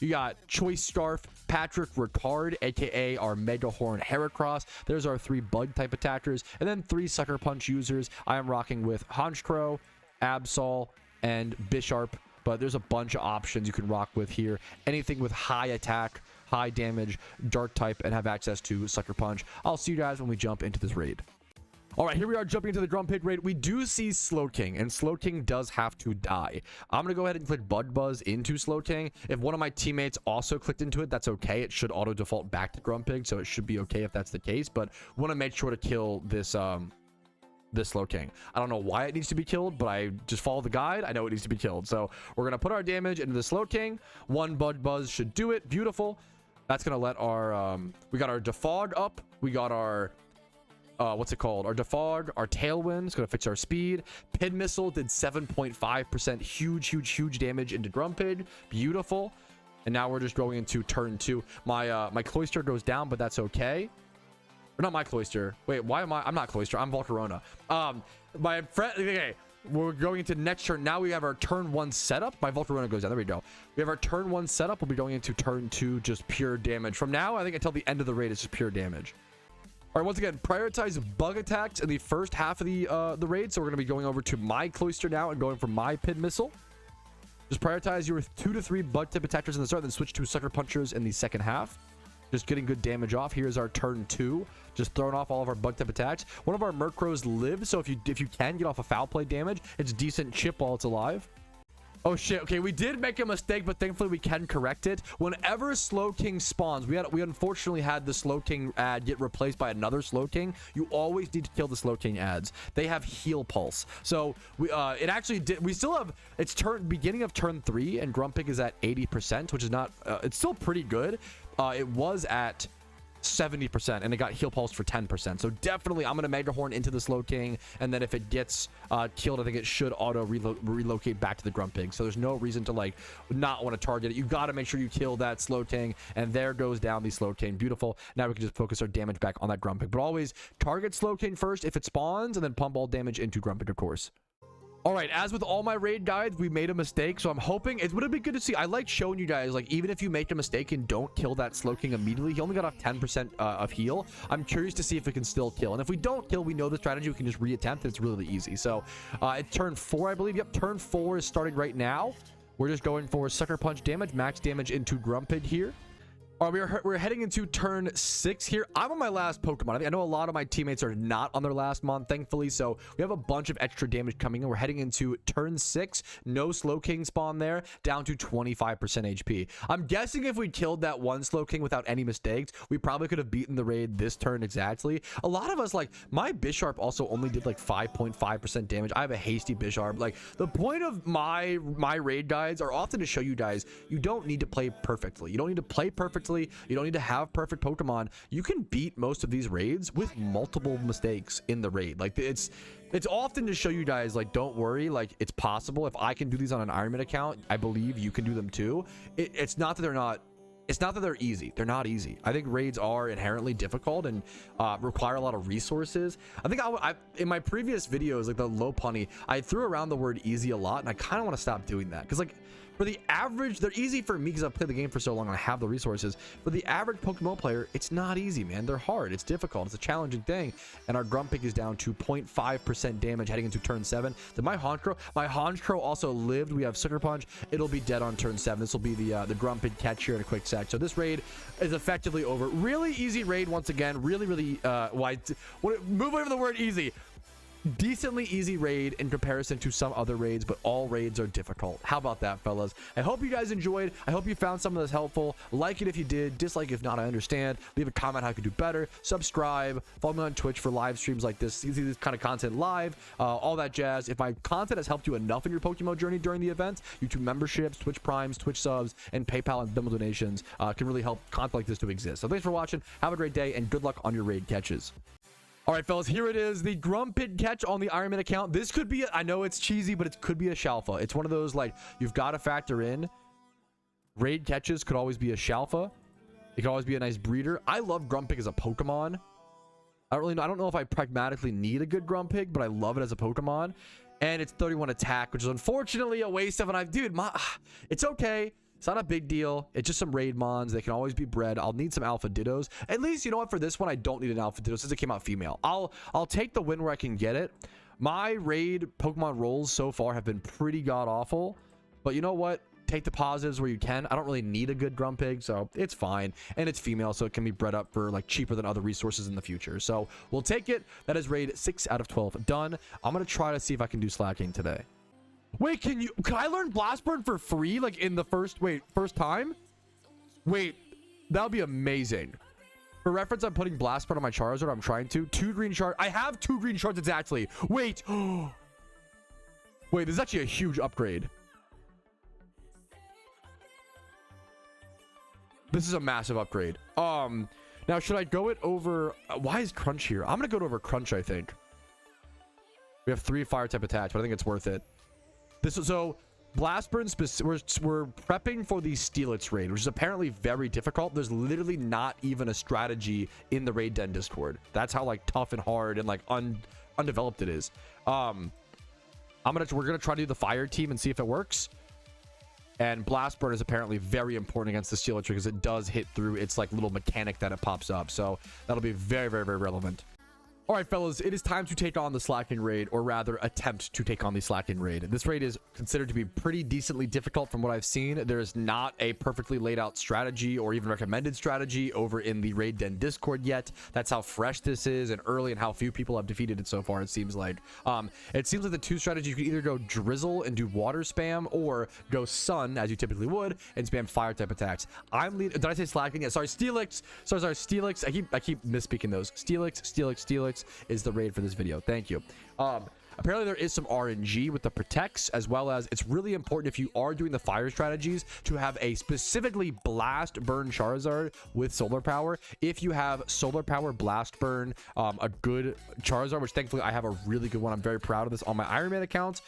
You got Choice Scarf, Patrick Ricard, aka our Mega Horn Heracross. There's our 3 Bug type attackers, and then 3 Sucker Punch users. I am rocking with Honchkrow, Absol, and Bisharp, but there's a bunch of options you can rock with here. Anything with high attack, high damage, dark type, and have access to Sucker Punch. I'll see you guys when we jump into this raid. All right, here we are jumping into the Grumpig raid. We do see Slowking, and Slowking does have to die. I'm going to go ahead and click Bug Buzz into Slowking. If one of my teammates also clicked into it, that's okay. It should auto default back to Grumpig, so it should be okay if that's the case, but want to make sure to kill this Slowking. I don't know why it needs to be killed, but I just follow the guide. I know it needs to be killed. So we're going to put our damage into the Slowking. 1 Bug Buzz should do it. Beautiful. That's going to let our, we got our Defog up. We got our, what's it called? Our Defog, our Tailwind is going to fix our speed. Pin Missile did 7.5% huge damage into Grumpig. Beautiful. And now we're just going into turn 2. My Cloyster goes down, but that's okay. Or not my Cloyster. Wait, why am I'm not Cloyster. I'm Volcarona. My friend, okay. We're going into next turn. Now we have our turn 1 setup. My Volcarona goes down. There we go. We have our turn 1 setup. We'll be going into turn 2, just pure damage. From now, I think until the end of the raid, it's just pure damage. All right, once again, prioritize bug attacks in the first half of the raid. So we're going to be going over to my cloister now and going for my pin missile. Just prioritize your 2 to 3 bug tip attackers in the start, then switch to sucker punchers in the second half. Just getting good damage off. Here's our turn 2. Just throwing off all of our bug tip attacks. One of our Murkrows lives, so if you can get off a foul play damage, it's decent chip while it's alive. Oh shit, okay, we did make a mistake, but thankfully we can correct it. Whenever Slowking spawns, we unfortunately had the Slowking ad get replaced by another Slowking. You always need to kill the Slowking ads. They have heal pulse. So we it actually did, we still have, it's beginning of turn 3 and Grumpig is at 80%, which is not, it's still pretty good. It was at 70% and it got heal pulse for 10%. So definitely I'm gonna Mega Horn into the Slowking, and then if it gets killed, I think it should auto relocate back to the Grumpig. So there's no reason to like not want to target it. You got to make sure you kill that Slowking, and there goes down the Slowking. Beautiful. Now we can just focus our damage back on that Grumpig, but always target Slowking first if it spawns, and then pump all damage into Grumpig, of course. All right, as with all my raid guides, we made a mistake, so I'm hoping it would be good to see. I like showing you guys, like, even if you make a mistake and don't kill that Slowking immediately, he only got off 10% of heal. I'm curious to see if it can still kill, and if we don't kill, we know the strategy. We can just reattempt. It's really easy. So it's turn 4, I believe. Yep, turn 4 is starting right now. We're just going for sucker punch damage, max damage into Grumpig here. All right, we're heading into turn 6 here. I'm on my last Pokemon. I know a lot of my teammates are not on their last mon, thankfully, so we have a bunch of extra damage coming in. We're heading into turn 6. No Slowking spawn there, down to 25% HP. I'm guessing if we killed that one Slowking without any mistakes, we probably could have beaten the raid this turn exactly. A lot of us, like, my Bisharp also only did like 5.5% damage. I have a hasty Bisharp. Like, the point of my raid guides are often to show you guys you don't need to play perfectly. You don't need to play perfectly. You don't need to have perfect Pokemon. You can beat most of these raids with multiple mistakes in the raid. Like, it's often to show you guys, like, don't worry, like, it's possible. If I can do these on an Ironman account, I believe you can do them too. It's not that they're easy. They're not easy. I think raids are inherently difficult and require a lot of resources. I think I in my previous videos, like the Lopunny, I threw around the word easy a lot, and I kind of want to stop doing that, because, like, for the average, they're easy for me because I've played the game for so long and I have the resources. For the average PokeMMO player, it's not easy, man. They're hard. It's difficult. It's a challenging thing. And our Grumpig is down to 0.5% damage heading into turn 7. Did my Honchkrow also lived. We have Sucker Punch. It'll be dead on turn 7. This will be the Grumpig catch here in a quick sec. So this raid is effectively over. Really easy raid once again. Really wide. Move away from the word easy. Decently easy raid in comparison to some other raids, but all raids are difficult. How about that, fellas? I hope you guys enjoyed. I hope you found some of this helpful. Like it if you did, dislike if not, I understand. Leave a comment how I could do better. Subscribe, follow me on Twitch for live streams like this. See this kind of content live, all that jazz. If my content has helped you enough in your Pokemon journey during the event, YouTube memberships, Twitch primes, Twitch subs, and PayPal and Venmo donations can really help content like this to exist. So thanks for watching. Have a great day, and good luck on your raid catches. All right, fellas, here it is, the Grumpig catch on the Ironman account. This could be, I know it's cheesy, but it could be a Shalfa. It's one of those, like, you've got to factor in. Raid catches could always be a Shalfa. It could always be a nice breeder. I love Grumpig as a Pokemon. I don't know if I pragmatically need a good Grumpig, but I love it as a Pokemon. And it's 31 attack, which is unfortunately a waste of an dude, it's okay. It's not a big deal. It's just some raid mons. They can always be bred. I'll need some alpha dittos. At least, you know what? For this one, I don't need an alpha ditto since it came out female. I'll take the win where I can get it. My raid Pokemon rolls so far have been pretty god-awful. But you know what? Take the positives where you can. I don't really need a good Grumpig, so it's fine. And it's female, so it can be bred up for, like, cheaper than other resources in the future. So we'll take it. That is raid 6 out of 12 done. I'm going to try to see if I can do slacking today. Wait, can I learn Blast Burn for free, like, in the first time? Wait, that would be amazing. For reference, I'm putting Blast Burn on my Charizard. I'm trying to. 2 green shards. I have 2 green shards exactly. Wait. Wait, this is actually a huge upgrade. This is a massive upgrade. Now, should I go it over... why is Crunch here? I'm going to go it over Crunch, I think. We have 3 fire type attacks, but I think it's worth it. So Blast Burn, we're prepping for the Steelix raid, which is apparently very difficult. There's literally not even a strategy in the raid den Discord. That's how, like, tough and hard and, like, undeveloped it is. We're gonna try to do the fire team and see if it works. And Blast Burn is apparently very important against the Steelix because it does hit through its like little mechanic that it pops up. So that'll be very, very, very relevant. All right, fellas, it is time to take on the Slacking raid, or rather attempt to take on the Slacking raid. This raid is considered to be pretty decently difficult from what I've seen. There's not a perfectly laid out strategy or even recommended strategy over in the Raid Den Discord yet. That's how fresh this is and early, and how few people have defeated it so far, it seems like. It seems like the two strategies, you can either go Drizzle and do water spam, or go Sun, as you typically would, and spam fire type attacks. Did I say Slacking? Yeah, sorry, Steelix. Sorry, Steelix. I keep misspeaking those. Steelix is the raid for this video. Thank you. Apparently there is some RNG with the protects, as well as it's really important if you are doing the fire strategies to have a specifically blast burn Charizard with solar power. If you have solar power blast burn, a good Charizard, which thankfully I have a really good one. I'm very proud of this on my Iron Man account.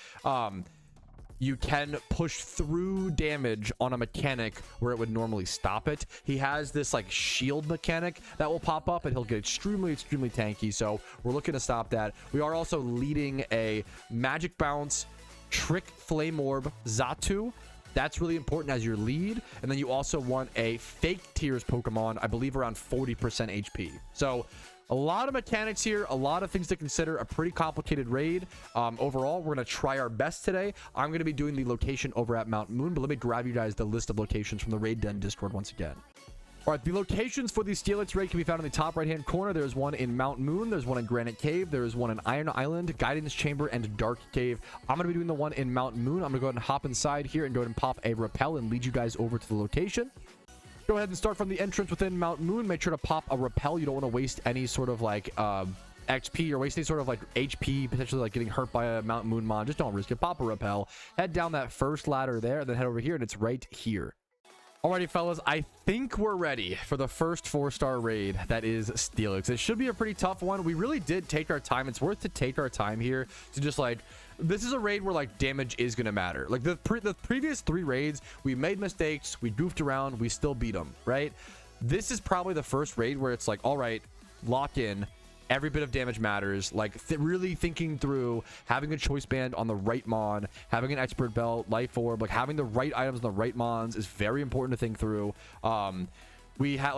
You can push through damage on a mechanic where it would normally stop it. He has this like shield mechanic that will pop up and he'll get extremely tanky, so we're looking to stop that. We are also leading a Magic Bounce, Trick Flame Orb, Xatu. That's really important as your lead. And then you also want a Fake Tears Pokemon, I believe around 40% HP. So a lot of mechanics here, a lot of things to consider, a pretty complicated raid. Overall, we're going to try our best today. I'm going to be doing the location over at Mount Moon, but let me grab you guys the list of locations from the Raid Den Discord once again. All right, the locations for the Steelix raid can be found in the top right-hand corner. There's one in Mount Moon. There's one in Granite Cave. There's one in Iron Island, Guidance Chamber, and Dark Cave. I'm going to be doing the one in Mount Moon. I'm going to go ahead and hop inside here and go ahead and pop a Repel and lead you guys over to the location. Go ahead and start from the entrance within Mount Moon. Make sure to pop a Repel. You don't want to waste any sort of like XP or waste any sort of like HP, potentially like getting hurt by a Mount Moon mon. Just don't risk it. Pop a Repel. Head down that first ladder there, then head over here, and it's right here. Alrighty, fellas, I think we're ready for the first 4-star raid that is Steelix. It should be a pretty tough one. We really did take our time. It's worth to take our time here to just like, this is a raid where like damage is gonna matter. Like the previous 3 raids, we made mistakes, we goofed around, we still beat them, right? This is probably the first raid where it's like, all right, lock in. Every bit of damage matters. Like really thinking through having a choice band on the right mon, having an expert belt, life orb, like having the right items on the right mons is very important to think through. We had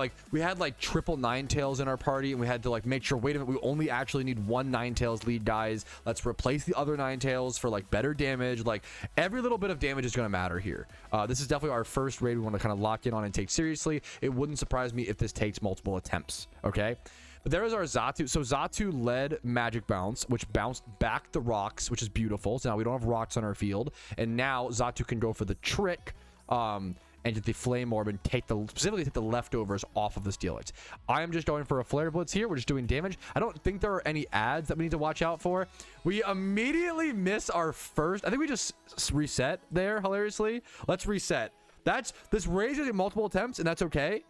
like triple Ninetales in our party, and we had to like make sure, wait a minute, we only actually need 1 Ninetales lead, guys. Let's replace the other Ninetales for like better damage. Like every little bit of damage is going to matter here. This is definitely our first raid we want to kind of lock in on and take seriously. It wouldn't surprise me if this takes multiple attempts. Okay. But there is our Xatu. So Xatu led Magic Bounce, which bounced back the rocks, which is beautiful. So now we don't have rocks on our field. And now Xatu can go for the trick and get the Flame Orb and specifically take the leftovers off of the Steelix. I am just going for a Flare Blitz here. We're just doing damage. I don't think there are any ads that we need to watch out for. We immediately miss our first. I think we just reset there, hilariously. Let's reset. This raid is going to get multiple attempts, and that's okay.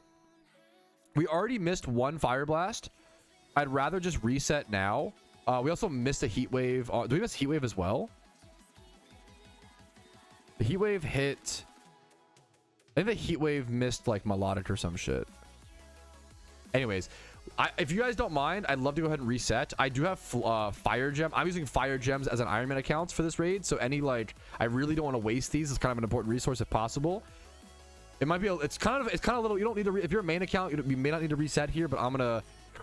We already missed 1 Fire Blast. I'd rather just reset now. We also missed a Heat Wave. Do we miss Heat Wave as well? The Heat Wave hit. I think the Heat Wave missed like Melodic or some shit. Anyways, if you guys don't mind, I'd love to go ahead and reset. I do have Fire Gem. I'm using Fire Gems as an Iron Man account for this raid. So any like, I really don't want to waste these. It's kind of an important resource if possible. It might be. It's kind of a little. You don't need to. If you're a main account, you may not need to reset here. But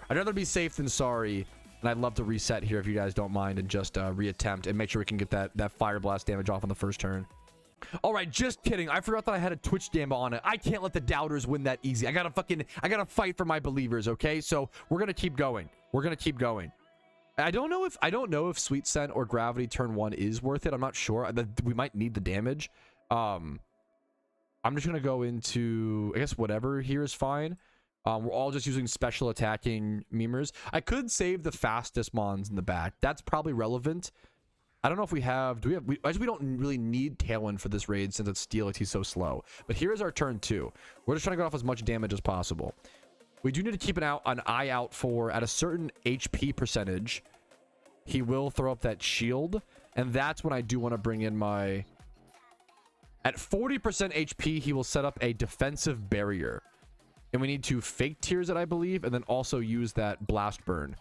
I'd rather be safe than sorry, and I'd love to reset here if you guys don't mind and just reattempt and make sure we can get that Fire Blast damage off on the first turn. All right, just kidding. I forgot that I had a Twitch Gamba on it. I can't let the doubters win that easy. I gotta fight for my believers. Okay, so we're gonna keep going. I don't know if Sweet Scent or Gravity turn 1 is worth it. I'm not sure. We might need the damage. I'm just gonna go into, I guess whatever here is fine. We're all just using special attacking memers. I could save the fastest mons in the back. That's probably relevant. I don't know if we have. We don't really need Tailwind for this raid since it's Steelix. He's so slow. But here is our turn 2. We're just trying to get off as much damage as possible. We do need to keep an eye out for, at a certain HP percentage, he will throw up that shield, and that's when I do want to bring in my. At 40% HP, he will set up a defensive barrier. And we need to Fake Tears it, I believe, and then also use that Blast Burn.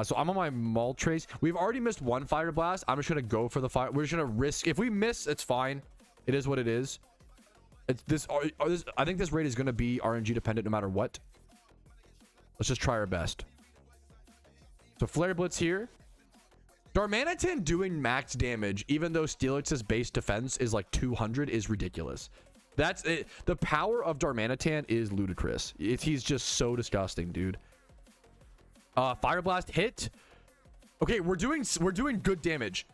So I'm on my Moltres. We've already missed 1 Fire Blast. I'm just going to go for the fire. We're just going to risk. If we miss, it's fine. It is what it is. It's this, I think this raid is going to be RNG dependent no matter what. Let's just try our best. So Flare Blitz here. Darmanitan doing max damage, even though Steelix's base defense is like 200, is ridiculous. That's it. The power of Darmanitan is ludicrous. He's just so disgusting, dude. Fire Blast hit. Okay, we're doing good damage.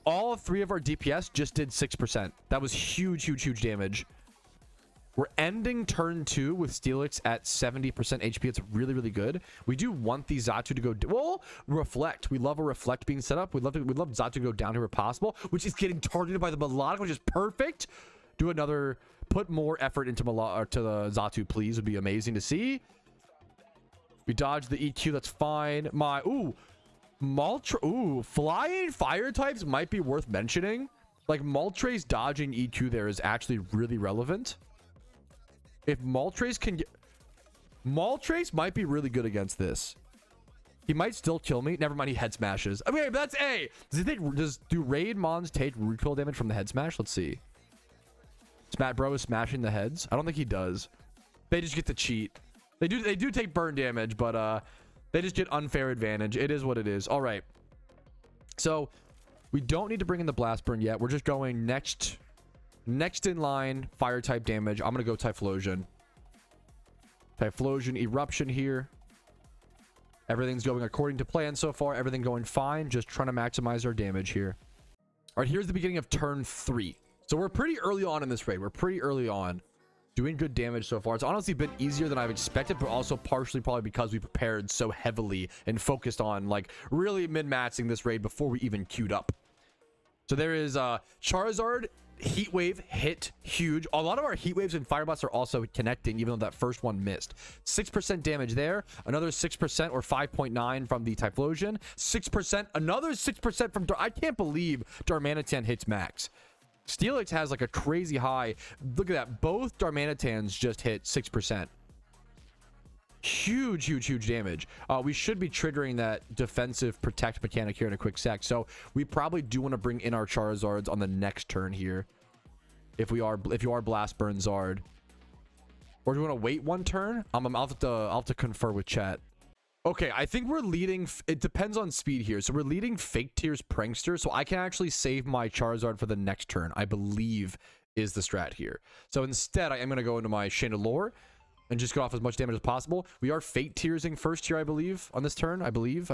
All three of our DPS just did 6%. That was huge damage. We're ending turn 2 with Steelix at 70% HP. It's really, really good. We do want the Xatu to go... Well, Reflect. We love a Reflect being set up. We'd love Xatu to go down here if possible, which is getting targeted by the Melodic, which is perfect. Do another... Put more effort into the Xatu, please. Would be amazing to see. We dodge the EQ. That's fine. Flying fire types might be worth mentioning. Like, Moltres dodging EQ there is actually really relevant. If Moltres can get... Moltres might be really good against this. He might still kill me. Never mind, he head smashes. Okay, but that's A. Do raid mons take recoil damage from the head smash? Let's see. Smat Bro is smashing the heads. I don't think he does. They just get to cheat. They do take burn damage, but they just get unfair advantage. It is what it is. All right. So we don't need to bring in the blast burn yet. We're just going next in line fire type damage. I'm gonna go Typhlosion. Typhlosion Eruption here. Everything's going according to plan so far. Everything going fine. Just trying to maximize our damage here. All right, here's the beginning of turn 3. So we're pretty early on in this raid. We're pretty early on. Doing good damage so far. It's honestly been easier than I've expected, but also partially probably because we prepared so heavily and focused on like really min-maxing this raid before we even queued up. So there is Charizard Heat Wave hit huge. A lot of our Heat Waves and Fire Blasts are also connecting, even though that first one missed. 6% damage there. Another 6% or 5.9 from the Typhlosion. 6%. Another 6% from... I can't believe Darmanitan hits max. Steelix has like a crazy high. Look at that. Both Darmanitans just hit 6%. Huge damage. We should be triggering that defensive protect mechanic here in a quick sec. So we probably do want to bring in our Charizards on the next turn here. If you are Blast Burn Zard. Or do you want to wait one turn? I'll have to confer with chat. Okay, I think we're leading... It depends on speed here. So we're leading Fake Tears Prankster. So I can actually save my Charizard for the next turn, I believe is the strat here. So instead, I am going to go into my Chandelure and just get off as much damage as possible. We are Fate Tearsing first here, I believe, on this turn. I believe.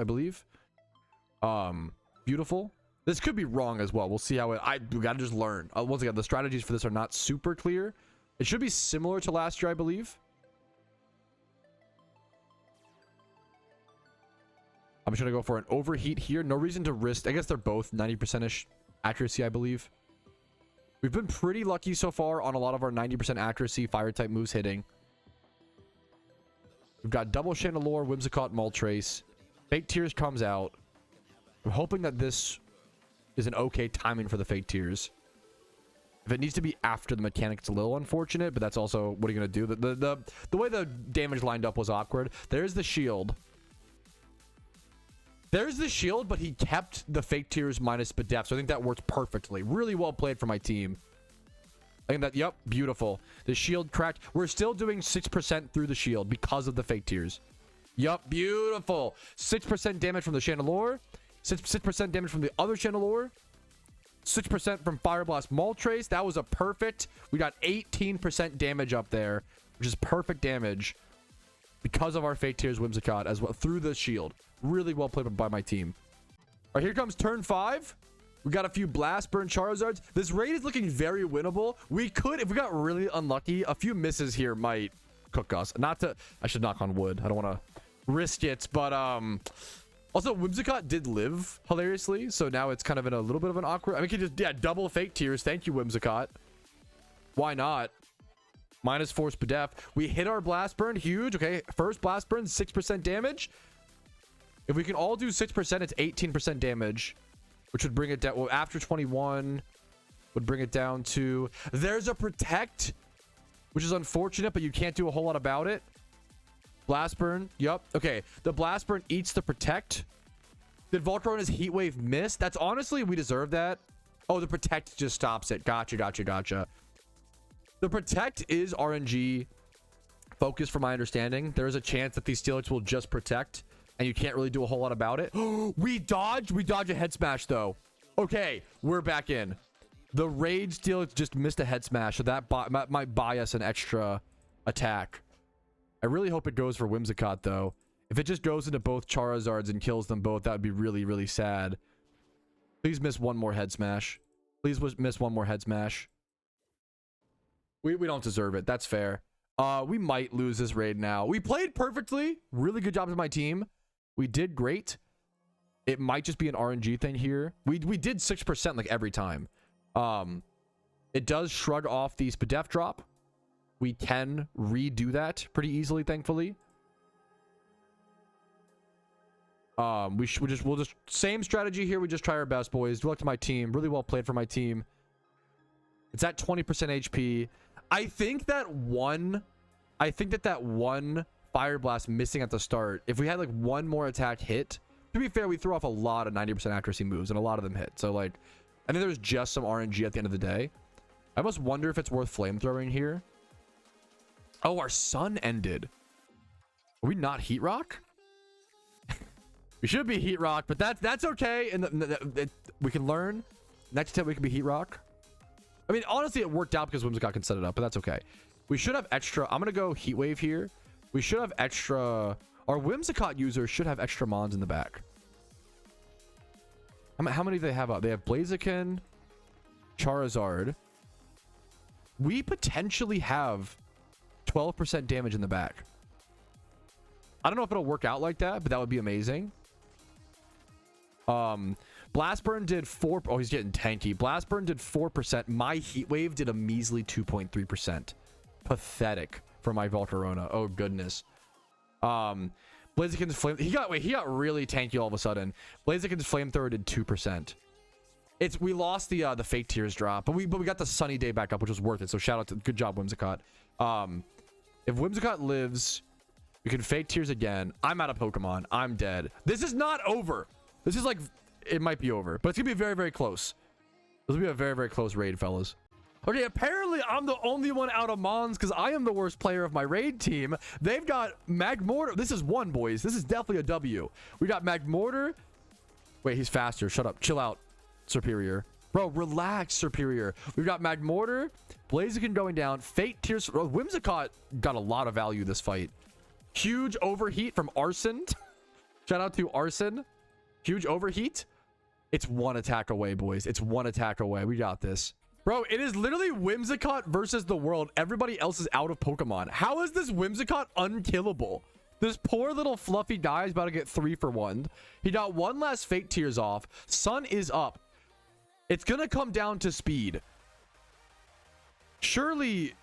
Beautiful. This could be wrong as well. We'll see how we got to just learn. Once again, the strategies for this are not super clear. It should be similar to last year, I believe. I'm just going to go for an overheat here. No reason to risk. I guess they're both 90%-ish accuracy, I believe. We've been pretty lucky so far on a lot of our 90% accuracy fire type moves hitting. We've got double Chandelure, Whimsicott, Moltres. Fake Tears comes out. I'm hoping that this is an okay timing for the Fake Tears. If it needs to be after the mechanic, it's a little unfortunate, but that's also what are you going to do? The way the damage lined up was awkward. There's the shield. There's the shield, but he kept the Fake Tears minus Spadef, so I think that worked perfectly. Really well played for my team. I think that, yep, beautiful. The shield cracked. We're still doing 6% through the shield because of the Fake Tears. Yup, beautiful. 6% damage from the Chandelure. 6% damage from the other Chandelure. 6% from Fire Blast Moltres. That was a perfect. We got 18% damage up there, which is perfect damage because of our Fake Tears Whimsicott as well through the shield. Really well played by my team. All right, here comes turn 5. We got a few Blast Burn Charizards. This raid is looking very winnable. We could, if we got really unlucky, a few misses here might cook us. Not to, I should knock on wood. I don't want to risk it, but also Whimsicott did live hilariously, so now it's kind of in a little bit of an awkward. I mean, you can just double Fake Tears. Thank you, Whimsicott. Why not? Minus -4 Spadef. We hit our Blast Burn. Huge. Okay, first Blast Burn, 6% damage. If we can all do 6%, it's 18% damage, which would bring it down. Well, after 21 would bring it down to... There's a Protect, which is unfortunate, but you can't do a whole lot about it. Blast Burn. Yup. Okay, the Blast Burn eats the Protect. Did Volcarona's Heat Wave miss? That's honestly, we deserve that. Oh, the Protect just stops it. Gotcha. The protect is RNG focus from my understanding. There is a chance that these Steelix will just protect and you can't really do a whole lot about it. We dodge a head smash though. Okay, we're back in. The Rage Steelix just missed a head smash, so that might buy us an extra attack. I really hope it goes for Whimsicott though. If it just goes into both Charizards and kills them both, that would be really, really sad. Please miss one more head smash. Please miss one more head smash. We don't deserve it. That's fair. We might lose this raid now. We played perfectly. Really good job to my team. We did great. It might just be an RNG thing here. We did 6% like every time. It does shrug off the Spadef drop. We can redo that pretty easily, thankfully. We'll just same strategy here. We just try our best, boys. Good luck to my team. Really well played for my team. It's at 20% HP. I think that one Fire Blast missing at the start, if we had like one more attack hit, to be fair, we threw off a lot of 90% accuracy moves and a lot of them hit. So like, I think there's just some RNG at the end of the day. I almost wonder if it's worth flamethrowing here. Oh, our sun ended. Are we not Heat Rock? We should be Heat Rock, but that's okay. And we can learn. Next time we can be Heat Rock. I mean, honestly, it worked out because Whimsicott can set it up, but that's okay. We should have extra. I'm going to go Heat Wave here. We should have extra. Our Whimsicott users should have extra Mons in the back. How many do they have out? They have Blaziken, Charizard. We potentially have 12% damage in the back. I don't know if it'll work out like that, but that would be amazing. Blast Burn did 4. Oh, he's getting tanky. Blast Burn did 4%. My Heat Wave did a measly 2.3%. Pathetic for my Volcarona. Oh goodness. Blaziken's flame. He got really tanky all of a sudden. Blaziken's flamethrower did 2%. We lost the fake tears drop, but we got the sunny day back up, which was worth it. So shout out to good job, Whimsicott. If Whimsicott lives, we can fake tears again. I'm out of Pokemon. I'm dead. This is not over. This is like, it might be over, but it's gonna be very, very close. This will be a very, very close raid, fellas. Okay, apparently I'm the only one out of Mons because I am the worst player of my raid team. They've got Magmortar. This is one, boys. This is definitely a W. We got Magmortar. Wait, he's faster. Shut up. Chill out, Superior. Bro, relax, Superior. We've got Magmortar, Blaziken going down, Fate Tears. Whimsicott got a lot of value this fight. Huge overheat from Arson. Shout out to Arson. Huge overheat. It's one attack away, boys. It's one attack away. We got this. Bro, it is literally Whimsicott versus the world. Everybody else is out of Pokemon. How is this Whimsicott unkillable? This poor little fluffy guy is about to get 3 for 1. He got one last Fate Tears off. Sun is up. It's gonna come down to speed. Surely,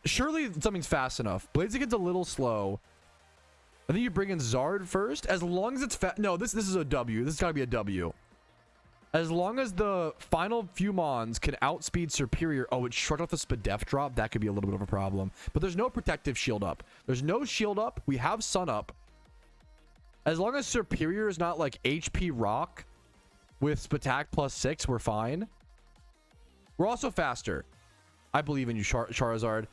surely something's fast enough. Blaziken's a little slow. I think you bring in Zard first. As long as it's fast. No, this is a W. This has got to be a W. As long as the final few Mons can outspeed Superior. Oh, it shrugged off the Spadef drop. That could be a little bit of a problem. But there's no protective shield up. There's no shield up. We have Sun up. As long as Superior is not like HP Rock with Spatak +6, we're fine. We're also faster. I believe in you, Charizard.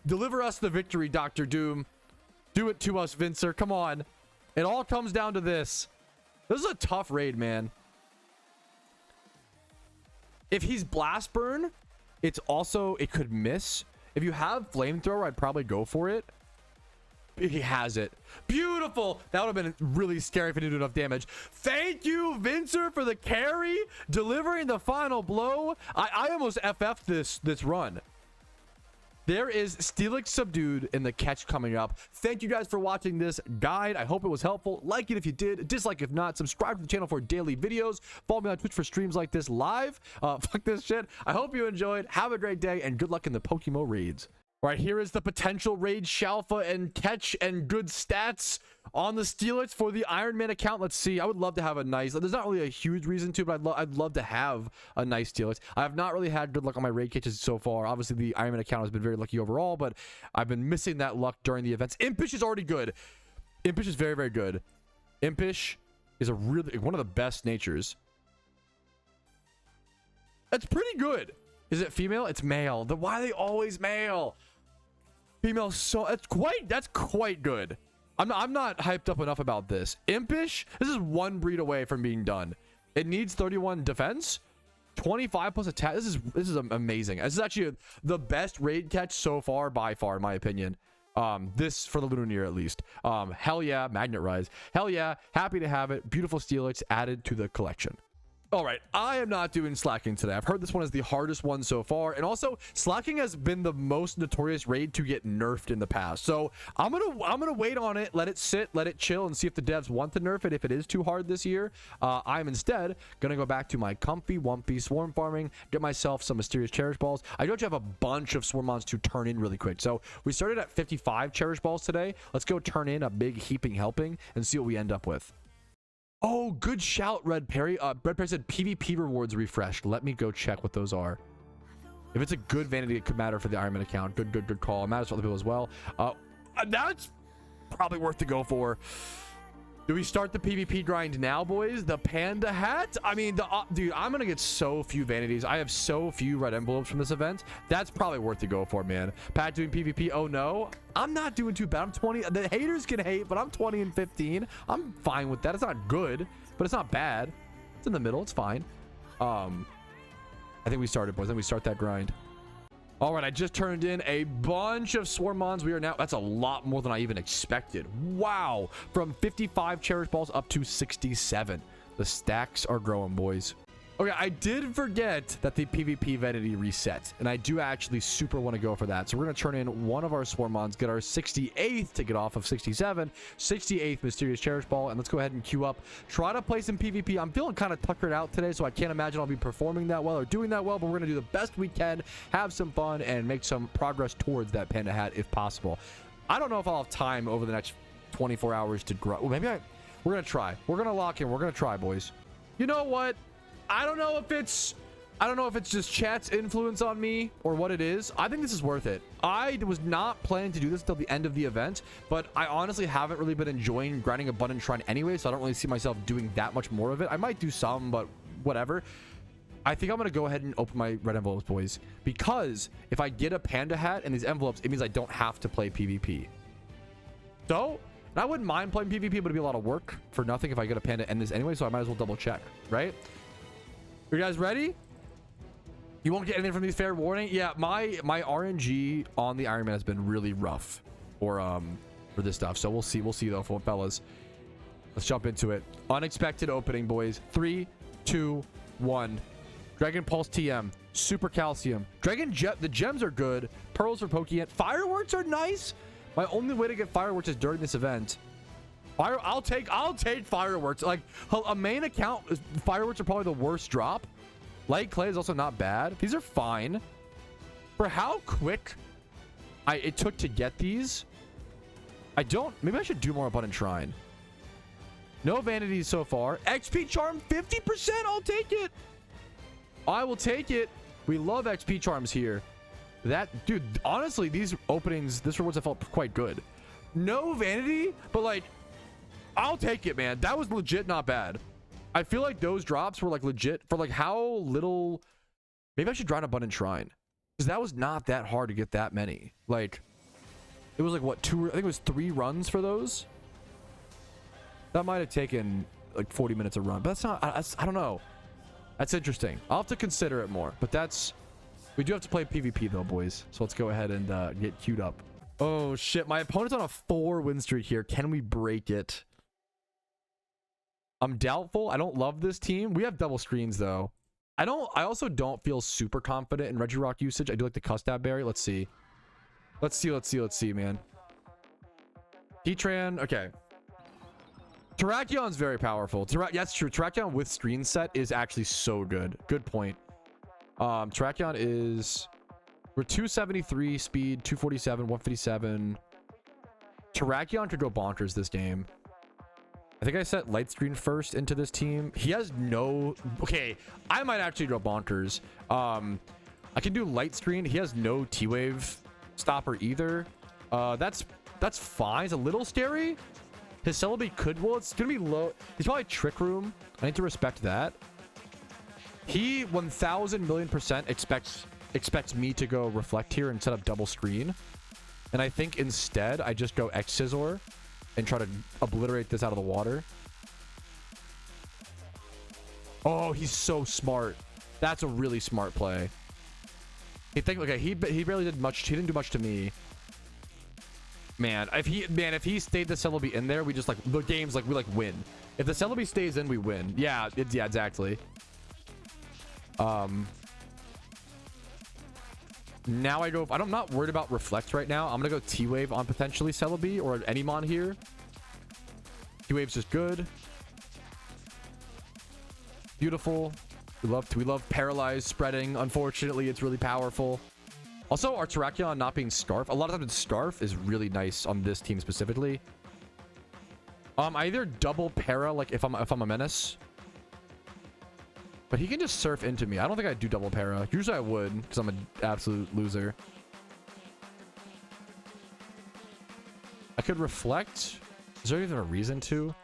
Deliver us the victory, Dr. Doom. Do it to us, Vincer. Come on. It all comes down to this. This is a tough raid, man. If he's Blast Burn, it could miss. If you have Flamethrower, I'd probably go for it. He has it. Beautiful. That would have been really scary if he didn't do enough damage. Thank you, Vincer, for the carry. Delivering the final blow. I almost FF'd this run. There is Steelix subdued in the catch coming up. Thank you guys for watching this guide. I hope it was helpful. Like it if you did, dislike if not. Subscribe to the channel for daily videos. Follow me on Twitch for streams like this live. Fuck this shit. I hope you enjoyed. Have a great day and good luck in the PokeMMO raids. All right, here is the potential raid Shalfa and catch and good stats on the Steelix for the Iron Man account. Let's see. I would love to have a nice, there's not really a huge reason to, but I'd love to have a nice Steelix. I have not really had good luck on my raid catches so far. Obviously, the Iron Man account has been very lucky overall, but I've been missing that luck during the events. Impish is already good. Impish is very, very good. Impish is one of the best natures. That's pretty good. Is it female? It's male. Why are they always male? Female, so that's quite good. I'm not hyped up enough about this. Impish, this is one breed away from being done. It needs 31 defense, 25 plus attack. This is amazing. This is actually the best raid catch so far by far, in my opinion. This for the LUNAR at least. Hell yeah, Magnet Rise. Hell yeah, happy to have it. Beautiful Steelix added to the collection. All right, I am not doing slacking today. I've heard this one is the hardest one so far, and also slacking has been the most notorious raid to get nerfed in the past. So I'm gonna wait on it, let it sit, let it chill, and see if the devs want to nerf it. If it is too hard this year, I'm instead gonna go back to my comfy wumpy swarm farming, get myself some mysterious cherish balls. I do have a bunch of swarmons to turn in really quick. So we started at 55 cherish balls today. Let's go turn in a big heaping helping and see what we end up with. Oh, good shout, Red Perry. Red Perry said PvP rewards refreshed. Let me go check what those are. If it's a good vanity, it could matter for the Ironman account. Good call. It matters for other people as well. That's probably worth to go for. Do we start the PvP grind now, boys? The panda hat? I mean, dude, I'm gonna get so few vanities. I have so few red envelopes from this event. That's probably worth to go for, man. Pat doing PvP. Oh no, I'm not doing too bad. I'm 20. The haters can hate, but I'm 20 and 15. I'm fine with that. It's not good, but it's not bad. It's in the middle. It's fine. I think we started, boys. Then we start that grind. All right, I just turned in a bunch of swarmons. We are now, that's a lot more than I even expected. Wow, from 55 cherish balls up to 67. The stacks are growing, boys. Okay, I did forget that the PvP vanity reset, and I do actually super want to go for that. So we're going to turn in one of our swarmons, get our 68th to get off of 67, 68th mysterious cherish ball, and let's go ahead and queue up. Try to play some PvP. I'm feeling kind of tuckered out today, so I can't imagine I'll be performing that well or doing that well, but we're going to do the best we can, have some fun, and make some progress towards that panda hat if possible. I don't know if I'll have time over the next 24 hours to grow. Well, maybe we're going to try. We're going to lock in. We're going to try, boys. You know what? I don't know if it's just chat's influence on me or what it is. I think this is worth it. I was not planning to do this until the end of the event, but I honestly haven't really been enjoying grinding Abundant Shrine anyway, so I don't really see myself doing that much more of it. I might do some, but whatever. I think I'm going to go ahead and open my red envelopes, boys, because if I get a panda hat in these envelopes, it means I don't have to play PvP. So, and I wouldn't mind playing PvP, but it'd be a lot of work for nothing if I get a panda in this anyway, so I might as well double check, right? You guys ready? You won't get anything from these, fair warning. Yeah, my RNG on the Iron Man has been really rough for this stuff. So we'll see though, fellas. Let's jump into it. Unexpected opening, boys. 3, 2, 1. Dragon Pulse TM. Super Calcium. The gems are good. Pearls for Pokeyen. Fireworks are nice. My only way to get fireworks is during this event. I'll take fireworks. Like a main account, fireworks are probably the worst drop. Light clay is also not bad. These are fine. For how quick it took to get these, maybe I should do more Abundant Shrine. No vanities so far. XP charm 50%. I'll take it. I will take it. We love XP charms here. Dude, honestly, these openings, this rewards have felt quite good. No vanity, but like, I'll take it, man. That was legit not bad. I feel like those drops were like legit for like how little. Maybe I should grind Abundant Shrine, because that was not that hard to get that many. Like, it was like what, I think it was 3 runs for those. That might have taken like 40 minutes a run, but that's not. I don't know. That's interesting. I'll have to consider it more. But we do have to play PvP though, boys. So let's go ahead and get queued up. Oh shit, my opponent's on a 4 win streak here. Can we break it? I'm doubtful. I don't love this team. We have double screens though. I also don't feel super confident in Regirock usage. I do like the Custap Berry. Let's see, man. Heatran. Okay. Terrakion is very powerful. That's true. Terrakion with screen set is actually so good. Good point. Terrakion is, we're 273 speed, 247, 157. Terrakion could go bonkers this game. I think I set light screen first into this team. He has no, okay, I might actually go bonkers. I can do light screen. He has no T-Wave stopper either. That's fine. It's a little scary. His Celebi could, well, it's gonna be low. He's probably Trick Room. I need to respect that. He 1000 million% expects expects me to go reflect here and set up double screen. And I think instead I just go X Scizor and try to obliterate this out of the water. Oh, he's so smart. That's a really smart play. Okay, he barely did much. He didn't do much to me. Man, if he stayed the Celebi in there, we just like the game's like we like win. If the Celebi stays in, we win. Yeah, yeah, exactly. Now I go. I'm not worried about Reflect right now. I'm gonna go T-Wave on potentially Celebi or Anymon here. T-Wave's just good. Beautiful. We love Paralyze spreading. Unfortunately, it's really powerful. Also, our Terrakion not being Scarf. A lot of times Scarf is really nice on this team specifically. I either double para like if I'm a menace. But he can just surf into me. I don't think I'd do double para. Usually I would, because I'm an absolute loser. I could reflect. Is there even a reason to?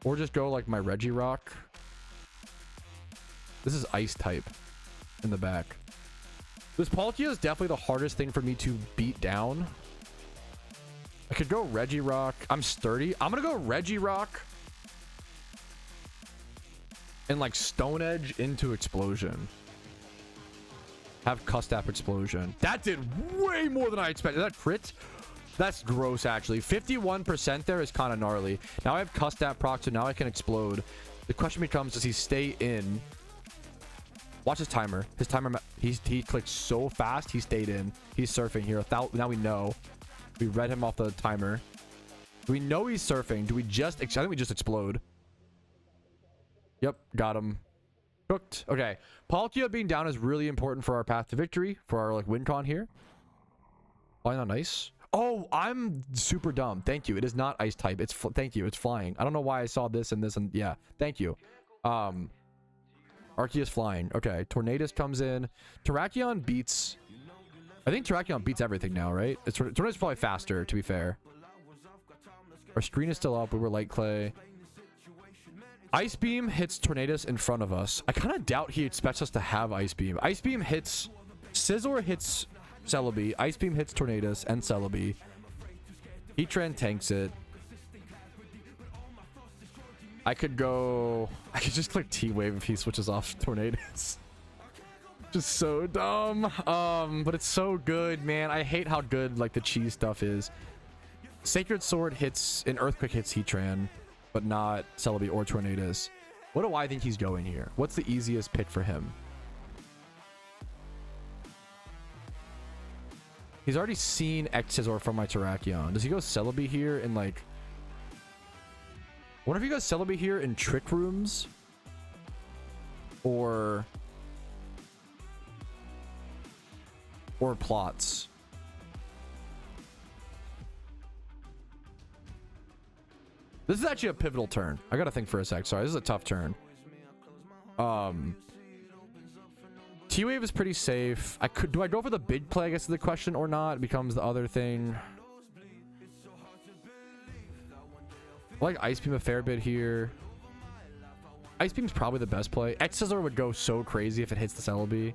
Or just go like my Regirock. This is ice type in the back. This Palkia is definitely the hardest thing for me to beat down. I could go Regirock. I'm sturdy. I'm gonna go Regirock and like Stone Edge into Explosion. Have Custap Explosion. That did way more than I expected. That crit? That's gross, actually. 51% there is kind of gnarly. Now I have Custap proc, so now I can explode. The question becomes, does he stay in? Watch his timer. His timer, he clicked so fast, he stayed in. He's surfing here. Now we know. We read him off the timer. Do we know he's surfing? Do we just... I think we just explode. Yep, got him. Cooked. Okay. Palkia being down is really important for our path to victory. For our like win con here. Flying on ice. Oh, I'm super dumb. Thank you. It is not ice type. It's... Thank you. It's flying. I don't know why I saw this and this and... Yeah. Thank you. Arceus flying. Okay. Tornadus comes in. Terrakion beats... I think Terrakion beats everything now, right? Tornadus probably faster, to be fair. Our screen is still up. We were Light Clay. Ice Beam hits Tornadus in front of us. I kind of doubt he expects us to have Ice Beam. Ice Beam hits... Scizor hits Celebi. Ice Beam hits Tornadus and Celebi. Heatran tanks it. I could just click T-Wave if he switches off Tornadus. Just so dumb. But it's so good, man. I hate how good like the cheese stuff is. Sacred Sword hits and Earthquake hits Heatran, but not Celebi or Tornadus. What do I think he's going here? What's the easiest pick for him? He's already seen X Scizor from my Terrakion. Does he go Celebi here and like... I wonder if he goes Celebi here in Trick Rooms? Or plots. This is actually a pivotal turn. I gotta think for a sec. Sorry, this is a tough turn. T-Wave is pretty safe. Do I go for the big play, I guess is the question, or not? It becomes the other thing. I like Ice Beam a fair bit here. Ice Beam's probably the best play. X Scizor would go so crazy if it hits the Celebi.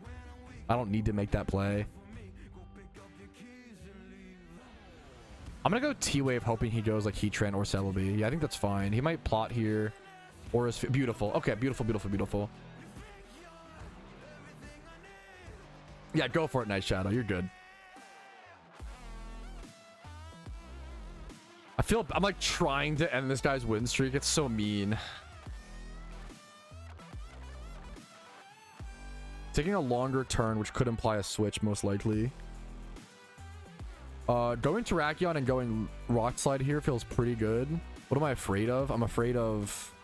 I don't need to make that play. I'm gonna go T-Wave hoping he goes like Heatran or Celebi. Yeah, I think that's fine. He might plot here. Or is beautiful. Okay, beautiful, beautiful, beautiful. Yeah, go for it, Night Shadow. You're good. I'm like trying to end this guy's win streak. It's so mean. Taking a longer turn, which could imply a switch, most likely. Going Terrakion and going Rock Slide here feels pretty good. What am I afraid of? I'm afraid of...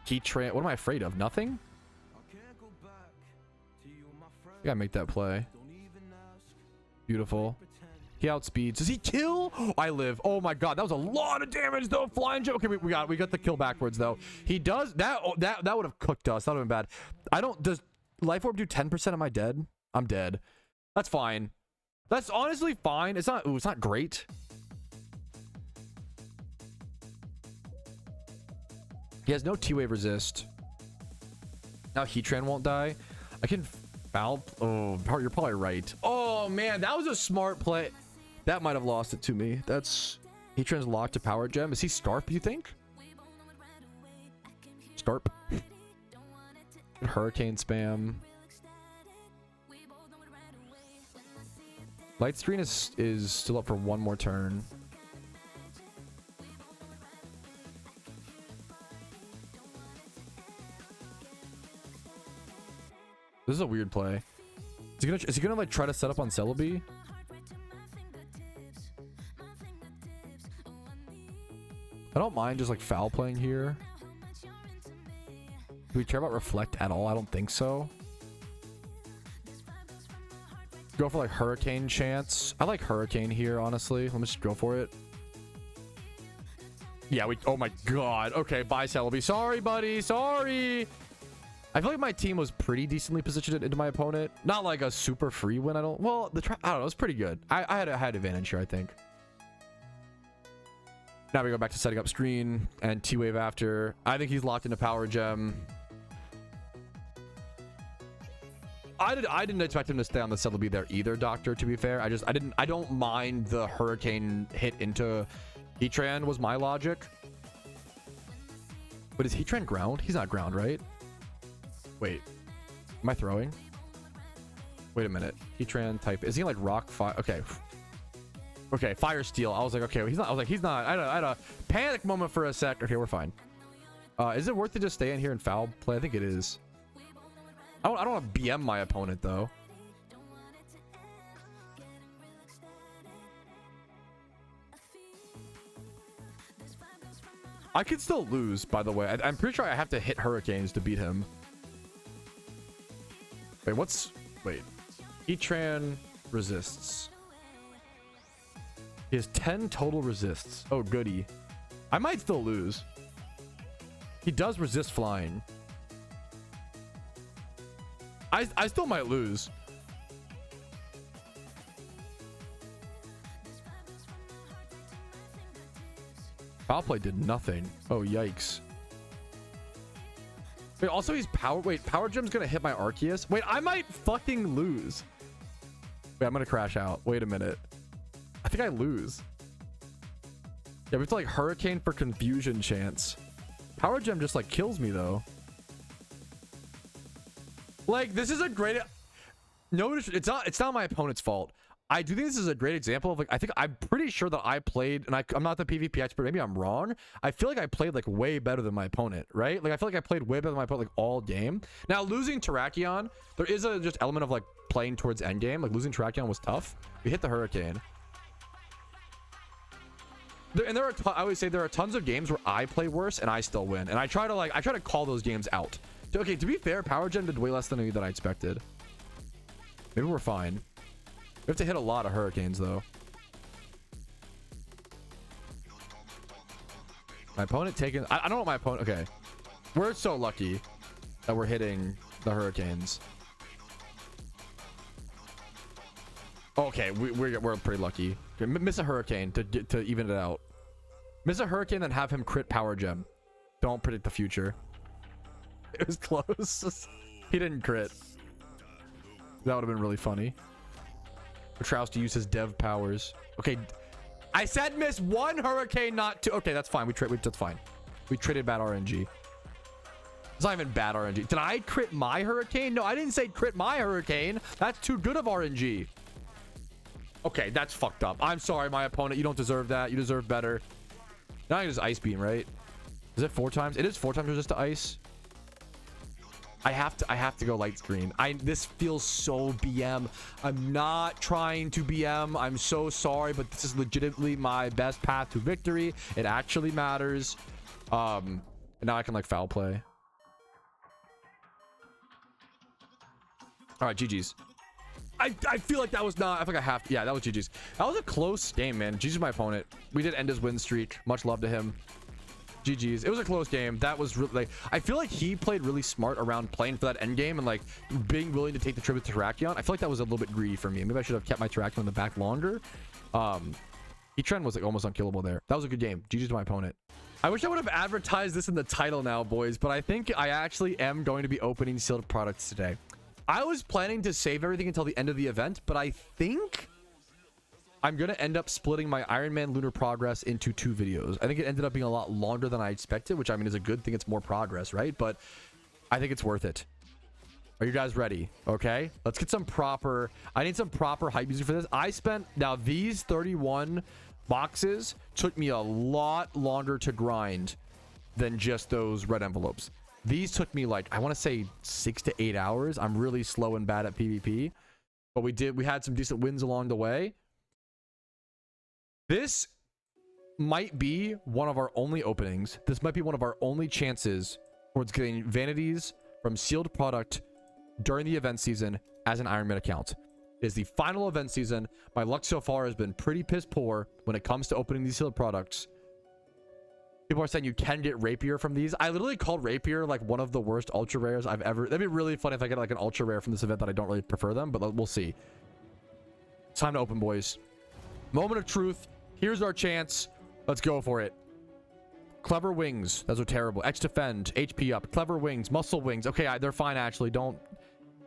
Heatran. What am I afraid of? Nothing? I gotta make that play. Beautiful. He outspeeds. Does he kill? Oh, I live. Oh my god, that was a lot of damage though. Flying jump. Okay, we got the kill backwards though. He does that. Oh, that would have cooked us. That would have been bad. I don't. Does Life Orb do 10%? Am I dead? I'm dead. That's fine. That's honestly fine. It's not. Ooh, it's not great. He has no T-Wave resist. Now Heatran won't die. I can foul. Oh, you're probably right. Oh man, that was a smart play. That might have lost it to me. That's Heatran's locked to Power Gem. Is he Starp, you think? Starp. Hurricane spam. Light Screen is still up for one more turn. This is a weird play. Is he gonna like try to set up on Celebi? I don't mind just like foul playing here. Do we care about Reflect at all? I don't think so. Go for like Hurricane chance. I like Hurricane here, honestly. Let me just go for it. Yeah, oh my god. Okay, bye Celebi. Sorry, buddy. Sorry. I feel like my team was pretty decently positioned into my opponent. Not like a super free win. Well, I don't know. It was pretty good. I had advantage here, I think. Now we go back to setting up screen and T-Wave after. I think he's locked into Power Gem. I didn't expect him to stay on the Celebi there either, Doctor, to be fair. I don't mind the Hurricane hit into Heatran was my logic. But is Heatran ground? He's not ground, right? Wait, am I throwing? Wait a minute. Heatran type. Is he like rock fire? Okay. Okay, fire steel. I was like, okay, he's not. I was like, he's not. I had a panic moment for a sec. Okay, we're fine. Is it worth to just stay in here and foul play? I think it is. I don't want to BM my opponent though. I could still lose, by the way. I'm pretty sure I have to hit Hurricanes to beat him. Wait, Heatran resists. He has 10 total resists. Oh, goody. I might still lose. He does resist flying. I still might lose. Foul play did nothing. Oh, yikes. Wait, also he's power. Wait, Power Gem's gonna hit my Arceus. Wait, I might fucking lose. Wait, I'm gonna crash out. Wait a minute. I think I lose. Yeah, we have to like Hurricane for confusion chance. Power Gem just like kills me though. Like, this is a great. No, it's not my opponent's fault. I do think this is a great example of like, I'm pretty sure that I played, and I'm not the PvP expert, maybe I'm wrong. I feel like I played like way better than my opponent, right? Like I feel like I played way better than my opponent like all game. Now losing Terrakion, there is a just element of like playing towards endgame. Like losing Terrakion was tough. We hit the Hurricane. And I always say there are tons of games where I play worse and I still win. And I try to call those games out. Okay, to be fair, Power Gen did way less than I expected. Maybe we're fine. We have to hit a lot of Hurricanes, though. My opponent taking... I don't know what my opponent... Okay. We're so lucky that we're hitting the Hurricanes. Okay, we're pretty lucky. Okay, miss a Hurricane to even it out. Miss a Hurricane, then have him crit Power Gem. Don't predict the future. It was close. He didn't crit. That would have been really funny. Petrowski used his dev powers. Okay, I said miss one Hurricane, not two. Okay, that's fine. That's fine. We traded bad RNG. It's not even bad RNG. Did I crit my Hurricane? No, I didn't say crit my Hurricane. That's too good of RNG. Okay, that's fucked up. I'm sorry, my opponent. You don't deserve that. You deserve better. Now I can just Ice Beam, right? Is it 4 times? It is 4 times resist to Ice. I have to go Light Screen. This feels so BM. I'm not trying to BM. I'm so sorry, but this is legitimately my best path to victory. It actually matters. And now I can like foul play. All right, GG's. I feel like that was not. I think I have to. Yeah, that was GG's. That was a close game, man. GG's my opponent. We did end his win streak. Much love to him. GG's. It was a close game. That was really like, I feel like he played really smart around playing for that end game and like being willing to take the trip with Terrakion. I feel like that was a little bit greedy for me. Maybe I should have kept my Terrakion in the back longer. Heatran was like almost unkillable there. That was a good game. GG's to my opponent. I wish I would have advertised this in the title now, boys, but I think I actually am going to be opening sealed products today. I was planning to save everything until the end of the event, but I think I'm going to end up splitting my Iron Man Lunar Progress into 2 videos. I think it ended up being a lot longer than I expected, which I mean is a good thing. It's more progress, right? But I think it's worth it. Are you guys ready? Okay, let's get some proper... I need some proper hype music for this. I spent... Now, these 31 boxes took me a lot longer to grind than just those red envelopes. These took me like, I want to say 6 to 8 hours. I'm really slow and bad at PvP. But we had some decent wins along the way. This might be one of our only openings. This might be one of our only chances towards getting vanities from sealed product during the event season as an Iron Man account. It is the final event season. My luck so far has been pretty piss poor when it comes to opening these sealed products. People are saying you can get Rapier from these. I literally called Rapier like one of the worst ultra rares I've ever... That'd be really funny if I get like an ultra rare from this event that I don't really prefer them, but we'll see. It's time to open, boys. Moment of truth. Here's our chance. Let's go for it. Clever Wings. Those are terrible. X Defend. HP up. Clever Wings. Muscle Wings. Okay, they're fine actually. Don't...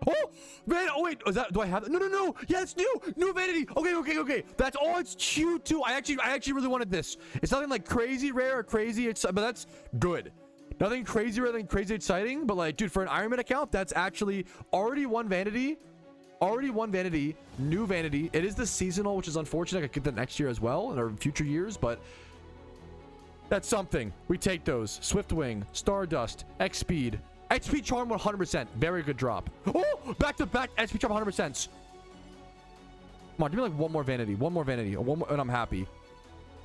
Oh, man. Oh, wait. Is that... Do I have that? No, no, no. Yeah, it's new. New vanity. Okay, okay, okay. That's... Oh, it's cute too. I actually really wanted this. It's nothing like crazy rare or crazy... But that's good. Nothing crazy rare, nothing crazy exciting. But like, dude, for an Iron Man account, that's actually already one vanity. Already one vanity. New vanity. It is the seasonal, which is unfortunate. I could get that next year as well, or future years, but that's something. We take those. Swiftwing, Stardust, X Speed, XP Charm 100%. Very good drop. Oh, back to back XP Charm 100%. Come on, give me like one more vanity. One more vanity. One more, and I'm happy.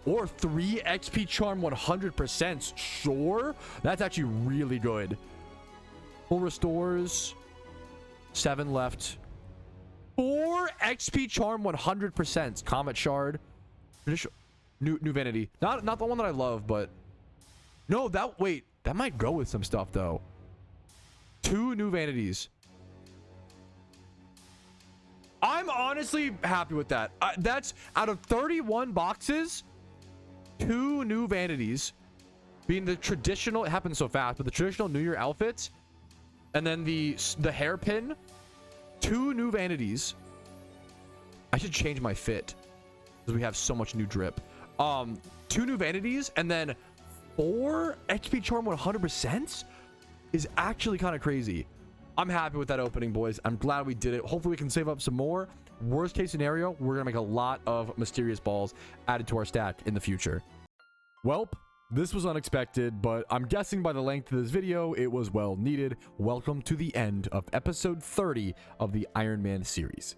Or 3 XP Charm 100%. Sure. That's actually really good. Full restores. 7 left. 4 XP Charm 100%. Comet Shard. New vanity. Not the one that I love, but no, that... Wait, that might go with some stuff though. 2 new vanities. I'm honestly happy with that. That's out of 31 boxes, 2 new vanities, being the traditional... It happens so fast, but the traditional New Year outfits, and then the hairpin. 2 new vanities. I should change my fit because we have so much new drip. 2 new vanities and then 4 XP Charm 100% is actually kind of crazy. I'm happy with that opening, boys. I'm glad we did it. Hopefully we can save up some more. Worst case scenario, we're gonna make a lot of mysterious balls added to our stack in the future. Welp, this was unexpected, but I'm guessing by the length of this video, it was well needed. Welcome to the end of episode 30 of the Iron Man series.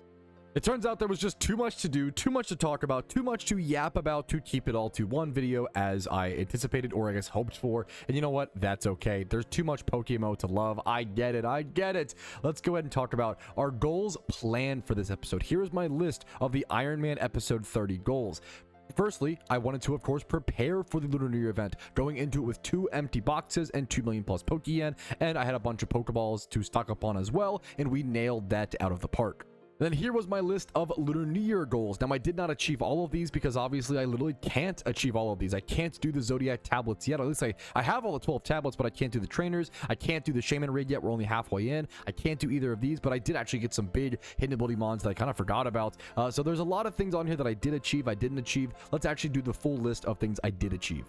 It turns out there was just too much to do, too much to talk about, too much to yap about to keep it all to one video as I anticipated, or I guess hoped for. And you know what? That's okay. There's too much PokeMMO to love. I get it. I get it. Let's go ahead and talk about our goals planned for this episode. Here's my list of the Iron Man episode 30 goals. Firstly, I wanted to, of course, prepare for the Lunar New Year event, going into it with 2 empty boxes and 2 million plus Pokeyen, and I had a bunch of Pokeballs to stock up on as well, and we nailed that out of the park. Then here was my list of Lunar New Year goals. Now, I did not achieve all of these because obviously I literally can't achieve all of these. I can't do the Zodiac Tablets yet. At least I have all the 12 tablets, but I can't do the trainers. I can't do the Shaman Rig yet. We're only halfway in. I can't do either of these, but I did actually get some big hidden ability mons that I kind of forgot about. So there's a lot of things on here that I did achieve, I didn't achieve. Let's actually do the full list of things I did achieve.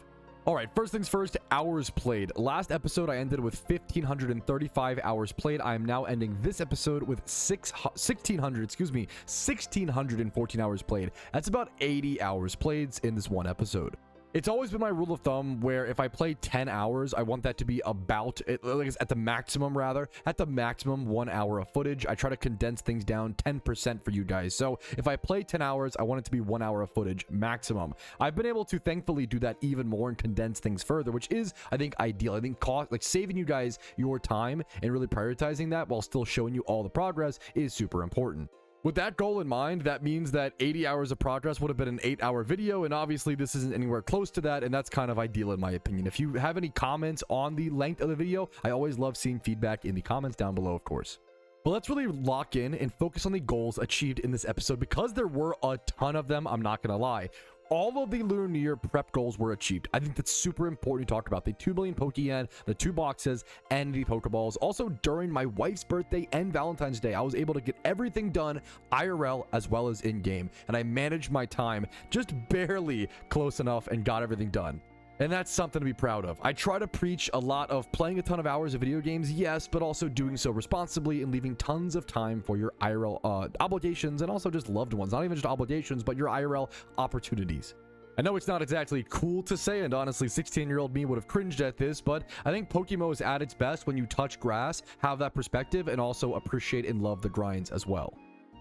All right, first things first, hours played. Last episode, I ended with 1,535 hours played. I am now ending this episode with 1,614 hours played. That's about 80 hours played in this one episode. It's always been my rule of thumb where if I play 10 hours, I want that to be about, like at the maximum rather, at the maximum 1 hour of footage. I try to condense things down 10% for you guys. So if I play 10 hours, I want it to be 1 hour of footage maximum. I've been able to thankfully do that even more and condense things further, which is, I think, ideal. I think like saving you guys your time and really prioritizing that while still showing you all the progress is super important. With that goal in mind, that means that 80 hours of progress would have been an 8-hour video, and obviously this isn't anywhere close to that, and that's kind of ideal in my opinion. If you have any comments on the length of the video, I always love seeing feedback in the comments down below, of course. But let's really lock in and focus on the goals achieved in this episode because there were a ton of them, I'm not gonna lie. all of the Lunar New Year prep goals were achieved. I think that's super important to talk about. The 2 million Pokeyen, the 2 boxes, and the Pokeballs. Also, during my wife's birthday and Valentine's Day, I was able to get everything done IRL as well as in-game. And I managed my time just barely close enough and got everything done. And that's something to be proud of. I try to preach a lot of playing a ton of hours of video games, yes, but also doing so responsibly and leaving tons of time for your IRL obligations and also just loved ones. Not even just obligations, but your IRL opportunities. I know it's not exactly cool to say, and honestly, 16-year-old me would have cringed at this, but I think PokeMMO is at its best when you touch grass, have that perspective, and also appreciate and love the grinds as well.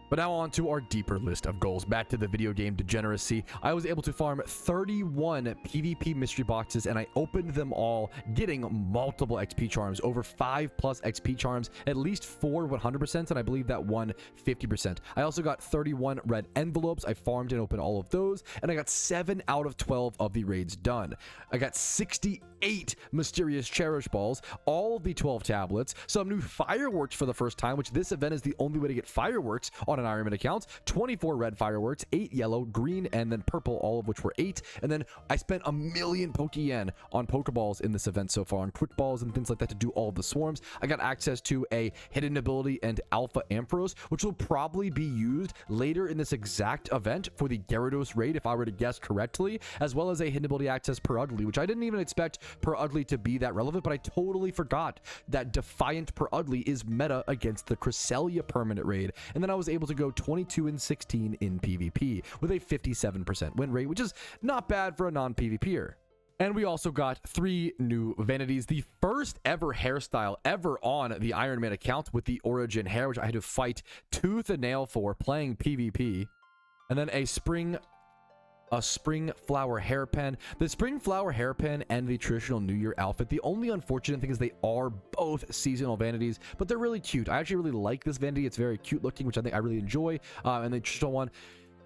But now on to our deeper list of goals. Back to the video game degeneracy. I was able to farm 31 PvP mystery boxes, and I opened them all, getting multiple XP charms, over 5+ XP charms, at least 4 100%, and I believe that one 50%. I also got 31 red envelopes. I farmed and opened all of those, and I got 7 out of 12 of the raids done. I got 68 mysterious cherish balls, all of the 12 tablets, some new fireworks for the first time, which this event is the only way to get fireworks on an Ironman account, 24 red fireworks, 8 yellow, green, and then purple, all of which were 8. And then I spent 1 million Pokeyen on Pokeballs in this event so far, on quick balls and things like that to do all of the swarms. I got access to a hidden ability and alpha Ampharos, which will probably be used later in this exact event for the Gyarados raid, if I were to guess correctly, as well as a hidden ability access Purugly, which I didn't even expect Purugly to be that relevant, but I totally forgot that Defiant Purugly is meta against the Cresselia permanent raid. And then I was able to go 22 and 16 in PvP with a 57% win rate, which is not bad for a non-PvPer. And we also got 3 new vanities. The first ever hairstyle ever on the Iron Man account with the Origin hair, which I had to fight tooth and nail for playing PvP. And then a spring flower hairpin. The spring flower hairpin and the traditional New Year outfit. The only unfortunate thing is they are both seasonal vanities, but they're really cute. I actually really like this vanity. It's very cute looking, which I think I really enjoy. And the traditional one,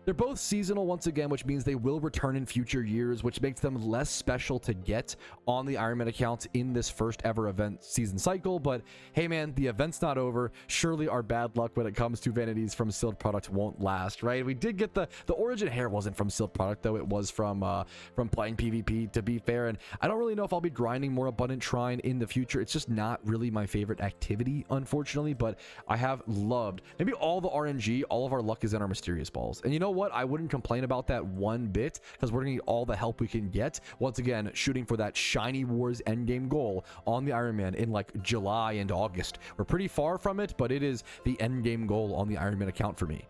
they're both seasonal once again, which means they will return in future years, which makes them less special to get on the Iron Man account in this first ever event season cycle. But hey man, the event's not over. Surely our bad luck when it comes to vanities from sealed product won't last, right? We did get the Origin hair wasn't from sealed product though. It was from playing PvP, to be fair. And I don't really know if I'll be grinding more Abundant Shrine in the future. It's just not really my favorite activity, unfortunately, but I have loved maybe all the RNG. All of our luck is in our mysterious balls. And you know what? I wouldn't complain about that one bit, because we're gonna need all the help we can get. Once again, shooting for that Shiny Wars endgame goal on the Iron Man in like July and August. We're pretty far from it, but it is the endgame goal on the Iron Man account for me.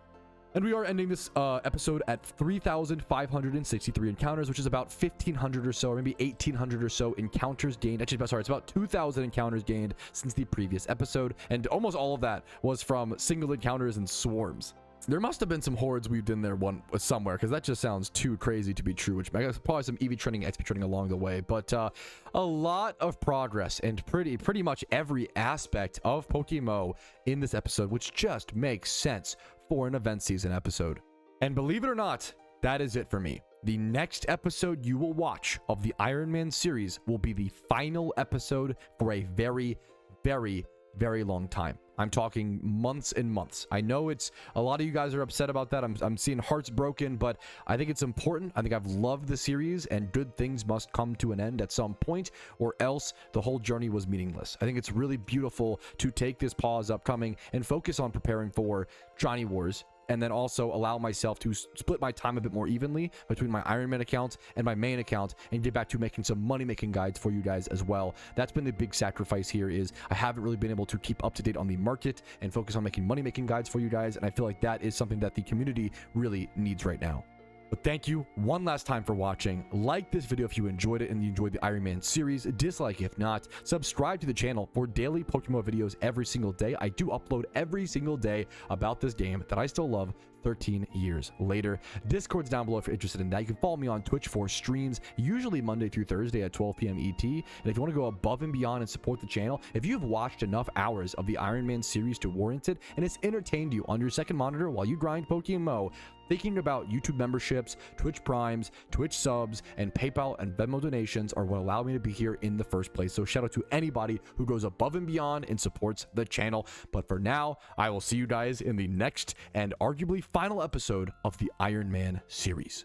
And we are ending this episode at 3,563 encounters, which is about 1,500 or so, or maybe 1,800 or so encounters gained. Actually, sorry, it's about 2,000 encounters gained since the previous episode. And almost all of that was from single encounters and swarms. There must have been some hordes weaved in there somewhere, because that just sounds too crazy to be true, which I guess probably some EV training, XP training along the way. But a lot of progress and pretty much every aspect of PokeMMO in this episode, which just makes sense for an event season episode. And believe it or not, that is it for me. The next episode you will watch of the Iron Man series will be the final episode for a very, very, very long time. I'm talking months and months. I know it's a lot of you guys are upset about that. I'm seeing hearts broken, but I think it's important. I think I've loved the series, and good things must come to an end at some point, or else the whole journey was meaningless. I think it's really beautiful to take this pause upcoming and focus on preparing for Johnny Wars, and then also allow myself to split my time a bit more evenly between my Iron Man account and my main account, and get back to making some money-making guides for you guys as well. That's been the big sacrifice here, is I haven't really been able to keep up to date on the market and focus on making money-making guides for you guys, and I feel like that is something that the community really needs right now. But thank you one last time for watching. Like this video if you enjoyed it and you enjoyed the Iron Man series. Dislike if not. Subscribe to the channel for daily PokeMMO videos every single day. I do upload every single day about this game that I still love 13 years later. Discord's down below if you're interested in that. You can follow me on Twitch for streams, usually Monday through Thursday at 12 p.m. ET. And if you want to go above and beyond and support the channel, if you've watched enough hours of the Iron Man series to warrant it, and it's entertained you on your second monitor while you grind PokeMMO, thinking about YouTube memberships, Twitch Primes, Twitch subs, and PayPal and Venmo donations are what allow me to be here in the first place. So shout out to anybody who goes above and beyond and supports the channel. But for now, I will see you guys in the next and arguably final episode of the Iron Man series.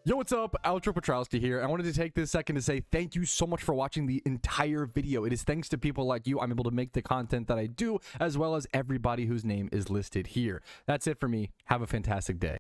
Yo, what's up? Outro Petrowski here. I wanted to take this second to say thank you so much for watching the entire video. It is thanks to people like you I'm able to make the content that I do, as well as everybody whose name is listed here. That's it for me. Have a fantastic day.